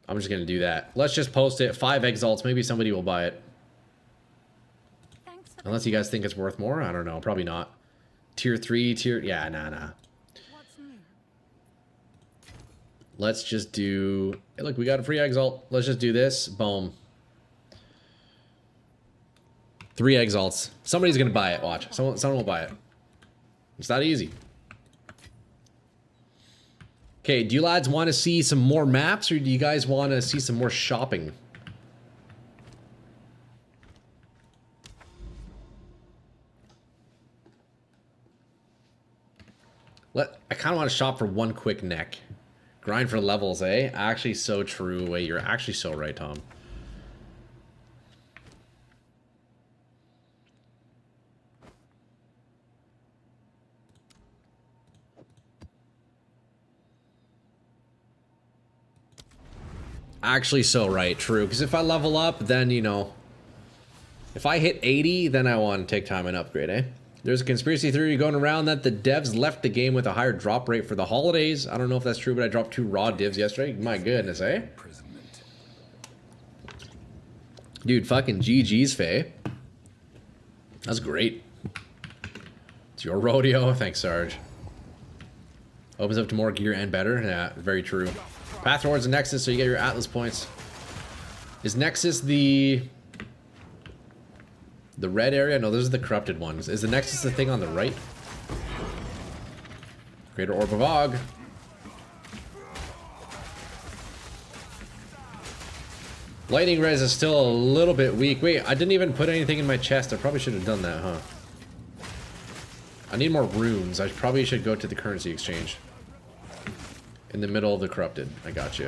I'm just going to do that. Let's just post it. 5 exalts. Maybe somebody will buy it. Thanks for Unless you guys think it's worth more. I don't know. Probably not. Tier 3, tier... Yeah, nah. what's new. Let's just do... Hey, look, we got a free exalt. Let's just do this. Boom. 3 exalts. Somebody's going to buy it. Watch. Someone will buy it. It's that easy. Okay, do you lads want to see some more maps, or do you guys want to see some more shopping? I kind of want to shop for one quick neck. Grind for levels, eh? Actually, so true. Wait, you're actually so right, Tom. Actually so right, true. Because if I level up, then, you know... If I hit 80, then I want to take time and upgrade, eh? There's a conspiracy theory going around that the devs left the game with a higher drop rate for the holidays. I don't know if that's true, but I dropped 2 raw divs yesterday. My goodness, eh? Imprisonment. Dude, fucking GG's, Faye. That's great. It's your rodeo. Thanks, Sarge. Opens up to more gear and better. Yeah, very true. Path towards the Nexus, so you get your Atlas points. Is Nexus the red area? No, those are the corrupted ones. Is the Nexus the thing on the right? Greater Orb of Og. Lightning res is still a little bit weak. Wait, I didn't even put anything in my chest. I probably should have done that, huh? I need more runes. I probably should go to the currency exchange. In the middle of the corrupted. I got you.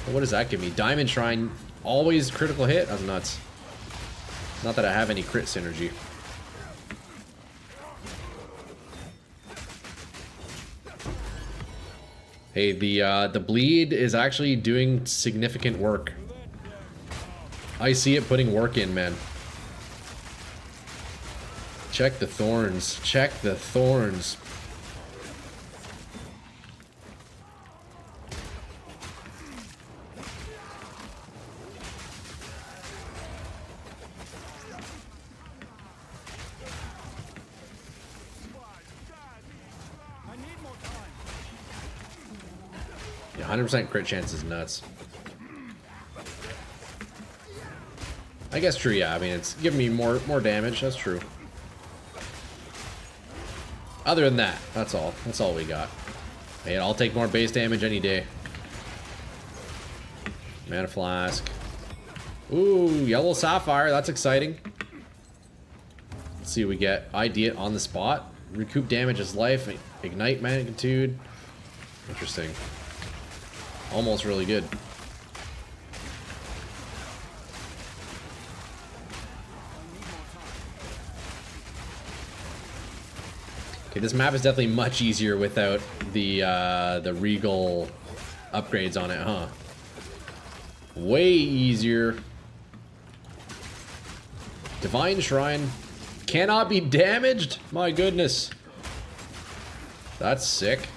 Well, what does that give me? Diamond Shrine. Always critical hit? That's nuts. Not that I have any crit synergy. Hey, the bleed is actually doing significant work. I see it putting work in, man. Check the thorns. Check the thorns. Yeah, 100% crit chance is nuts. I guess true, yeah. I mean, it's giving me more damage. That's true. Other than that, that's all. That's all we got. Hey, I'll take more base damage any day. Mana Flask. Ooh, yellow sapphire. That's exciting. Let's see what we get. ID it on the spot. Recoup damage as life. Ignite magnitude. Interesting. Almost really good. Okay, this map is definitely much easier without the regal upgrades on it, huh? Way easier. Divine Shrine cannot be damaged? My goodness. That's sick.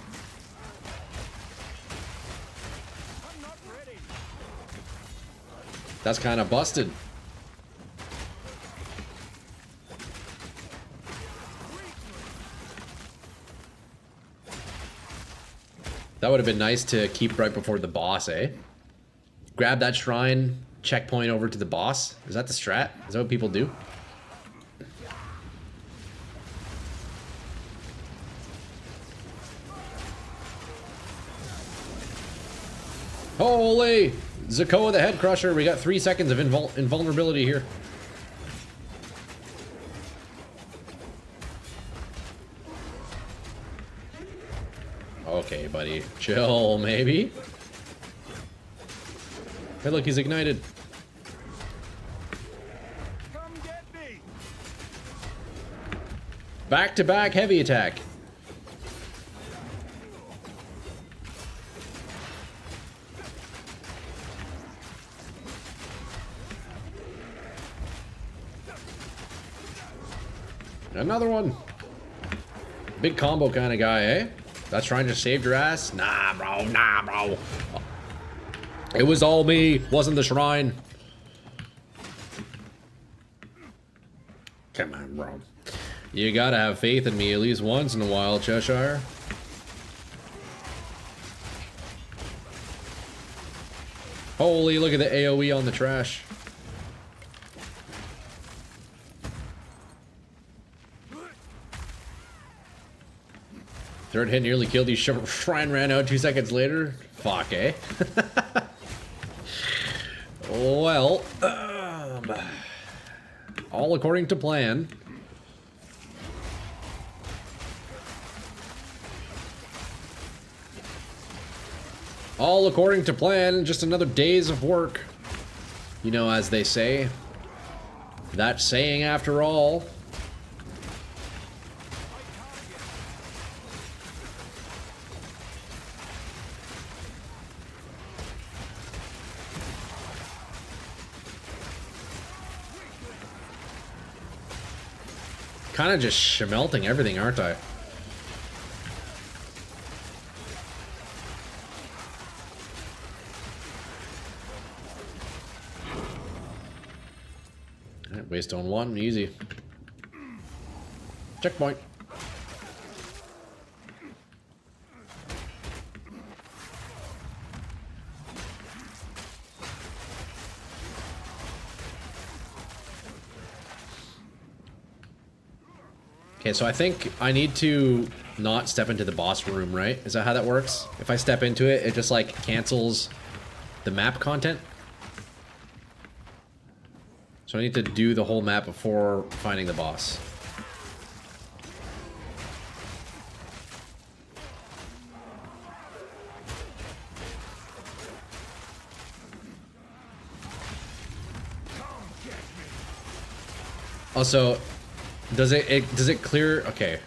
That's kind of busted. That would have been nice to keep right before the boss, eh? Grab that shrine, checkpoint over to the boss. Is that the strat? Is that what people do? Holy! Zakoa the Head Crusher. We got 3 seconds of invulnerability here. Okay, buddy. Chill, maybe. Hey, look, he's ignited. Come get me. Back-to-back heavy attack. Another one. Big combo kind of guy, eh? That's trying to save your ass? Nah, bro. Nah, bro. It was all me. Wasn't the shrine. Come on, bro. You gotta have faith in me at least once in a while, Cheshire. Holy, look at the AoE on the trash. Third hit nearly killed you. Shrine ran out 2 seconds later. Fuck, eh? Well, all according to plan. All according to plan. Just another days of work. You know, as they say. That saying after all. Kind of just schmelting everything, aren't I? Alright, waste on one, easy. Checkpoint. Okay, so I think I need to not step into the boss room, right? Is that how that works? If I step into it, it just like cancels the map content? So I need to do the whole map before finding the boss. Also, does it clear? Okay.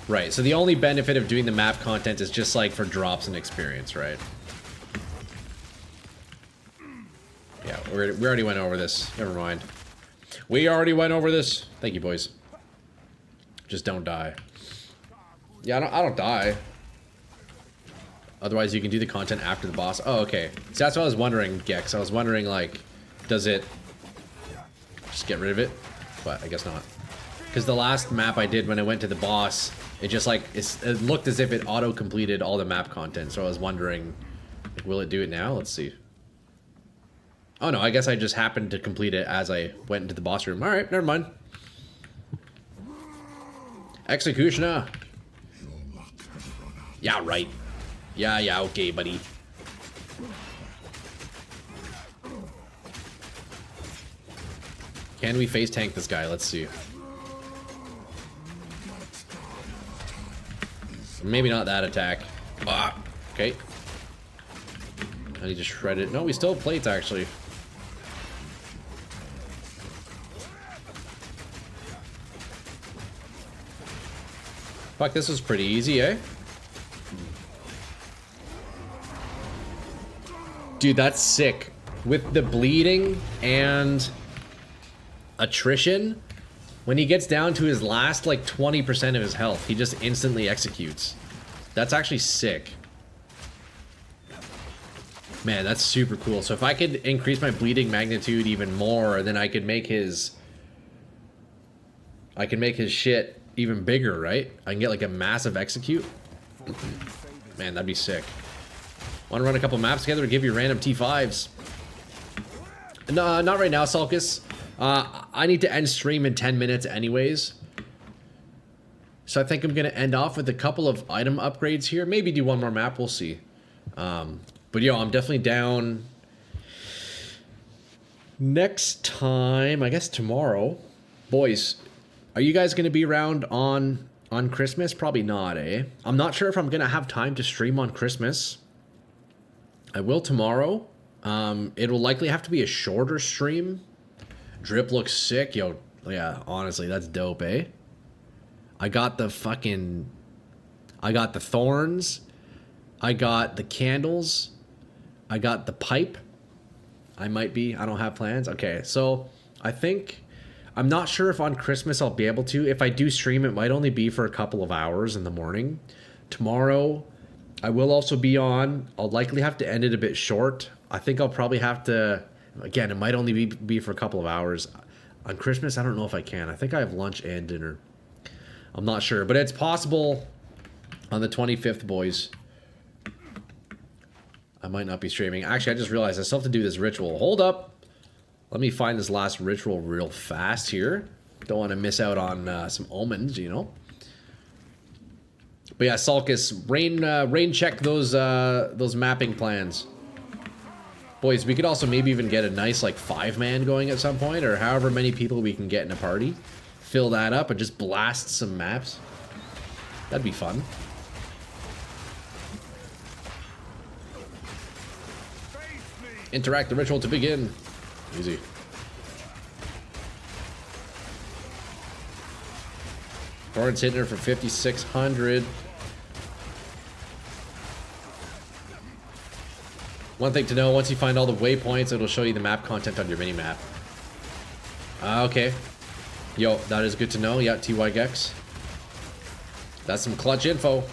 Right, so the only benefit of doing the map content is just like for drops and experience, right? Yeah, we already went over this. Never mind. We already went over this. Thank you, boys. Just don't die. Yeah, I don't die. Otherwise, you can do the content after the boss. Oh, okay. So that's what I was wondering, Gex. I was wondering, like, does it just get rid of it? But I guess not. Because the last map I did when I went to the boss, it just like, it looked as if it auto-completed all the map content. So I was wondering, like, will it do it now? Let's see. Oh no, I guess I just happened to complete it as I went into the boss room. Alright, never mind. Executioner. Yeah, right. Yeah, okay, buddy. Can we face tank this guy? Let's see. Maybe not that attack. Ah, okay. I need to shred it. No, we still have plates, actually. Fuck, this was pretty easy, eh? Dude, that's sick. With the bleeding and attrition, when he gets down to his last, like, 20% of his health, he just instantly executes. That's actually sick. Man, that's super cool. So if I could increase my bleeding magnitude even more, then I could make his... I can make his shit even bigger, right? I can get, like, a massive execute. Man, that'd be sick. Want to run a couple maps together to give you random T5s? No, not right now, Sulcus. I need to end stream in 10 minutes anyways. So I think I'm going to end off with a couple of item upgrades here. Maybe do one more map, we'll see. But yo, I'm definitely down. Next time, I guess tomorrow. Boys, are you guys going to be around on Christmas? Probably not, eh? I'm not sure if I'm going to have time to stream on Christmas. I will tomorrow. It will likely have to be a shorter stream. Drip looks sick. Yo, yeah, honestly, that's dope, eh? I got the thorns. I got the candles. I got the pipe. I don't have plans. Okay, so I think, I'm not sure if on Christmas I'll be able to. If I do stream, it might only be for a couple of hours in the morning. Tomorrow, I will also be on. I'll likely have to end it a bit short. I think I'll probably have to, again, it might only be for a couple of hours. On Christmas, I don't know if I can. I think I have lunch and dinner. I'm not sure, but it's possible on the 25th, boys. I might not be streaming. Actually, I just realized I still have to do this ritual. Hold up. Let me find this last ritual real fast here. Don't want to miss out on some omens, you know. But yeah, Sulcus, rain check those mapping plans. Boys, we could also maybe even get a nice, like, 5-man going at some point, or however many people we can get in a party. Fill that up and just blast some maps. That'd be fun. Interact the ritual to begin. Easy. Thorns hitting her for 5,600. One thing to know, once you find all the waypoints, it'll show you the map content on your mini-map. Okay. Yo, that is good to know. Yeah, TY Gex. That's some clutch info.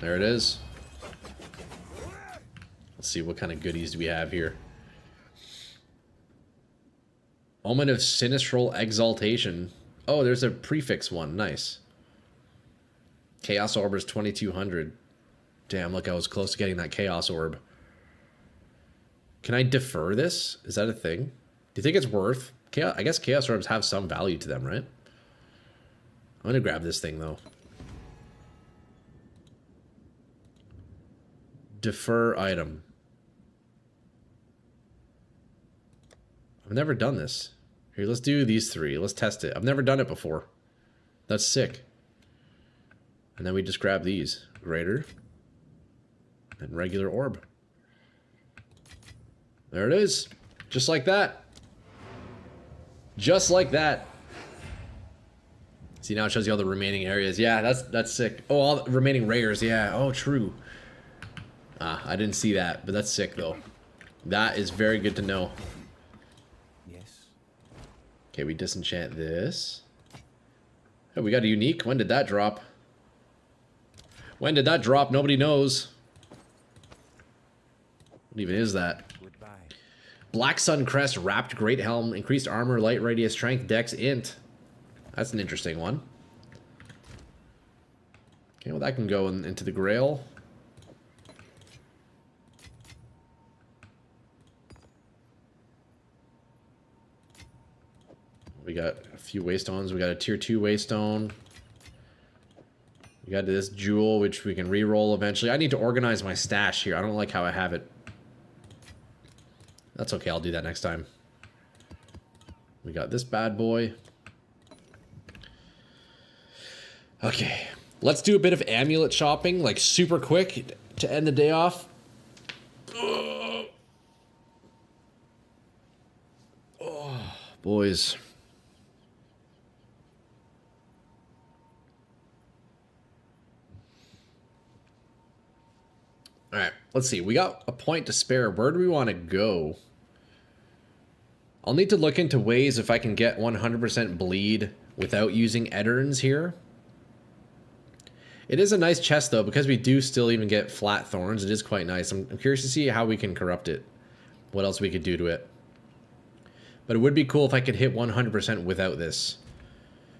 There it is. Let's see, what kind of goodies do we have here? Omen of Sinistral Exaltation. Oh, there's a prefix one. Nice. Chaos Orb is 2,200. Damn, look, I was close to getting that Chaos Orb. Can I defer this? Is that a thing? Do you think it's worth? I guess Chaos Orbs have some value to them, right? I'm gonna grab this thing, though. Defer item. I've never done this. Here, let's do these three. Let's test it. I've never done it before. That's sick. And then we just grab these. Greater. And regular orb. There it is. Just like that. Just like that. See, now it shows you all the remaining areas. Yeah, that's sick. Oh, all the remaining rares. Yeah. Oh, true. Ah, I didn't see that, but that's sick, though. That is very good to know. Yes. Okay, we disenchant this. Oh, we got a unique. When did that drop? When did that drop? Nobody knows. What even is that? Goodbye. Black Sun Crest, Wrapped Great Helm, Increased Armor, Light Radius, Strength, Dex, Int. That's an interesting one. Okay, well that can go into the Grail. We got a few Waystones. We got a Tier 2 Waystone. We got this Jewel, which we can re-roll eventually. I need to organize my stash here. I don't like how I have it. That's okay, I'll do that next time. We got this bad boy. Okay, let's do a bit of amulet shopping, like super quick to end the day off. Oh, boys. All right, let's see. We got a point to spare. Where do we want to go? I'll need to look into ways if I can get 100% bleed without using Eterns here. It is a nice chest, though, because we do still even get flat thorns. It is quite nice. I'm curious to see how we can corrupt it. What else we could do to it. But it would be cool if I could hit 100% without this.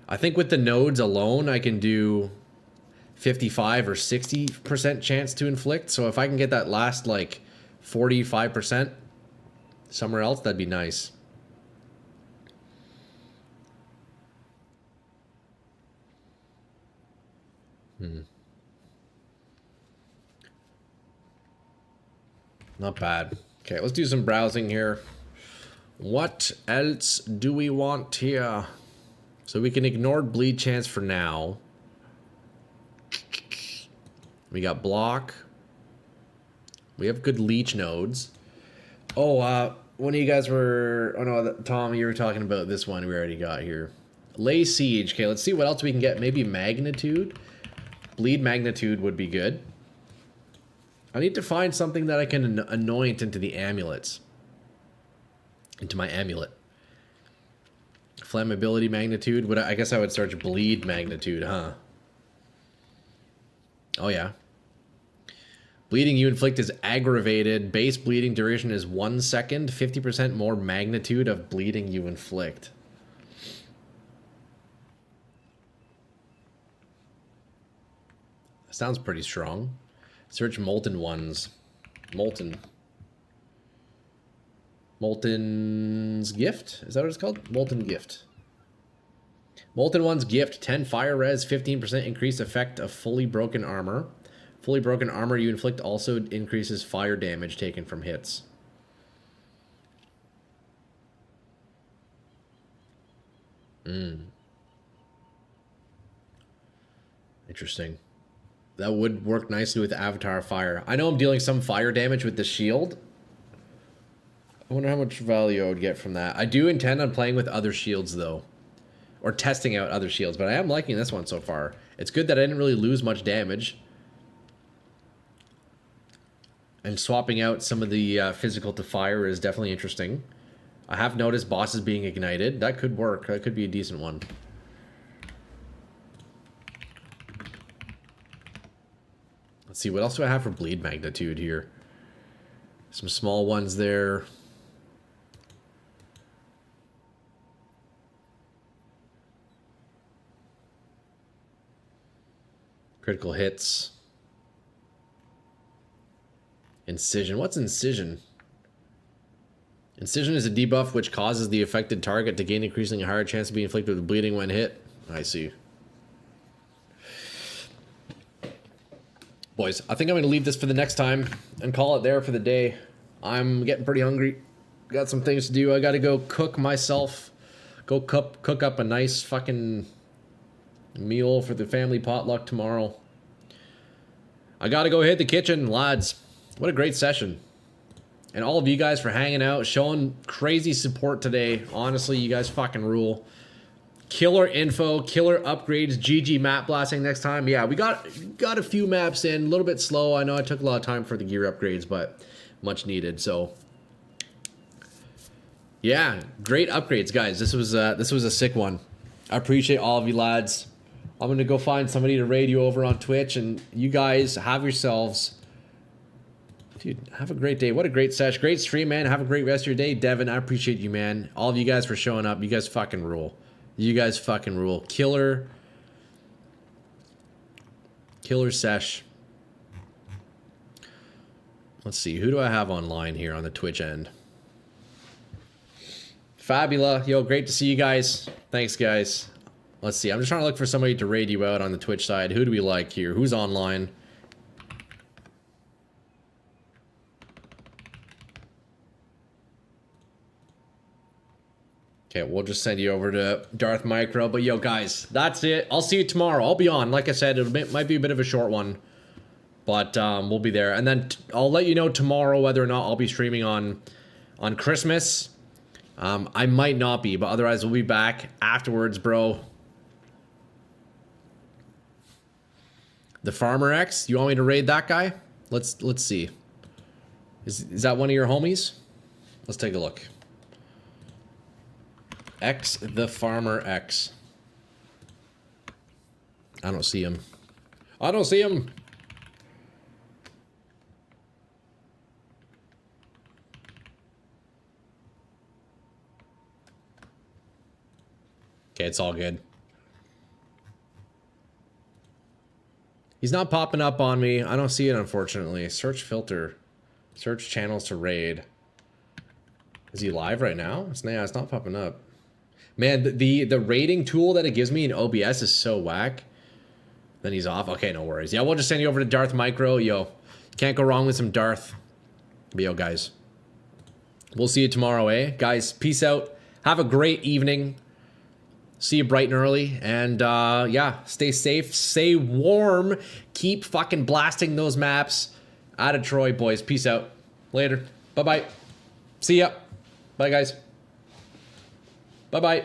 I think with the nodes alone, I can do 55 or 60% chance to inflict. So if I can get that last, like, 45% somewhere else, that'd be nice. Not bad. Okay, let's do some browsing here. What else do we want here? So we can ignore bleed chance for now. We got block. We have good leech nodes. Oh, one of you guys were... Oh no, Tom, you were talking about this one we already got here. Lay Siege. Okay, let's see what else we can get. Maybe Magnitude. Bleed Magnitude would be good. I need to find something that I can anoint into the amulets. Into my amulet. Flammability Magnitude. I guess I would search Bleed Magnitude, huh? Oh, yeah. Bleeding you inflict is aggravated. Base bleeding duration is 1 second. 50% more magnitude of bleeding you inflict. Sounds pretty strong. Search Molten Ones. Molten's Gift? Is that what it's called? Molten Gift. Molten One's Gift. 10 fire res, 15% increased effect of fully broken armor. Fully broken armor you inflict also increases fire damage taken from hits. Interesting. That would work nicely with Avatar Fire. I know I'm dealing some fire damage with the shield. I wonder how much value I would get from that. I do intend on playing with other shields, though. Or testing out other shields, but I am liking this one so far. It's good that I didn't really lose much damage. And swapping out some of the physical to fire is definitely interesting. I have noticed bosses being ignited. That could work. That could be a decent one. Let's see, what else do I have for bleed magnitude here? Some small ones there. Critical hits. Incision. What's Incision? Incision is a debuff which causes the affected target to gain increasingly higher chance of being inflicted with bleeding when hit. I see. Boys, I think I'm going to leave this for the next time and call it there for the day. I'm getting pretty hungry. Got some things to do. I got to go cook myself. Go cook up a nice fucking meal for the family potluck tomorrow. I got to go hit the kitchen, lads. What a great session. And all of you guys for hanging out, showing crazy support today. Honestly, you guys fucking rule. Killer info, killer upgrades, GG map blasting next time. Yeah, we got a few maps in, a little bit slow. I know I took a lot of time for the gear upgrades, but much needed. So, yeah, great upgrades, guys. This was a sick one. I appreciate all of you lads. I'm gonna go find somebody to raid you over on Twitch, and you guys have yourselves. Dude, have a great day. What a great sesh. Great stream, man. Have a great rest of your day. Devin, I appreciate you, man. All of you guys for showing up. You guys fucking rule. You guys fucking rule. Killer sesh. Let's see. Who do I have online here on the Twitch end? Fabula. Yo, great to see you guys. Thanks, guys. Let's see. I'm just trying to look for somebody to raid you out on the Twitch side. Who do we like here? Who's online? Okay, we'll just send you over to Darth Micro. But yo, guys, that's it. I'll see you tomorrow. I'll be on. Like I said, it might be a bit of a short one. But we'll be there. And then I'll let you know tomorrow whether or not I'll be streaming on Christmas. I might not be, but otherwise we'll be back afterwards, bro. The Farmer X, you want me to raid that guy? Let's see. Is that one of your homies? Let's take a look. X the Farmer X. I don't see him. I don't see him. Okay, it's all good. He's not popping up on me. I don't see it, unfortunately. Search filter. Search channels to raid. Is he live right now? It's not popping up. Man, the rating tool that it gives me in OBS is so whack. Then he's off. Okay, no worries. Yeah, we'll just send you over to Darth Micro. Yo, can't go wrong with some Darth. But yo, guys. We'll see you tomorrow, eh? Guys, peace out. Have a great evening. See you bright and early. And, yeah, stay safe. Stay warm. Keep fucking blasting those maps. Out of Troy, boys. Peace out. Later. Bye-bye. See ya. Bye, guys. Bye-bye.